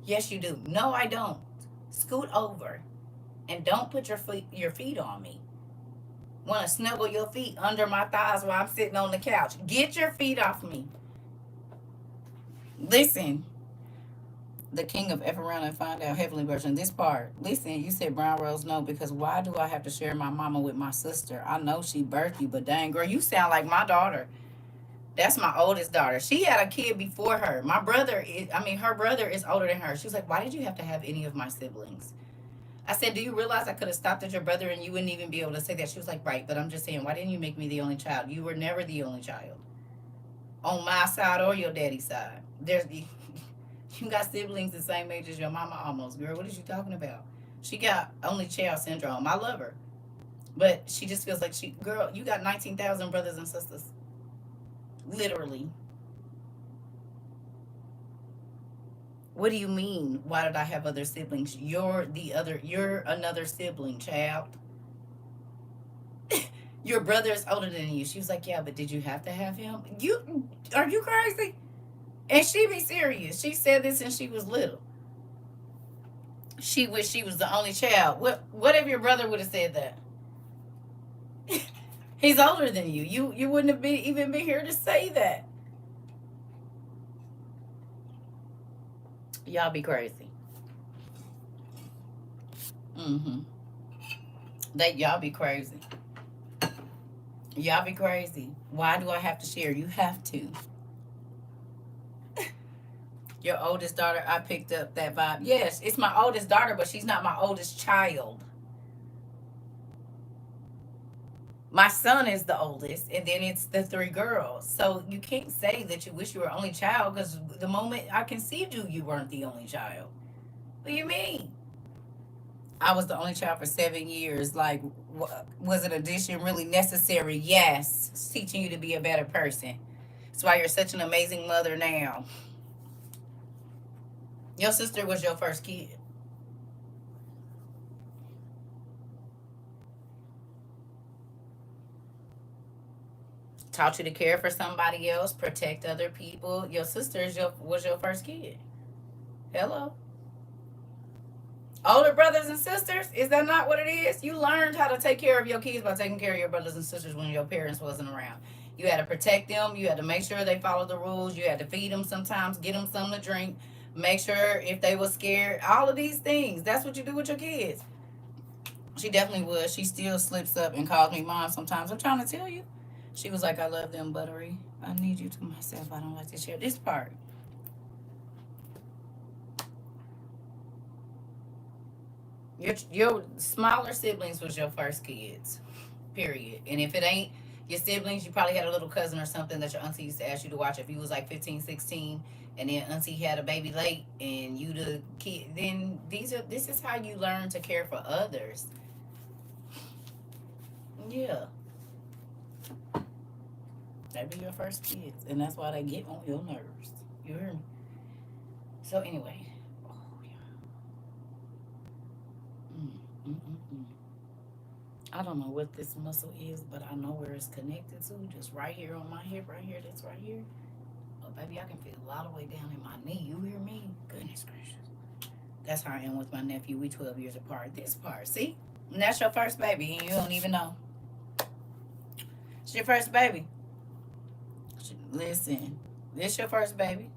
Yes, you do. No, I don't. Scoot over. And don't put your feet on me. Want to snuggle your feet under my thighs while I'm sitting on the couch. Get your feet off me. Listen. The king of F around and find out heavenly version. This part. Listen, you said brown rose no, because why do I have to share my mama with my sister? I know she birthed you, but dang girl, you sound like my daughter. That's my oldest daughter. She had a kid before her. Her brother is older than her. She was like, why did you have to have any of my siblings? I said, do you realize I could have stopped at your brother and you wouldn't even be able to say that? She was like, right, but I'm just saying, why didn't you make me the only child? You were never the only child. On my side or your daddy's side. You got siblings the same age as your mama almost. Girl, what is you talking about? She got only child syndrome. I love her. But she just feels like girl, you got 19,000 brothers and sisters. Literally. What do you mean? Why did I have other siblings? You're another sibling, child. Your brother's older than you. She was like, yeah, but did you have to have him? Are you crazy? And she be serious. She said this since she was little. She wished she was the only child. What if your brother would have said that? He's older than you. You wouldn't have even been here to say that. Y'all be crazy. Mm-hmm. Y'all be crazy. Y'all be crazy. Why do I have to share? You have to. Your oldest daughter, I picked up that vibe. Yes, it's my oldest daughter, but she's not my oldest child. My son is the oldest, and then it's the three girls. So you can't say that you wish you were only child, because the moment I conceived you, you weren't the only child. What do you mean? I was the only child for 7 years. Like, was an addition really necessary? Yes. It's teaching you to be a better person. That's why you're such an amazing mother now. Your sister was your first kid. Taught you to care for somebody else, protect other people. Your sister was your first kid. Hello. Older brothers and sisters, is that not what it is? You learned how to take care of your kids by taking care of your brothers and sisters when your parents wasn't around. You had to protect them. You had to make sure they followed the rules. You had to feed them sometimes, get them something to drink, make sure if they were scared. All of these things. That's what you do with your kids. She definitely was. She still slips up and calls me mom sometimes. I'm trying to tell you. She was like, I love them, Buttery. I need you to myself. I don't like to share this part. Your smaller siblings was your first kids, period. And if it ain't your siblings, you probably had a little cousin or something that your auntie used to ask you to watch. If you was like 15, 16, and then auntie had a baby late and you the kid, then this is how you learn to care for others. Yeah, they be your first kids, and that's why they get on your nerves. You hear me? So anyway, oh yeah. Mm, mm, mm, mm. I don't know what this muscle is, but I know where it's connected to. Just right here on my hip, right here. That's right here. Oh, baby, I can feel a lot of way down in my knee. You hear me? Goodness gracious. That's how I am with my nephew. We 12 years apart. This part, see? And that's your first baby, and you don't even know. It's your first baby. Listen, this your first baby.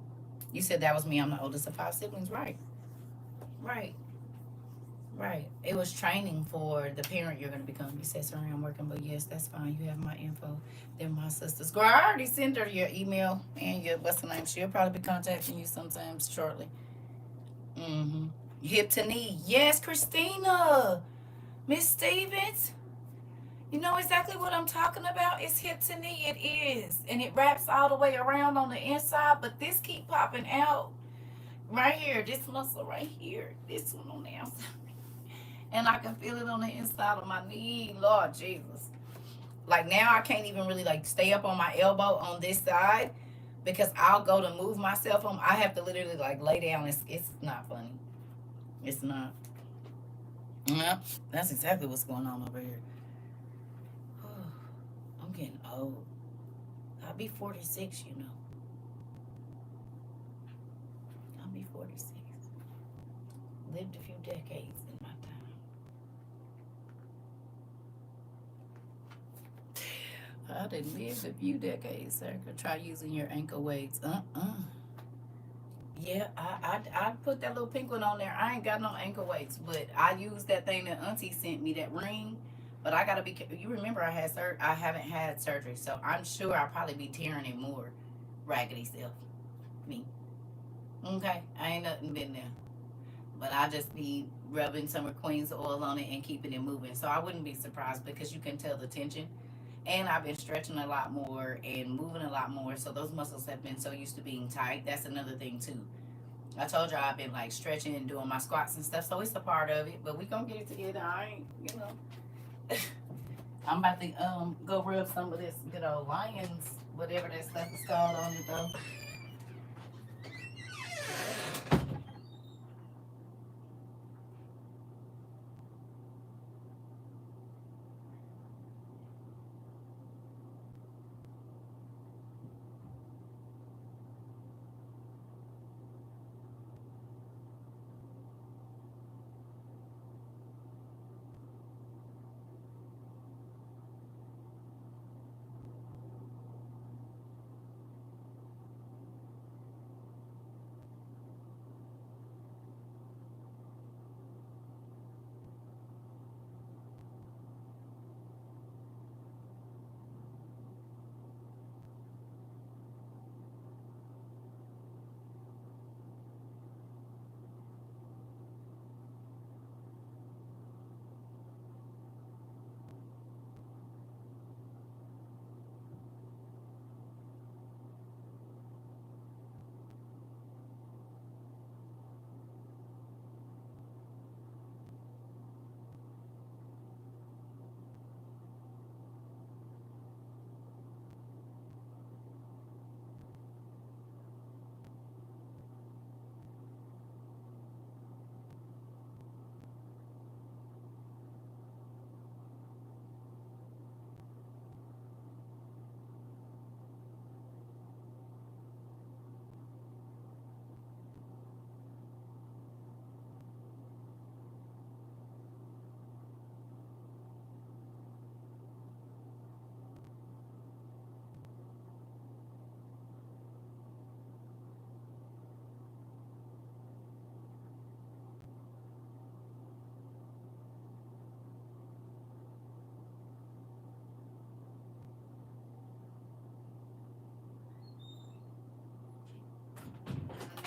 You said that was me. I'm the oldest of 5 siblings. Right. Right. Right. It was training for the parent you're going to become. You said, sorry, I'm working, but yes, that's fine. You have my info. They're my sisters. Girl, I already sent her your email and your, what's the name? She'll probably be contacting you sometimes shortly. Mm-hmm. Hip to knee. Yes, Christina. Miss Stevens. You know exactly what I'm talking about? It's hip to knee. It is. And it wraps all the way around on the inside, but this keep popping out. Right here. This muscle right here. This one on the outside. And I can feel it on the inside of my knee. Lord Jesus. Like now I can't even really like stay up on my elbow on this side because I'll go to move myself on. I have to literally like lay down. It's not funny. It's not. Yep. That's exactly what's going on over here. I'm getting old. I'll be 46, you know. I'll be 46. Lived a few decades in my time. I done lived a few decades, sir. Could try using your ankle weights. Yeah, I put that little pink one on there. I ain't got no ankle weights, but I used that thing that Auntie sent me, that ring. But I gotta be. You remember I haven't had surgery, so I'm sure I'll probably be tearing it more. Raggedy self, me. Okay, I ain't nothing been there, but I just be rubbing some of Queen's oil on it and keeping it moving. So I wouldn't be surprised because you can tell the tension. And I've been stretching a lot more and moving a lot more. So those muscles have been so used to being tight. That's another thing too. I told y'all I've been like stretching and doing my squats and stuff, so it's a part of it. But we gonna get it together. I ain't, I'm about to go rub some of this good old Lions, whatever that stuff is called, on it though.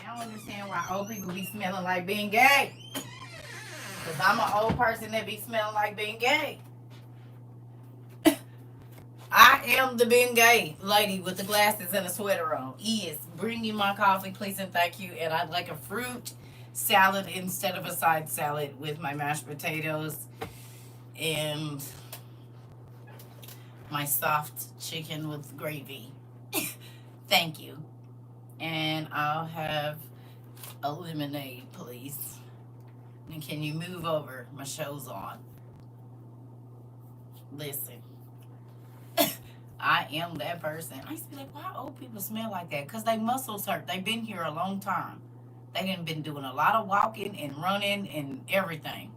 I don't understand why old people be smelling like being gay. Cause I'm an old person that be smelling like being gay. I am the being gay lady with the glasses and a sweater on. Yes, bring me my coffee, please and thank you. And I'd like a fruit salad instead of a side salad with my mashed potatoes and my soft chicken with gravy. Thank you. And I'll have a lemonade, please. And can you move over? My show's on. Listen, I am that person. I used to be like, why old people smell like that? Because they muscles hurt. They've been here a long time. They done been doing a lot of walking and running and everything.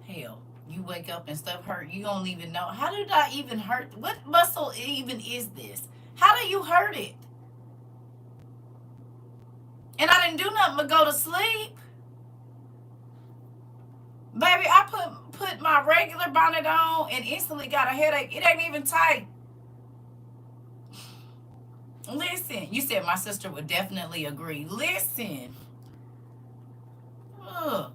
Hell, you wake up and stuff hurt. You don't even know. How did I even hurt? What muscle even is this? How do you hurt it? And I didn't do nothing but go to sleep. Baby, I put my regular bonnet on and instantly got a headache. It ain't even tight. Listen, you said my sister would definitely agree. Listen. Ugh.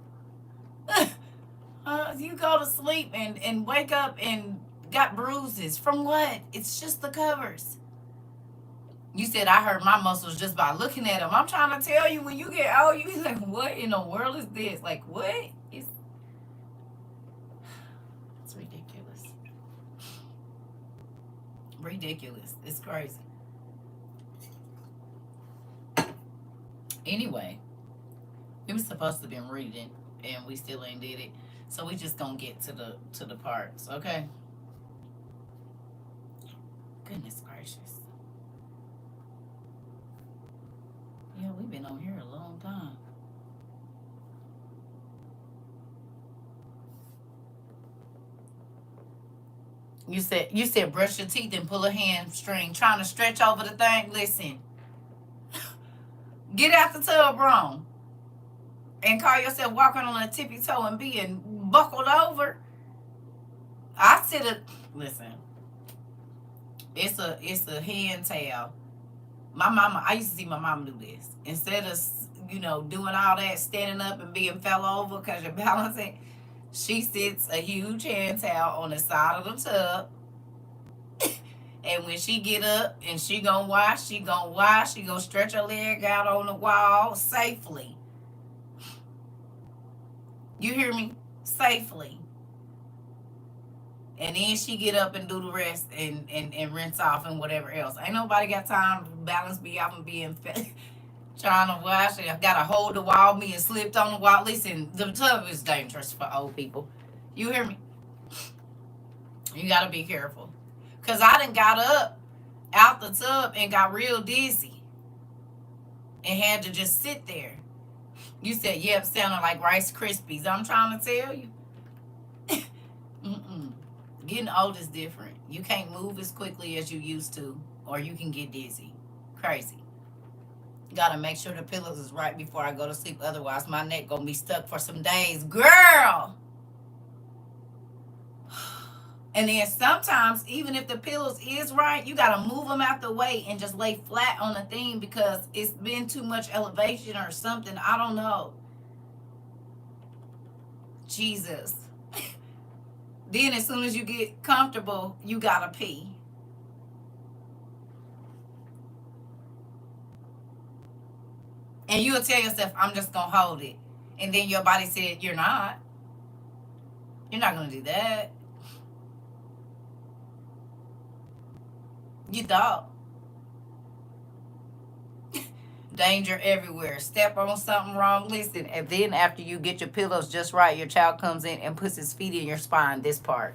You go to sleep and wake up and got bruises. From what? It's just the covers. You said I hurt my muscles just by looking at them. I'm trying to tell you, when you get old, you be like, what in the world is this? Like, what? It's ridiculous. Ridiculous. It's crazy. Anyway, it was supposed to be reading, and we still ain't did it. So we just gonna get to the parts, okay? Goodness gracious. Yeah, we've been on here a long time. You said brush your teeth and pull a hamstring, trying to stretch over the thing. Listen, get out the tub wrong and call yourself walking on a tippy toe and being buckled over. I sit a listen. It's a hand towel. My mama, I used to see my mama do this. Instead of doing all that, standing up and being fell over because you're balancing, she sits a huge hand towel on the side of the tub And when she get up and she gonna wash, she gonna stretch her leg out on the wall safely. You hear me? Safely. And then she get up and do the rest and rinse off and whatever else. Ain't nobody got time to balance me off and being trying to wash it. I gotta hold the wall, me and slipped on the wall. Listen, the tub is dangerous for old people. You hear me? You gotta be careful. Cause I done got up out the tub and got real dizzy and had to just sit there. You said, yep, sounding like Rice Krispies. I'm trying to tell you. Mm-mm. Getting old is different. You can't move as quickly as you used to, or you can get dizzy. Crazy. Gotta make sure the pillows is right before I go to sleep. Otherwise, my neck gonna be stuck for some days. Girl! And then sometimes, even if the pillows is right, you gotta move them out the way and just lay flat on the thing because it's been too much elevation or something. I don't know. Jesus. Then as soon as you get comfortable, you gotta pee. And you'll tell yourself, I'm just gonna hold it. And then your body said, you're not. You're not gonna do that. You thought. Danger everywhere. Step on something wrong. Listen, and then after you get your pillows just right, your child comes in and puts his feet in your spine. This part.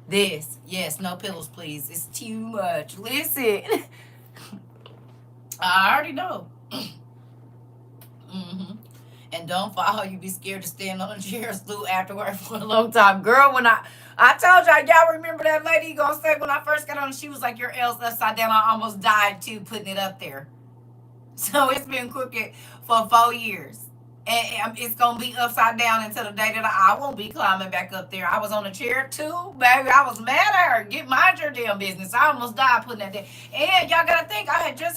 This. Yes, no pillows, please. It's too much. Listen. I already know. And don't fall. You be scared to stand on a chair stool afterward for a long time. Girl, when I told y'all remember that lady gonna say when I first got on, she was like, your L's upside down. I almost died too putting it up there. So it's been crooked for 4 years. And it's going to be upside down until the day that I won't be climbing back up there. I was on a chair too, baby. I was mad at her. Mind your damn business. I almost died putting that there. And y'all got to think, I had just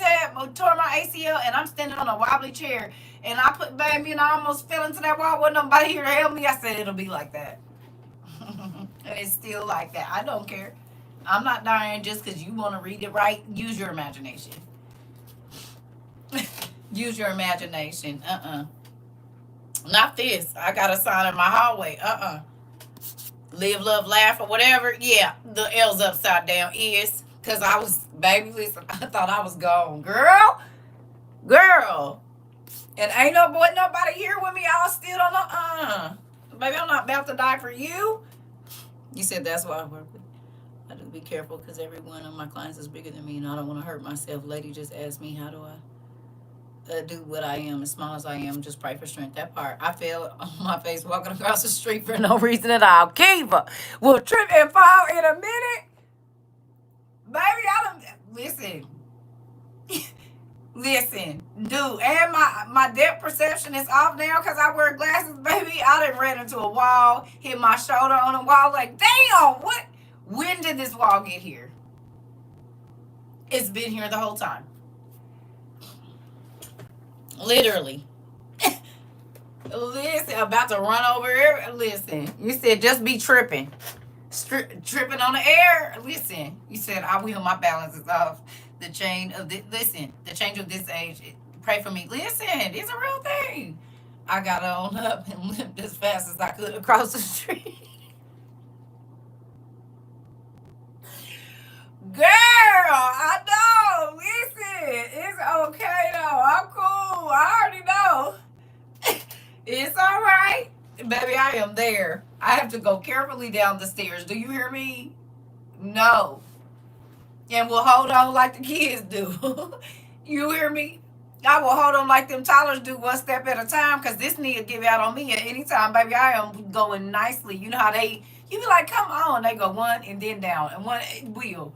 tore my ACL and I'm standing on a wobbly chair. And I put baby and I almost fell into that wall. Wasn't nobody here to help me. I said it'll be like that. And it's still like that. I don't care. I'm not dying just because you want to read it right. Use your imagination. Use your imagination. Not this. I got a sign in my hallway. Live, love, laugh, or whatever. Yeah, the L's upside down is because I was, baby, listen, I thought I was gone. Girl. And ain't nobody here with me. I still don't know. Baby, I'm not about to die for you. You said that's why I work with. I do be careful because every one of my clients is bigger than me and I don't want to hurt myself. Lady just asked me, how do I do what I am, as small as I am, just pray for strength. That part. I fell on my face walking across the street for no reason at all. Kiva will trip and fall in a minute. Baby, I don't listen. Listen, dude, and my depth perception is off now because I wear glasses, baby. I done ran into a wall, hit my shoulder on a wall, like, damn, what? When did this wall get here? It's been here the whole time. Literally. Listen, about to run over here. Listen, you said just be tripping. Tripping on the air. Listen, you said I will. My balance is off. The change of the change of this age. Pray for me. Listen, it's a real thing. I got on up and limped as fast as I could across the street. Girl, I know. Listen, it's okay though. I'm cool. I already know. It's all right. Baby, I am there. I have to go carefully down the stairs. Do you hear me? No. And we'll hold on like the kids do. You hear me? I will hold on like them toddlers do, one step at a time, because this need to give out on me at any time, baby. I am going nicely. You know how you be like, come on. They go one and then down and one wheel.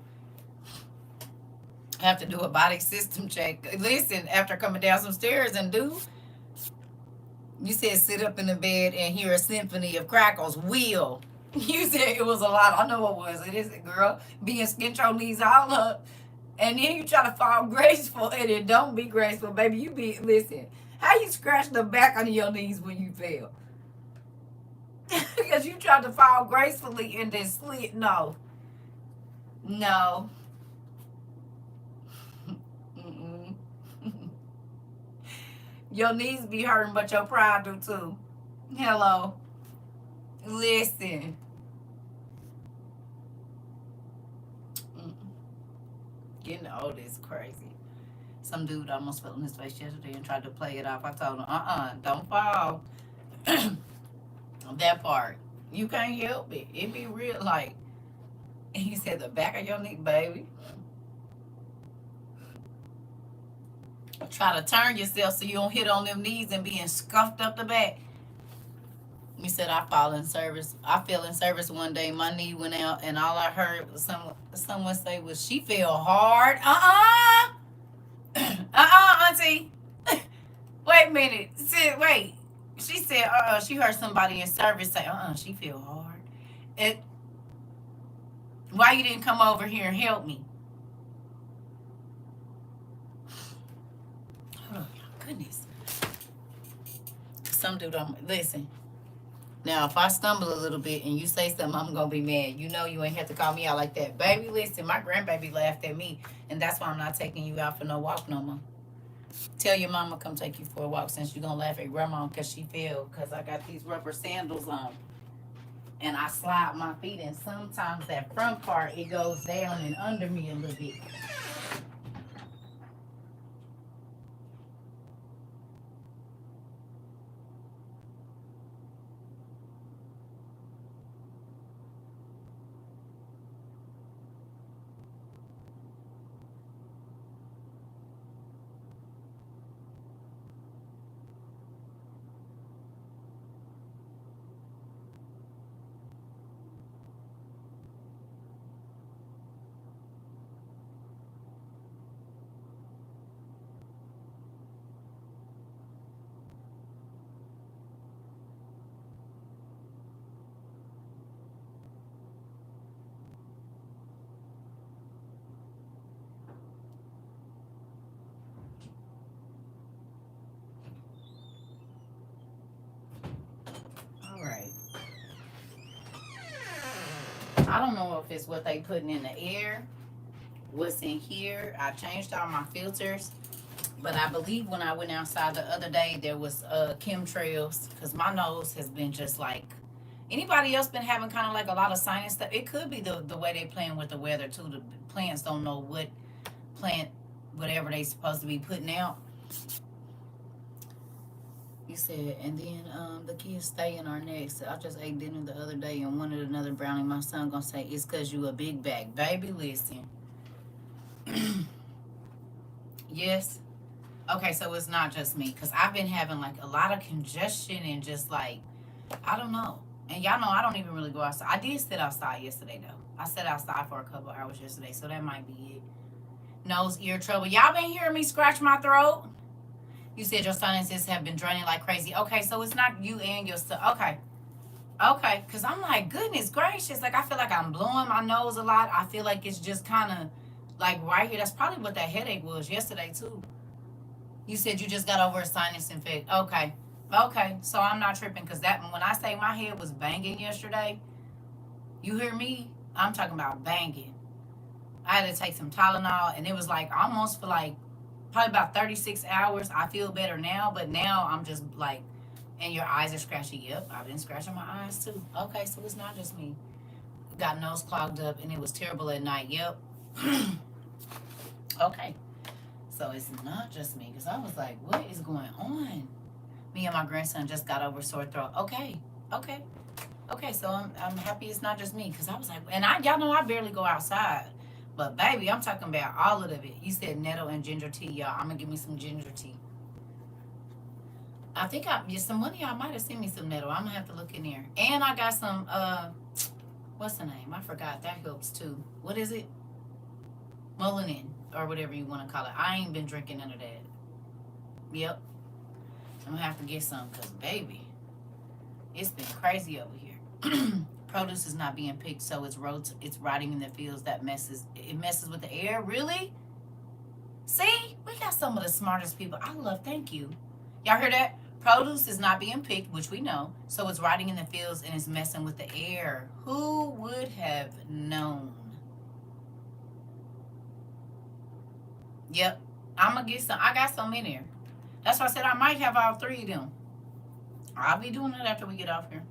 I have to do a body system check. Listen, after coming down some stairs and you said sit up in the bed and hear a symphony of crackles. Wheel. You said it was a lot. I know it was. It is, girl. Being skin your knees all up. And then you try to fall graceful and it don't be graceful, baby. Listen, how you scratch the back of your knees when you fell? Because you tried to fall gracefully and then slid. No. Your knees be hurting, but your pride do too. Hello. Listen. Getting old is crazy. Some dude almost fell on his face yesterday and tried to play it off. I told him, don't fall. That part. You can't help it. It be real. Like, he said, the back of your knee, baby. Try to turn yourself so you don't hit on them knees and being scuffed up the back. He said, I fell in service. I fell in service one day. My knee went out, and all I heard was someone say was, she fell hard. Auntie. Wait a minute. Wait. She said, she heard somebody in service say, she feel hard. Why you didn't come over here and help me? Oh, goodness. Some dude don't listen. Now, if I stumble a little bit and you say something, I'm going to be mad. You know you ain't have to call me out like that. Baby, listen, my grandbaby laughed at me, and that's why I'm not taking you out for no walk no more. Tell your mama come take you for a walk since you're going to laugh at grandma because she fell because I got these rubber sandals on. And I slide my feet, and sometimes that front part, it goes down and under me a little bit. All right. I don't know if it's what they putting in the air, what's in here. I changed all my filters, but I believe when I went outside the other day, there was chemtrails because my nose has been just like. Anybody else been having kind of like a lot of sinus stuff? It could be the way they playing with the weather too. The plants don't know what plant, whatever they supposed to be putting out. You said, and then the kids stay in our necks. I just ate dinner the other day and wanted another brownie. My son gonna say it's cause you a big bag, baby. Listen. Yes. Okay, so it's not just me because I've been having like a lot of congestion and just like I don't know. And y'all know I don't even really go outside. I did sit outside yesterday though. I sat outside for a couple hours yesterday, so that might be it. Nose, ear trouble. Y'all been hearing me scratch my throat? You said your sinuses have been draining like crazy. Okay, so it's not you and your stuff. Okay, because I'm like, goodness gracious. Like, I feel like I'm blowing my nose a lot. I feel like it's just kind of like right here. That's probably what that headache was yesterday, too. You said you just got over a sinus infection. Okay, so I'm not tripping because that when I say my head was banging yesterday, you hear me? I'm talking about banging. I had to take some Tylenol, and it was like almost for like probably about 36 hours. I feel better now, but now I'm just like, and your eyes are scratchy. Yep, I've been scratching my eyes too. Okay, so it's not just me. Got nose clogged up, and it was terrible at night. Yep. Okay, so it's not just me because I was like, what is going on? Me and my grandson just got over sore throat. Okay, so I'm happy it's not just me because I was like, and y'all know I barely go outside. But baby, I'm talking about all of it. You said nettle and ginger tea, y'all. I'm gonna give me some ginger tea. I think some money. I might have sent me some nettle. I'm gonna have to look in there. And I got some what's the name? I forgot. That helps too. What is it? Melanin or whatever you want to call it. I ain't been drinking none of that. Yep. I'm gonna have to get some because baby, it's been crazy over here. Produce is not being picked, so it's rotting in the fields. It messes with the air. Really? See, we got some of the smartest people. Thank you. Y'all hear that? Produce is not being picked, which we know, so it's rotting in the fields and it's messing with the air. Who would have known? Yep, I'm gonna get some. I got some in there. That's why I said I might have all three of them. I'll be doing it after we get off here.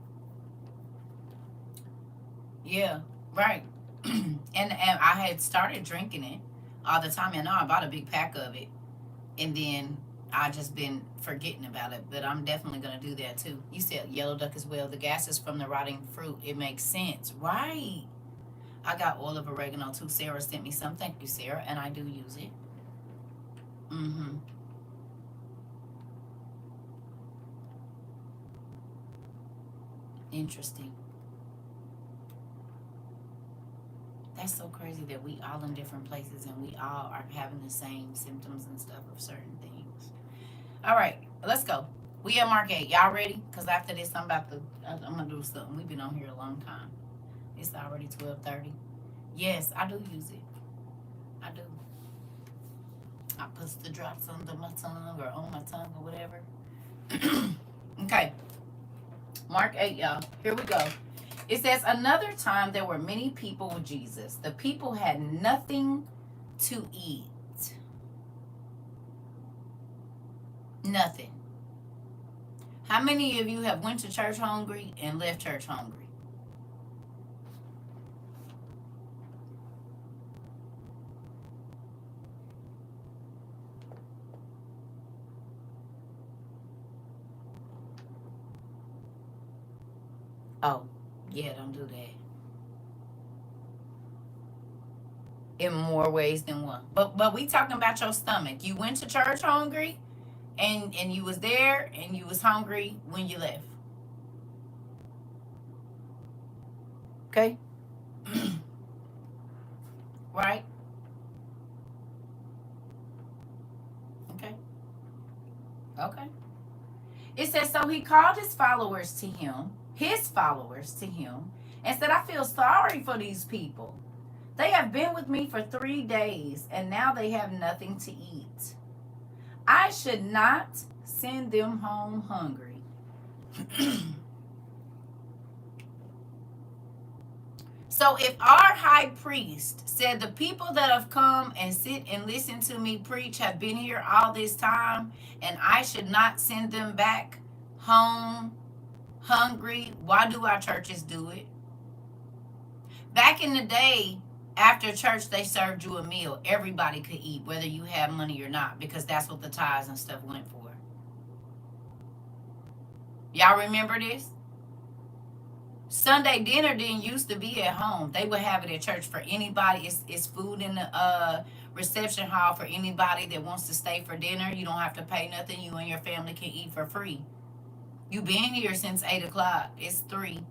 Yeah, right. And I had started drinking it all the time. And now I bought a big pack of it, and then I just been forgetting about it. But I'm definitely gonna do that too. You said yellow duck as well. The gases from the rotting fruit. It makes sense, right? I got oil of oregano too. Sarah sent me some. Thank you, Sarah, and I do use it. Mm-hmm. Interesting. That's so crazy that we all in different places and we all are having the same symptoms and stuff of certain things. All right, let's go. We at Mark 8. Y'all ready? Because after this, I'm going to do something. We've been on here a long time. It's already 12:30. Yes, I do use it. I do. I put the drops under my tongue or on my tongue or whatever. Okay. Mark 8, y'all. Here we go. It says, another time there were many people with Jesus. The people had nothing to eat. Nothing. How many of you have went to church hungry and left church hungry? Oh, yeah, don't do that. In more ways than one. But we talking about your stomach. You went to church hungry and you was there and you was hungry when you left. Okay? Right? Okay. Okay. It says, so he called his followers to him, and said, I feel sorry for these people. They have been with me for 3 days, and now they have nothing to eat. I should not send them home hungry. So if our high priest said the people that have come and sit and listen to me preach have been here all this time, and I should not send them back home hungry, why do our churches do it? Back in the day, after church, they served you a meal. Everybody could eat, whether you had money or not, because that's what the tithes and stuff went for. Y'all remember this? Sunday dinner didn't used to be at home. They would have it at church for anybody. It's food in the reception hall for anybody that wants to stay for dinner. You don't have to pay nothing. You and your family can eat for free. You been here since 8 o'clock. It's 3.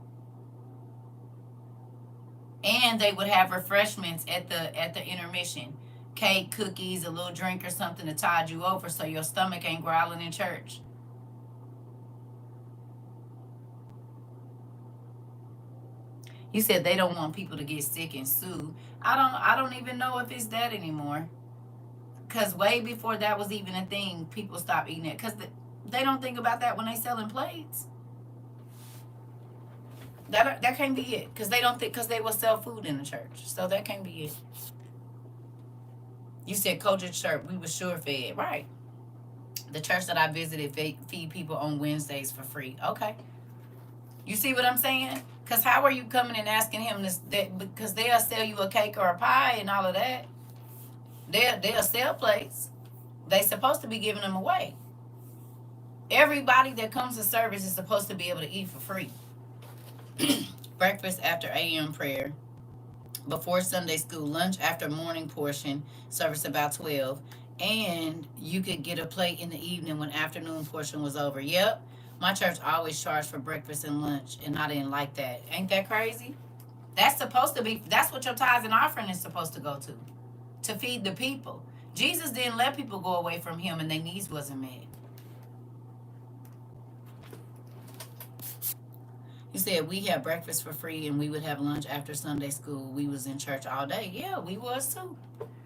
And they would have refreshments at the intermission. Cake, cookies, a little drink or something to tide you over so your stomach ain't growling in church. You said they don't want people to get sick and sue. I don't even know if it's that anymore. Because way before that was even a thing, people stopped eating it. Because they don't think about that when they selling plates. That can't be it. Because they don't think, because they will sell food in the church. So that can't be it. You said Kojic church, we were sure fed. Right. The church that I visited feed people on Wednesdays for free. Okay. You see what I'm saying? Because how are you coming and asking him this? Because they'll sell you a cake or a pie and all of that. They'll sell plates. They're supposed to be giving them away. Everybody that comes to service is supposed to be able to eat for free. Breakfast after AM prayer. Before Sunday school. Lunch after morning portion. Service about 12. And you could get a plate in the evening when afternoon portion was over. Yep. My church always charged for breakfast and lunch, and I didn't like that. Ain't that crazy? That's supposed to be, that's what your tithes and offering is supposed to go to feed the people. Jesus didn't let people go away from him and their needs wasn't met. You said we had breakfast for free and we would have lunch after Sunday school. We was in church all day. Yeah, we was too.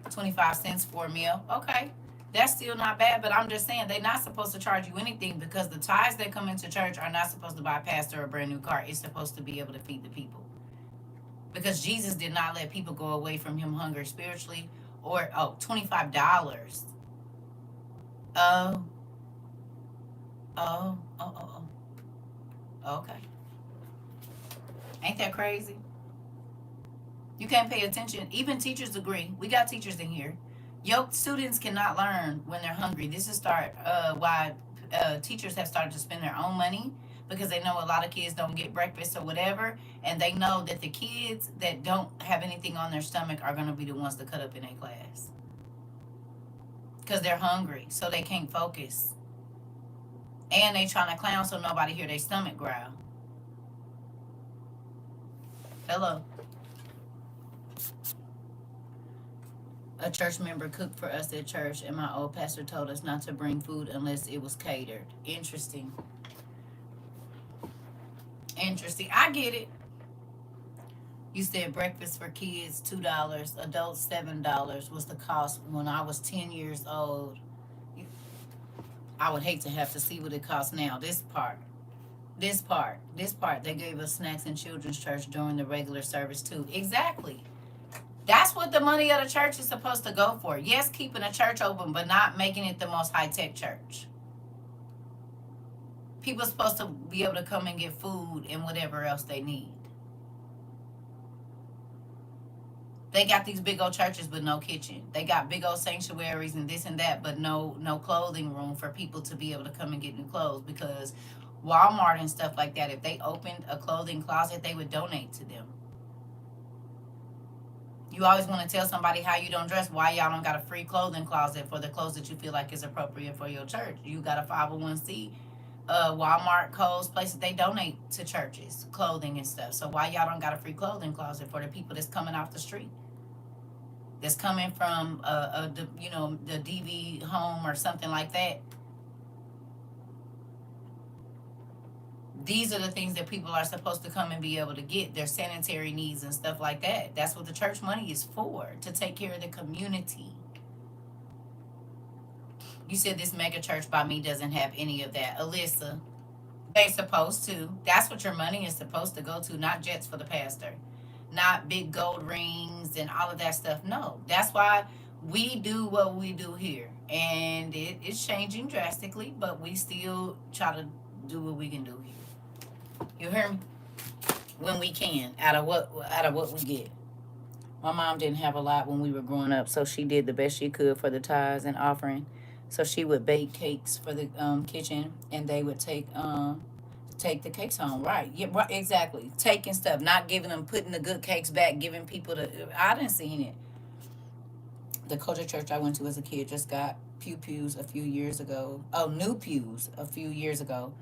25 cents for a meal. Okay. That's still not bad, but I'm just saying they're not supposed to charge you anything because the tithes that come into church are not supposed to buy a pastor a brand new car. It's supposed to be able to feed the people. Because Jesus did not let people go away from him hungry spiritually or $25. Oh, Oh, oh, oh, oh. Okay. Ain't that crazy? You can't pay attention. Even teachers agree. We got teachers in here. Your students cannot learn when they're hungry. This is why teachers have started to spend their own money, because they know a lot of kids don't get breakfast or whatever, and they know that the kids that don't have anything on their stomach are going to be the ones to cut up in their class because they're hungry, so they can't focus, and they trying to clown so nobody hear their stomach growl. Hello. A church member cooked for us at church, and my old pastor told us not to bring food unless it was catered. Interesting. Interesting. I get it. You said breakfast for kids $2, adults $7 was the cost when I was 10 years old. I would hate to have to see what it costs now. This part. They gave us snacks in children's church during the regular service too. Exactly. That's what the money of the church is supposed to go for. Yes, keeping a church open, but not making it the most high-tech church. People are supposed to be able to come and get food and whatever else they need. They got these big old churches but no kitchen. They got big old sanctuaries and this and that, but no clothing room for people to be able to come and get new clothes, because Walmart and stuff like that, if they opened a clothing closet, they would donate to them. You always want to tell somebody how you don't dress. Why y'all don't got a free clothing closet for the clothes that you feel like is appropriate for your church? You got a 501c. Walmart, Kohl's, places, they donate to churches, clothing and stuff. So why y'all don't got a free clothing closet for the people that's coming off the street? That's coming from the DV home or something like that. These are the things that people are supposed to come and be able to get, their sanitary needs and stuff like that. That's what the church money is for, to take care of the community. You said this mega church by me doesn't have any of that. Alyssa, they supposed to. That's what your money is supposed to go to, not jets for the pastor, not big gold rings and all of that stuff. No, that's why we do what we do here. And it is changing drastically, but we still try to do what we can do here. You hear me? When we can, out of what we get. My mom didn't have a lot when we were growing up, so she did the best she could for the tithes and offering. So she would bake cakes for the kitchen, and they would take the cakes home. Right? Yeah, right, exactly. Taking stuff, not giving them, putting the good cakes back, giving people the. I didn't see it. The culture church I went to as a kid just got pews a few years ago. Oh, new pews a few years ago.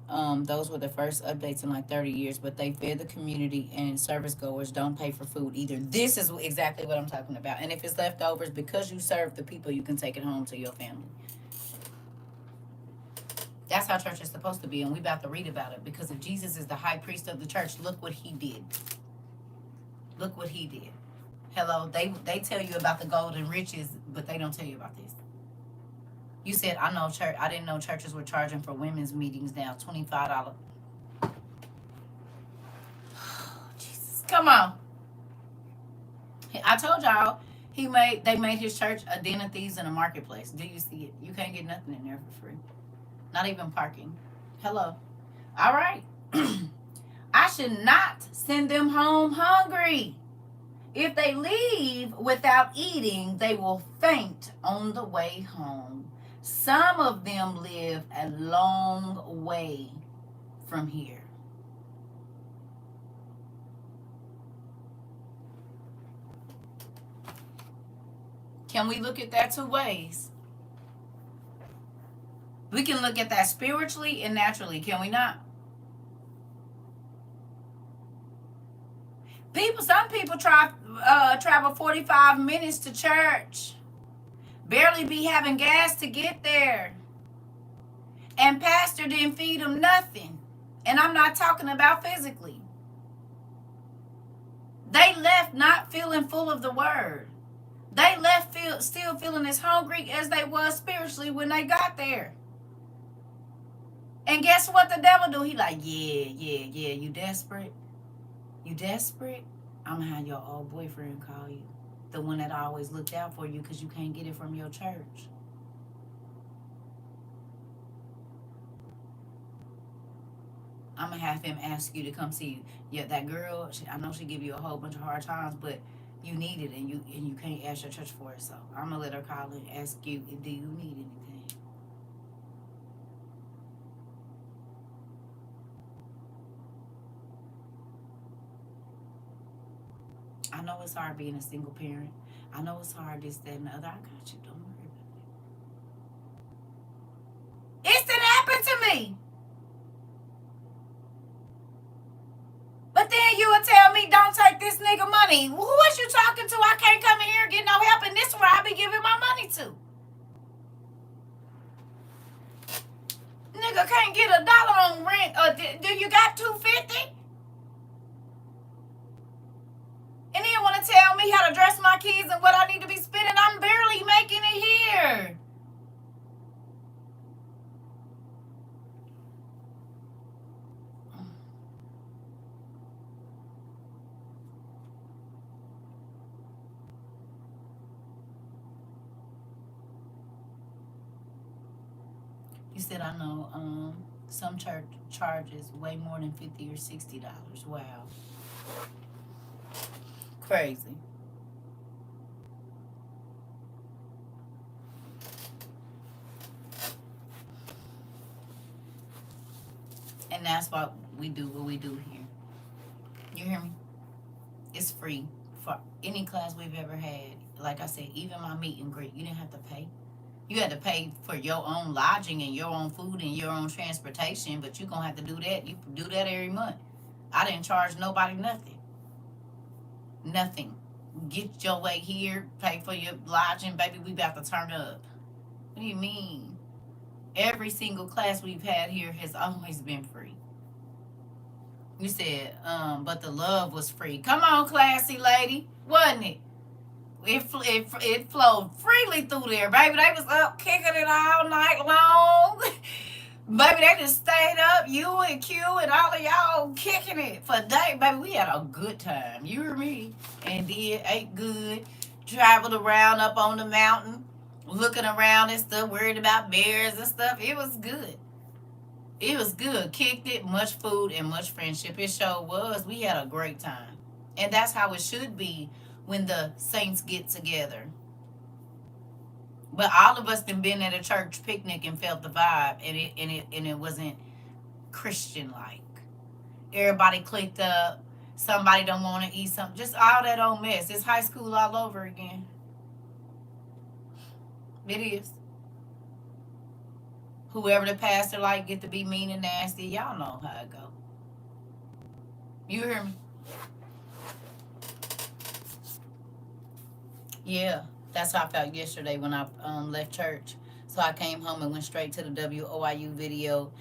Those were the first updates in like 30 years, but they fed the community, and service goers don't pay for food either. This is exactly what I'm talking about. And if it's leftovers, because you serve the people, you can take it home to your family. That's how church is supposed to be, and we about to read about it, because if Jesus is the high priest of the church, look what he did. Look what he did. Hello, they tell you about the gold and riches, but they don't tell you about this. You said, I know church. I didn't know churches were charging for women's meetings now, $25. Jesus, come on. I told y'all they made his church a den of thieves and a marketplace. Do you see it? You can't get nothing in there for free, not even parking. Hello. All right. I should not send them home hungry. If they leave without eating, they will faint on the way home. Some of them live a long way from here. Can we look at that two ways? We can look at that spiritually and naturally, can we not? Some people travel 45 minutes to church, barely be having gas to get there, and pastor didn't feed them nothing. And I'm not talking about physically. They left not feeling full of the word. They left still feeling as hungry as they was spiritually when they got there. And guess what the devil do? He like, yeah, you desperate? You desperate? I'm going to have your old boyfriend call you. The one that always looked out for you because you can't get it from your church. I'm going to have him ask you to come see you. Yeah, that girl, I know she give you a whole bunch of hard times, but you need it, and you can't ask your church for it. So I'm going to let her call and ask you, do you need anything? I know it's hard being a single parent. I know it's hard this, that, and the other. I got you. Don't worry about it. It's didn't happen to me. But then you would tell me, don't take this nigga money. Who is you talking to? I can't come in here and get no help, and this is where I be giving my money to. Nigga can't get $1 on rent. Do you got $2.50? And then want to tell me how to dress my kids and what I need to be spending. I'm barely making it here. You said, I know some church charges way more than $50 or $60. Wow. Crazy. And that's why we do what we do here. You hear me? It's free for any class we've ever had. Like I said, even my meet and greet, you didn't have to pay. You had to pay for your own lodging and your own food and your own transportation, but you're going to have to do that. You do that every month. I didn't charge nobody nothing. Nothing. Get your way here, pay for your lodging, baby, we about to turn up. What do you mean? Every single class we've had here has always been free. You said, but the love was free. Come on, classy lady, wasn't it? It flowed freely through there, baby. They was up kicking it all night long. Baby, they just stayed up, you and Q and all of y'all kicking it for day. Baby, we had a good time. You hear me? And ate good, traveled around up on the mountain, looking around and stuff, worried about bears and stuff. It was good. It was good. Kicked it, much food and much friendship. It sure was. We had a great time. And that's how it should be when the saints get together. But all of us have been at a church picnic and felt the vibe, and it wasn't Christian like. Everybody clicked up. Somebody don't want to eat something. Just all that old mess. It's high school all over again. It is. Whoever the pastor like get to be mean and nasty. Y'all know how it go. You hear me? Yeah, that's how I felt yesterday when I left church. So I came home and went straight to the WOIU video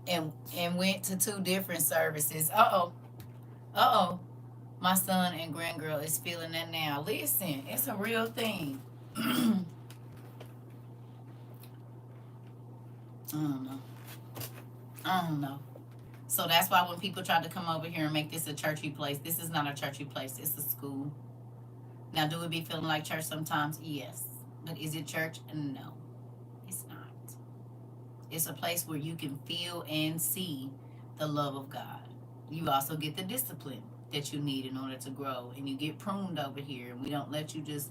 and went to 2 different services. Uh-oh. My son and grandgirl is feeling that now. Listen, it's a real thing. I don't know. So that's why when people try to come over here and make this a churchy place, this is not a churchy place. It's a school. Now, do it be feeling like church sometimes? Yes. But is it church? No, it's not. It's a place where you can feel and see the love of God. You also get the discipline that you need in order to grow. And you get pruned over here. And we don't let you just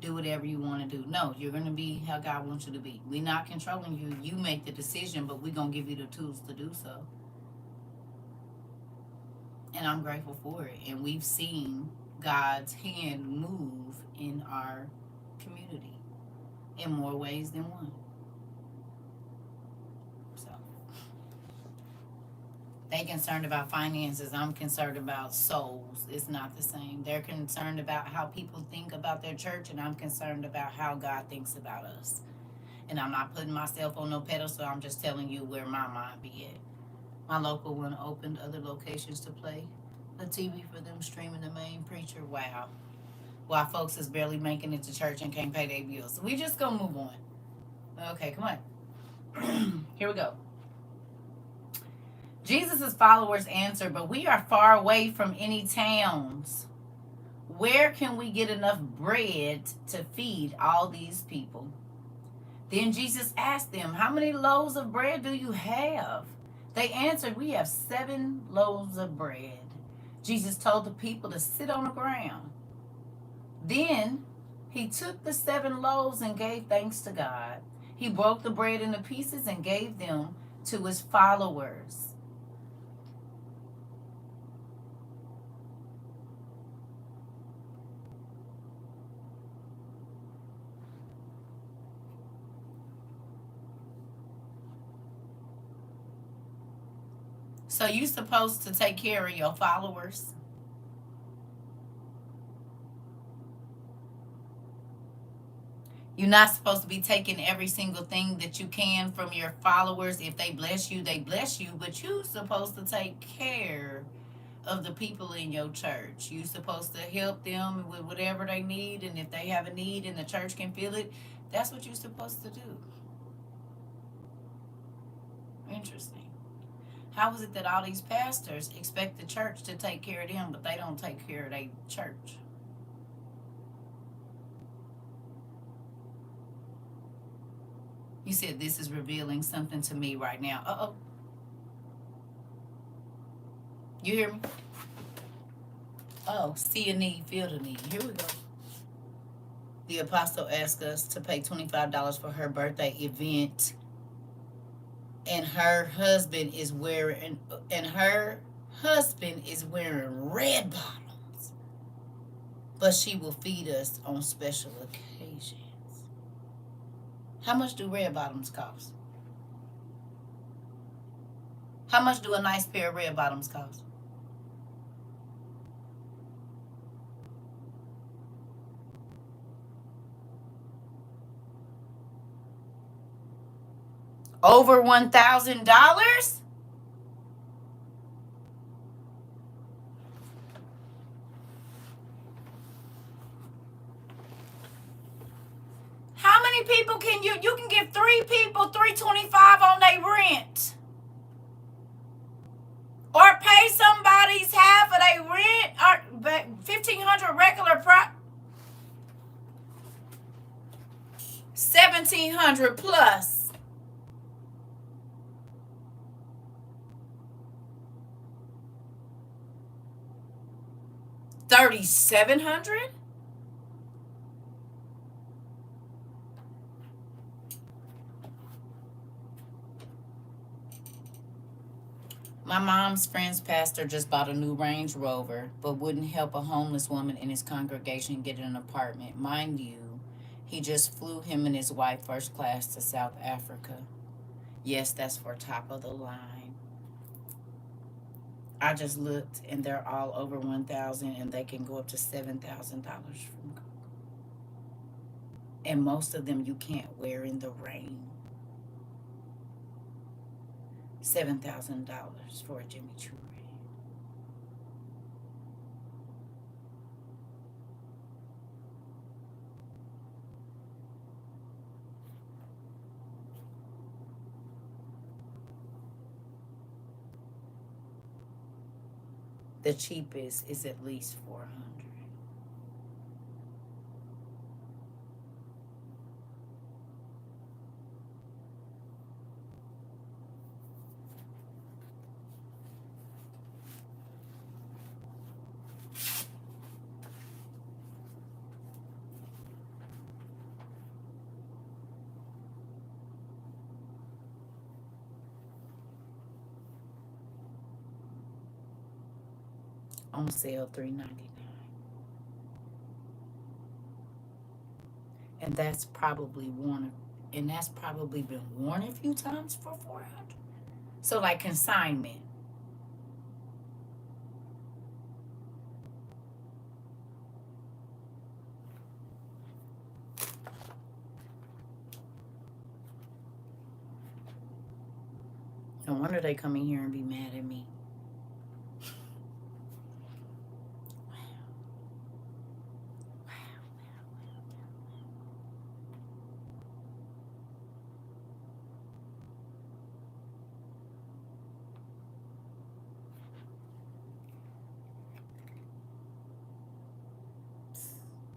do whatever you want to do. No, you're going to be how God wants you to be. We're not controlling you. You make the decision, but we're going to give you the tools to do so. And I'm grateful for it. And we've seen God's hand move in our community in more ways than one. So they concerned about finances. I'm concerned about souls. It's not the same. They're concerned about how people think about their church, and I'm concerned about how God thinks about us. And I'm not putting myself on no pedestal. I'm just telling you where my mind be at. My local one opened other locations to play the TV for them, streaming the main preacher. Wow. While folks is barely making it to church and can't pay their bills. So we just gonna move on. Okay, come on. Here we go. Jesus' followers answered, but we are far away from any towns. Where can we get enough bread to feed all these people? Then Jesus asked them, how many loaves of bread do you have? They answered, we have 7 loaves of bread. Jesus told the people to sit on the ground. Then he took the 7 loaves and gave thanks to God. He broke the bread into pieces and gave them to his followers. So you supposed to take care of your followers? You're not supposed to be taking every single thing that you can from your followers. If they bless you, they bless you. But you're supposed to take care of the people in your church. You're supposed to help them with whatever they need. And if they have a need and the church can feel it, that's what you're supposed to do. Interesting. How is it that all these pastors expect the church to take care of them, but they don't take care of their church? You said this is revealing something to me right now. Uh-oh. You hear me? Oh, see a need, feel the need. Here we go. The apostle asked us to pay $25 for her birthday event, and her husband is wearing red bottoms, but she will feed us on special occasions. How much do red bottoms cost? How much do a nice pair of red bottoms cost? Over $1,000? How many people can you can give 3 people $325 on their rent? Or pay somebody's half of their rent, or $1,500 regular price, $1,700 plus. $3,700? My mom's friend's pastor just bought a new Range Rover, but wouldn't help a homeless woman in his congregation get an apartment. Mind you, he just flew him and his wife first class to South Africa. Yes, that's for top of the line. I just looked, and they're all over $1,000, and they can go up to $7,000 from. And most of them you can't wear in the rain. $7,000 for a Jimmy Choo ring. The cheapest is at least $400. On sale $3.99. And that's probably worn, and that's probably been worn a few times for $400. So like consignment. No wonder they come in here and be mad at me.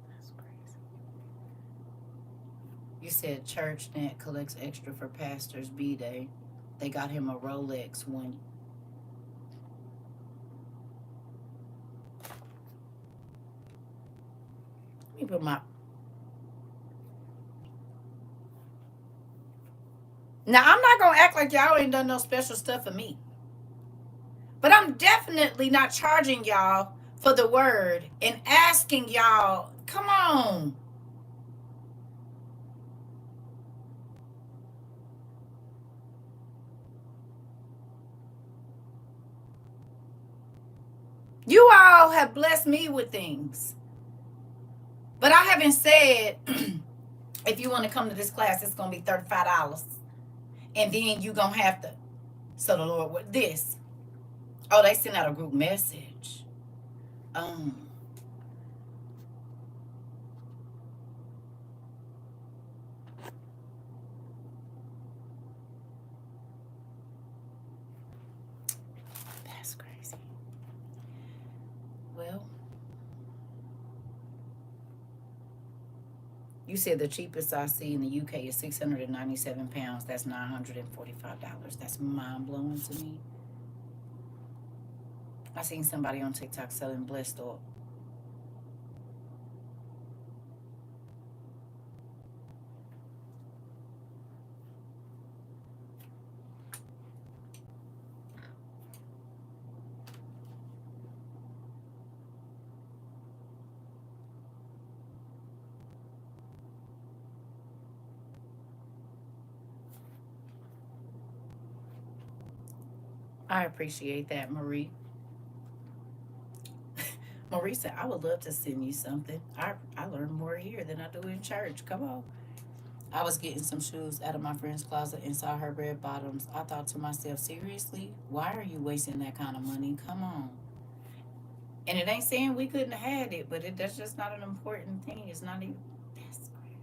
That's crazy. You said ChurchNet collects extra for pastors' B-Day. They got him a Rolex one. Let me put my... Now, I'm not going to act like y'all ain't done no special stuff for me. But I'm definitely not charging y'all for the word and asking y'all, come on. You all have blessed me with things. But I haven't said, if you want to come to this class, it's going to be $35. And then you going to have to. So the Lord, what this? Oh, they sent out a group message. That's crazy. Well, you said the cheapest I see in the UK is £697. That's $945. That's mind blowing to me. I seen somebody on TikTok selling blessed oil. I appreciate that, Marie. Marie said, I would love to send you something. I learn more here than I do in church. Come on. I was getting some shoes out of my friend's closet and saw her red bottoms. I thought to myself, seriously? Why are you wasting that kind of money? Come on. And it ain't saying we couldn't have had it, but that's just not an important thing. It's not even... That's crazy.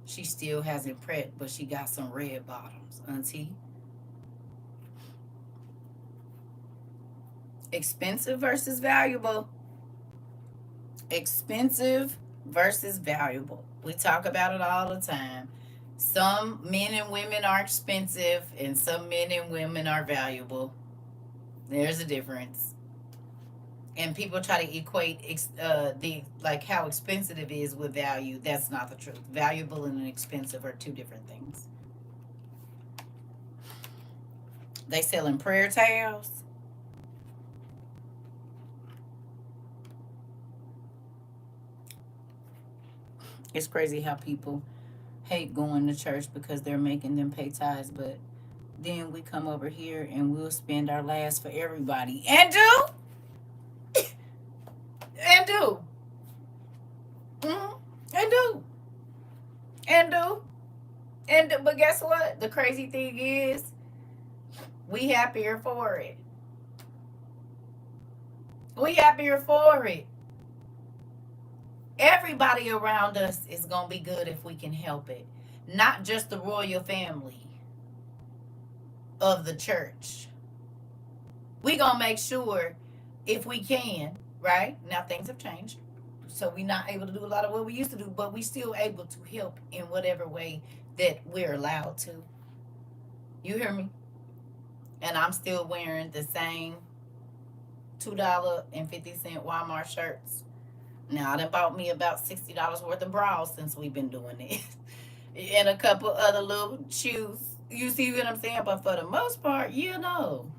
She still hasn't prepped, but she got some red bottoms, auntie. Expensive versus valuable. Expensive versus valuable. We talk about it all the time. Some men and women are expensive, and some men and women are valuable. There's a difference. And people try to equate the like how expensive it is with value. That's not the truth. Valuable and expensive are two different things. They selling prayer towels. It's crazy how people hate going to church because they're making them pay tithes, but then we come over here and we'll spend our last for everybody. And do? And do. Mm-hmm. And do. And do. And do. But guess what? The crazy thing is, we happier for it. We happier for it. Everybody around us is going to be good if we can help it. Not just the royal family of the church. We going to make sure, if we can, right? Now things have changed. So we're not able to do a lot of what we used to do, but we still able to help in whatever way that we're allowed to. You hear me? And I'm still wearing the same $2.50 Walmart shirts. Now, I done bought me about $60 worth of bras since we've been doing it. And a couple other little shoes. You see what I'm saying? But for the most part, you know.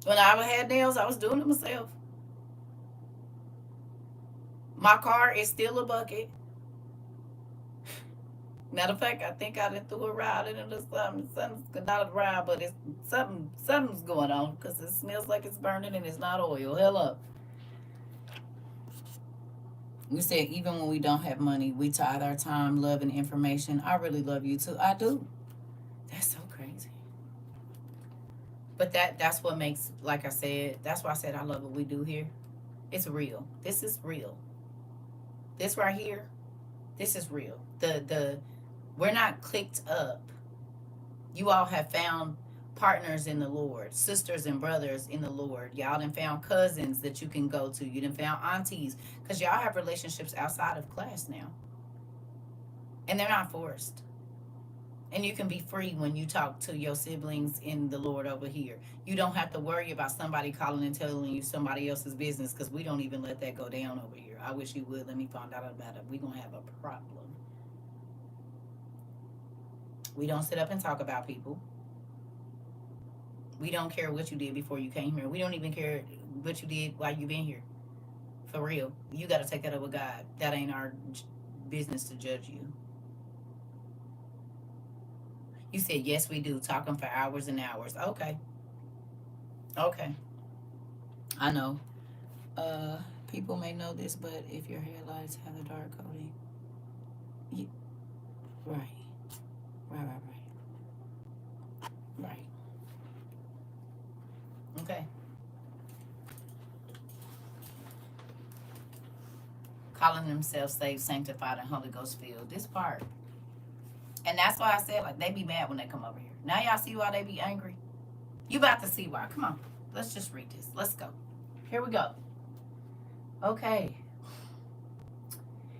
When I had nails, I was doing it myself. My car is still a bucket. Matter of fact, I think I done threw a ride in it or something. Something's not a ride, but it's something's going on because it smells like it's burning and it's not oil. Hello. We said even when we don't have money, we tithe our time, love, and information. I really love you too. I do. That's so crazy. But that's what makes, like I said, that's why I said I love what we do here. It's real. This is real. This right here, this is real. We're not clicked up. You all have found partners in the Lord, sisters and brothers in the Lord. Y'all done found cousins that you can go to. You done found aunties, because y'all have relationships outside of class now. And they're not forced. And you can be free when you talk to your siblings in the Lord over here. You don't have to worry about somebody calling and telling you somebody else's business, because we don't even let that go down over here. I wish you would. Let me find out about it. We're going to have a problem. We don't sit up and talk about people. We don't care what you did before you came here. We don't even care what you did while you've been here. For real. You got to take that up with God. That ain't our business to judge you. You said, yes, we do. Talking for hours and hours. Okay. Okay. I know. People may know this, but if your headlights have a dark coating. You, right. Right. Okay. Calling themselves saved, sanctified, and Holy Ghost filled. This part. And that's why I said, like, they be mad when they come over here. Now y'all see why they be angry? You about to see why. Come on. Let's just read this. Let's go. Here we go. Okay.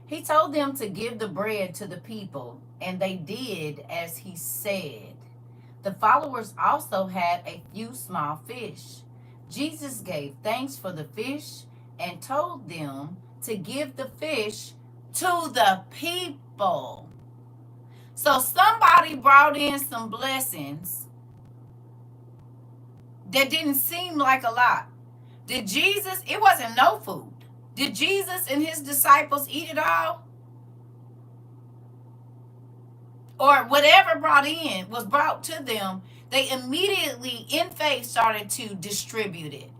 He told them to give the bread to the people, and they did as he said. The followers also had a few small fish. Jesus gave thanks for the fish and told them to give the fish to the people. So somebody brought in some blessings that didn't seem like a lot. Did Jesus, it wasn't no food. Did Jesus and his disciples eat it all? Or whatever was brought to them, they immediately in faith started to distribute it.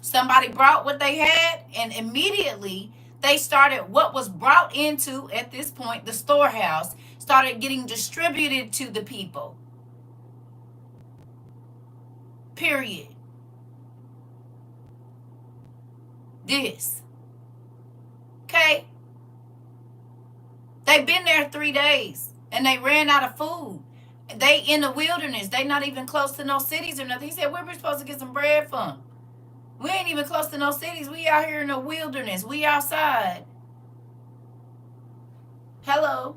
Somebody brought what they had, and immediately they started, what was brought into, at this point, the storehouse, started getting distributed to the people. Period. This. Okay? They've been there 3 days, and they ran out of food. They in the wilderness. They not even close to no cities or nothing. He said, where we supposed to get some bread from? We ain't even close to no cities. We out here in the wilderness. We outside. Hello.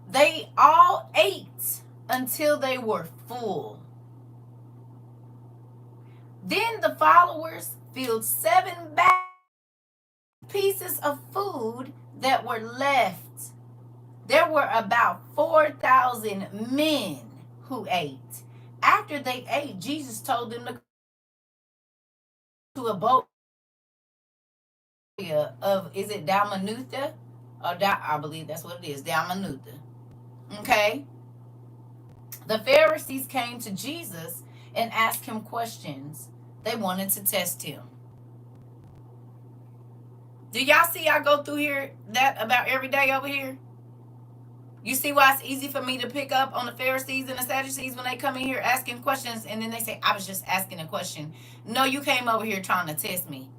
They all ate until they were full. Then the followers filled 7 pieces of food that were left. There were about 4,000 men who ate. After they ate, Jesus told them to go to a boat of, is it Dalmanutha? I believe that's what it is, Dalmanutha. Okay? The Pharisees came to Jesus and asked him questions. They wanted to test him. Do y'all see I go through here that about every day over here? You see why it's easy for me to pick up on the Pharisees and the Sadducees when they come in here asking questions, and then they say, I was just asking a question. No, you came over here trying to test me.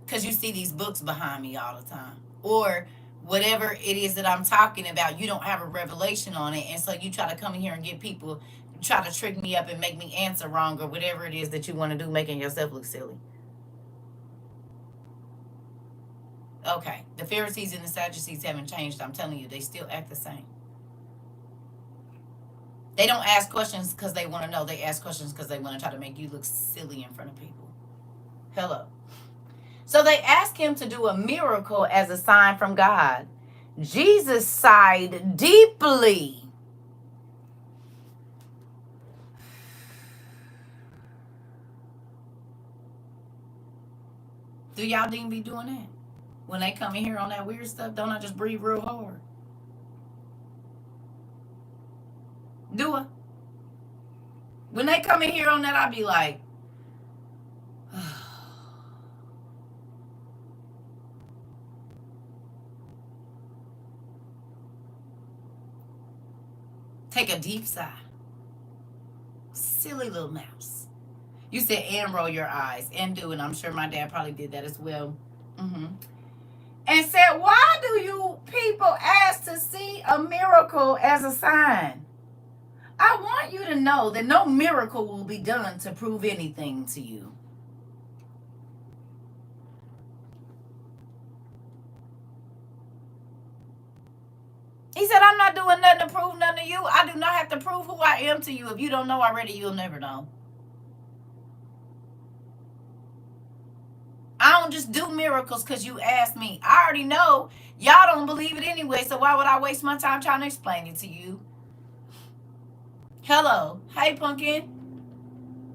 Because you see these books behind me all the time. Or whatever it is that I'm talking about, you don't have a revelation on it, and so you try to come in here and get people, try to trick me up and make me answer wrong, or whatever it is that you want to do, making yourself look silly. Okay, the Pharisees and the Sadducees haven't changed. I'm telling you, they still act the same. They don't ask questions because they want to know. They ask questions because they want to try to make you look silly in front of people. Hello. So they asked him to do a miracle as a sign from God. Jesus sighed deeply. Do y'all need me doing that? When they come in here on that weird stuff, don't I just breathe real hard? Do I? When they come in here on that, I be like, take a deep sigh. Silly little mouse. You said, and roll your eyes, and do, and I'm sure my dad probably did that as well. And said, why do you people ask to see a miracle as a sign? I want you to know that no miracle will be done to prove anything to you. He said, I'm not doing nothing to prove nothing to you. I do not have to prove who I am to you. If you don't know already, you'll never know. I don't just do miracles because you asked me. I already know. Y'all don't believe it anyway, so why would I waste my time trying to explain it to you? Hello. Hey, pumpkin.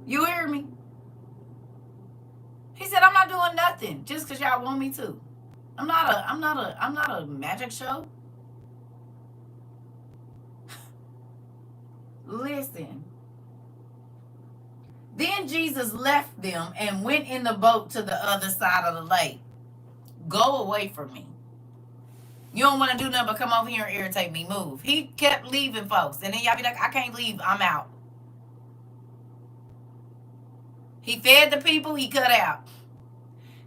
You hear me? He said, I'm not doing nothing just because y'all want me to. I'm not a magic show. Listen. Then Jesus left them and went in the boat to the other side of the lake. Go away from me. You don't want to do nothing but come over here and irritate me. Move. He kept leaving folks. And then y'all be like, I can't leave. I'm out. He fed the people. He cut out.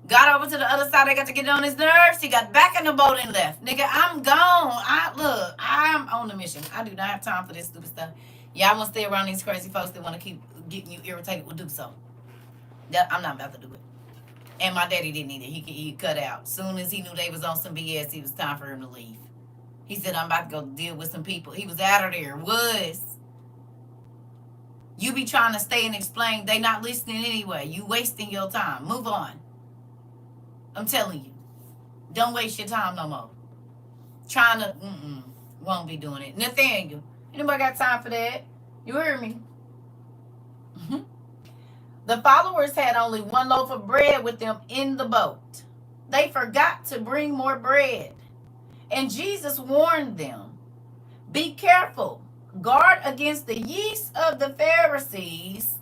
Got over to the other side. They got to get on his nerves. He got back in the boat and left. Nigga, I'm gone. I'm on the mission. I do not have time for this stupid stuff. Y'all want to stay around these crazy folks that want to keep getting you irritated, will do so. I'm not about to do it. And my daddy didn't either. He cut out. Soon as he knew they was on some BS, it was time for him to leave. He said, I'm about to go deal with some people. He was out of there. You be trying to stay and explain. They not listening anyway. You wasting your time. Move on. I'm telling you. Don't waste your time no more. Trying to, won't be doing it. Nathaniel, anybody got time for that? You heard me? The followers had only one loaf of bread with them in the boat. They forgot to bring more bread. And Jesus warned them, be careful. Guard against the yeast of the Pharisees.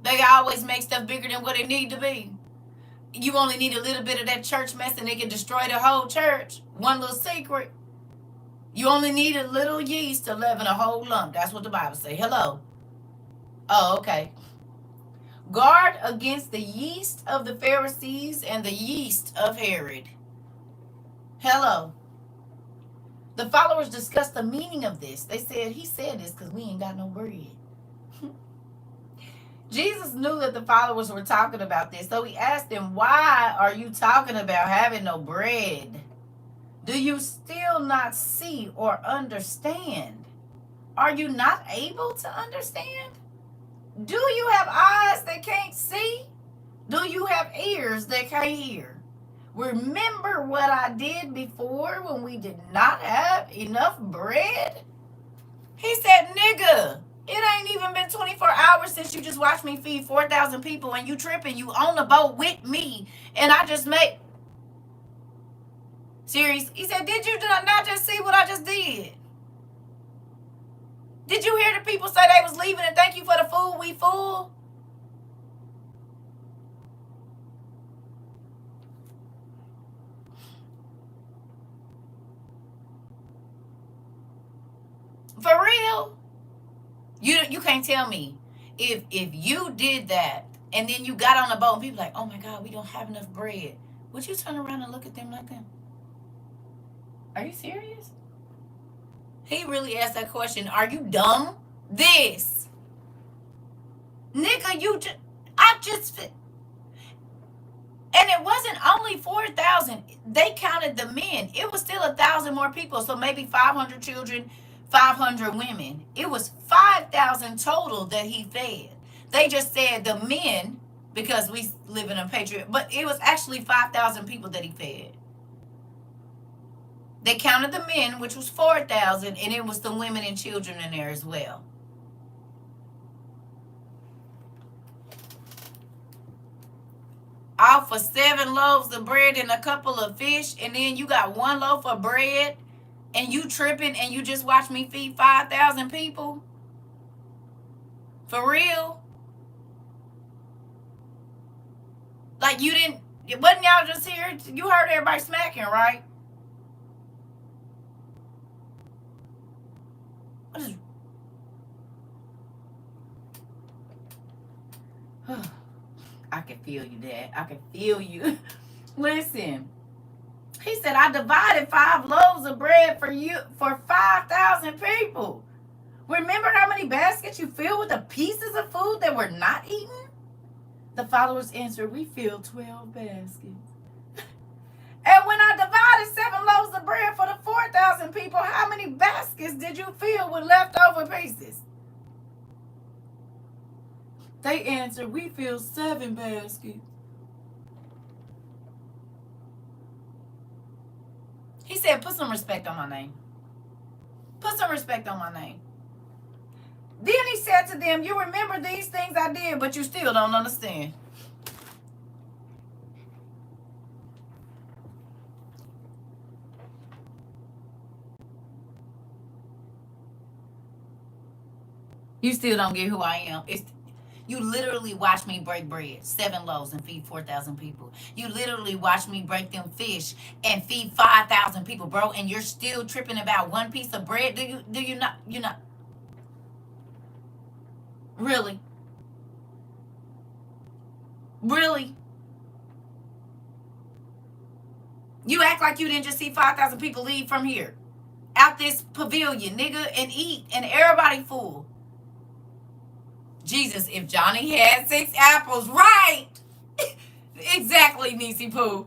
They always make stuff bigger than what it need to be. You only need a little bit of that church mess and it can destroy the whole church. One little secret. You only need a little yeast to leaven a whole lump. That's what the Bible says. Hello. Oh, okay. Guard against the yeast of the Pharisees and the yeast of Herod. Hello. The followers discussed the meaning of this. They said, he said this because we ain't got no bread. Jesus knew that the followers were talking about this, so he asked them, why are you talking about having no bread? Do you still not see or understand? Are you not able to understand? Do you have eyes that can't see? Do you have ears that can't hear? Remember what I did before when we did not have enough bread? He said, nigga, it ain't even been 24 hours since you just watched me feed 4,000 people and you tripping. You on the boat with me and I just made... Serious. He said, did you not just see what I just did? Did you hear the people say they was leaving and thank you for the food? We full? For real? You can't tell me if you did that and then you got on the boat and people like, oh my God, we don't have enough bread. Would you turn around and look at them like that? Are you serious? He really asked that question. Are you dumb? This. Nigga, I just... And it wasn't only 4,000. They counted the men. It was still 1,000 more people. So maybe 500 children, 500 women. It was 5,000 total that he fed. They just said the men, because we live in a patriot, but it was actually 5,000 people that he fed. They counted the men, which was 4,000, and it was the women and children in there as well. All for 7 loaves of bread and a couple of fish, and then you got 1 loaf of bread, and you tripping, and you just watch me feed 5,000 people? For real? Like you didn't, it wasn't y'all just here? You heard everybody smacking, right? I can feel you, Dad. I can feel you. Listen, he said, I divided 5 loaves of bread for you, for 5,000 people. Remember how many baskets you filled with the pieces of food that were not eaten? The followers answered, we filled 12 baskets. And when I divided 7 loaves of bread for the 4,000 people, how many baskets did you fill with leftover pieces? They answered, we filled 7 baskets. He said, put some respect on my name. Put some respect on my name. Then he said to them, you remember these things I did, but you still don't understand. You still don't get who I am. You literally watch me break bread, 7 loaves, and feed 4,000 people. You literally watch me break them fish and feed 5,000 people, bro. And you're still tripping about one piece of bread. Do you not? You not? Really? Really? You act like you didn't just see 5,000 people leave from here, out this pavilion, nigga, and eat, and everybody full. Jesus, if Johnny had 6 apples, right? Exactly, Niecy Pooh.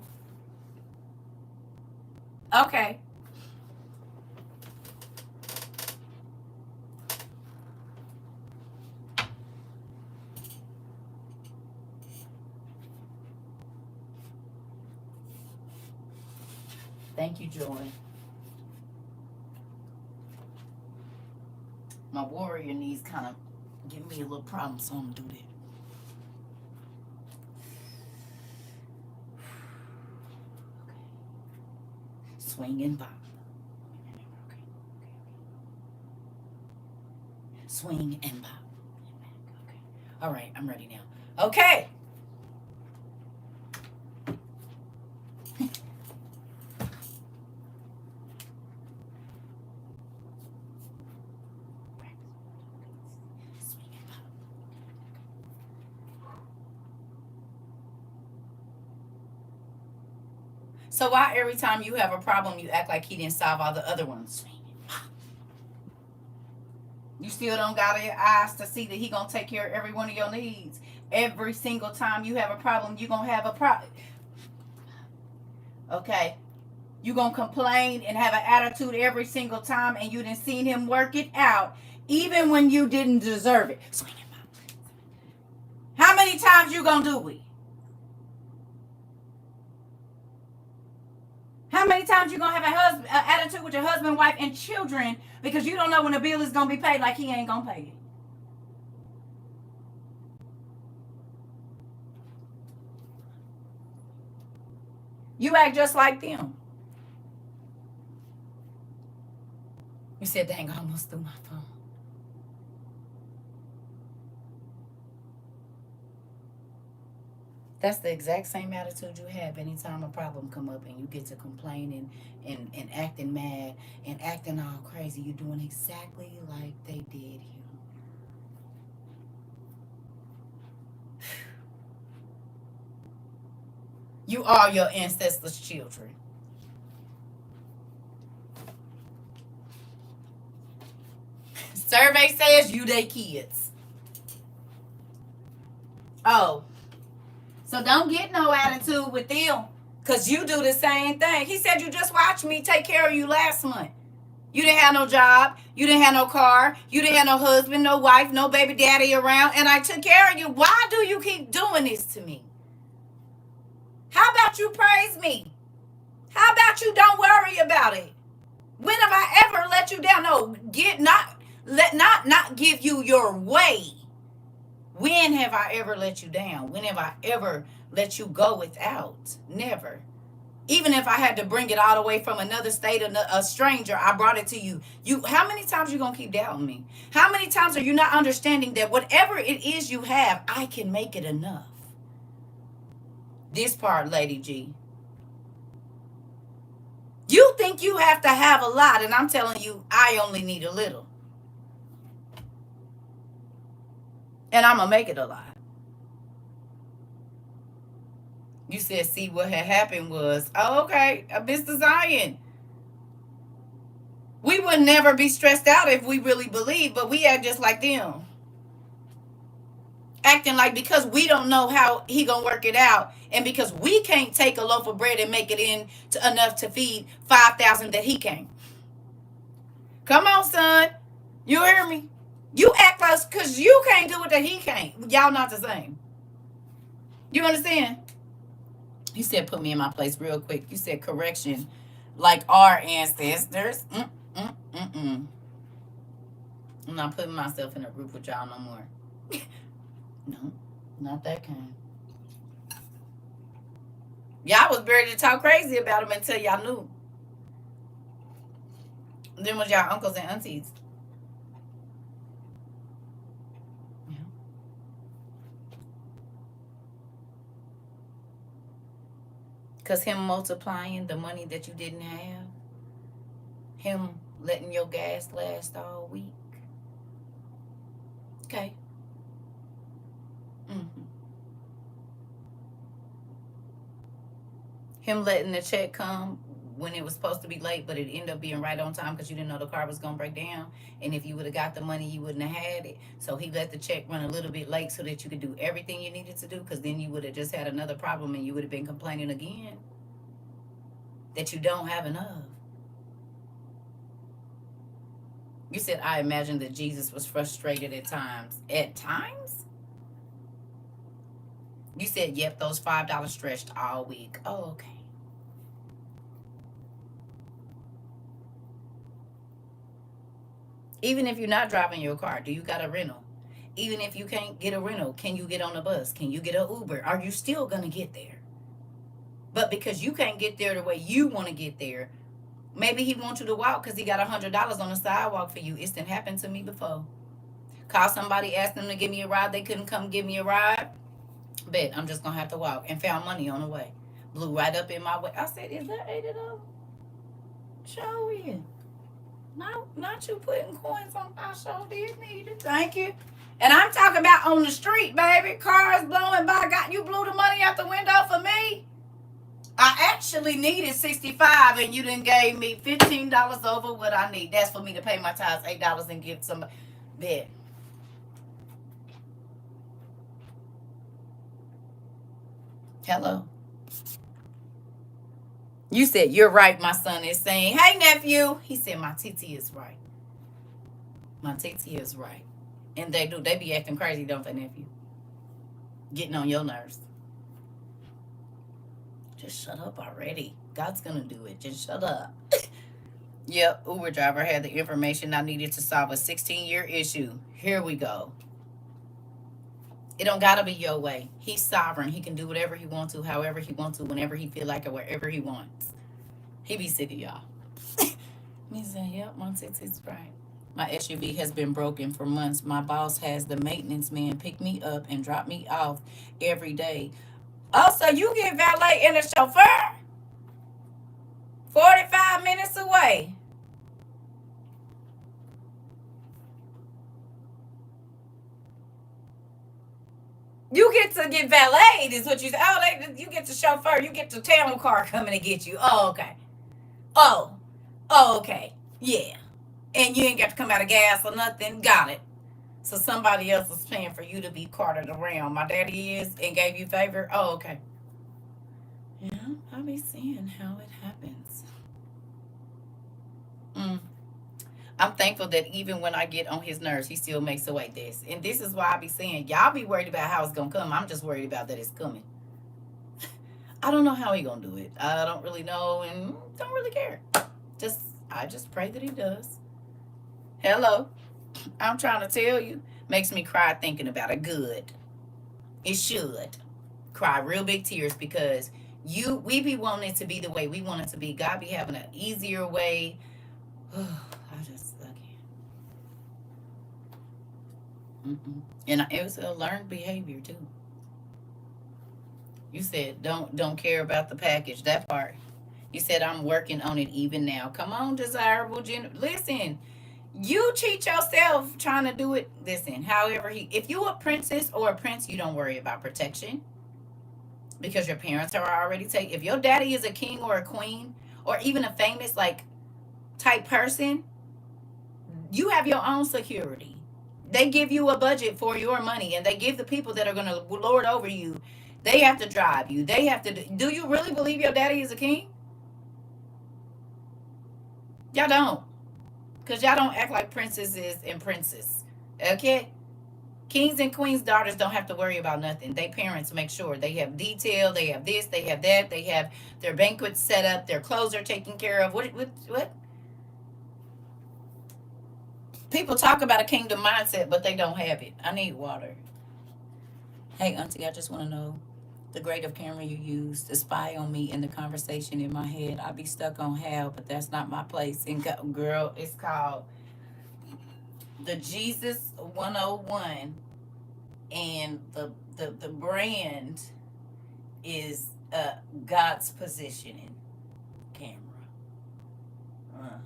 Okay. Thank you, Joy. My warrior needs kind of give me a little problem, so I'm gonna do that. Okay. Swing and bop. Okay. Swing and bop. Okay. All right, I'm ready now. Okay. So why every time you have a problem, you act like he didn't solve all the other ones? You still don't got your eyes to see that he gonna take care of every one of your needs. Every single time you have a problem, you gonna have a problem. Okay. You gonna complain and have an attitude every single time, and you didn't seen him work it out, even when you didn't deserve it. How many times you gonna do it? How many times you gonna have an attitude with your husband, wife, and children because you don't know when the bill is gonna be paid, like he ain't gonna pay it? You act just like them. You said, dang, I almost threw my phone. That's the exact same attitude you have anytime a problem come up and you get to complaining and acting mad and acting all crazy. You're doing exactly like they did you. You are your ancestors' children. Survey says you they kids. Oh. So don't get no attitude with them, because you do the same thing. He said, you just watched me take care of you last month. You didn't have no job. You didn't have no car. You didn't have no husband, no wife, no baby daddy around. And I took care of you. Why do you keep doing this to me? How about you praise me? How about you don't worry about it? When have I ever let you down? No, not give you your way. When have I ever let you down? When have I ever let you go without? Never. Even if I had to bring it all the way from another state, a stranger, I brought it to you. How many times are you going to keep doubting me? How many times are you not understanding that whatever it is you have, I can make it enough? This part, Lady G. You think you have to have a lot, and I'm telling you, I only need a little. And I'm going to make it a lot. You said, see, what had happened was, oh, okay, Mr. Zion. We would never be stressed out if we really believe, but we act just like them. Acting like because we don't know how he gonna work it out, and because we can't take a loaf of bread and make it in to enough to feed 5,000 that he can. Come on, son. You hear me? You act like because you can't do it that he can't. Y'all not the same. You understand? You said put me in my place real quick. You said correction, like our ancestors. I'm not putting myself in a group with y'all no more. No, not that kind. Y'all was ready to talk crazy about him until y'all knew. Then was y'all uncles and aunties. Yeah. Because him multiplying the money that you didn't have, him letting your gas last all week. Okay. Mm-hmm. Him letting the check come when it was supposed to be late, but it ended up being right on time because you didn't know the car was going to break down. And if you would have got the money, you wouldn't have had it. So he let the check run a little bit late so that you could do everything you needed to do, because then you would have just had another problem and you would have been complaining again that you don't have enough. You said, I imagine that Jesus was frustrated at times. At times? You said, yep, those $5 stretched all week. Oh, okay. Even if you're not driving your car, do you got a rental? Even if you can't get a rental, can you get on a bus? Can you get an Uber? Are you still going to get there? But because you can't get there the way you want to get there, maybe he wants you to walk because he got $100 on the sidewalk for you. It's done happened to me before. Call somebody, ask them to give me a ride. They couldn't come give me a ride. Bet I'm just going to have to walk. And found money on the way. Blew right up in my way. I said, is that $80? Show you. No, not you putting coins on. I sure did need it. Thank you. And I'm talking about on the street, baby. Cars blowing by. Got you blew the money out the window for me. I actually needed 65, and you done gave me $15 over what I need. That's for me to pay my tithes, $8, and give somebody. Bet. Hello. You said, you're right, my son is saying. Hey, nephew. He said, my TT is right. My TT is right. And they do. They be acting crazy, don't they, nephew? Getting on your nerves. Just shut up already. God's going to do it. Just shut up. Yep, Uber driver had the information I needed to solve a 16-year issue. Here we go. It don't got to be your way. He's sovereign. He can do whatever he wants to, however he wants to, whenever he feel like it, wherever he wants. He be sick of y'all. He said, yep, my TT's right. My SUV has been broken for months. My boss has the maintenance man pick me up and drop me off every day. Oh, so you get valet and a chauffeur? 45 minutes away. You get to get valeted is what you say. Oh, you get the chauffeur. You get the town car coming to get you. Oh, okay. Oh, okay. Yeah. And you ain't got to come out of gas or nothing. Got it. So somebody else is paying for you to be carted around. My daddy is and gave you favor. Oh, okay. Yeah, I'll be seeing how it happens. I'm thankful that even when I get on his nerves, he still makes a way. And this is why I be saying, y'all be worried about how it's going to come. I'm just worried about that it's coming. I don't know how he going to do it. I don't really know and don't really care. I just pray that he does. Hello. I'm trying to tell you. Makes me cry thinking about it. Good. It should. Cry real big tears because we be wanting it to be the way we want it to be. God be having an easier way. And it was a learned behavior too. You said don't care about the package. That part. You said I'm working on it even now. Come on, desirable. Listen, you cheat yourself trying to do it. Listen, however if you a princess or a prince, you don't worry about protection. because your parents are already taken. If your daddy is a king or a queen or even a famous like type person, you have your own security. They give you a budget for your money, and they give the people that are going to lord over you. They have to drive you. They have to. Do you really believe your daddy is a king? Y'all don't, because y'all don't act like princesses and princes. Okay? Kings and queens' daughters don't have to worry about nothing. They parents make sure they have detail, they have this, they have that, they have their banquets set up, their clothes are taken care of. What? People talk about a kingdom mindset, but they don't have it. I need water. Hey, Auntie, I just want to know the grade of camera you use to spy on me in the conversation in my head. I be stuck on how, but that's not my place. And girl, it's called the Jesus 101, and the brand is God's positioning camera. Uh-huh.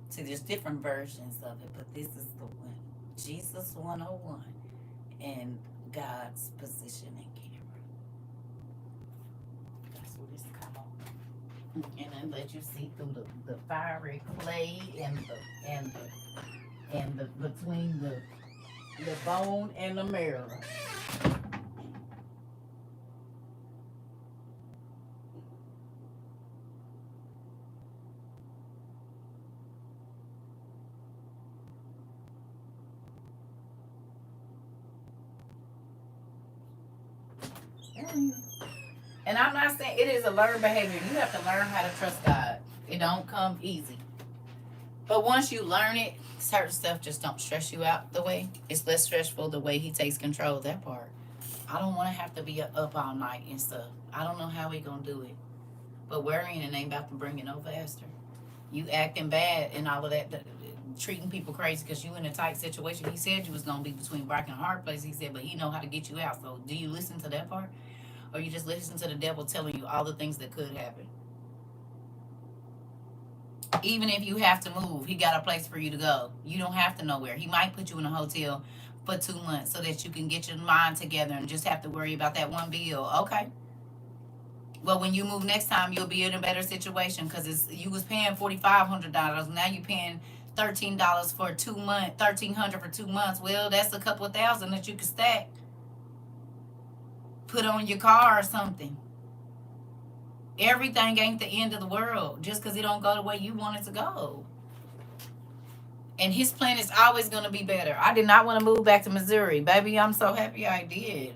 See, there's different versions of it, but this is the one. Jesus 101 and God's positioning camera. That's what it's called. And then let you see through the fiery clay and the between the bone and the marrow. And I'm not saying it is a learned behavior. You have to learn how to trust God. It don't come easy. But once you learn it, certain stuff just don't stress you out the way. It's less stressful the way he takes control of that part. I don't want to have to be up all night and stuff. I don't know how we going to do it. But worrying it ain't about to bring it no faster. You acting bad and all of that, treating people crazy because you in a tight situation. He said you was going to be between rock and hard place. He said, but he know how to get you out. So do you listen to that part? Or you just listen to the devil telling you all the things that could happen? Even if you have to move, he got a place for you to go. You don't have to know where. He might put you in a hotel for 2 months so that you can get your mind together and just have to worry about that one bill. Okay. Well, when you move next time, you'll be in a better situation because you was paying $4,500. Now you're paying $13 for 2 months, $1,300 for 2 months. Well, that's a couple of thousand that you can stack. Put on your car or something. Everything ain't the end of the world just because it don't go the way you want it to go. And his plan is always going to be better. I did not want to move back to Missouri. Baby, I'm so happy I did.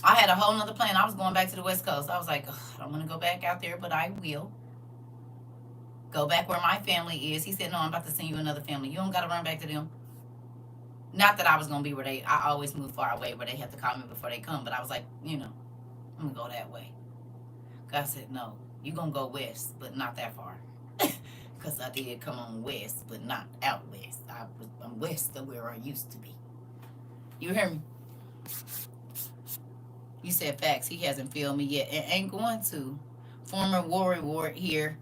I had a whole nother plan. I was going back to the West Coast. I was like, I don't want to go back out there, but I will. Go back where my family is. He said, no, I'm about to send you another family. You don't got to run back to them. Not that I was going to be where I always move far away where they have to call me before they come. But I was like, I'm going to go that way. God said, no, you're going to go west, but not that far. Because I did come on west, but not out west. I'm west of where I used to be. You hear me? You said facts. He hasn't failed me yet and ain't going to. Former warrior here.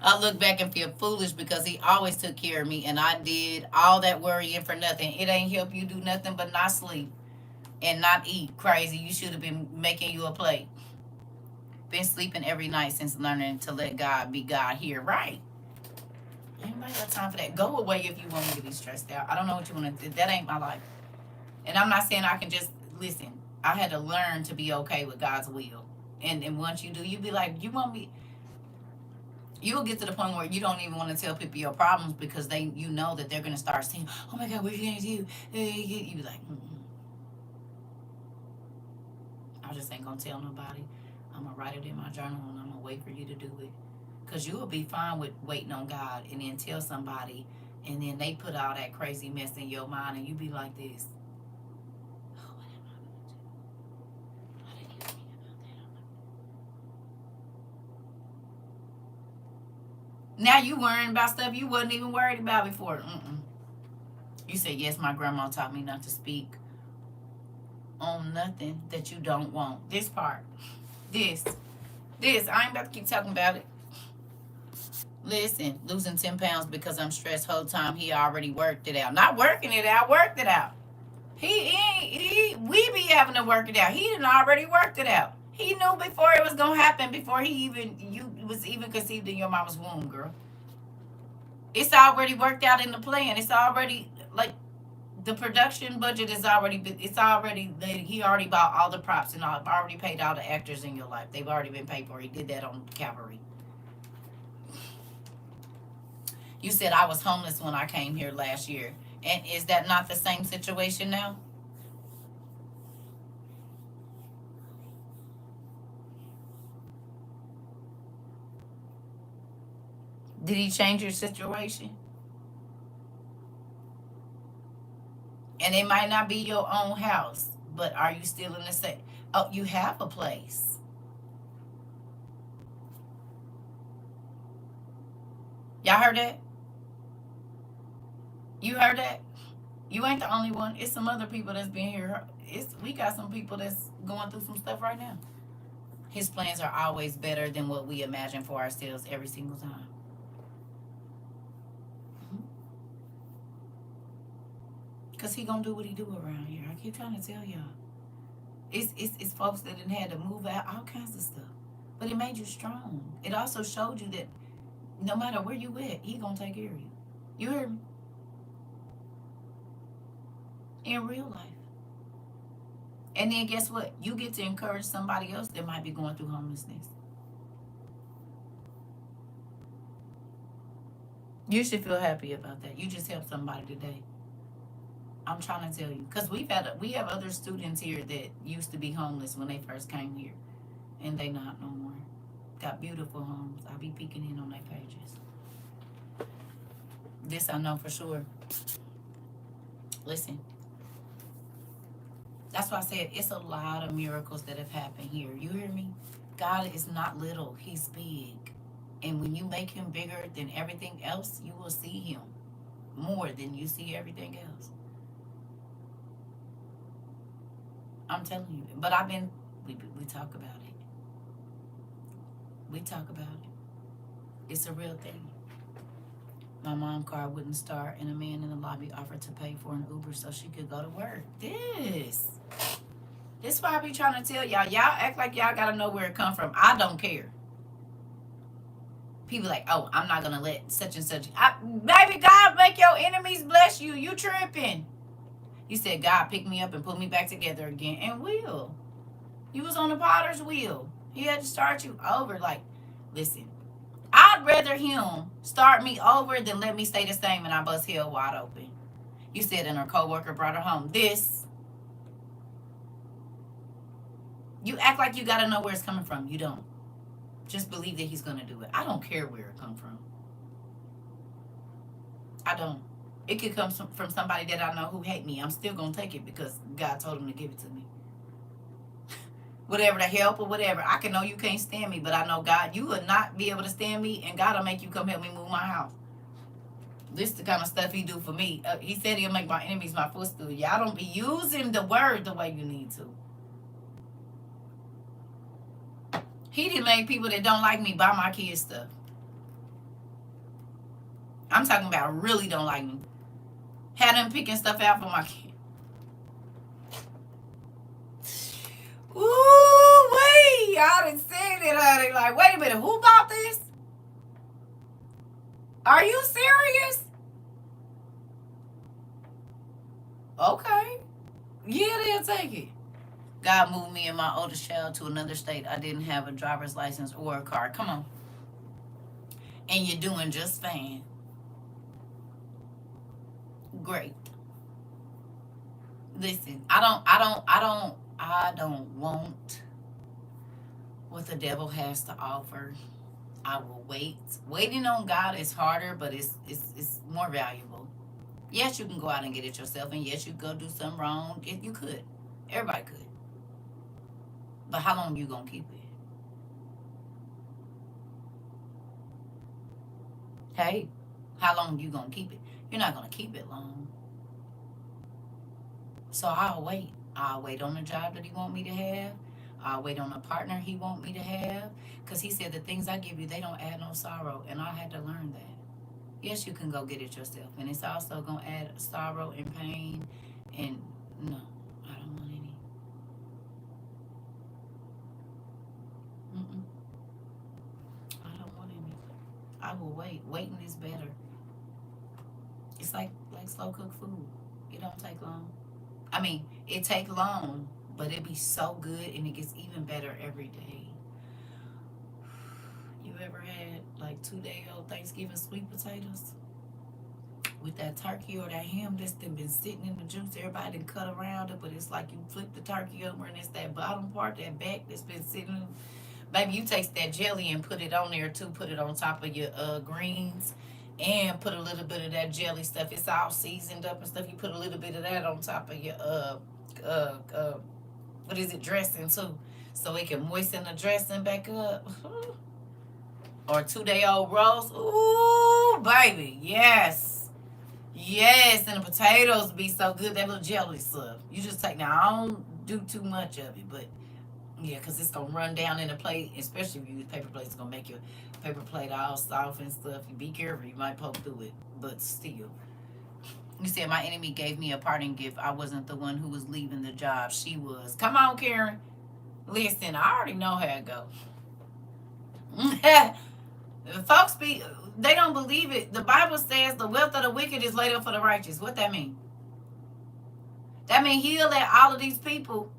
I look back and feel foolish because he always took care of me and I did all that worrying for nothing. It ain't help you do nothing but not sleep and not eat. Crazy. You should have been making you a plate. Been sleeping every night since learning to let God be God here. Right. Anybody got time for that? Go away if you want me to be stressed out. I don't know what you want to do. That ain't my life. And I'm not saying I can just listen. I had to learn to be okay with God's will. And once you do, you be like, you want me... You'll get to the point where you don't even want to tell people your problems because you know that they're going to start saying, oh my God, what are you going to do? You be like, I just ain't going to tell nobody. I'm going to write it in my journal and I'm going to wait for you to do it. Because you will be fine with waiting on God and then tell somebody and then they put all that crazy mess in your mind and you be like this. Oh, what am I going to do? Why did you think about that? Now you worrying about stuff you wasn't even worried about before. You said, yes, my grandma taught me not to speak on nothing that you don't want. This part. This. I ain't about to keep talking about it. Listen, losing 10 pounds because I'm stressed whole time. He already worked it out. Not working it out, worked it out. He We be having to work it out. He didn't already worked it out. He knew before it was gonna happen, before you was even conceived in your mama's womb, girl. It's already worked out in the plan. It's already like the production budget is already. It's already. He already bought all the props and all. Already paid all the actors in your life. They've already been paid for. He did that on Calvary. You said I was homeless when I came here last year, and is that not the same situation now? Did he change your situation? And it might not be your own house, but are you still in the same? Oh, you have a place. Y'all heard that? You heard that? You ain't the only one. It's some other people that's been here. We got some people that's going through some stuff right now. His plans are always better than what we imagine for ourselves every single time. Cause he gonna do what he do around here. I keep trying to tell y'all. It's folks that didn't had to move out, all kinds of stuff. But it made you strong. It also showed you that no matter where you at, he gonna take care of you. You hear me? In real life. And then guess what? You get to encourage somebody else that might be going through homelessness. You should feel happy about that. You just helped somebody today. I'm trying to tell you, because we have other students here that used to be homeless when they first came here, and they not no more. Got beautiful homes. I'll be peeking in on their pages. This I know for sure. Listen, that's why I said it's a lot of miracles that have happened here. You hear me? God is not little. He's big. And when you make him bigger than everything else, you will see him more than you see everything else. I'm telling you. But we talk about it. We talk about it. It's a real thing. My mom's car wouldn't start, and a man in the lobby offered to pay for an Uber so she could go to work. This why I be trying to tell y'all. Y'all act like y'all gotta know where it come from. I don't care. People like, oh, I'm not gonna let such and such. Baby, God make your enemies bless you. You tripping. You said God picked me up and put me back together again, and will. You was on the potter's wheel. He had to start you over. Like, listen, I'd rather him start me over than let me stay the same and I bust hell wide open. You said, and her coworker brought her home. You act like you gotta know where it's coming from. You don't. Just believe that he's gonna do it. I don't care where it comes from. I don't. It could come from somebody that I know who hate me. I'm still gonna take it because God told him to give it to me. Whatever the help or whatever. I can know you can't stand me, but I know God, you will not be able to stand me, and God will make you come help me move my house. This is the kind of stuff he do for me. He said he'll make my enemies my footstool. Y'all don't be using the word the way you need to. He didn't make people that don't like me buy my kids stuff. I'm talking about really don't like me. Had them picking stuff out for my kids. Ooh, wait. Y'all done seen it, honey. Like, wait a minute. Who bought this? Are you serious? Okay. Yeah, they'll take it. God moved me and my oldest child to another state. I didn't have a driver's license or a car. Come on. And you're doing just fine. Great. Listen, I don't want what the devil has to offer. I will wait. Waiting on God is harder, but it's more valuable. Yes, you can go out and get it yourself, and yes, you go do something wrong. You could. Everybody could. But how long you gonna keep it? Hey, how long you gonna keep it? You're not gonna keep it long. So I'll wait. I'll wait on the job that he want me to have. I'll wait on a partner he want me to have. Because he said the things I give you, they don't add no sorrow. And I had to learn that. Yes, you can go get it yourself. And it's also going to add sorrow and pain. And no, I don't want any I will wait. Waiting is better. It's like slow cooked food. It don't take long. I mean, it take long, but it be so good and it gets even better every day. You ever had like 2-day-old Thanksgiving sweet potatoes with that turkey or that ham that's been sitting in the juice? Everybody done cut around it, but it's like you flip the turkey over and it's that bottom part, that back that's been sitting. Maybe you take that jelly and put it on there too. Put it on top of your greens, and put a little bit of that jelly stuff. It's all seasoned up and stuff. You put a little bit of that on top of your what is it, dressing too, so it can moisten the dressing back up. Or 2-day-old roast. Ooh, baby, yes. Yes, and the potatoes be so good. That little jelly stuff. You just take, now I don't do too much of it, but yeah, because it's going to run down in the plate, especially if you use paper plates. It's going to make your paper plate all soft and stuff. You be careful. You might poke through it, but still. You said my enemy gave me a parting gift. I wasn't the one who was leaving the job. She was. Come on, Karen. Listen, I already know how it goes. Folks they don't believe it. The Bible says the wealth of the wicked is laid up for the righteous. What that mean? That mean he'll let all of these people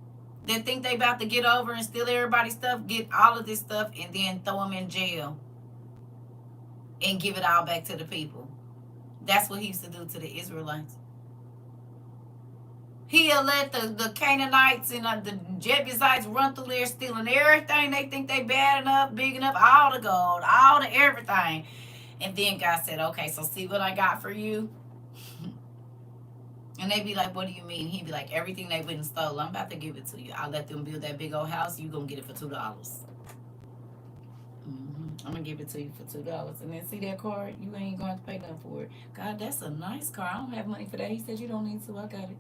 that think they about to get over and steal everybody's stuff, get all of this stuff, and then throw them in jail and give it all back to the people. That's what he used to do to the Israelites. He'll let the Canaanites and the Jebusites run through there stealing everything they think they bad enough, big enough, all the gold, all the everything. And then God said, okay, so see what I got for you? And they'd be like, what do you mean? He'd be like, everything they went and stole, I'm about to give it to you. I'll let them build that big old house. You're going to get it for $2. I'm going to give it to you for $2. And then see that car? You ain't going to pay nothing for it. God, that's a nice car. I don't have money for that. He said, you don't need to. I got it.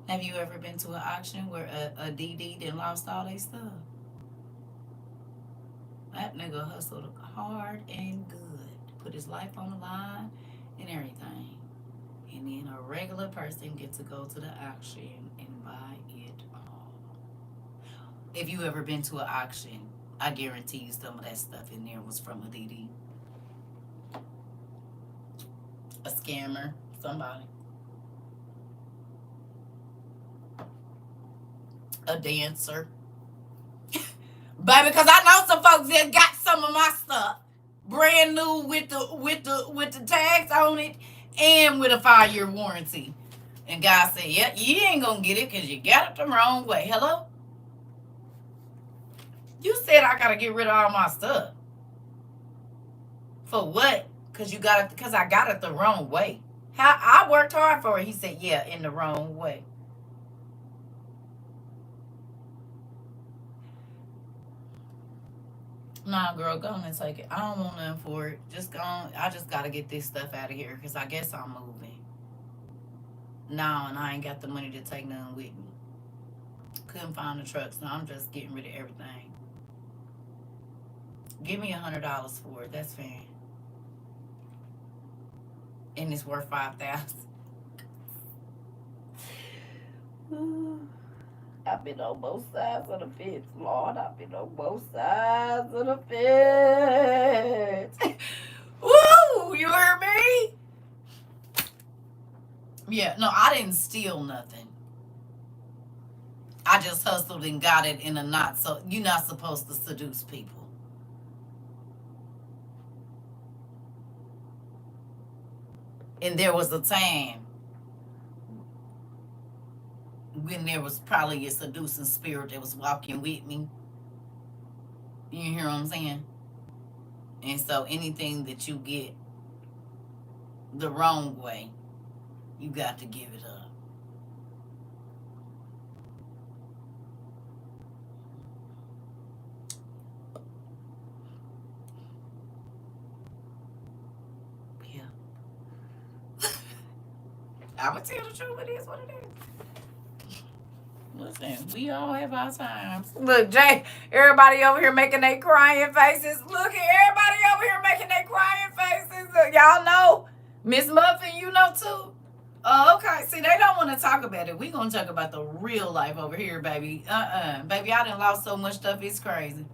Have you ever been to an auction where a DD then lost all their stuff? That nigga hustled hard and good. Put his life on the line and everything. And then a regular person gets to go to the auction and buy it all. If you ever been to an auction, I guarantee you some of that stuff in there was from a DD. A scammer, somebody. A dancer. Baby, because I know some folks that got some of my stuff brand new with the tags on it and with a 5-year warranty. And God said, yeah, you ain't gonna get it because you got it the wrong way. Hello? You said I gotta get rid of all my stuff. For what? Because I got it the wrong way. How I worked hard for it. He said, yeah, in the wrong way. Nah, girl, go on and take it. I don't want nothing for it. Just go on. I just got to get this stuff out of here because I guess I'm moving. No, and I ain't got the money to take none with me. Couldn't find the truck, so I'm just getting rid of everything. Give me $100 for it. That's fair. And it's worth $5,000. I've been on both sides of the fence, Lord. I've been on both sides of the fence. Woo! You heard me? Yeah, no, I didn't steal nothing. I just hustled and got it in a knot. So you're not supposed to seduce people. And there was a time when there was probably a seducing spirit that was walking with me. You hear what I'm saying? And so anything that you get the wrong way, you got to give it up. Yeah. I'm going to tell the truth. It is what it is. Listen, we all have our times. Look, Jay, everybody over here making their crying faces. Look at everybody over here making their crying faces. Look, y'all know. Miss Muffin, you know too. Oh, okay. See, they don't want to talk about it. We going to talk about the real life over here, baby. Baby, I done lost so much stuff. It's crazy.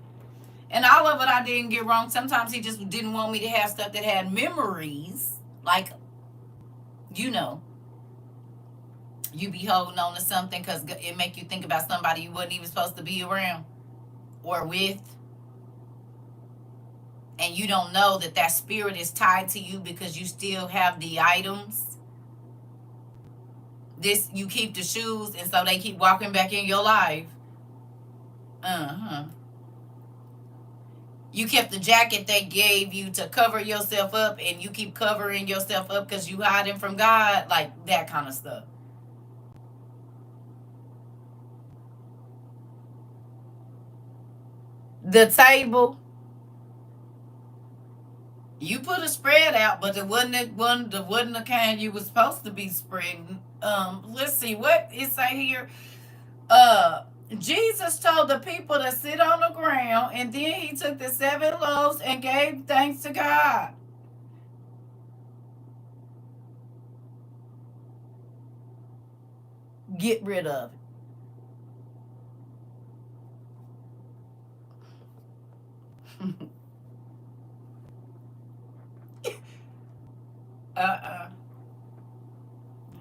And all of it I didn't get wrong. Sometimes he just didn't want me to have stuff that had memories. Like, you know, you be holding on to something because it make you think about somebody you wasn't even supposed to be around or with. And you don't know that that spirit is tied to you because you still have the items. This, you keep the shoes, and so they keep walking back in your life. You kept the jacket they gave you to cover yourself up, and you keep covering yourself up because you hiding from God, like that kind of stuff. The table, you put a spread out, but it wasn't the kind you was supposed to be spreading. Let's see what it say here. Jesus told the people to sit on the ground, and then he took the 7 loaves and gave thanks to God. Get rid of it.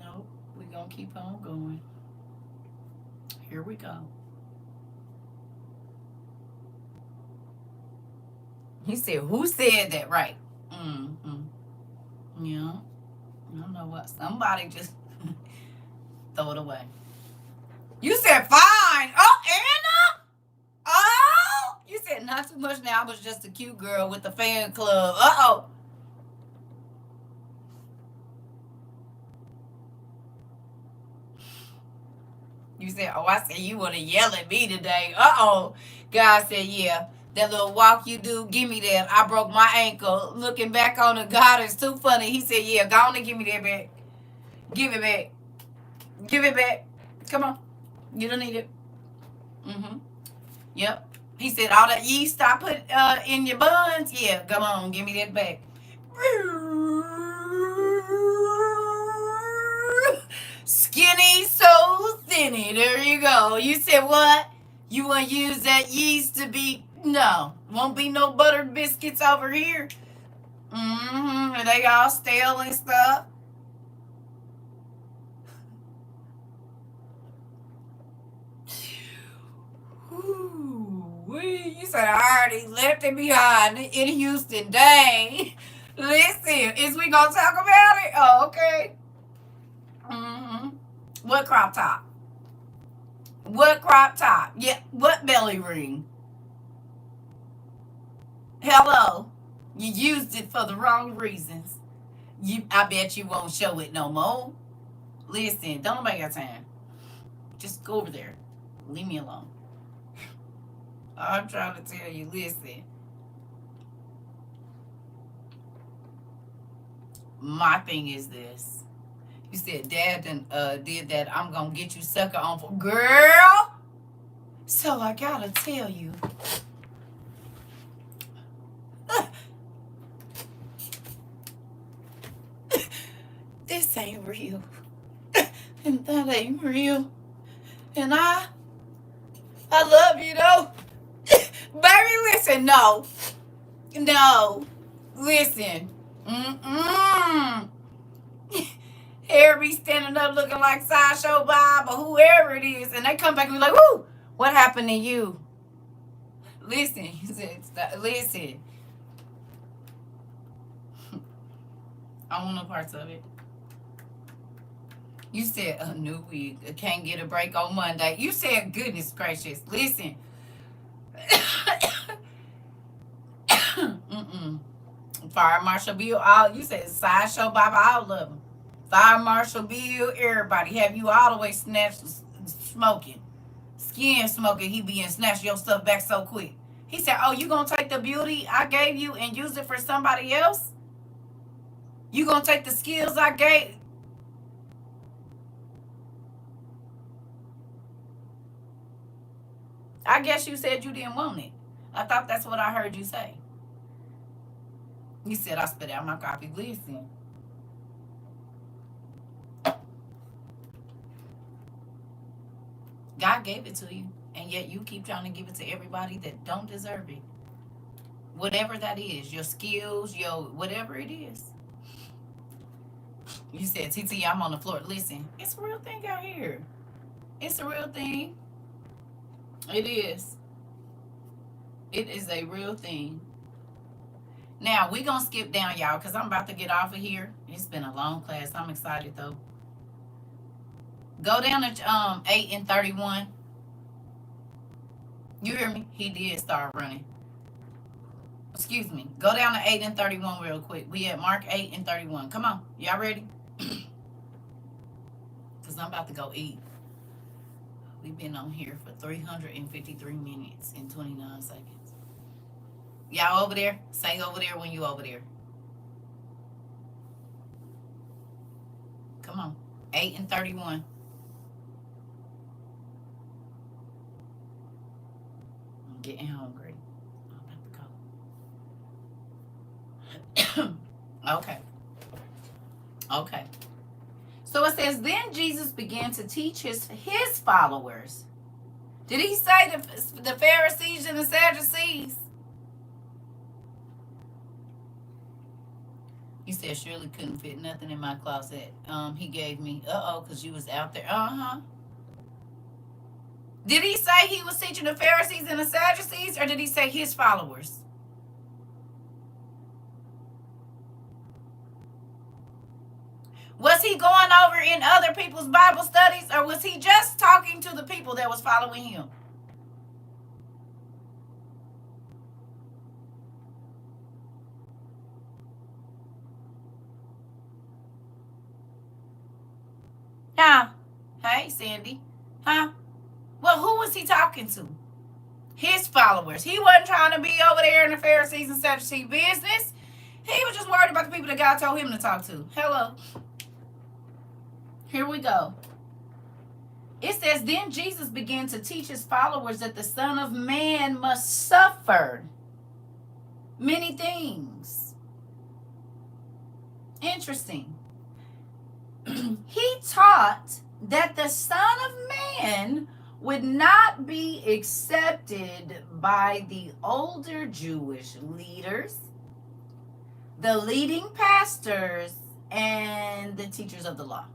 No, we're gonna keep on going. Here we go. He said, who said that? Right. Yeah. I don't know what. Somebody just throw it away. You said fine. Oh, Anna. Oh, you said not too much now. I was just a cute girl with the fan club. Uh-oh. You said, oh, I said you want to yell at me today. Uh-oh. God said, yeah. That little walk you do, give me that. I broke my ankle. Looking back on it, God is too funny. He said, yeah, go on and give me that back. Give it back. Give it back. Come on. You don't need it. Yep. He said, all that yeast I put in your buns, yeah, come on, give me that back. Skinny, so thinny. There you go. You said what? You want to use that yeast to be... No. Won't be no buttered biscuits over here. They all stale and stuff. You said I already left it behind in Houston. Dang. Listen, is we gonna talk about it? Oh, okay. What crop top? What crop top? Yeah, what belly ring? Hello. You used it for the wrong reasons. I bet you won't show it no more. Listen, don't nobody got time. Just go over there. Leave me alone. I'm trying to tell you, listen. My thing is this. You said Dad did that. I'm gonna get you sucker on for girl. So I gotta tell you. This ain't real. And that ain't real. And I love you though. Baby, listen, no. No. Listen. Harry standing up looking like Sideshow Bob or whoever it is, and they come back and be like, woo, what happened to you? Listen, he said, listen. I want no parts of it. You said a new week. I can't get a break on Monday. You said, goodness gracious. Listen. Fire Marshal Bill, all you said Sideshow Bob, all of them. Fire Marshal Bill, everybody. Have you all the way snatched smoking. Skin smoking, he being snatched your stuff back so quick. He said, oh, you gonna take the beauty I gave you and use it for somebody else? You gonna take the skills I gave? I guess you said you didn't want it. I thought that's what I heard you say. You said I spit out my coffee. Listen. God gave it to you, and yet you keep trying to give it to everybody that don't deserve it. Whatever that is, your skills, your whatever it is. You said, TT, I'm on the floor. Listen, it's a real thing out here. It's a real thing. It is. It is a real thing. Now, we're going to skip down, y'all, because I'm about to get off of here. It's been a long class. I'm excited, though. Go down to 8 and 31. You hear me? He did start running. Excuse me. Go down to 8 and 31 real quick. We at Mark 8 and 31. Come on. Y'all ready? Because I'm about to go eat. We've been on here for 353 minutes and 29 seconds. Y'all over there? Say over there when you over there. Come on. 8 and 31. I'm getting hungry. I'm about to go. Okay. So it says, then Jesus began to teach his followers. Did he say the Pharisees and the Sadducees? He said, surely couldn't fit nothing in my closet. He gave me, because you was out there. Did he say he was teaching the Pharisees and the Sadducees, or did he say his followers? Was he going over in other people's Bible studies, or was he just talking to the people that was following him? Huh? Hey, Sandy. Huh? Well, who was he talking to? His followers. He wasn't trying to be over there in the Pharisees and Sadducees business. He was just worried about the people that God told him to talk to. Hello. Here we go. It says, then Jesus began to teach his followers that the Son of Man must suffer many things. Interesting. He taught that the Son of Man would not be accepted by the older Jewish leaders, the leading pastors, and the teachers of the law.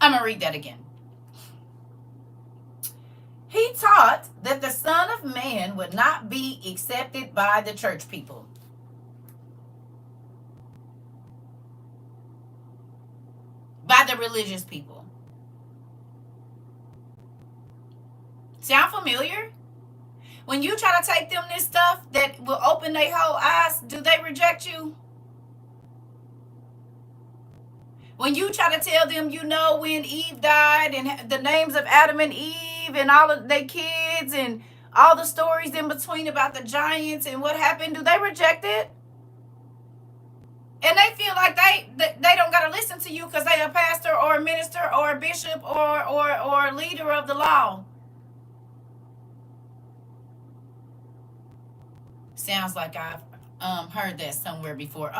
I'm going to read that again. He taught that the Son of Man would not be accepted by the church people, by the religious people. Sound familiar? When you try to take them this stuff that will open their whole eyes, do they reject you? When you try to tell them, when Eve died and the names of Adam and Eve and all of their kids and all the stories in between about the giants and what happened, do they reject it? And they feel like they don't got to listen to you because they a pastor or a minister or a bishop or a leader of the law. Sounds like I've heard that somewhere before.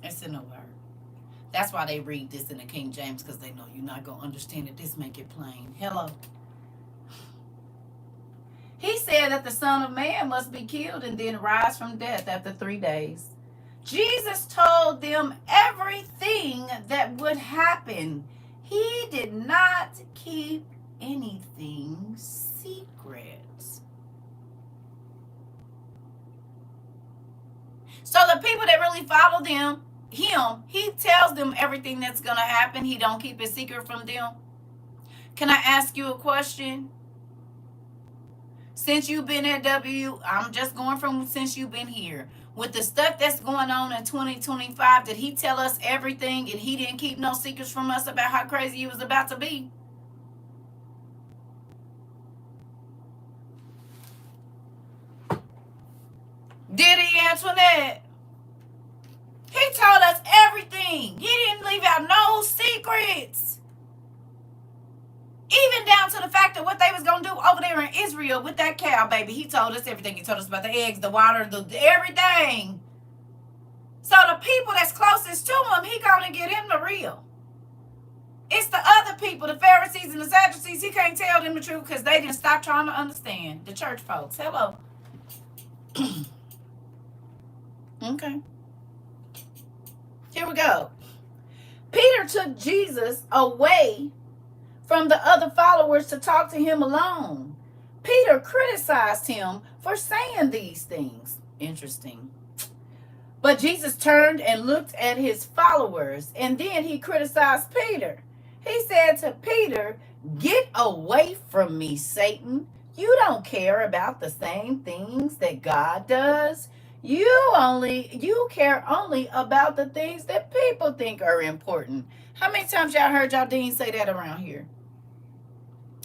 It's in the word. That's why they read this in the King James, because they know you're not going to understand it. This make it plain. Hello. He said that the Son of Man must be killed and then rise from death after 3 days. Jesus told them everything that would happen. He did not keep anything secret. So the people that really follow him, he tells them everything that's going to happen. He don't keep it secret from them. Can I ask you a question? Since you've been at I'm just going from since you've been here. With the stuff that's going on in 2025, did he tell us everything and he didn't keep no secrets from us about how crazy he was about to be? Did he, Antoinette? He told us everything. He didn't leave out no secrets. Even down to the fact of what they was going to do over there in Israel with that cow, baby. He told us everything. He told us about the eggs, the water, the everything. So the people that's closest to him, he going to get him the real. It's the other people, the Pharisees and the Sadducees. He can't tell them the truth because they didn't stop trying to understand. The church folks. Hello. Okay. Here we go. Peter took Jesus away from the other followers to talk to him alone. Peter criticized him for saying these things. Interesting. But Jesus turned and looked at his followers, and then he criticized Peter. He said to Peter, "Get away from me, Satan. You don't care about the same things that God does. You care only about the things that people think are important." How many times y'all heard y'all dean say that around here?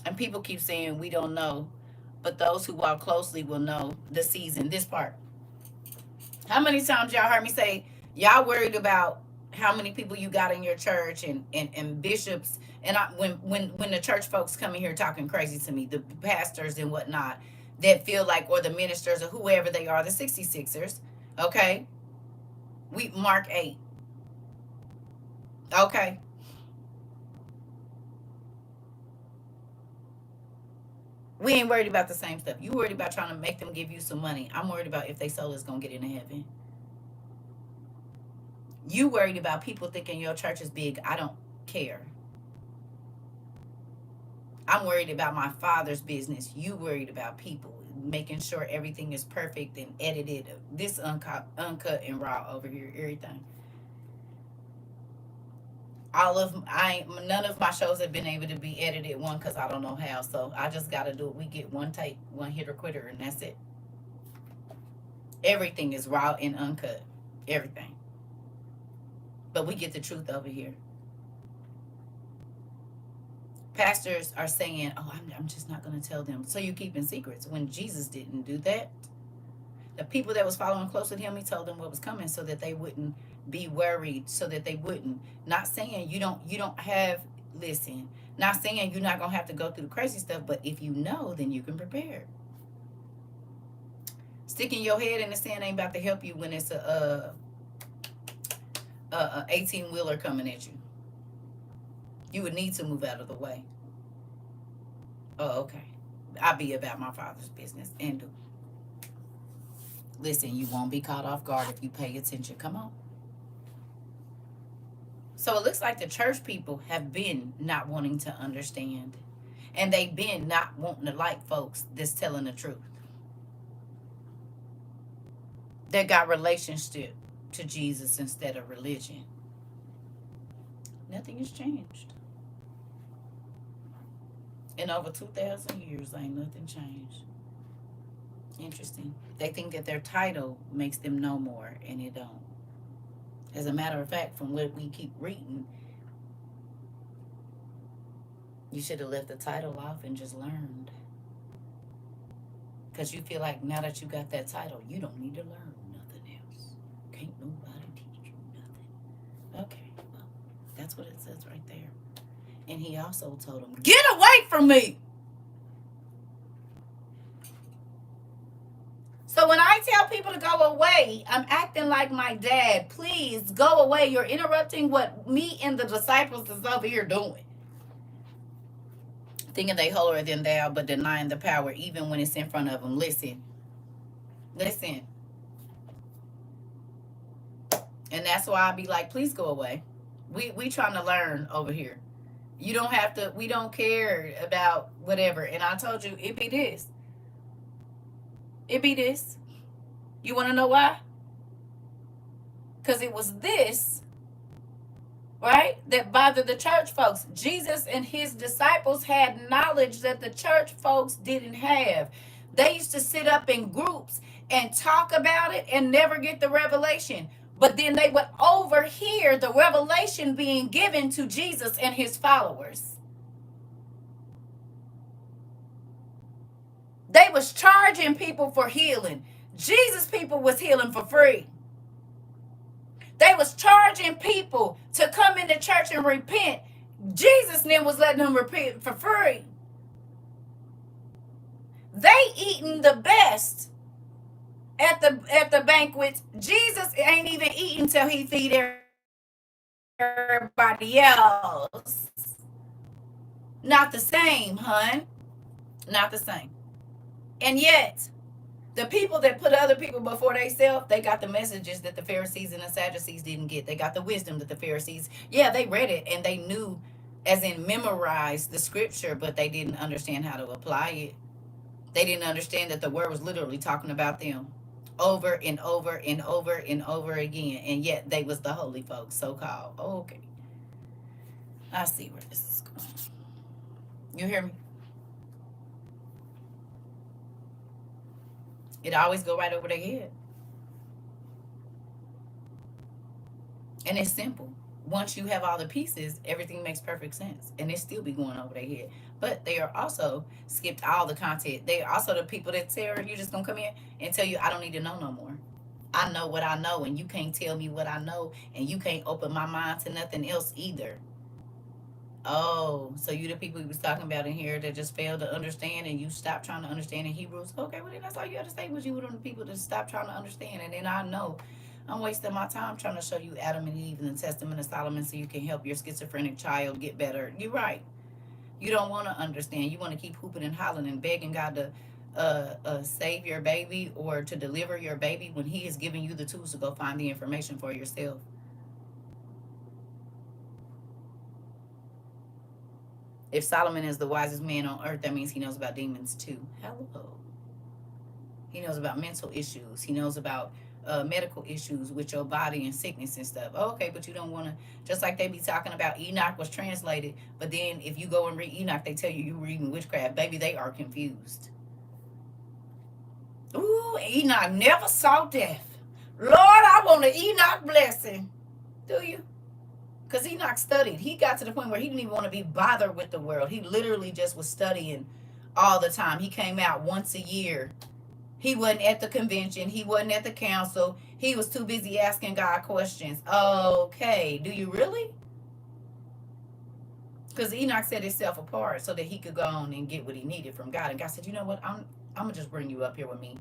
And people keep saying we don't know, but those who walk closely will know the season, this part. How many times y'all heard me say, y'all worried about how many people you got in your church and bishops, and when the church folks come in here talking crazy to me, the pastors and whatnot, that feel like, or the ministers or whoever they are, the 66ers, okay? We Mark 8. Okay. We ain't worried about the same stuff. You worried about trying to make them give you some money. I'm worried about if they soul is gonna get into heaven. You worried about people thinking your church is big. I don't care. I'm worried about my Father's business. You worried about people, making sure everything is perfect and edited. This uncut and raw over here, everything. None of my shows have been able to be edited, one, because I don't know how. So I just got to do it. We get one take, one hitter quitter, and that's it. Everything is raw and uncut. Everything. But we get the truth over here. Pastors are saying, "Oh, I'm just not going to tell them." So you keeping secrets when Jesus didn't do that. The people that was following close with him, he told them what was coming so that they wouldn't be worried, so that they wouldn't. Not saying you don't have, listen, not saying you're not going to have to go through the crazy stuff, but if you know, then you can prepare. Sticking your head in the sand ain't about to help you when it's a 18-wheeler coming at you. You would need to move out of the way. Oh, okay. I'll be about my Father's business and do. Listen, you won't be caught off guard if you pay attention. Come on. So it looks like the church people have been not wanting to understand. And they've been not wanting to like folks that's telling the truth. They got relationship to Jesus instead of religion. Nothing has changed. In over 2,000 years, ain't nothing changed. Interesting. They think that their title makes them know more, and it don't. As a matter of fact, from what we keep reading, you should have left the title off and just learned. Because you feel like now that you got that title, you don't need to learn nothing else. Can't nobody teach you nothing. Okay, well, that's what it says right there. And he also told them, "Get away from me." So when I tell people to go away, I'm acting like my dad. Please go away. You're interrupting what me and the disciples is over here doing. Thinking they holier than thou, but denying the power even when it's in front of them. Listen. And that's why I be like, please go away. We trying to learn over here. You don't have to, we don't care about whatever. And I told you, it be this. It be this. You want to know why? Because it was this, right, that bothered the church folks. Jesus and his disciples had knowledge that the church folks didn't have. They used to sit up in groups and talk about it and never get the revelation. But then they would overhear the revelation being given to Jesus and his followers. They was charging people for healing. Jesus' people was healing for free. They was charging people to come into church and repent. Jesus then was letting them repent for free. They eating the best at the banquets. Jesus ain't even eating till he feed everybody else. Not the same, hun. Not the same. And yet, the people that put other people before themselves, they got the messages that the Pharisees and the Sadducees didn't get. They got the wisdom that the Pharisees, yeah, they read it and they knew, as in memorized the scripture, but they didn't understand how to apply it. They didn't understand that the word was literally talking about them over and over and over and over again. And yet they was the holy folks, so called. Oh, okay. I see where this is going. You hear me? It always go right over their head. And it's simple. Once you have all the pieces, everything makes perfect sense. And it still be going over their head. But they are also skipped all the content. They are also the people that tell you just gonna come in and tell you, I don't need to know no more. I know what I know, and you can't tell me what I know, and you can't open my mind to nothing else either. Oh, so you the people we was talking about in here that just failed to understand, and you stopped trying to understand in Hebrews. Okay, well then that's all you had to say was you were the people that stopped trying to understand, and then I know I'm wasting my time trying to show you Adam and Eve and the Testament of Solomon so you can help your schizophrenic child get better. You're right. You don't want to understand. You want to keep hooping and hollering and begging God to save your baby or to deliver your baby when He is giving you the tools to go find the information for yourself. If Solomon is the wisest man on earth, that means he knows about demons too. Hello. He knows about mental issues. He knows about medical issues with your body and sickness and stuff. Oh, okay, but you don't want to, just like they be talking about Enoch was translated, but then if you go and read Enoch, they tell you you're reading witchcraft. Baby, they are confused. Ooh, Enoch never saw death. Lord, I want an Enoch blessing. Do you? Because Enoch studied. He got to the point where he didn't even want to be bothered with the world. He literally just was studying all the time. He came out once a year. He wasn't at the convention. He wasn't at the council. He was too busy asking God questions. Okay, do you really? Because Enoch set himself apart so that he could go on and get what he needed from God. And God said, you know what? I'm going to just bring you up here with me.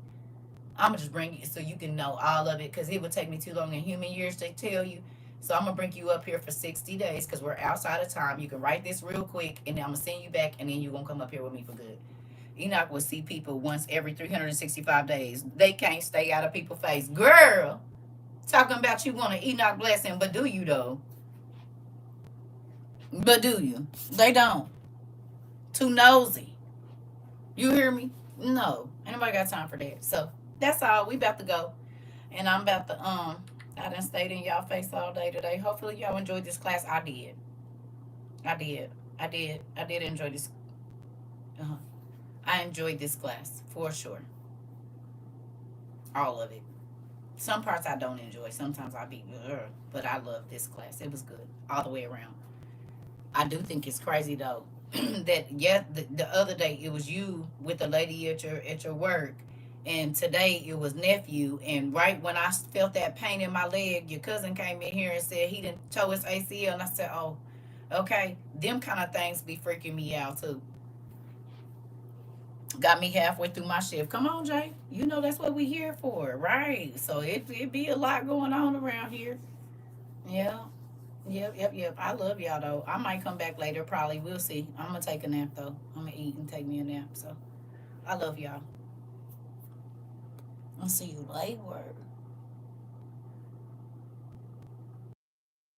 I'm going to just bring you so you can know all of it because it would take me too long in human years to tell you. So I'm going to bring you up here for 60 days because we're outside of time. You can write this real quick and then I'm going to send you back and then you're going to come up here with me for good. Enoch will see people once every 365 days. They can't stay out of people's face. Girl, talking about you want an Enoch blessing, but do you though? But do you? They don't. Too nosy. You hear me? No. Anybody got time for that? So that's all. We about to go. And I'm about to I done stayed in y'all face all day today. Hopefully y'all enjoyed this class. I did. I did. I did enjoy this. Uh-huh. I enjoyed this class for sure. All of it. Some parts I don't enjoy. Sometimes I be, but I love this class. It was good all the way around. I do think it's crazy though that yeah, the other day it was you with the lady at your work, and today it was nephew. And right when I felt that pain in my leg, your cousin came in here and said he didn't toe his ACL, and I said, oh, okay, them kind of things be freaking me out too. Got me halfway through my shift. Come on, Jay. You know that's what we here for, right? So it be a lot going on around here. Yeah. Yep. I love y'all though. I might come back later, probably. We'll see. I'm gonna take a nap though. I'm gonna eat and take me a nap. So I love y'all. I'll see you later.